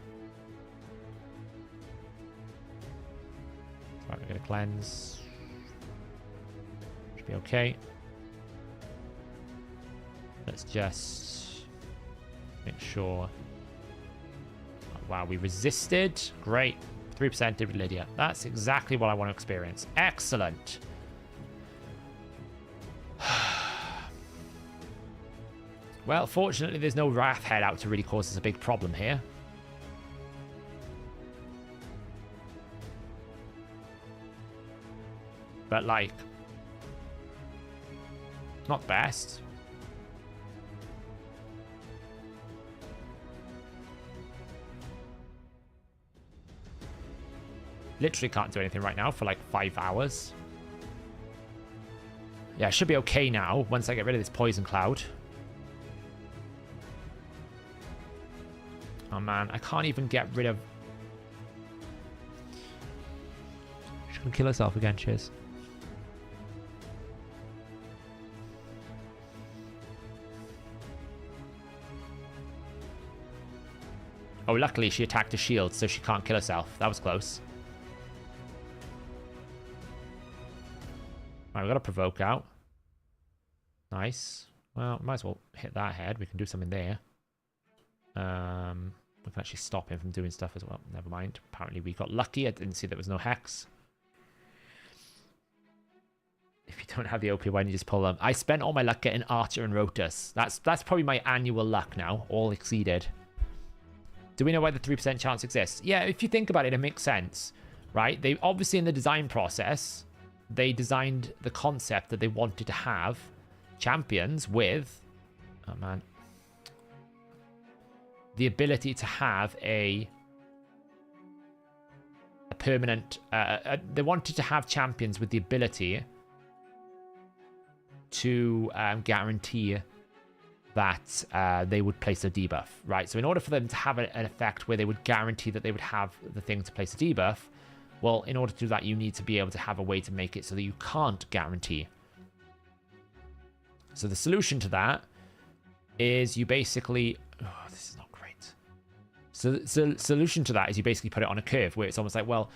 Right, we're going to cleanse. Should be okay. Let's just make sure. Oh, wow, we resisted. Great. 3% did with Lydia. That's exactly what I want to experience. Excellent. Well, fortunately, there's no Wrath head out to really cause us a big problem here. But, like, not best. Literally can't do anything right now for, like, 5 hours. Yeah, I should be okay now once I get rid of this poison cloud. Oh, man, I can't even get rid of... She's gonna kill herself again, cheers. Oh, luckily she attacked a shield, so she can't kill herself. That was close. Right, we got a provoke out. Nice. Well, might as well hit that head. We can do something there. We can actually stop him from doing stuff as well. Never mind. Apparently we got lucky. I didn't see there was no hex. If you don't have the OP, why don't you just pull them? I spent all my luck getting Archer and Rotus. That's probably my annual luck now. All exceeded. Do we know why the 3% chance exists? Yeah, if you think about it, it makes sense, right? They obviously in the design process, they designed the concept that they wanted to have champions with, oh man, the ability to have a permanent, they wanted to have champions with the ability to guarantee that they would place a debuff, right? So in order for them to have an effect where they would guarantee that they would have the thing to place a debuff, well, in order to do that, you need to be able to have a way to make it so that you can't guarantee. So the solution to that is you basically... Oh, this is not great. So the solution to that is you basically put it on a curve where it's almost like, well,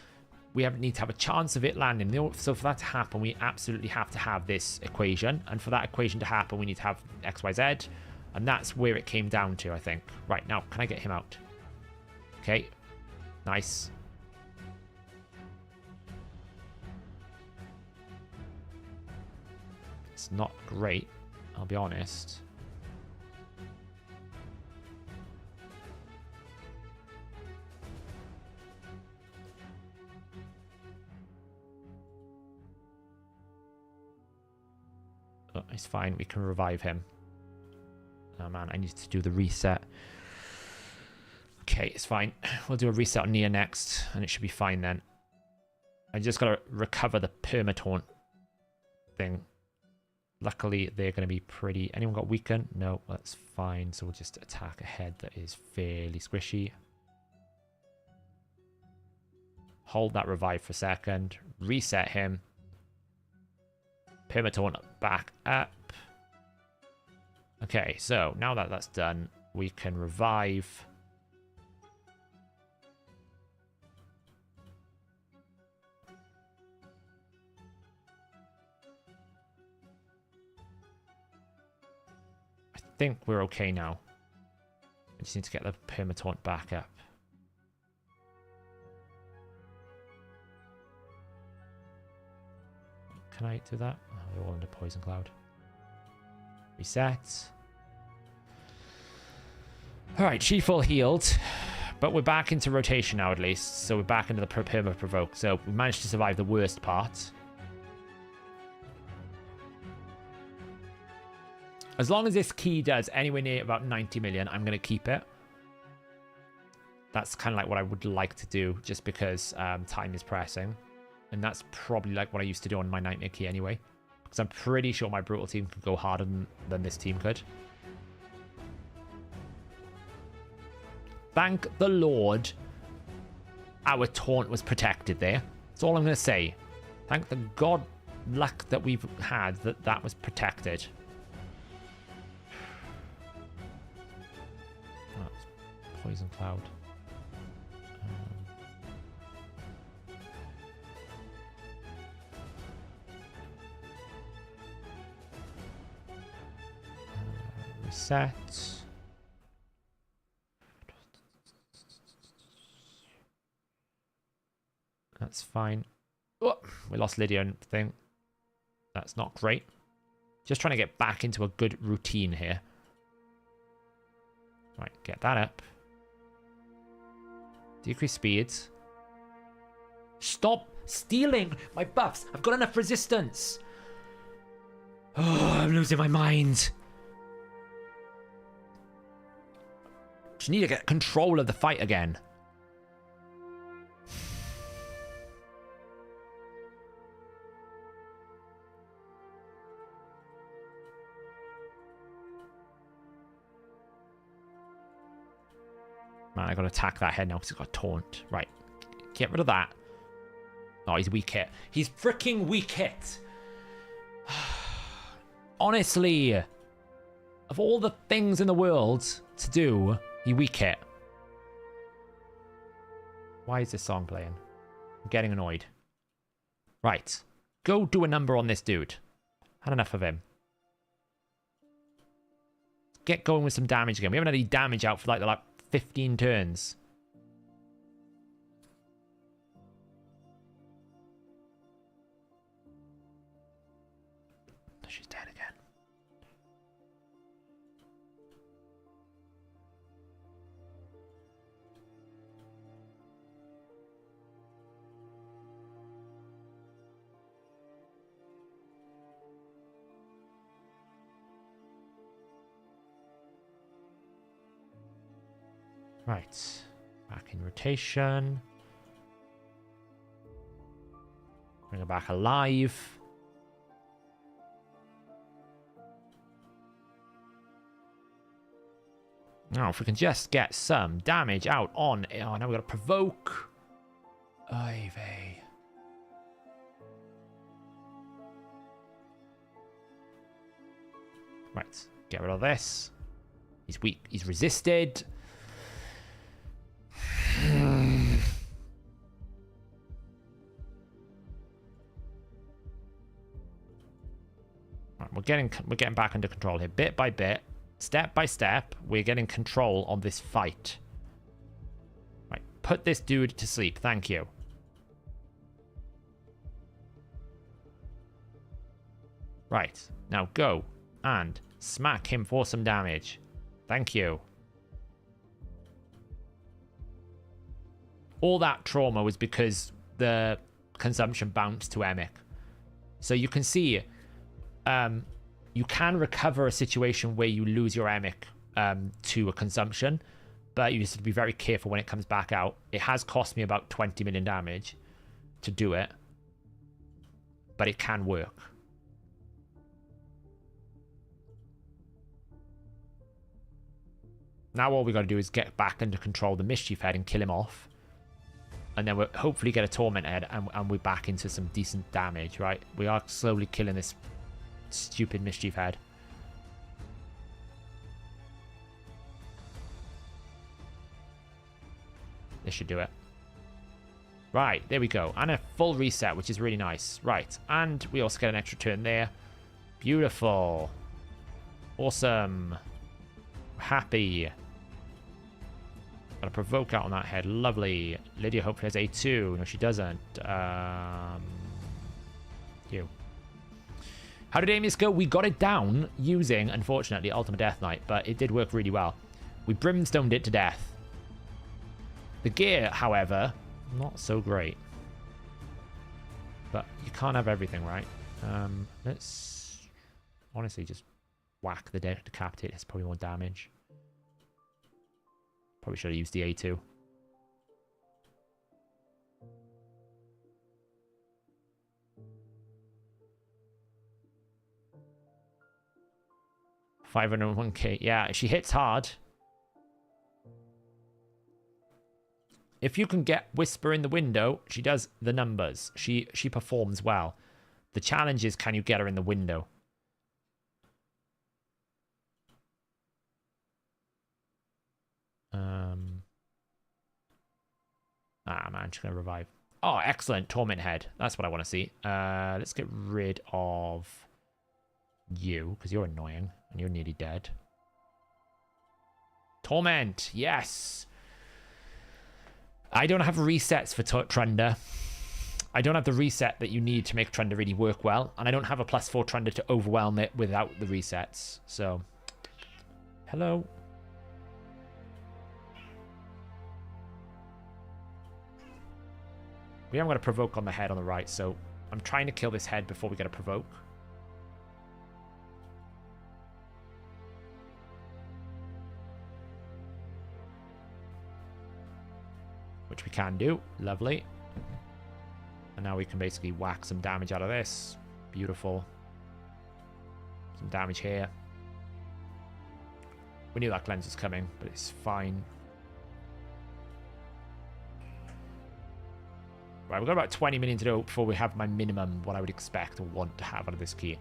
we need to have a chance of it landing. So for that to happen, we absolutely have to have this equation. And for that equation to happen, we need to have X, Y, Z. And that's where it came down to, I think. Right, now, can I get him out? Okay. Nice. It's not great, I'll be honest. Oh, it's fine. We can revive him. Oh, man. I need to do the reset. Okay, it's fine. We'll do a reset on Nia next, and it should be fine then. I just got to recover the permataunt thing. Luckily, they're going to be pretty... Anyone got weakened? No, that's fine. So we'll just attack a head that is fairly squishy. Hold that revive for a second. Reset him. Permataunt back up. Okay, so now that that's done, we can revive. I think we're okay now. I just need to get the permataunt back up. Can I do that? Oh, we're all under poison cloud. Reset. Alright, she full healed. But we're back into rotation now at least. So we're back into the perma provoke. So we managed to survive the worst part. As long as this key does anywhere near about 90 million, I'm going to keep it. That's kind of like what I would like to do, just because time is pressing. And that's probably like what I used to do on my Nightmare Key anyway. Because I'm pretty sure my Brutal team could go harder than this team could. Thank the Lord our taunt was protected there. That's all I'm going to say. Thank the God luck that we've had that was protected. Oh, it's poison cloud. Reset. That's fine. Oh, we lost Lydia and thing. That's not great. Just trying to get back into a good routine here. Right, get that up. Decrease speed. Stop stealing my buffs. I've got enough resistance. Oh, I'm losing my mind. Just need to get control of the fight again. Man, I gotta attack that head now because it's got taunt. Right. Get rid of that. Oh, he's weak hit. He's freaking weak hit. Honestly, of all the things in the world to do, he weak hit. Why is this song playing? I'm getting annoyed. Right. Go do a number on this dude. Had enough of him. Get going with some damage again. We haven't had any damage out for like the 15 turns. She's dead again. Right. Back in rotation. Bring her back alive. Now, if we can just get some damage out on... Oh, now we've got to provoke. Ivy. Right. Get rid of this. He's weak. He's resisted. Right, we're getting back under control here, bit by bit, step by step. We're getting control on this fight. Right, put this dude to sleep. Thank you. Right, now go and smack him for some damage. Thank you. All that trauma was because the consumption bounced to Emic. So you can see, you can recover a situation where you lose your Emic to a consumption, but you just have to be very careful when it comes back out. It has cost me about 20 million damage to do it, but it can work. Now all we got to do is get back under control the Mischief Head and kill him off. And then we'll hopefully get a Torment Head and we're back into some decent damage, right? We are slowly killing this stupid Mischief Head. This should do it. Right, there we go. And a full reset, which is really nice. Right, and we also get an extra turn there. Beautiful. Awesome. Happy. Got a provoke out on that head. Lovely. Lydia hopefully has A2. No, she doesn't. You. How did Amius go? We got it down using, unfortunately, Ultimate Death Knight, but it did work really well. We brimstoned it to death. The gear, however, not so great. But you can't have everything, right? Let's honestly just whack the decapitate. It's probably more damage. Probably should have used the A2. $501k. Yeah, she hits hard. If you can get Whisper in the window, she does the numbers. She performs well. The challenge is, can you get her in the window? Man, she's going to revive. Oh, excellent. Torment Head. That's what I want to see. Let's get rid of you, because you're annoying, and you're nearly dead. Torment. Yes. I don't have resets for Trunda. I don't have the reset that you need to make Trunda really work well, and I don't have a +4 Trunda to overwhelm it without the resets. So, hello. We haven't got a provoke on the head on the right, so I'm trying to kill this head before we get a provoke. Which we can do. Lovely. And now we can basically whack some damage out of this. Beautiful. Some damage here. We knew that cleanse was coming, but it's fine. Right, we've got about 20 million to go before we have my minimum, what I would expect or want to have out of this key.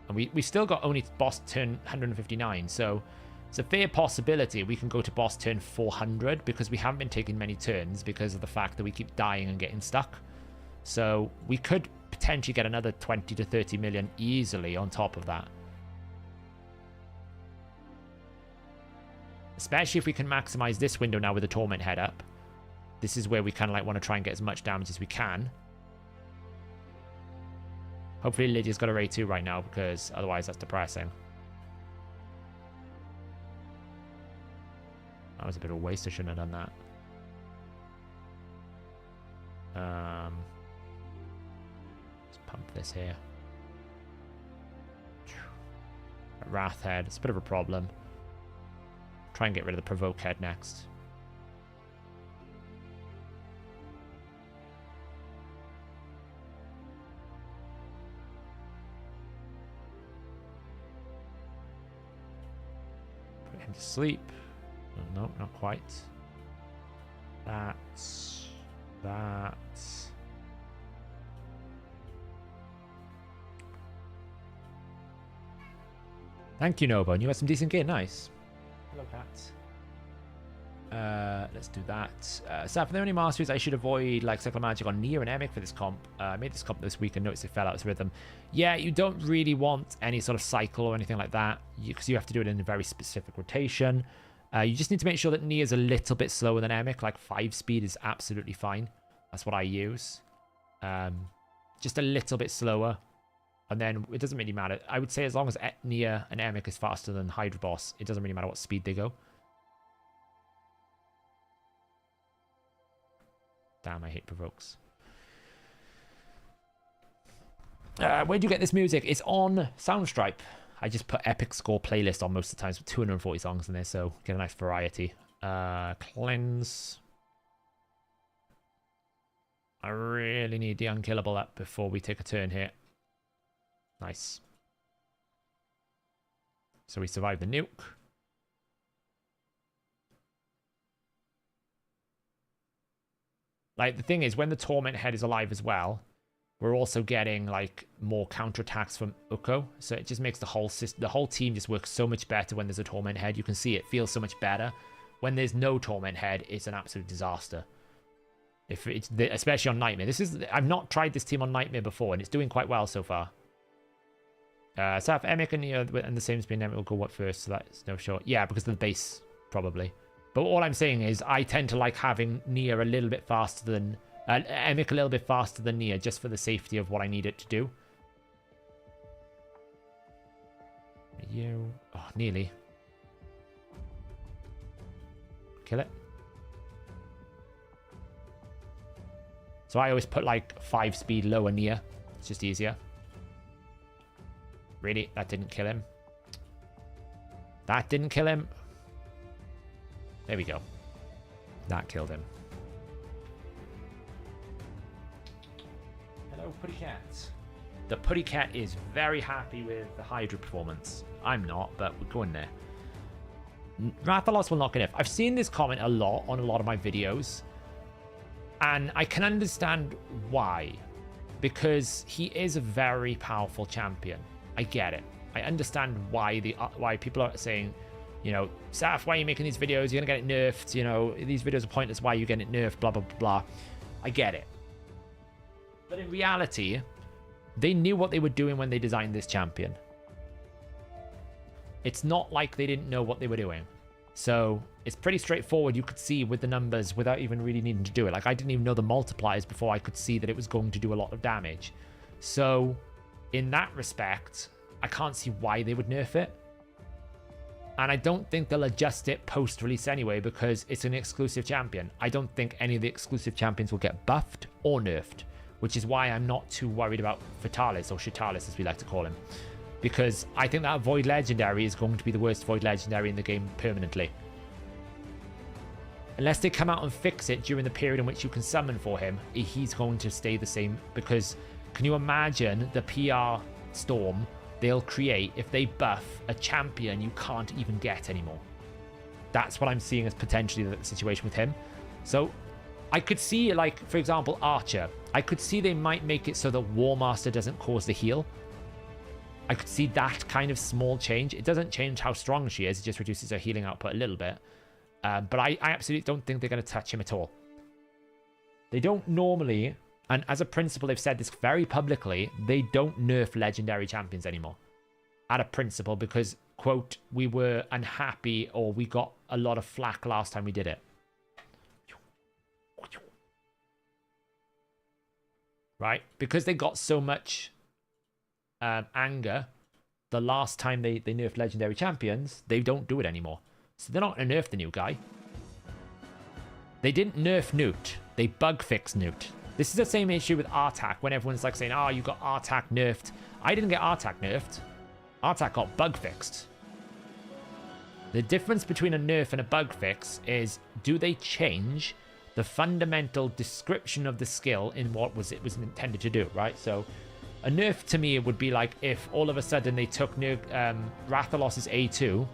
And we still got only boss turn 159, so it's a fair possibility we can go to boss turn 400 because we haven't been taking many turns because of the fact that we keep dying and getting stuck. So we could potentially get another 20 to 30 million easily on top of that. Especially if we can maximize this window now with the Torment Head up. This is where we kind of like want to try and get as much damage as we can. Hopefully Lydia's got a A2 right now, because otherwise that's depressing. That was a bit of a waste. I shouldn't have done that. Let's pump this here. Wrath Head. It's a bit of a problem. Try and get rid of the Provoke Head next. Sleep. Oh, no, not quite. That. Thank you, Nobo. And you had some decent gear. Nice. Hello, Cat. Let's do that. So for the only masteries I should avoid, like Cyclo Magic on Nia and Emic for this comp. I made this comp this week and noticed it fell out of rhythm. Yeah, you don't really want any sort of cycle or anything like that, because you have to do it in a very specific rotation. You just need to make sure that Nia's a little bit slower than Emic. Like 5 speed is absolutely fine. That's what I use. Just a little bit slower. And then it doesn't really matter. I would say as long as Nia and Emic is faster than Hydra Boss, it doesn't really matter what speed they go. Damn, I hate provokes. Where'd you get this music? It's on Soundstripe. I just put Epic Score playlist on most of the times with 240 songs in there, so get a nice variety. Cleanse. I really need the unkillable up before we take a turn here. Nice. So we survived the nuke. Like, the thing is, when the Torment Head is alive as well, we're also getting, like, more counterattacks from Uko. So it just makes the whole team just work so much better when there's a Torment Head. You can see it feels so much better. When there's no Torment Head, it's an absolute disaster. If it's especially on Nightmare. I've not tried this team on Nightmare before, and it's doing quite well so far. So if Emic and Nia and the same spin, Emic will go what first, so that's no short. Yeah, because of the base, probably. But all I'm saying is I tend to like having Nia a little bit faster than... Emic a little bit faster than Nia, just for the safety of what I need it to do. You... Oh, nearly. Kill it. So I always put like 5 speed lower Nia. It's just easier. Really? That didn't kill him. That didn't kill him. There we go. That killed him. Hello, Putty Cat. The Putty Cat is very happy with the Hydra performance. I'm not, but we're going there. Rathalos will not get I've seen this comment a lot on a lot of my videos. And I can understand why. Because he is a very powerful champion. I get it. I understand why people are saying, you know, Saf, why are you making these videos? You're going to get it nerfed. You know, these videos are pointless. Why are you getting it nerfed? Blah, blah, blah, blah. I get it. But in reality, they knew what they were doing when they designed this champion. It's not like they didn't know what they were doing. So it's pretty straightforward. You could see with the numbers without even really needing to do it. Like, I didn't even know the multipliers before I could see that it was going to do a lot of damage. So in that respect, I can't see why they would nerf it. And I don't think they'll adjust it post-release anyway, because it's an exclusive champion. I don't think any of the exclusive champions will get buffed or nerfed, which is why I'm not too worried about Fatalis, or Shitalis as we like to call him. Because I think that Void Legendary is going to be the worst Void Legendary in the game permanently. Unless they come out and fix it during the period in which you can summon for him, he's going to stay the same. Because can you imagine the PR storm they'll create if they buff a champion you can't even get anymore? That's what I'm seeing as potentially the situation with him. So I could see, like, for example, Archer. I could see they might make it so that War Master doesn't cause the heal. I could see that kind of small change. It doesn't change how strong she is. It just reduces her healing output a little bit. But I absolutely don't think they're going to touch him at all. They don't normally, and as a principle, they've said this very publicly, they don't nerf legendary champions anymore. At a principle, because, quote, we were unhappy or we got a lot of flack last time we did it. Right? Because they got so much anger the last time they nerfed legendary champions, they don't do it anymore. So they're not going to nerf the new guy. They didn't nerf Newt. They bug fixed Newt. This is the same issue with Artak, when everyone's like saying, oh, you got Artak nerfed. I didn't get Artak nerfed. Artak got bug fixed. The difference between a nerf and a bug fix is, do they change the fundamental description of the skill in what it was intended to do, right? So a nerf to me would be like if all of a sudden they took Rathalos's A2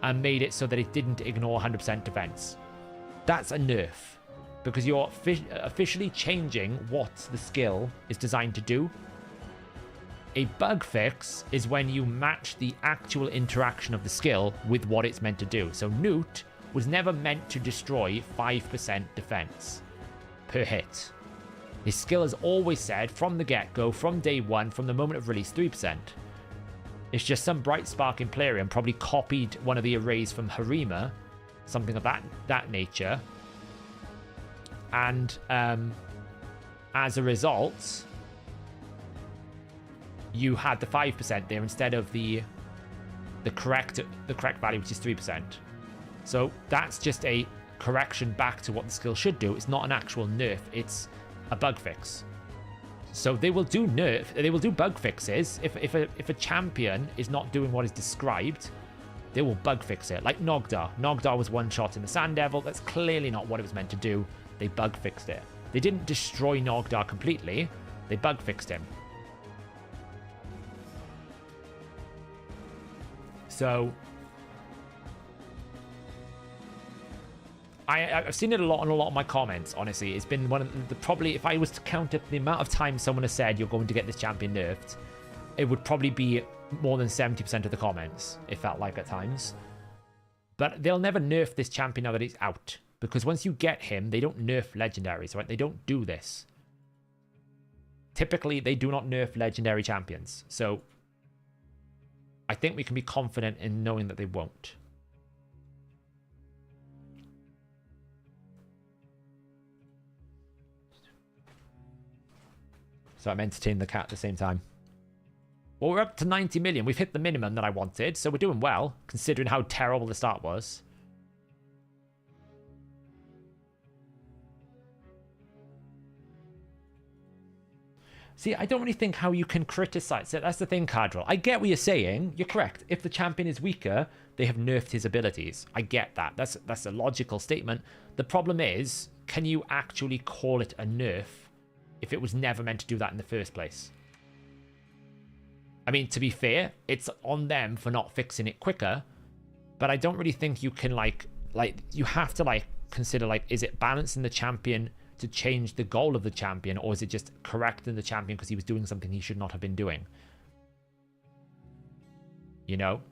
and made it so that it didn't ignore 100% defense. That's a nerf, because you're officially changing what the skill is designed to do. A bug fix is when you match the actual interaction of the skill with what it's meant to do. So Newt was never meant to destroy 5% defense per hit. His skill has always said from the get-go, from day one, from the moment of release, 3%. It's just some bright spark in Plarium probably copied one of the arrays from Harima, something of that nature. And as a result, you had the 5% there instead of the correct value, which is 3%. So that's just a correction back to what the skill should do. It's not an actual nerf, it's a bug fix. So they will do bug fixes. If a champion is not doing what is described, they will bug fix it. Like Nogdar. Nogdar was one shot in the Sand Devil. That's clearly not what it was meant to do. They bug fixed it. They didn't destroy Nogdar completely. They bug fixed him. So I've seen it a lot on a lot of my comments, honestly. It's been one of the, probably, if I was to count up the amount of times someone has said you're going to get this champion nerfed, it would probably be more than 70% of the comments, it felt like at times. But they'll never nerf this champion now that he's out, because once you get him, they don't nerf legendaries, right? They don't do this. Typically, they do not nerf legendary champions. So I think we can be confident in knowing that they won't. So I'm entertaining the cat at the same time. Well, we're up to 90 million. We've hit the minimum that I wanted, so we're doing well, considering how terrible the start was. See, I don't really think how you can criticize it. That's the thing, Cadril. I get what you're saying. You're correct. If the champion is weaker, they have nerfed his abilities. I get that. That's a logical statement. The problem is, can you actually call it a nerf if it was never meant to do that in the first place? I mean, to be fair, it's on them for not fixing it quicker, but I don't really think you can, like you have to, consider, is it balancing the champion to change the goal of the champion, or is it just correcting the champion because he was doing something he should not have been doing? You know?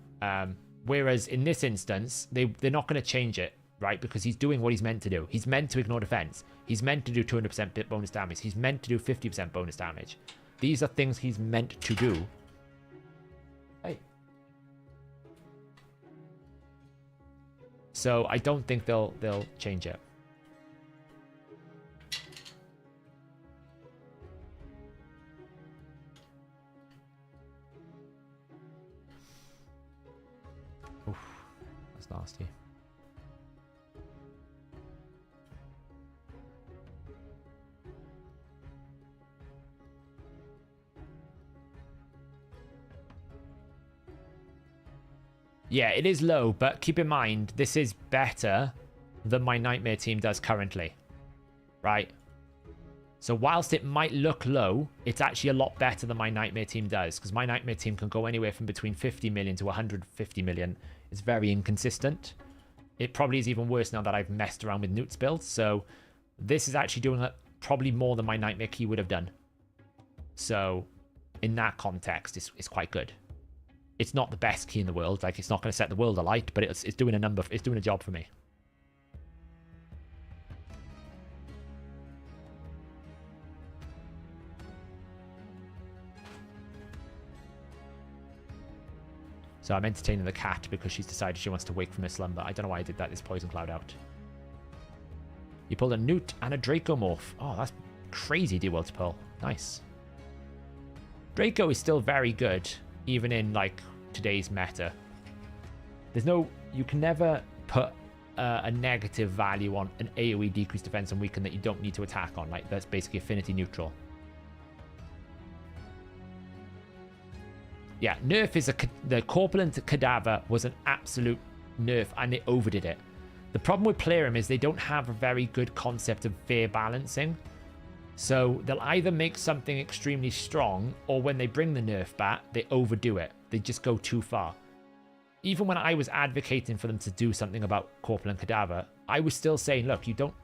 Whereas in this instance, they're not going to change it, right? Because he's doing what he's meant to do. He's meant to ignore defense. He's meant to do 200% bonus damage. He's meant to do 50% bonus damage. These are things he's meant to do. Hey. So I don't think they'll change it. Oof, that's nasty. Yeah, it is low, but keep in mind, this is better than my Nightmare team does currently, right? So whilst it might look low, it's actually a lot better than my Nightmare team does, because my Nightmare team can go anywhere from between 50 million to 150 million. It's very inconsistent. It probably is even worse now that I've messed around with Newt's build, so this is actually doing probably more than my Nightmare key would have done. So in that context, it's quite good. It's not the best key in the world. It's not going to set the world alight, but it's doing it's doing a job for me. So I'm entertaining the cat because she's decided she wants to wake from her slumber. I don't know why I did that. This poison cloud out. You pulled a Newt and a Draco morph. Oh, that's crazy deal to pull. Nice. Draco is still very good, even in today's meta. You can never put a negative value on an AoE decreased defense and weaken that you don't need to attack on. That's basically affinity neutral. Yeah, nerf is the corpulent cadaver was an absolute nerf, and they overdid it. The problem with Plarium is they don't have a very good concept of fair balancing. So they'll either make something extremely strong, or when they bring the nerf back, they overdo it. They just go too far. even when I was advocating for them to do something about Corpulent Cadaver, I was still saying, look, don't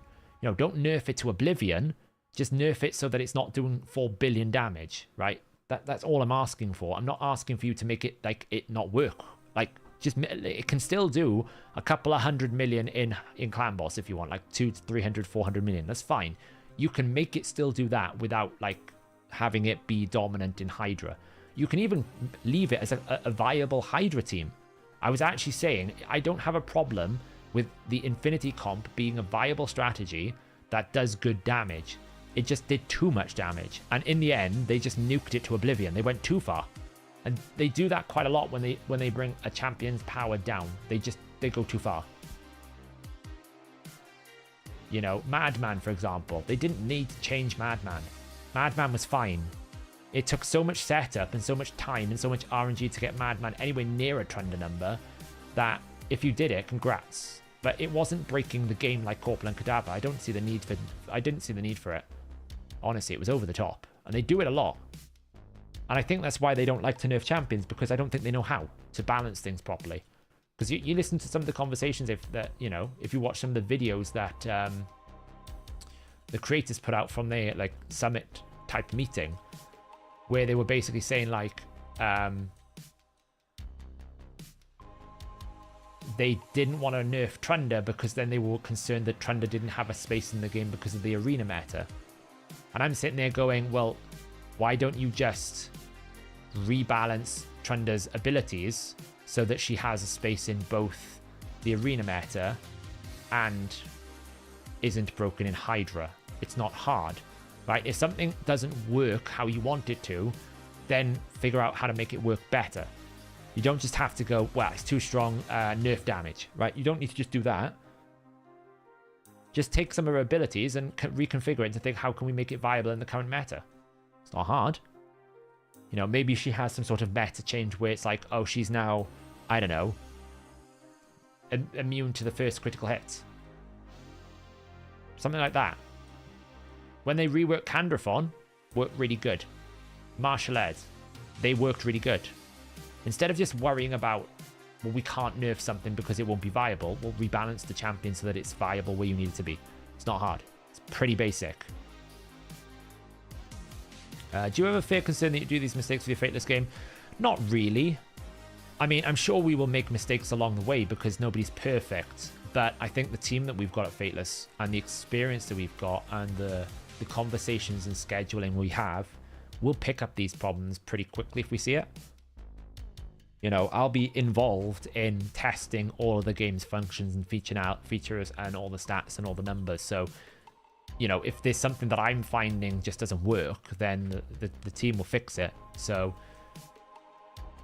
nerf it to oblivion. Just nerf it so that it's not doing 4 billion damage, right? That's all I'm asking for. I'm not asking for you to make it like it not work. Like, just it can still do a couple of 100 million in clan boss if you want, like 200 to 300, 400 million. That's fine. You can make it still do that without like having it be dominant in Hydra. You can even leave it as a viable Hydra team. I was actually saying I don't have a problem with the Infinity comp being a viable strategy that does good damage. It just did too much damage. And in the end, they just nuked it to oblivion. They went too far. And they do that quite a lot when they bring a champion's power down. They go too far. You know, Madman, for example. They didn't need to change Madman. Madman was fine. It took so much setup and so much time and so much RNG to get Madman anywhere near a Trender number that if you did it, congrats. But it wasn't breaking the game like Corpulent Cadaver. I didn't see the need for it. Honestly, it was over the top. And they do it a lot. And I think that's why they don't like to nerf champions, because I don't think they know how to balance things properly. Because you listen to some of the conversations, if you watch some of the videos that the creators put out from their like summit type meeting, where they were basically saying like they didn't want to nerf Trunda because then they were concerned that Trunda didn't have a space in the game because of the arena meta. And I'm sitting there going, well, why don't you just rebalance Trunda's abilities so that she has a space in both the arena meta and isn't broken in Hydra? It's not hard, right? If something doesn't work how you want it to, then figure out how to make it work better. You don't just have to go, well, it's too strong, nerf damage, right? You don't need to just do that. Just take some of her abilities and reconfigure it to think, how can we make it viable in the current meta? It's not hard. You know, maybe she has some sort of meta change where it's like, oh, she's now, I don't know, immune to the first critical hits. Something like that. When they reworked Candrathon, worked really good. Martial Ed, they worked really good. Instead of just worrying about, well, we can't nerf something because it won't be viable, we'll rebalance the champion so that it's viable where you need it to be. It's not hard. It's pretty basic. Do you have a fair concern that you do these mistakes with your Fateless game? Not really. I mean, I'm sure we will make mistakes along the way because nobody's perfect. But I think the team that we've got at Fateless and the experience that we've got and the conversations and scheduling we have will pick up these problems pretty quickly if we see it. You know, I'll be involved in testing all of the game's functions and features and all the stats and all the numbers. So, you know, if there's something that I'm finding just doesn't work, then the team will fix it. So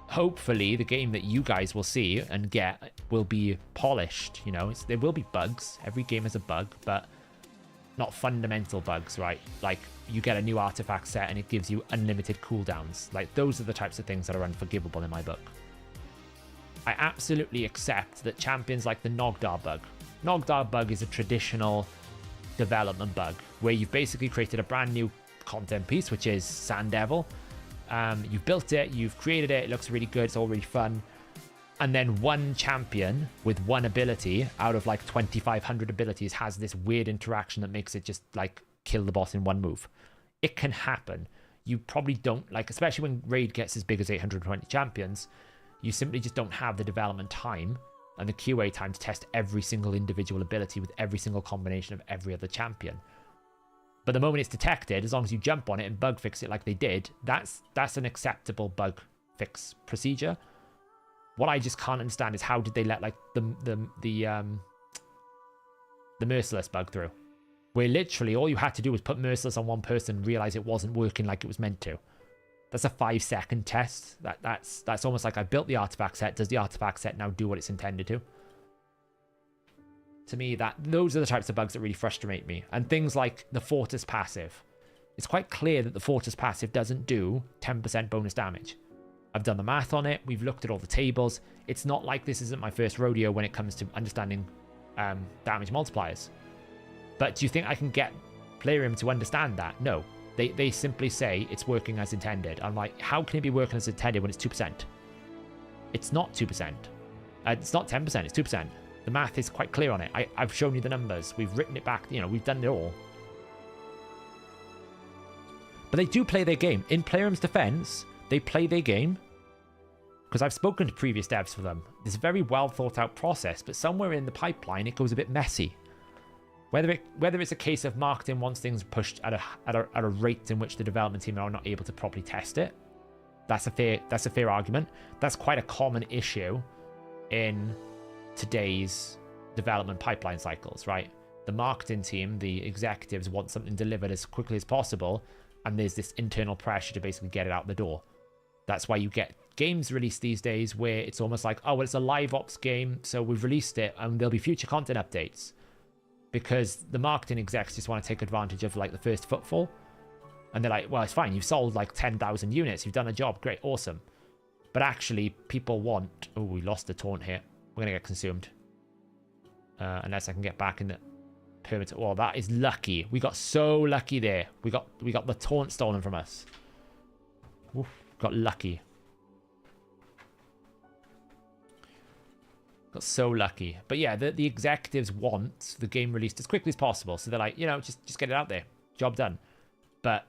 hopefully the game that you guys will see and get will be polished. You know, there will be bugs. Every game has a bug, but not fundamental bugs, right? Like you get a new artifact set and it gives you unlimited cooldowns. Like those are the types of things that are unforgivable in my book. I absolutely accept that champions like the Nogdar bug. Nogdar bug is a traditional development bug where you've basically created a brand new content piece, which is Sand Devil. You've built it, you've created it, it looks really good, it's all really fun. And then one champion with one ability out of like 2,500 abilities has this weird interaction that makes it just like kill the boss in one move. It can happen. You probably don't, like, especially when raid gets as big as 820 champions, you simply just don't have the development time and the QA time to test every single individual ability with every single combination of every other champion. But the moment it's detected, as long as you jump on it and bug fix it like they did, that's an acceptable bug fix procedure. What I just can't understand is how did they let like the Merciless bug through, where literally all you had to do was put Merciless on one person and realize it wasn't working like it was meant to. That's a 5-second test. That's almost like I built the artifact set. Does the artifact set now do what it's intended to? To me, those are the types of bugs that really frustrate me. And things like the Fortis passive. It's quite clear that the Fortis passive doesn't do 10% bonus damage. I've done the math on it. We've looked at all the tables. It's not like this isn't my first rodeo when it comes to understanding damage multipliers. But do you think I can get Playroom to understand that? No. They simply say it's working as intended. I'm like, how can it be working as intended when it's 2%? It's not 2%. It's not 10%, it's 2%. The math is quite clear on it. I've shown you the numbers. We've written it back. You know, we've done it all. But they do play their game. In Playroom's defense, they play their game. Because I've spoken to previous devs for them. It's a very well thought out process, but somewhere in the pipeline, it goes a bit messy. Whether it's a case of marketing wants things pushed at a rate in which the development team are not able to properly test it. That's a fair argument. That's quite a common issue in today's development pipeline cycles, right? The marketing team, the executives want something delivered as quickly as possible, and there's this internal pressure to basically get it out the door. That's why you get games released these days where it's almost like, oh, well, it's a live ops game, so we've released it and there'll be future content updates. Because the marketing execs just want to take advantage of like the first footfall. And they're like, well, it's fine. You've sold like 10,000 units. You've done a job. Great. Awesome. But actually, people want... Oh, we lost the taunt here. We're going to get consumed. Unless I can get back in the perimeter. Well, that is lucky. We got so lucky there. We got the taunt stolen from us. Oof, got lucky. Got so lucky. But yeah, the executives want the game released as quickly as possible. So they're like, you know, just get it out there. Job done. But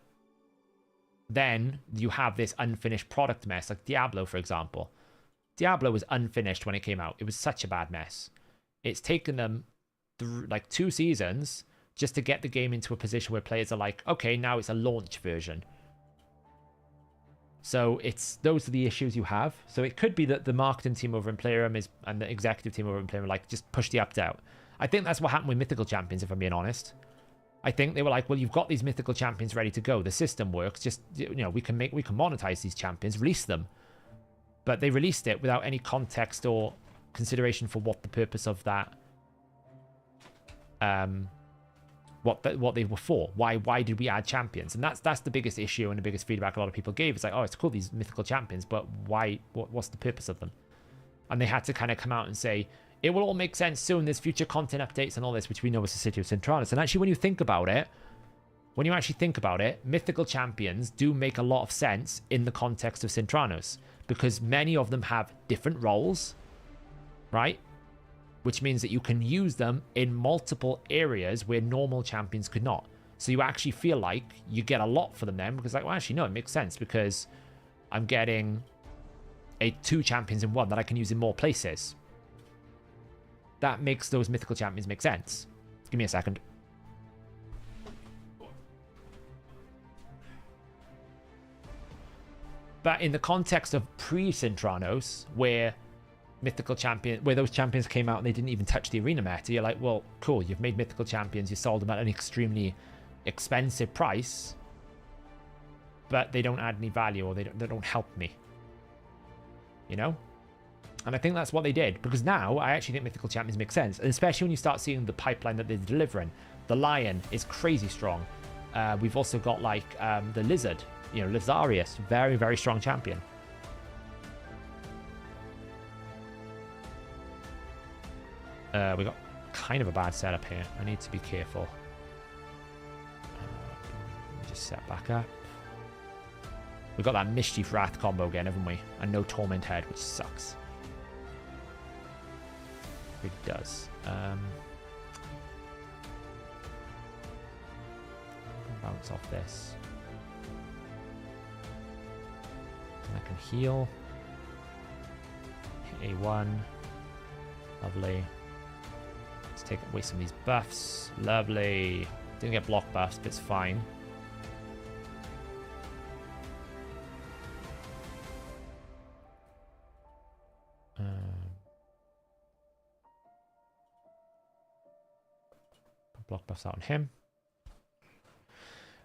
then you have this unfinished product mess, like Diablo, for example. Diablo was unfinished when it came out. It was such a bad mess. It's taken them like 2 seasons just to get the game into a position where players are like, okay, now it's a launch version. So those are the issues you have. So it could be that the marketing team over in Playroom and the executive team over in Playroom like just push the update out. I think that's what happened with Mythical Champions, if I'm being honest. I think they were like, well, you've got these Mythical Champions ready to go. The system works. Just, you know, we can monetize these champions, release them. But they released it without any context or consideration for what the purpose of that, what they were for. Why did we add champions? And that's the biggest issue and the biggest feedback a lot of people gave. It's like, oh, it's cool, these Mythical Champions, but why? What's the purpose of them? And they had to kind of come out and say, it will all make sense soon. There's future content updates and all this, which we know is the City of Centranus. And actually, when you actually think about it, Mythical Champions do make a lot of sense in the context of Centranus, because many of them have different roles, right? Which means that you can use them in multiple areas where normal champions could not. So you actually feel like you get a lot for them then, because like, well, actually, no, it makes sense because I'm getting 2 champions in one that I can use in more places. That makes those Mythical Champions make sense. Give me a second. But in the context of pre-Centranos, where those champions came out and they didn't even touch the arena meta, you're like, well, cool, you've made Mythical Champions, you sold them at an extremely expensive price, but they don't add any value or they don't help me. You know? And I think that's what they did, because now I actually think Mythical Champions make sense, and especially when you start seeing the pipeline that they're delivering. The Lion is crazy strong. We've also got like the Lizard, you know, Lazarius, very, very strong champion. We got kind of a bad setup here. I need to be careful. Let me just set back up. We've got that Mischief Wrath combo again, haven't we? And no Torment Head, which sucks. It does. Bounce off this. And I can heal. Hit A1. Lovely. Let's take away some of these buffs. Lovely. Didn't get block buffs, but it's fine. Block buffs out on him.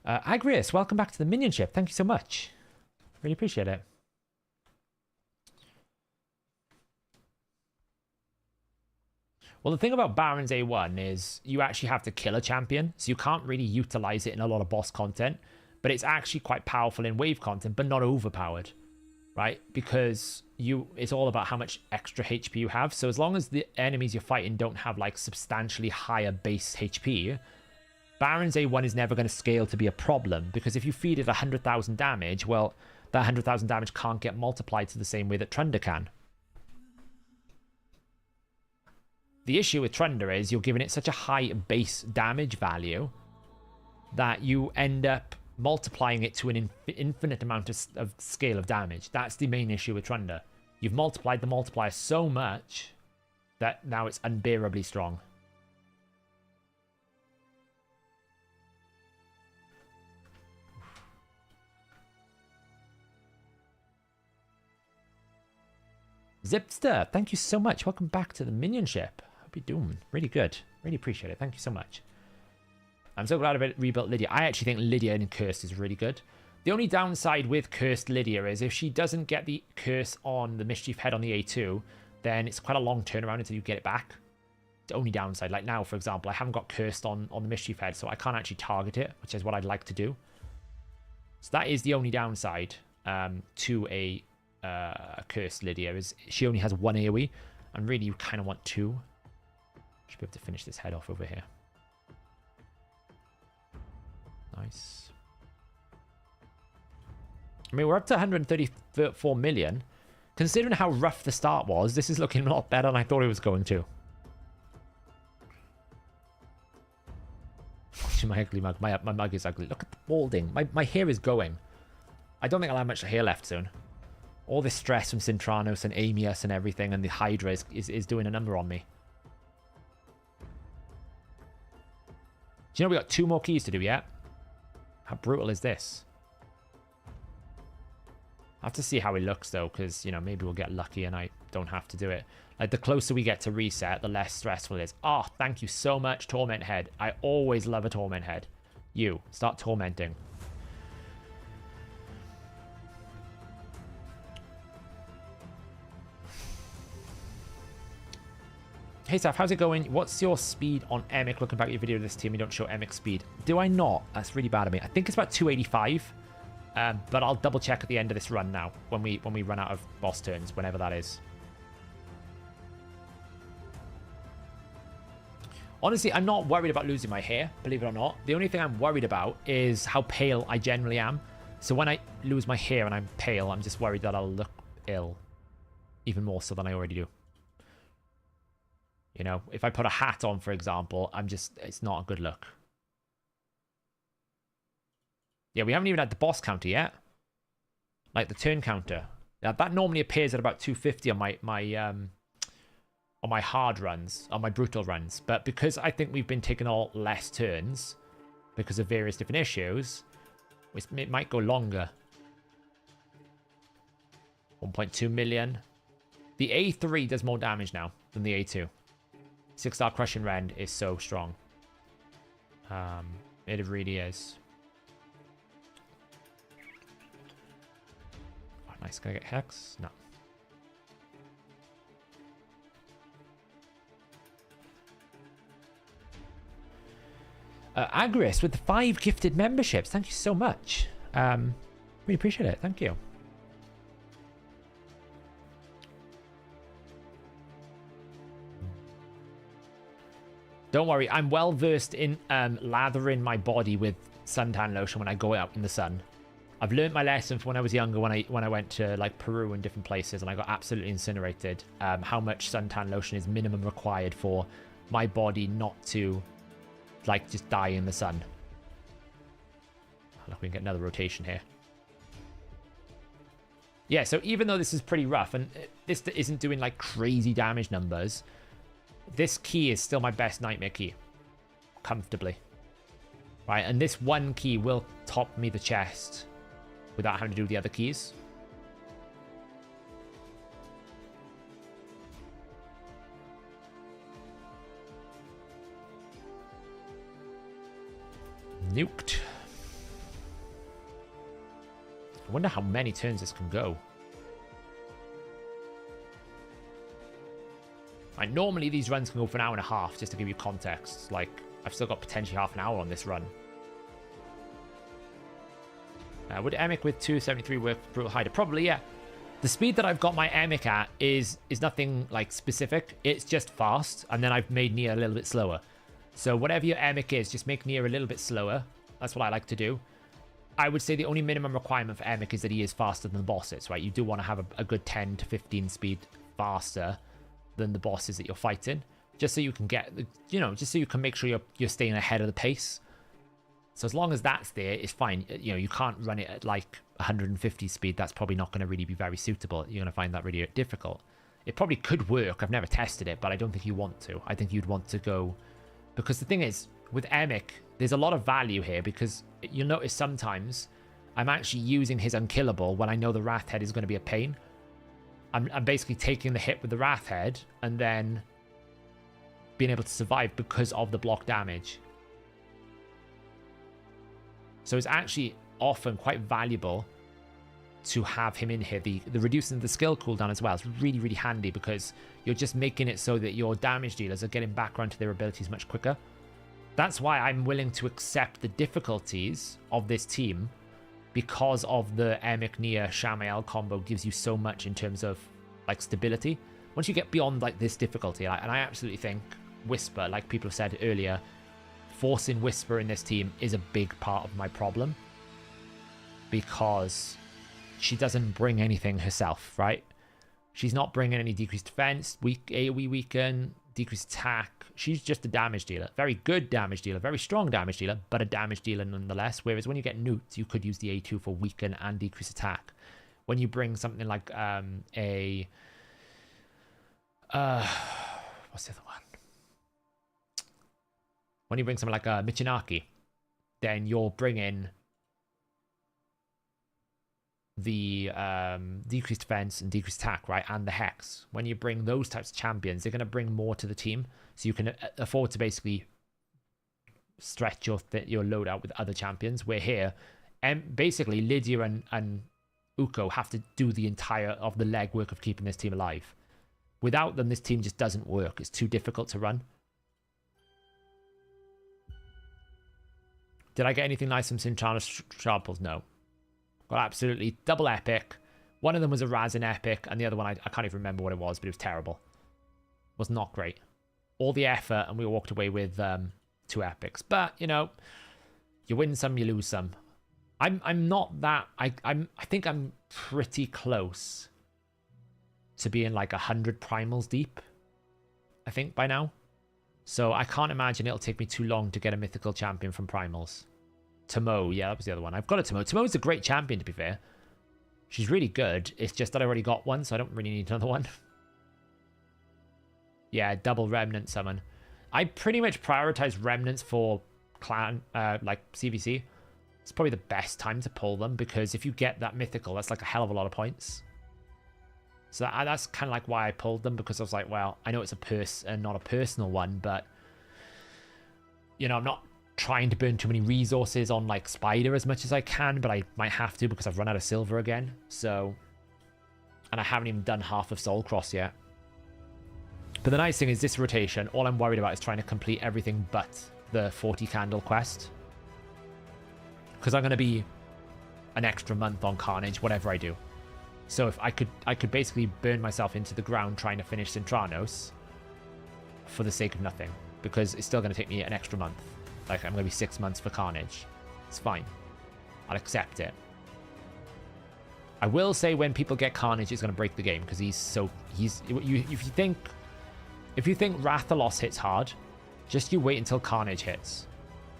Agrius, welcome back to the minionship. Thank you so much. Really appreciate it. Well, the thing about Baron's A1 is you actually have to kill a champion, so you can't really utilize it in a lot of boss content, but it's actually quite powerful in wave content, but not overpowered, right? Because it's all about how much extra HP you have. So as long as the enemies you're fighting don't have like substantially higher base HP, Baron's A1 is never going to scale to be a problem, because if you feed it 100,000 damage, well, that 100,000 damage can't get multiplied to the same way that Trunder can. the issue with Trunda is you're giving it such a high base damage value that you end up multiplying it to an infinite amount of scale of damage. That's the main issue with Trunda. You've multiplied the multiplier so much that now it's unbearably strong. Zipster, thank you so much. Welcome back to the minionship. Hope you're doing really good. Really appreciate it. Thank you so much. I'm so glad I rebuilt Lydia. I actually think Lydia in Cursed is really good. The only downside with Cursed Lydia is if she doesn't get the curse on the Mischief Head on the A2, then it's quite a long turnaround until you get it back. The only downside, like now, for example, I haven't got Cursed on the Mischief Head, so I can't actually target it, which is what I'd like to do. So that is the only downside to a Cursed Lydia, is she only has one AoE, and really you kind of want two. Should be able to finish this head off over here. Nice. I mean, we're up to 134 million. Considering how rough the start was, this is looking a lot better than I thought it was going to. My ugly mug. My mug is ugly. Look at the balding. My hair is going. I don't think I'll have much hair left soon. All this stress from Sintranos and Amius and everything, and the Hydra is doing a number on me. Do you know we got 2 more keys to do yet? How brutal is this? I have to see how it looks though, because, you know, maybe we'll get lucky and I don't have to do it. Like, the closer we get to reset, the less stressful it is. Oh, thank you so much, Torment Head. I always love a Torment Head. You, start tormenting. Hey, Saf, how's it going? What's your speed on Emic? Looking back at your video of this team, you don't show Emic speed. Do I not? That's really bad of me. I think it's about 285. But I'll double check at the end of this run now, when we run out of boss turns, whenever that is. Honestly, I'm not worried about losing my hair, believe it or not. The only thing I'm worried about is how pale I generally am. So when I lose my hair and I'm pale, I'm just worried that I'll look ill. Even more so than I already do. You know, if I put a hat on, for example, it's not a good look. Yeah, we haven't even had the boss counter yet. Like the turn counter. Now, that normally appears at about 250 on my hard runs, on my brutal runs. But because I think we've been taking all less turns because of various different issues, it might go longer. 1.2 million. The A3 does more damage now than the A2. 6-star Crushing Rend is so strong. It really is. Oh, nice. Can I get Hex? No. Agris with the 5 gifted memberships. Thank you so much. Really appreciate it. Thank you. Don't worry, I'm well versed in lathering my body with suntan lotion when I go out in the sun. I've learned my lesson from when I was younger, when I went to like Peru and different places, and I got absolutely incinerated. How much suntan lotion is minimum required for my body not to like just die in the sun. Look, we can get another rotation here. Yeah, so even though this is pretty rough and this isn't doing like crazy damage numbers, this key is still my best nightmare key. Comfortably. Right, and this one key will top me the chest without having to do the other keys. Nuked. I wonder how many turns this can go. Right, normally these runs can go for an hour and a half, just to give you context. Like, I've still got potentially half an hour on this run. Would Emic with 273 work for Brutal Hydra? Probably, yeah. The speed that I've got my Emic at is nothing like specific. It's just fast, and then I've made Nia a little bit slower. So whatever your Emic is, just make Nia a little bit slower. That's what I like to do. I would say the only minimum requirement for Emic is that he is faster than the bosses, right? You do want to have a good 10 to 15 speed faster than the bosses that you're fighting. just so you can get, just so you can make sure you're staying ahead of the pace. So as long as that's there, it's fine. You can't run it at like 150 speed. That's probably not going to really be very suitable. You're going to find that really difficult. It probably could work. I've never tested it, but I don't think you want to. I think you'd want to go, because the thing is, with Emic, there's a lot of value here, because you'll notice sometimes I'm actually using his unkillable when I know the Wrath Head is going to be a pain. I'm basically taking the hit with the Wrath Head and then being able to survive because of the block damage. So it's actually often quite valuable to have him in here. The reducing the skill cooldown as well is really, really handy, because you're just making it so that your damage dealers are getting back around to their abilities much quicker. That's why I'm willing to accept the difficulties of this team, because of the Emic Nia Shamael combo gives you so much in terms of like stability. Once you get beyond like this difficulty, and I absolutely think Whisper, like people have said earlier, forcing Whisper in this team is a big part of my problem, because she doesn't bring anything herself, right? She's not bringing any decreased defense, AoE weaken, decreased attack. She's just a damage dealer. Very good damage dealer, very strong damage dealer, but a damage dealer nonetheless. Whereas when you get newts, you could use the A2 for weaken and decrease attack. When you bring something like what's the other one? When you bring something like a Michinaki, then you're bringing the decreased defense and decreased attack, right? And the Hex. When you bring those types of champions, they're going to bring more to the team. So you can afford to basically stretch your loadout with other champions. Where here, basically Lydia and Uko have to do the entire of the legwork of keeping this team alive. Without them, this team just doesn't work. It's too difficult to run. Did I get anything nice from Sintrana's Sharples? No. Got absolutely double epic. One of them was a Razin epic, and the other one, I can't even remember what it was, but it was terrible. It was not great. All the effort, and we walked away with 2 epics. But, you win some, you lose some. I'm not that... I think I'm pretty close to being like 100 primals deep, I think, by now. So I can't imagine it'll take me too long to get a mythical champion from primals. Tomo, yeah, that was the other one. I've got a Tomo. Tomo's a great champion, to be fair. She's really good. It's just that I already got one, so I don't really need another one. Yeah, double remnant summon. I pretty much prioritize remnants for clan, like CVC. It's probably the best time to pull them, because if you get that mythical, that's like a hell of a lot of points. So that's kind of like why I pulled them, because I was like, well, I know it's not a personal one, but I'm not trying to burn too many resources on like Spider as much as I can, but I might have to because I've run out of silver again. So, and I haven't even done half of Soul Cross yet. But the nice thing is this rotation, all I'm worried about is trying to complete everything but the 40 candle quest, because I'm going to be an extra month on Carnage, whatever I do. So if I could basically burn myself into the ground trying to finish Sintranos for the sake of nothing, because it's still going to take me an extra month. Like, I'm going to be 6 months for Carnage. It's fine. I'll accept it. I will say when people get Carnage, it's going to break the game, because if you think Rathalos hits hard, just you wait until Carnage hits.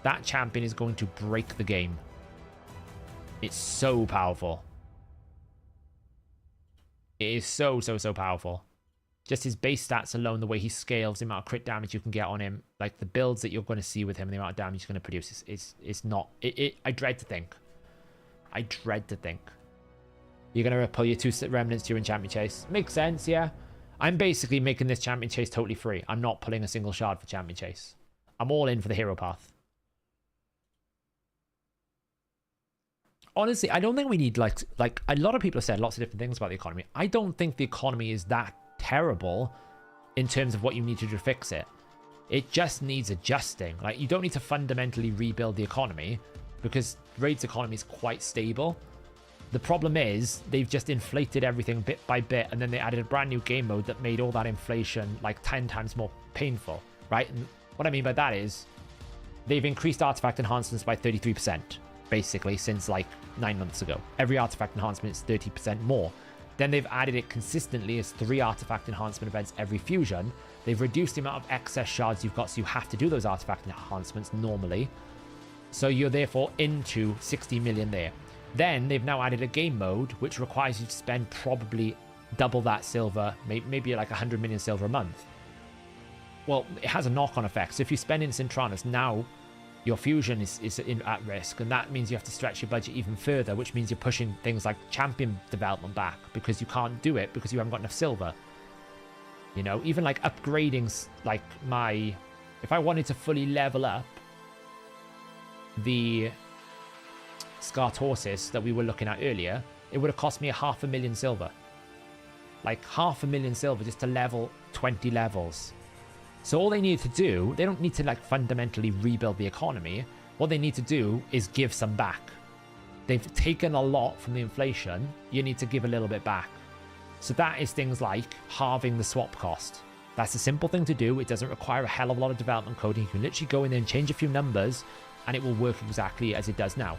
That champion is going to break the game. It's so powerful. It is so powerful. Just his base stats alone, the way he scales, the amount of crit damage you can get on him, like the builds that you're going to see with him, the amount of damage he's going to produce, it's not... I dread to think. I dread to think. You're going to pull your 2 remnants during Champion Chase. Makes sense, yeah. I'm basically making this Champion Chase totally free. I'm not pulling a single shard for Champion Chase. I'm all in for the hero path. Honestly, I don't think we need, like a lot of people have said lots of different things about the economy. I don't think the economy is that terrible in terms of what you need to do to fix it. It just needs adjusting. Like, you don't need to fundamentally rebuild the economy, because Raid's economy is quite stable. The problem is they've just inflated everything bit by bit, and then they added a brand new game mode that made all that inflation like 10 times more painful, right? And what I mean by that is they've increased artifact enhancements by 33%, basically, since like 9 months ago. Every artifact enhancement is 30% more. Then they've added it consistently as 3 artifact enhancement events every fusion. They've reduced the amount of excess shards you've got, so you have to do those artifact enhancements normally. So you're therefore into 60 million there. Then they've now added a game mode, which requires you to spend probably double that silver, maybe like 100 million silver a month. Well, it has a knock-on effect. So if you spend in Centranus, now your fusion is at risk, and that means you have to stretch your budget even further, which means you're pushing things like champion development back because you can't do it because you haven't got enough silver. You know, even like upgrading, like if I wanted to fully level up the Scartorsis that we were looking at earlier, it would have cost me 500,000 silver. Like 500,000 silver just to level 20 levels. So all they need to do, they don't need to like fundamentally rebuild the economy. What they need to do is give some back. They've taken a lot from the inflation. You need to give a little bit back. So that is things like halving the swap cost. That's a simple thing to do. It doesn't require a hell of a lot of development coding. You can literally go in there and change a few numbers and it will work exactly as it does now.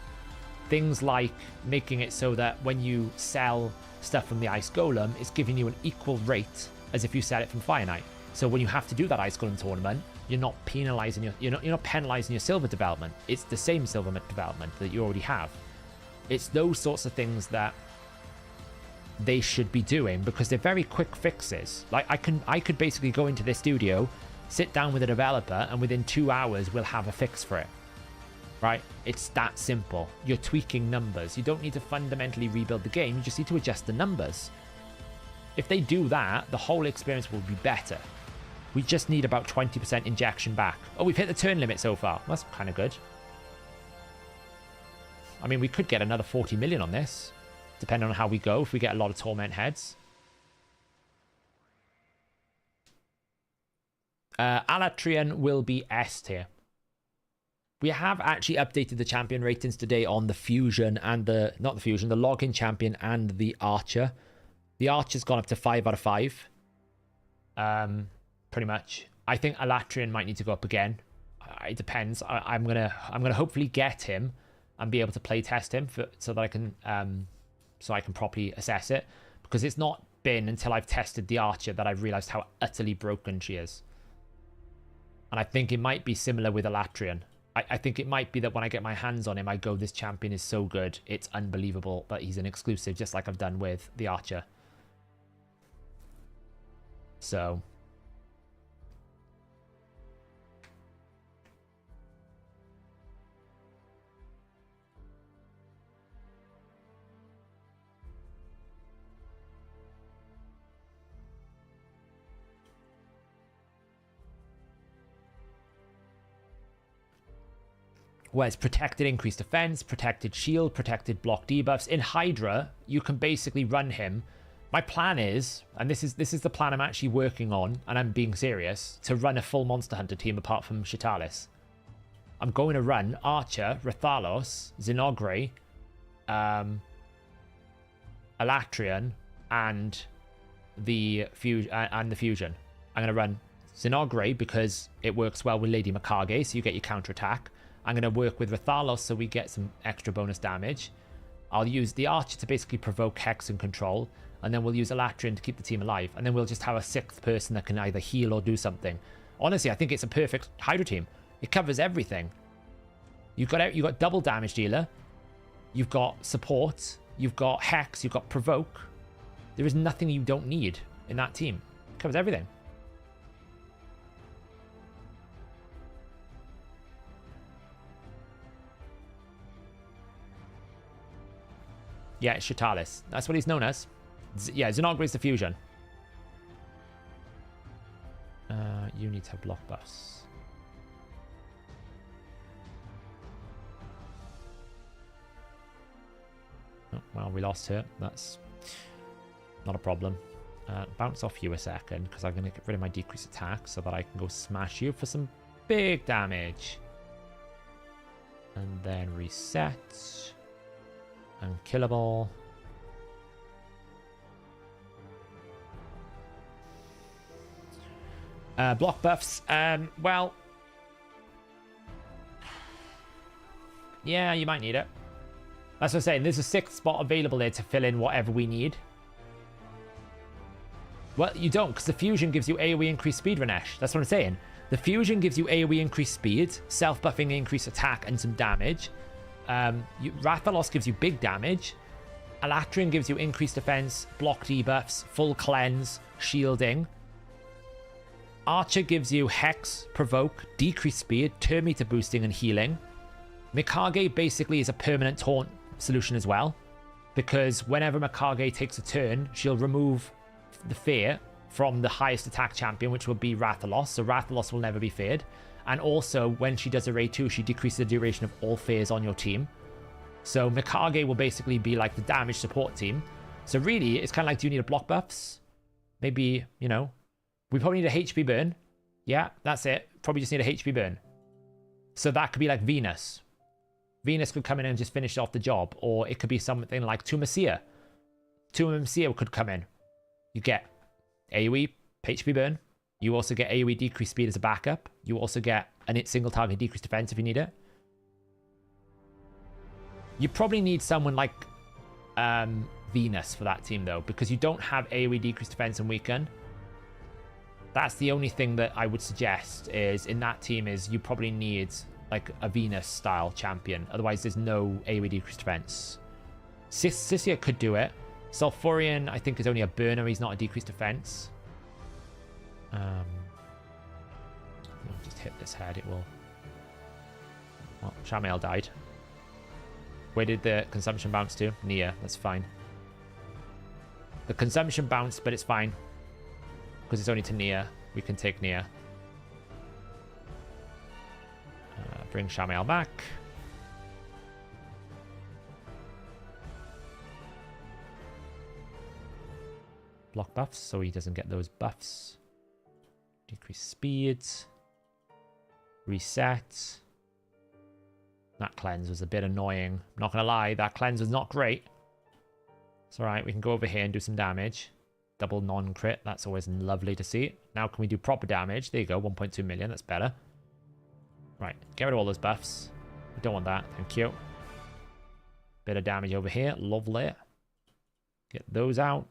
Things like making it so that when you sell stuff from the Ice Golem, it's giving you an equal rate as if you sell it from Fire Knight. So when you have to do that Ice Golem tournament, you're not penalizing you're not penalizing your silver development. It's the same silver development that you already have. It's those sorts of things that they should be doing because they're very quick fixes. Like I could basically go into this studio, sit down with a developer, and within 2 hours we'll have a fix for it. Right? It's that simple. You're tweaking numbers. You don't need to fundamentally rebuild the game. You just need to adjust the numbers. If they do that, the whole experience will be better. We just need about 20% injection back. Oh, we've hit the turn limit so far. That's kind of good. I mean, we could get another 40 million on this, depending on how we go, if we get a lot of Torment heads. Alatrian will be S tier. We have actually updated the champion ratings today on the Fusion and the login champion and the Archer. The Archer's gone up to 5 out of 5. Pretty much. I think Alatrian might need to go up again. It depends. I'm gonna hopefully get him and be able to play test him so that I can properly assess it, because it's not been until I've tested the Archer that I've realized how utterly broken she is. And I think it might be similar with Alatrian. I think it might be that when I get my hands on him, I go, this champion is so good, it's unbelievable, but he's an exclusive, just like I've done with the Archer. So where it's protected increased defense, protected shield, protected block debuffs. In Hydra, you can basically run him. My plan is, and this is the plan I'm actually working on, and I'm being serious, to run a full Monster Hunter team apart from Shitalis. I'm going to run Archer, Rathalos, Zinogre, Alatrian, and the Fusion. I'm going to run Zinogre because it works well with Lady Mikage, so you get your counterattack. I'm going to work with Rathalos so we get some extra bonus damage. I'll use the Archer to basically provoke Hex and Control, and then we'll use Alatrian to keep the team alive, and then we'll just have a 6th person that can either heal or do something. Honestly, I think it's a perfect Hydra team. It covers everything. You've got double damage dealer, you've got support, you've got Hex, you've got provoke. There is nothing you don't need in that team. It covers everything. Yeah, it's Shitalis. That's what he's known as. Yeah, Zinogre is the Fusion. You need to have block buffs. Oh, well, we lost her. That's not a problem. Bounce off you a second, because I'm going to get rid of my decreased attack so that I can go smash you for some big damage. And then reset. Unkillable. Block buffs. Well, yeah, you might need it. That's what I'm saying. There's a 6th spot available there to fill in whatever we need. Well, you don't, because the fusion gives you AoE increased speed, Ranesh. That's what I'm saying. The fusion gives you AoE increased speed, self-buffing increased attack, and some damage. Rathalos gives you big damage. Alatrian gives you increased defense, block debuffs, full cleanse, shielding. Archer gives you Hex, Provoke, decreased speed, turn meter boosting, and healing. Mikage basically is a permanent taunt solution as well, because whenever Mikage takes a turn, she'll remove the fear from the highest attack champion, which will be Rathalos, so Rathalos will never be feared. And also, when she does a raid 2, she decreases the duration of all fears on your team. So Mikage will basically be like the damage support team. So really, it's kind of like, do you need a block buffs? Maybe, you know, we probably need a HP burn. Yeah, that's it. Probably just need a HP burn. So that could be like Venus. Venus could come in and just finish off the job. Or it could be something like Tumacia. Tumacia could come in. You get AoE, HP burn. You also get AoE decreased speed as a backup. You also get a single target decreased defense if you need it. You probably need someone like Venus for that team though, because you don't have AoE decreased defense and weaken. That's the only thing that I would suggest is in that team is you probably need like a Venus style champion. Otherwise there's no AoE decreased defense. Sissia could do it. Sulfurion I think is only a burner, he's not a decreased defense. We'll just hit this head, it will. Well, Shamael died. Where did the consumption bounce to? Nia, that's fine. The consumption bounced, but it's fine. Because it's only to Nia. We can take Nia. Bring Shamael back. Block buffs, so he doesn't get those buffs. Decrease speed. Reset. That cleanse was a bit annoying. I'm not going to lie, that cleanse was not great. It's alright, we can go over here and do some damage. Double non-crit, that's always lovely to see. Now can we do proper damage? There you go, 1.2 million, that's better. Right, get rid of all those buffs. We don't want that, thank you. Bit of damage over here, lovely. Get those out.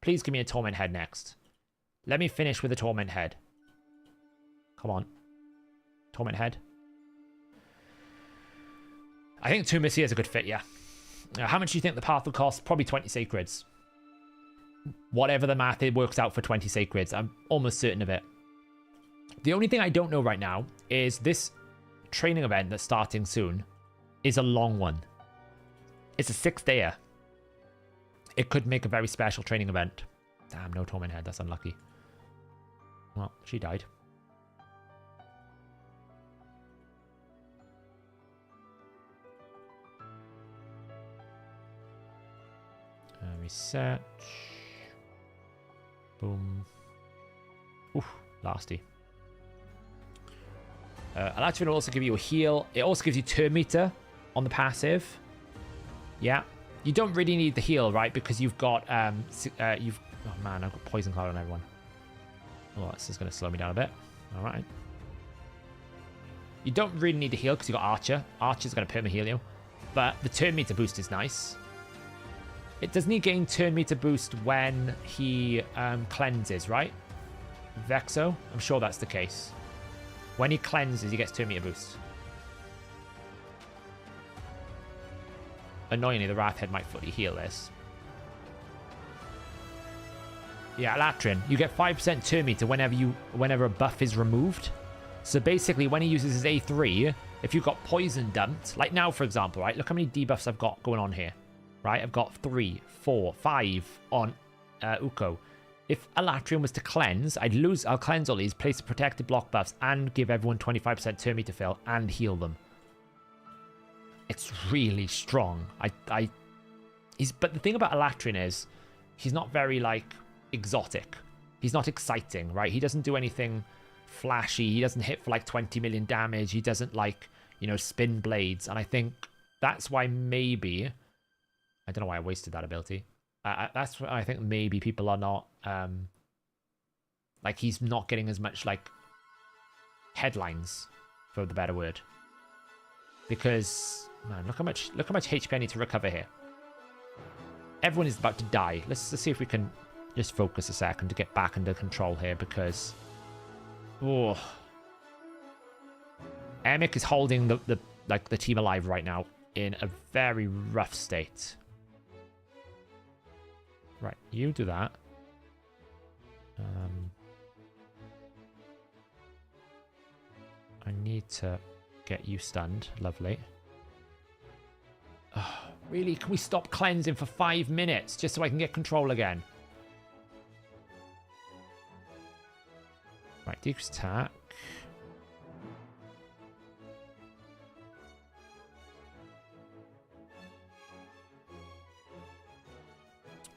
Please give me a Torment Head next. Let me finish with a Torment Head. Come on. Torment Head. I think Tumacia is a good fit, yeah. How much do you think the path will cost? Probably 20 sacreds. Whatever the math, it works out for 20 sacreds. I'm almost certain of it. The only thing I don't know right now is this training event that's starting soon is a long one. It's a 6-dayer. It could make a very special training event. Damn, no Torment Head. That's unlucky. Well, she died. Reset. Boom. Oof, lasty. Alatrian will also give you a heal. It also gives you turn meter on the passive. Yeah. You don't really need the heal, right? Because you've got oh man, I've got poison cloud on everyone. Oh, this is going to slow me down a bit. All right. You don't really need the heal because you've got Archer. Archer's going to perma heal you. But the turn meter boost is nice. It doesn't he gain turn meter boost when he cleanses, right? Vexo? I'm sure that's the case. When he cleanses, he gets turn meter boost. Annoyingly, the Wrathhead might fully heal this. Yeah, Latrin, you get 5% turn meter whenever a buff is removed. So basically, when he uses his A3, if you've got poison dumped, like now, for example, right? Look how many debuffs I've got going on here. Right, I've got 3, 4, 5 on Uko. If Alatrian was to cleanse, I'll cleanse all these, place protected block buffs, and give everyone 25% turn meter fill, and heal them. It's really strong. But the thing about Alatrian is, he's not very, like, exotic. He's not exciting, right? He doesn't do anything flashy. He doesn't hit for, like, 20 million damage. He doesn't, like, you know, spin blades. And I think that's why maybe... I don't know why I wasted that ability. That's why I think maybe people are not... like, he's not getting as much, like, headlines, for the better word. Because, man, look how much HP I need to recover here. Everyone is about to die. Let's see if we can Just focus a second to get back under control here because... Oh. Emic is holding the team alive right now in a very rough state. Right, you do that. I need to get you stunned. Lovely. Oh, really? Can we stop cleansing for 5 minutes just so I can get control again? Right, decrease attack.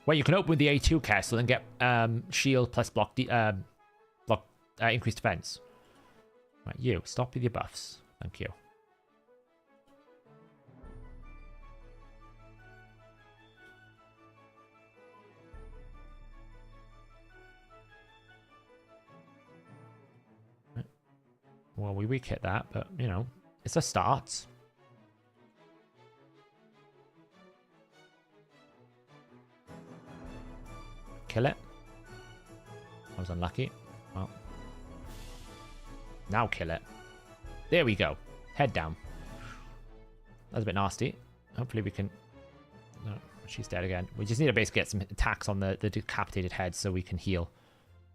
Well, you can open with the A2 castle and get shield plus block, increased defense. Right, you, stop with your buffs. Thank you. Right. Well, we weak hit that, but, you know, it's a start. Kill it. I was unlucky. Well. Now kill it. There we go. Head down. That was a bit nasty. Hopefully we can... No, she's dead again. We just need to basically get some attacks on the decapitated head so we can heal.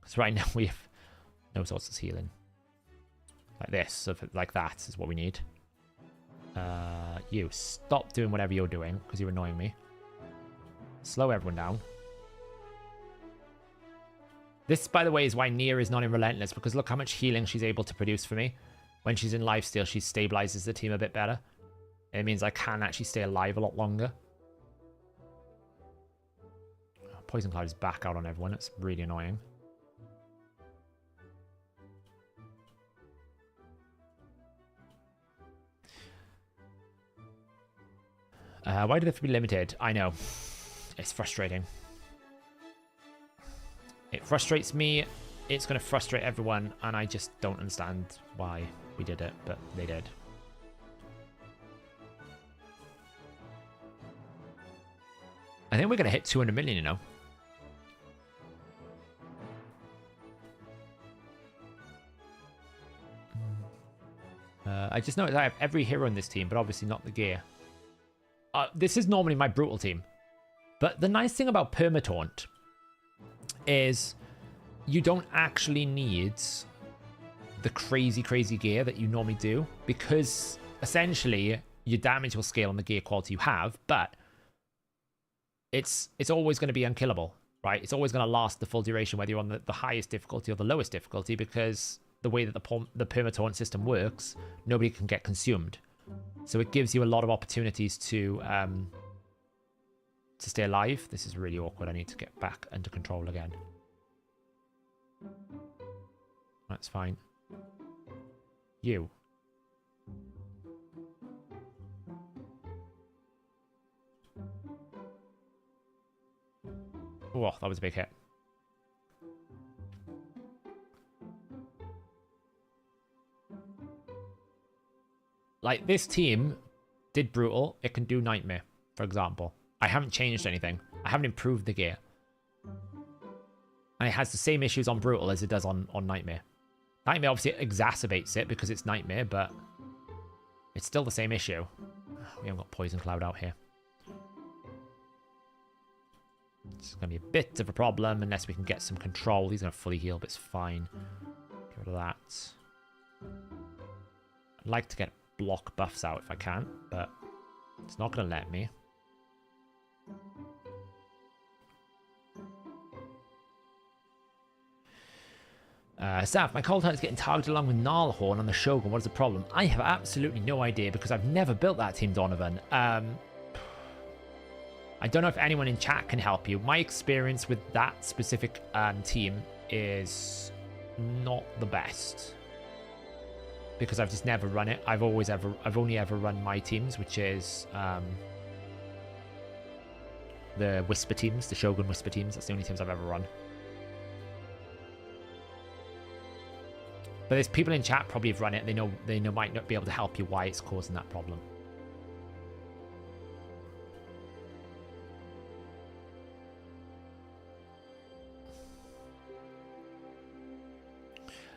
Because right now we have no source of healing. Like this. So like that is what we need. You, stop doing whatever you're doing because you're annoying me. Slow everyone down. This, by the way, is why Nia is not in Relentless, because look how much healing she's able to produce for me. When she's in Lifesteal, she stabilizes the team a bit better. It means I can actually stay alive a lot longer. Poison Cloud is back out on everyone. It's really annoying. Why do they have to be limited? I know. It's frustrating. It frustrates me, it's going to frustrate everyone, and I just don't understand why we did it, but they did. I think we're going to hit 200 million, you know. I just noticed I have every hero in this team, but obviously not the gear. This is normally my brutal team. But the nice thing about Permataunt is you don't actually need the crazy gear that you normally do, because essentially your damage will scale on the gear quality you have, but it's always going to be unkillable, right? It's always going to last the full duration, whether you're on the highest difficulty or the lowest difficulty, because the way that the Permataunt system works, nobody can get consumed. So it gives you a lot of opportunities to stay alive. This is really awkward. I need to get back under control again. That's fine. You. Oh, that was a big hit. Like, this team did Brutal. It can do Nightmare, for example. I haven't changed anything. I haven't improved the gear. And it has the same issues on Brutal as it does on Nightmare. Nightmare obviously exacerbates it because it's Nightmare, but it's still the same issue. We haven't got Poison Cloud out here. It's going to be a bit of a problem unless we can get some control. He's going to fully heal, but it's fine. Get rid of that. I'd like to get block buffs out if I can, but it's not going to let me. Saf, my Cold Heart is getting targeted along with Gnarlhorn on the Shogun. What is the problem? I have absolutely no idea because I've never built that team, Donovan. I don't know if anyone in chat can help you. My experience with that specific team is not the best because I've just never run it. I've only ever run my teams, which is the Whisper teams, the Shogun Whisper teams. That's the only teams I've ever run. But there's people in chat probably have run it. They know might not be able to help you why it's causing that problem.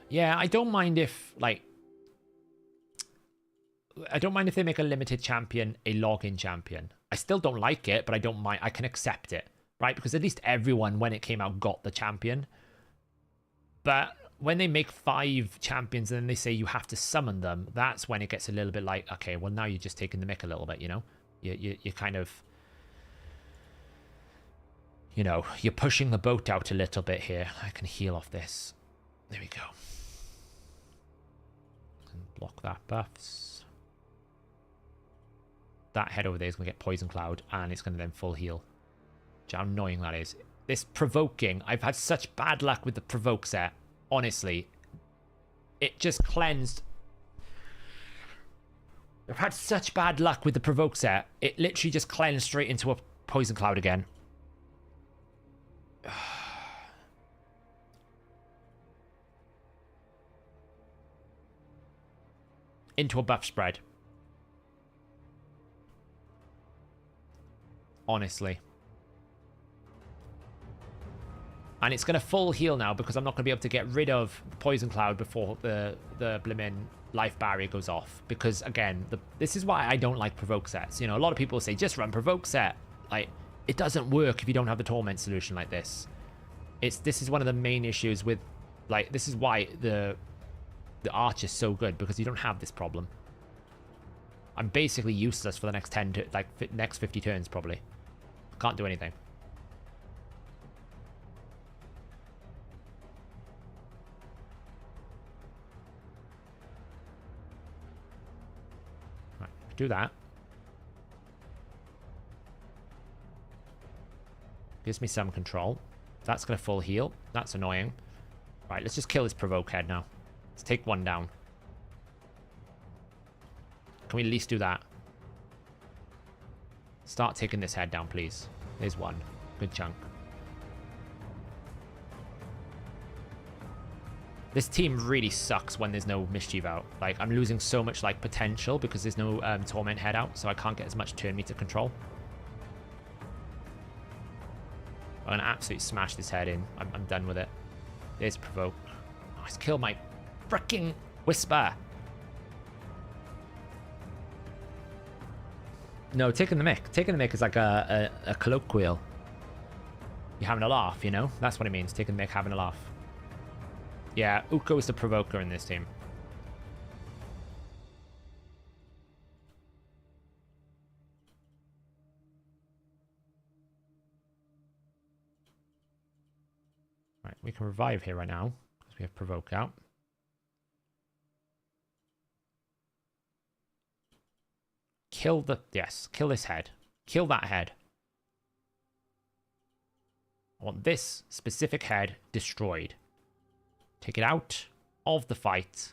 Yeah, I don't mind if, like... I don't mind if they make a limited champion a login champion. I still don't like it, but I don't mind. I can accept it, right? Because at least everyone, when it came out, got the champion. But when they make 5 champions and then they say you have to summon them, that's when it gets a little bit like, okay, well, now you're just taking the mick a little bit, you know? You're kind of... You know, you're pushing the boat out a little bit here. I can heal off this. There we go. And block that buffs. That head over there is going to get Poison Cloud, and it's going to then full heal. How annoying that is. This provoking, I've had such bad luck with the provoke set. Honestly, it just cleansed. I've had such bad luck with the provoke set. It literally just cleansed straight into a Poison Cloud again. Into a buff spread. Honestly. And it's going to full heal now because I'm not going to be able to get rid of Poison Cloud before the blimmin' life barrier goes off. Because, again, this is why I don't like provoke sets. You know, a lot of people say, just run provoke set. Like, it doesn't work if you don't have the torment solution like this. This is one of the main issues with, like, this is why the arch is so good, because you don't have this problem. I'm basically useless for the next 10 to, like, next 50 turns, probably. Can't do anything. Right, do that. Gives me some control. That's going to full heal. That's annoying. Right, let's just kill this provoke head now. Let's take one down. Can we at least do that? Start taking this head down, please. There's one. Good chunk. This team really sucks when there's no mischief out. Like, I'm losing so much, like, potential because there's no torment head out, so I can't get as much turn meter control. I'm going to absolutely smash this head in. I'm done with it. There's provoke. Oh, he's killed my freaking Whisper. No, taking the mic. Taking the mic is like a colloquial. You're having a laugh, you know? That's what it means. Taking the mic, having a laugh. Yeah, Uko is the provoker in this team. Right, we can revive here right now because we have provoke out. Kill the... Yes, kill this head. Kill that head. I want this specific head destroyed. Take it out of the fight.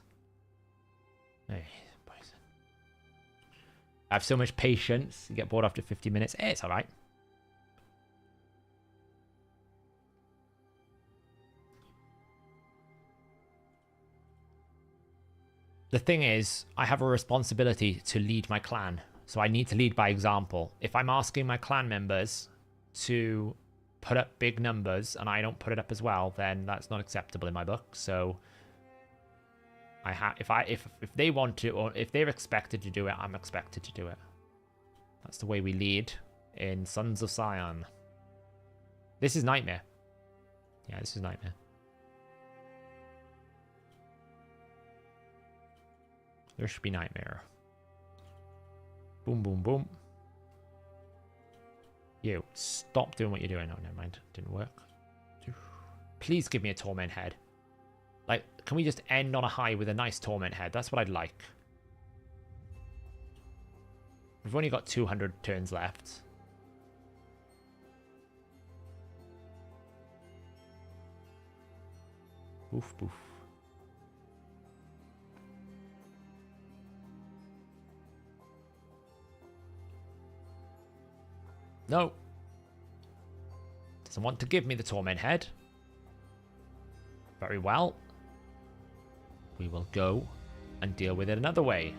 Hey, poison. I have so much patience. You get bored after 50 minutes. Hey, it's alright. The thing is, I have a responsibility to lead my clan. So I need to lead by example. If I'm asking my clan members to put up big numbers and I don't put it up as well, then that's not acceptable in my book. So if they want to, or if they're expected to do it, I'm expected to do it. That's the way we lead in Sons of Sion. This is Nightmare. Yeah, this is Nightmare. There should be Nightmare. Boom, boom, boom. You, stop doing what you're doing. Oh, never mind. Didn't work. Please give me a Torment head. Like, can we just end on a high with a nice Torment head? That's what I'd like. We've only got 200 turns left. Boof, boof. No. Doesn't want to give me the Torment head. Very well. We will go and deal with it another way.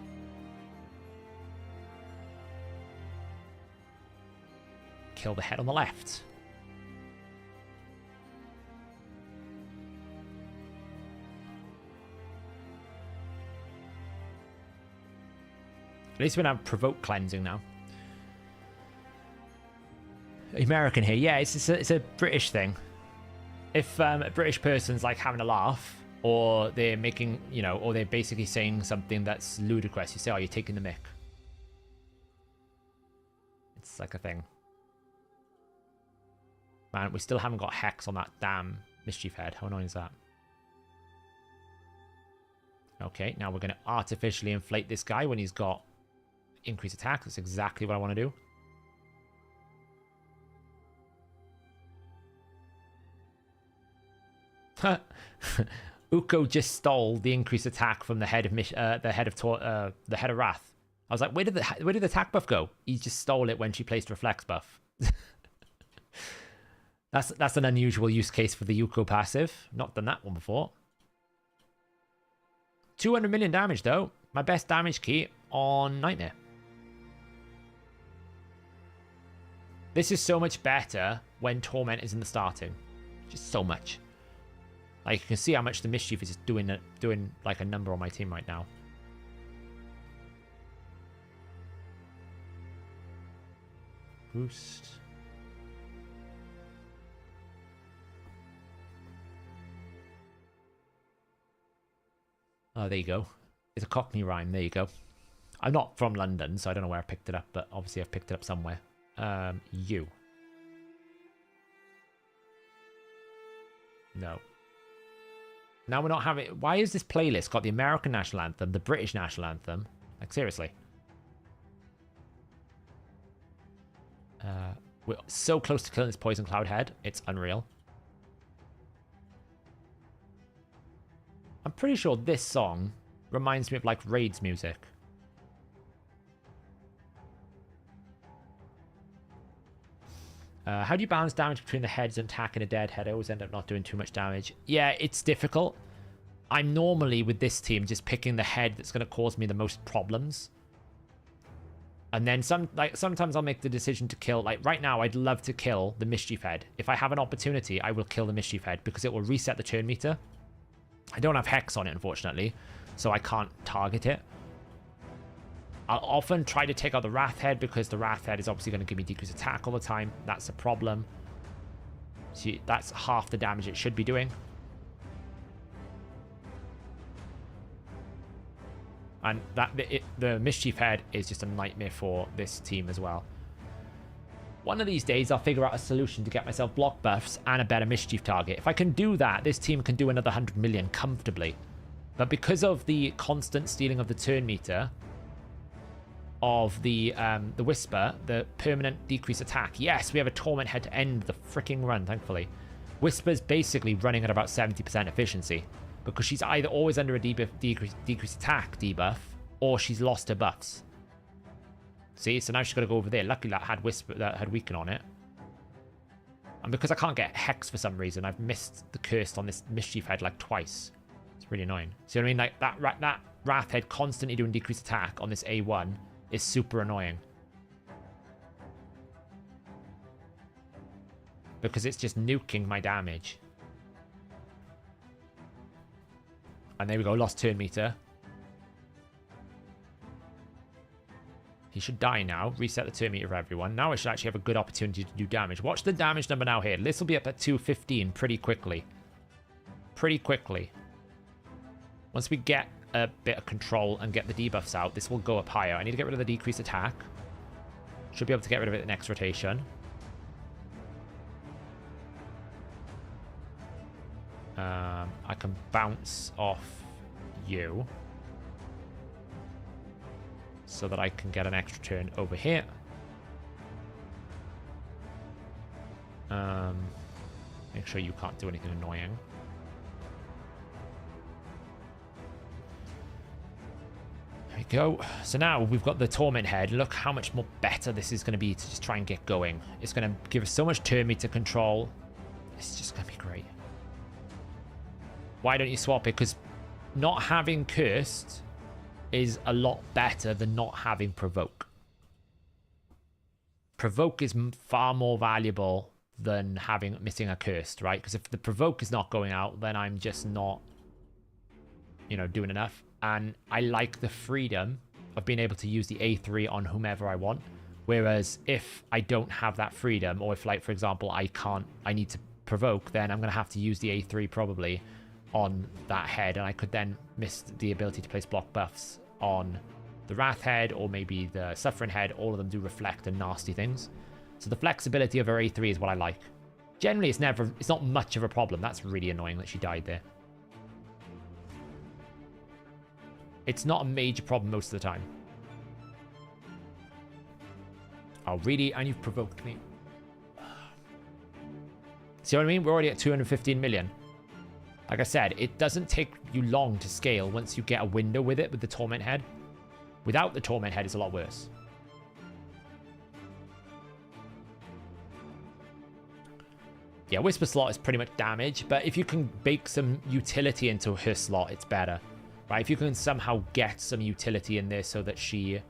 Kill the head on the left. At least we don't have provoke cleansing now. American here. Yeah, it's a British thing. If a British person's like having a laugh, or they're making, you know, or they're basically saying something that's ludicrous, you say, oh, you're taking the mick. It's like a thing. Man, we still haven't got Hex on that damn Mischief Head. How annoying is that? Okay, now we're going to artificially inflate this guy when he's got increased attack. That's exactly what I want to do. Uko just stole the increased attack from the head of Wrath. I was like, where did the attack buff go? He just stole it when she placed reflex buff. That's an unusual use case for the Uko passive. Not done that one before. 200 million damage though. My best damage key on Nightmare. This is so much better when Torment is in the starting. Just so much. Like, you can see how much the Mischief is doing like a number on my team right now. Boost. Oh, there you go. It's a Cockney rhyme. There you go. I'm not from London, so I don't know where I picked it up, but obviously I've picked it up somewhere. You. No. Now we're not having... Why is this playlist got the American National Anthem, the British National Anthem? Like, seriously. We're so close to killing this Poison Cloud head. It's unreal. I'm pretty sure this song reminds me of, like, Raid's music. How do you balance damage between the heads and attacking a dead head? I always end up not doing too much damage. Yeah, it's difficult. I'm normally, with this team, just picking the head that's going to cause me the most problems. And then sometimes I'll make the decision to kill. Like, right now, I'd love to kill the Mischief Head. If I have an opportunity, I will kill the Mischief Head because it will reset the turn meter. I don't have Hex on it, unfortunately, so I can't target it. I'll often try to take out the Wrath Head because the Wrath Head is obviously going to give me decreased attack all the time. That's a problem. See, that's half the damage it should be doing. And the Mischief Head is just a nightmare for this team as well. One of these days, I'll figure out a solution to get myself block buffs and a better Mischief target. If I can do that, this team can do another 100 million comfortably. But because of the constant stealing of the turn meter... of the Whisper, the permanent decrease attack. Yes, we have a Torment Head to end the freaking run, thankfully. Whisper's basically running at about 70% efficiency because she's either always under a decrease attack debuff or she's lost her buffs. See, so now she's got to go over there. Luckily that had Whisper, that had Weaken on it. And because I can't get Hex for some reason, I've missed the curse on this Mischief Head like twice. It's really annoying. See what I mean? Like that Wrath Head constantly doing decreased attack on this A1 is super annoying. Because it's just nuking my damage. And there we go, lost turn meter. He should die now. Reset the turn meter for everyone. Now I should actually have a good opportunity to do damage. Watch the damage number now here. This will be up at 215 pretty quickly. Pretty quickly. Once we get a bit of control and get the debuffs out, this will go up higher. I need to get rid of the decreased attack. Should be able to get rid of it next rotation. I can bounce off you so that I can get an extra turn over here. Make sure you can't do anything annoying. There we go. So now we've got the Torment Head. Look how much more better this is going to be to just try and get going. It's going to give us so much turn meter control. It's just going to be great. Why don't you swap it? Because not having Cursed is a lot better than not having Provoke. Provoke is far more valuable than missing a Cursed, right? Because if the Provoke is not going out, then I'm just not, doing enough. And I like the freedom of being able to use the A3 on whomever I want. Whereas if I don't have that freedom, or if, like, for example, I need to provoke, then I'm going to have to use the A3 probably on that head, and I could then miss the ability to place block buffs on the Wrath head, or maybe the Suffering head. All of them do reflect and nasty things. So the flexibility of her A3 is what I like. Generally, it's not much of a problem. That's really annoying that she died there. It's not a major problem most of the time. Oh, really? And you've provoked me. See what I mean? We're already at 215 million. Like I said, it doesn't take you long to scale once you get a window with it, with the Torment Head. Without the Torment Head, it's a lot worse. Yeah, Whisper slot is pretty much damage, but if you can bake some utility into her slot, it's better. Right? If you can somehow get some utility in there so that she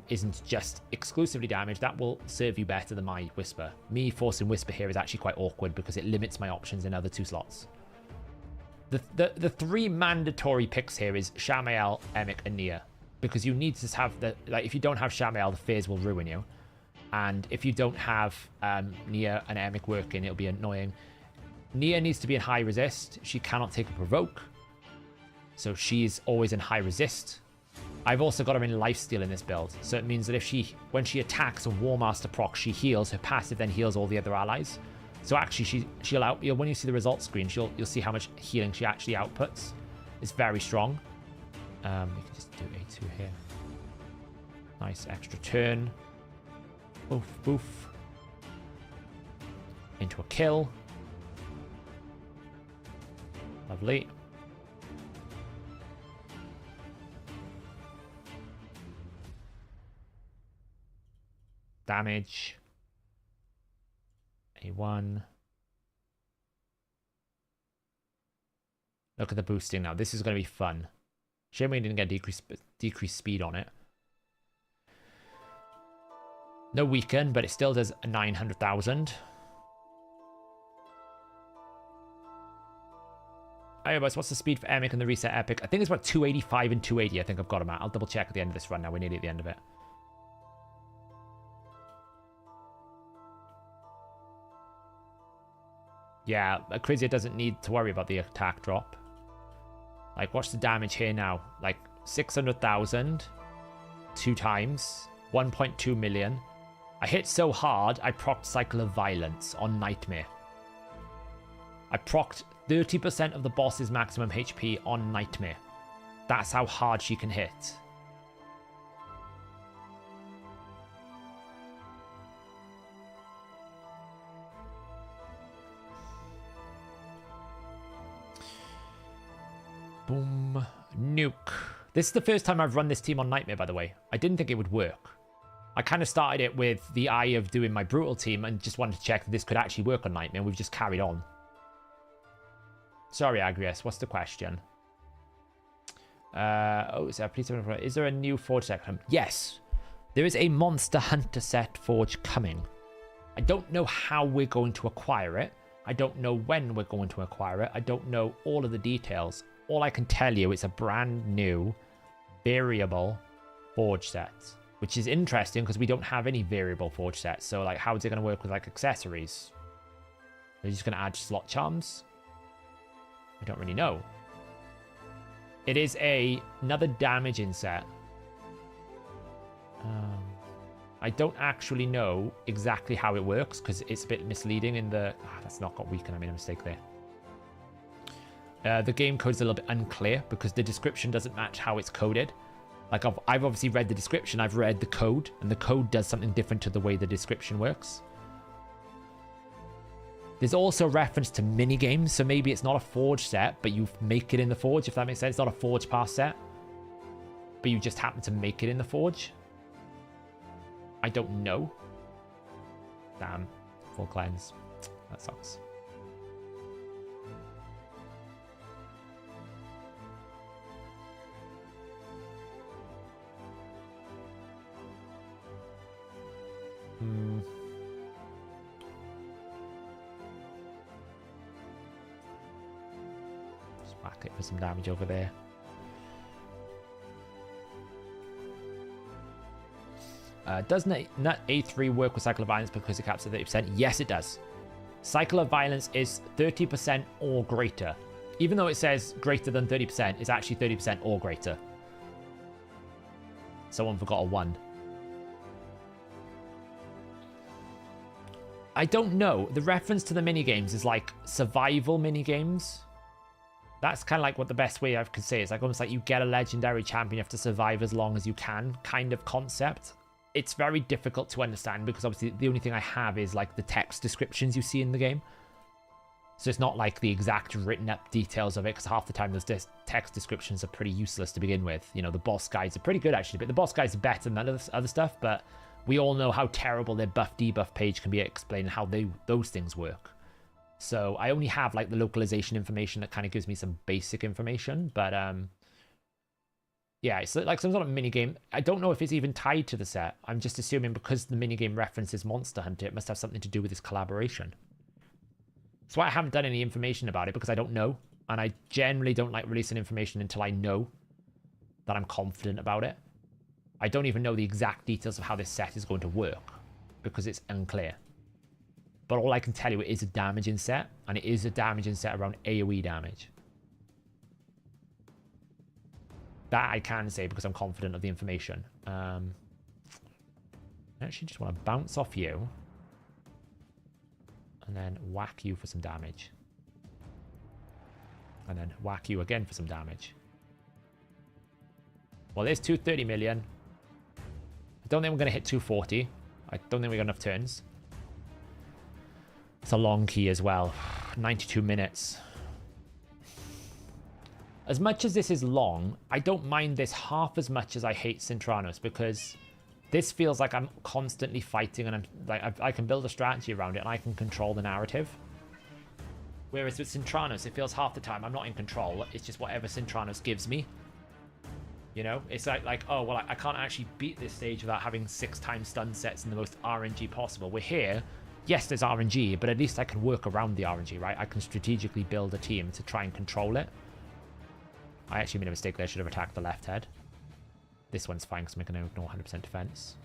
isn't just exclusively damaged, that will serve you better than my Whisper. Me forcing Whisper here is actually quite awkward because it limits my options in other 2 slots. The 3 mandatory picks here is Shamael, Emic, and Nia, because you need to have the, like, if you don't have Shamael, the phase will ruin you, and if you don't have Nia and Emic working, it'll be annoying. Nia needs to be in high resist. She cannot take a provoke, so she's always in high resist. I've also got her in lifesteal in this build, so it means that if when she attacks a War Master proc, she heals. Her passive then heals all the other allies. So actually, when you see the results screen, you'll see how much healing she actually outputs. It's very strong. We can just do A2 here. Nice extra turn. Boof, boof. Into a kill. Lovely. Damage. A1. Look at the boosting now. This is going to be fun. Shame we didn't get decreased speed on it. No weaken, but it still does 900,000. Anyways, what's the speed for Emic and the reset epic? I think it's about 285 and 280. I think I've got them at. I'll double check at the end of this run now. We're nearly at the end of it. Yeah, Crazier doesn't need to worry about the attack drop. Like, watch the damage here now. Like, 600,000. 2 times. 1.2 million. I hit so hard, I procced Cycle of Violence on Nightmare. I procced 30% of the boss's maximum HP on Nightmare. That's how hard she can hit. Boom. Nuke. This is the first time I've run this team on Nightmare, by the way. I didn't think it would work. I kind of started it with the eye of doing my Brutal team and just wanted to check that this could actually work on Nightmare. We've just carried on. Sorry, Agrius. What's the question? Is there a new Forge set coming? Yes. There is a Monster Hunter set Forge coming. I don't know how we're going to acquire it. I don't know when we're going to acquire it. I don't know all of the details. All I can tell you is a brand new variable Forge set, which is interesting because we don't have any variable Forge sets. So, like, how is it going to work with, like, accessories? Are you just going to add slot charms? I don't really know. It is another damaging set. I don't actually know exactly how it works because it's a bit misleading in the... that's not got weaken. I made a mistake there. The game code is a little bit unclear because the description doesn't match how it's coded. Like, I've obviously read the description, I've read the code, and the code does something different to the way the description works. There's also reference to minigames, so maybe it's not a Forge set, but you make it in the Forge, if that makes sense. It's not a Forge Pass set, but you just happen to make it in the Forge. I don't know. Damn. Full cleanse. That sucks. Just whack it for some damage over there. Does Nut A3 work with Cycle of Violence because it caps at 30%? Yes, it does. Cycle of Violence is 30% or greater. Even though it says greater than 30%, it's actually 30% or greater. Someone forgot a 1. I don't know. The reference to the minigames is like survival minigames. That's kind of like what the best way I could say is like almost like you get a legendary champion, you have to survive as long as you can kind of concept. It's very difficult to understand because obviously the only thing I have is like the text descriptions you see in the game. So it's not like the exact written up details of it because half the time those text descriptions are pretty useless to begin with. You know, the boss guides are pretty good actually, but the boss guides are better than other stuff, but we all know how terrible their buff debuff page can be at explaining how those things work. So I only have like the localization information that kind of gives me some basic information, but yeah, it's like some sort of minigame. I don't know if it's even tied to the set. I'm just assuming because the minigame references Monster Hunter, it must have something to do with this collaboration. That's why I haven't done any information about it, because I don't know. And I generally don't like releasing information until I know that I'm confident about it. I don't even know the exact details of how this set is going to work, because it's unclear. But all I can tell you, it is a damaging set, and it is a damaging set around AoE damage. That I can say because I'm confident of the information. I actually just want to bounce off you. And then whack you for some damage. And then whack you again for some damage. Well, there's 230 million. I don't think we're going to hit 240. I don't think we got enough turns. It's a long key as well. 92 minutes. As much as this is long, I don't mind this half as much as I hate Sintranos, because this feels like I'm constantly fighting and I'm like I can build a strategy around it and I can control the narrative. Whereas with Sintranos, it feels half the time I'm not in control. It's just whatever Sintranos gives me. You know, it's like oh, well, I can't actually beat this stage without having 6 times stun sets in the most RNG possible. We're here. Yes, there's RNG, but at least I can work around the RNG, right? I can strategically build a team to try and control it. I actually made a mistake there. I should have attacked the left head. This one's fine because I'm going to ignore 100% defense.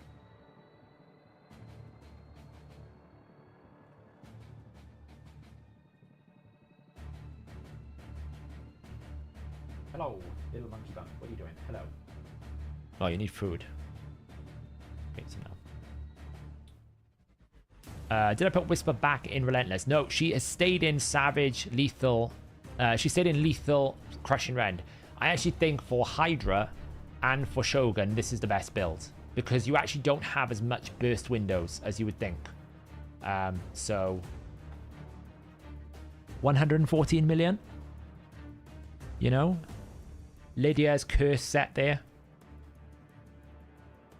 Hello, little monkey bun. What are you doing? Hello. Oh, you need food. Wait, so now. Did I put Whisper back in Relentless? No, she has stayed in Savage, Lethal. She stayed in Lethal, Crushing Rend. I actually think for Hydra and for Shogun, this is the best build, because you actually don't have as much burst windows as you would think. So 114 million, you know, Lydia's curse set there.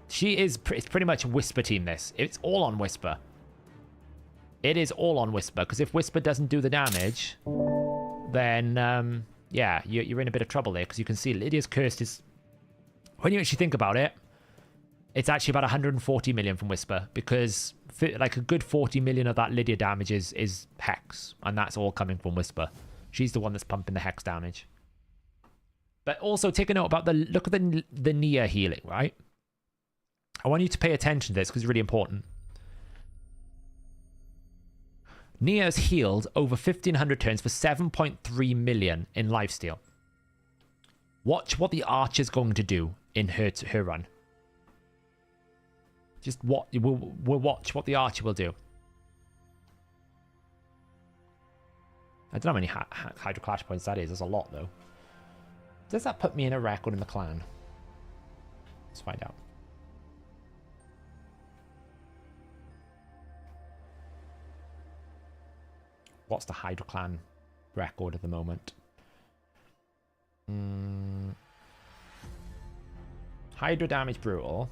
She is it's pretty much Whisper team. It's all on Whisper. It is all on Whisper, because if Whisper doesn't do the damage, then yeah, you're in a bit of trouble there, because you can see Lydia's curse is, when you actually think about it, it's actually about 140 million from Whisper, because like a good 40 million of that Lydia damage is Hex, and that's all coming from Whisper. She's the one that's pumping the Hex damage. But also take a note about look at the Nia healing, right? I want you to pay attention to this because it's really important. Nia's healed over 1,500 turns for 7.3 million in lifesteal. Watch what the Archer's going to do in her run. Just what we'll watch what the Archer will do. I don't know how many Hydra Clash points that is. There's a lot though. Does that put me in a record in the clan? Let's find out. What's the Hydra clan record at the moment? Hydra damage brutal.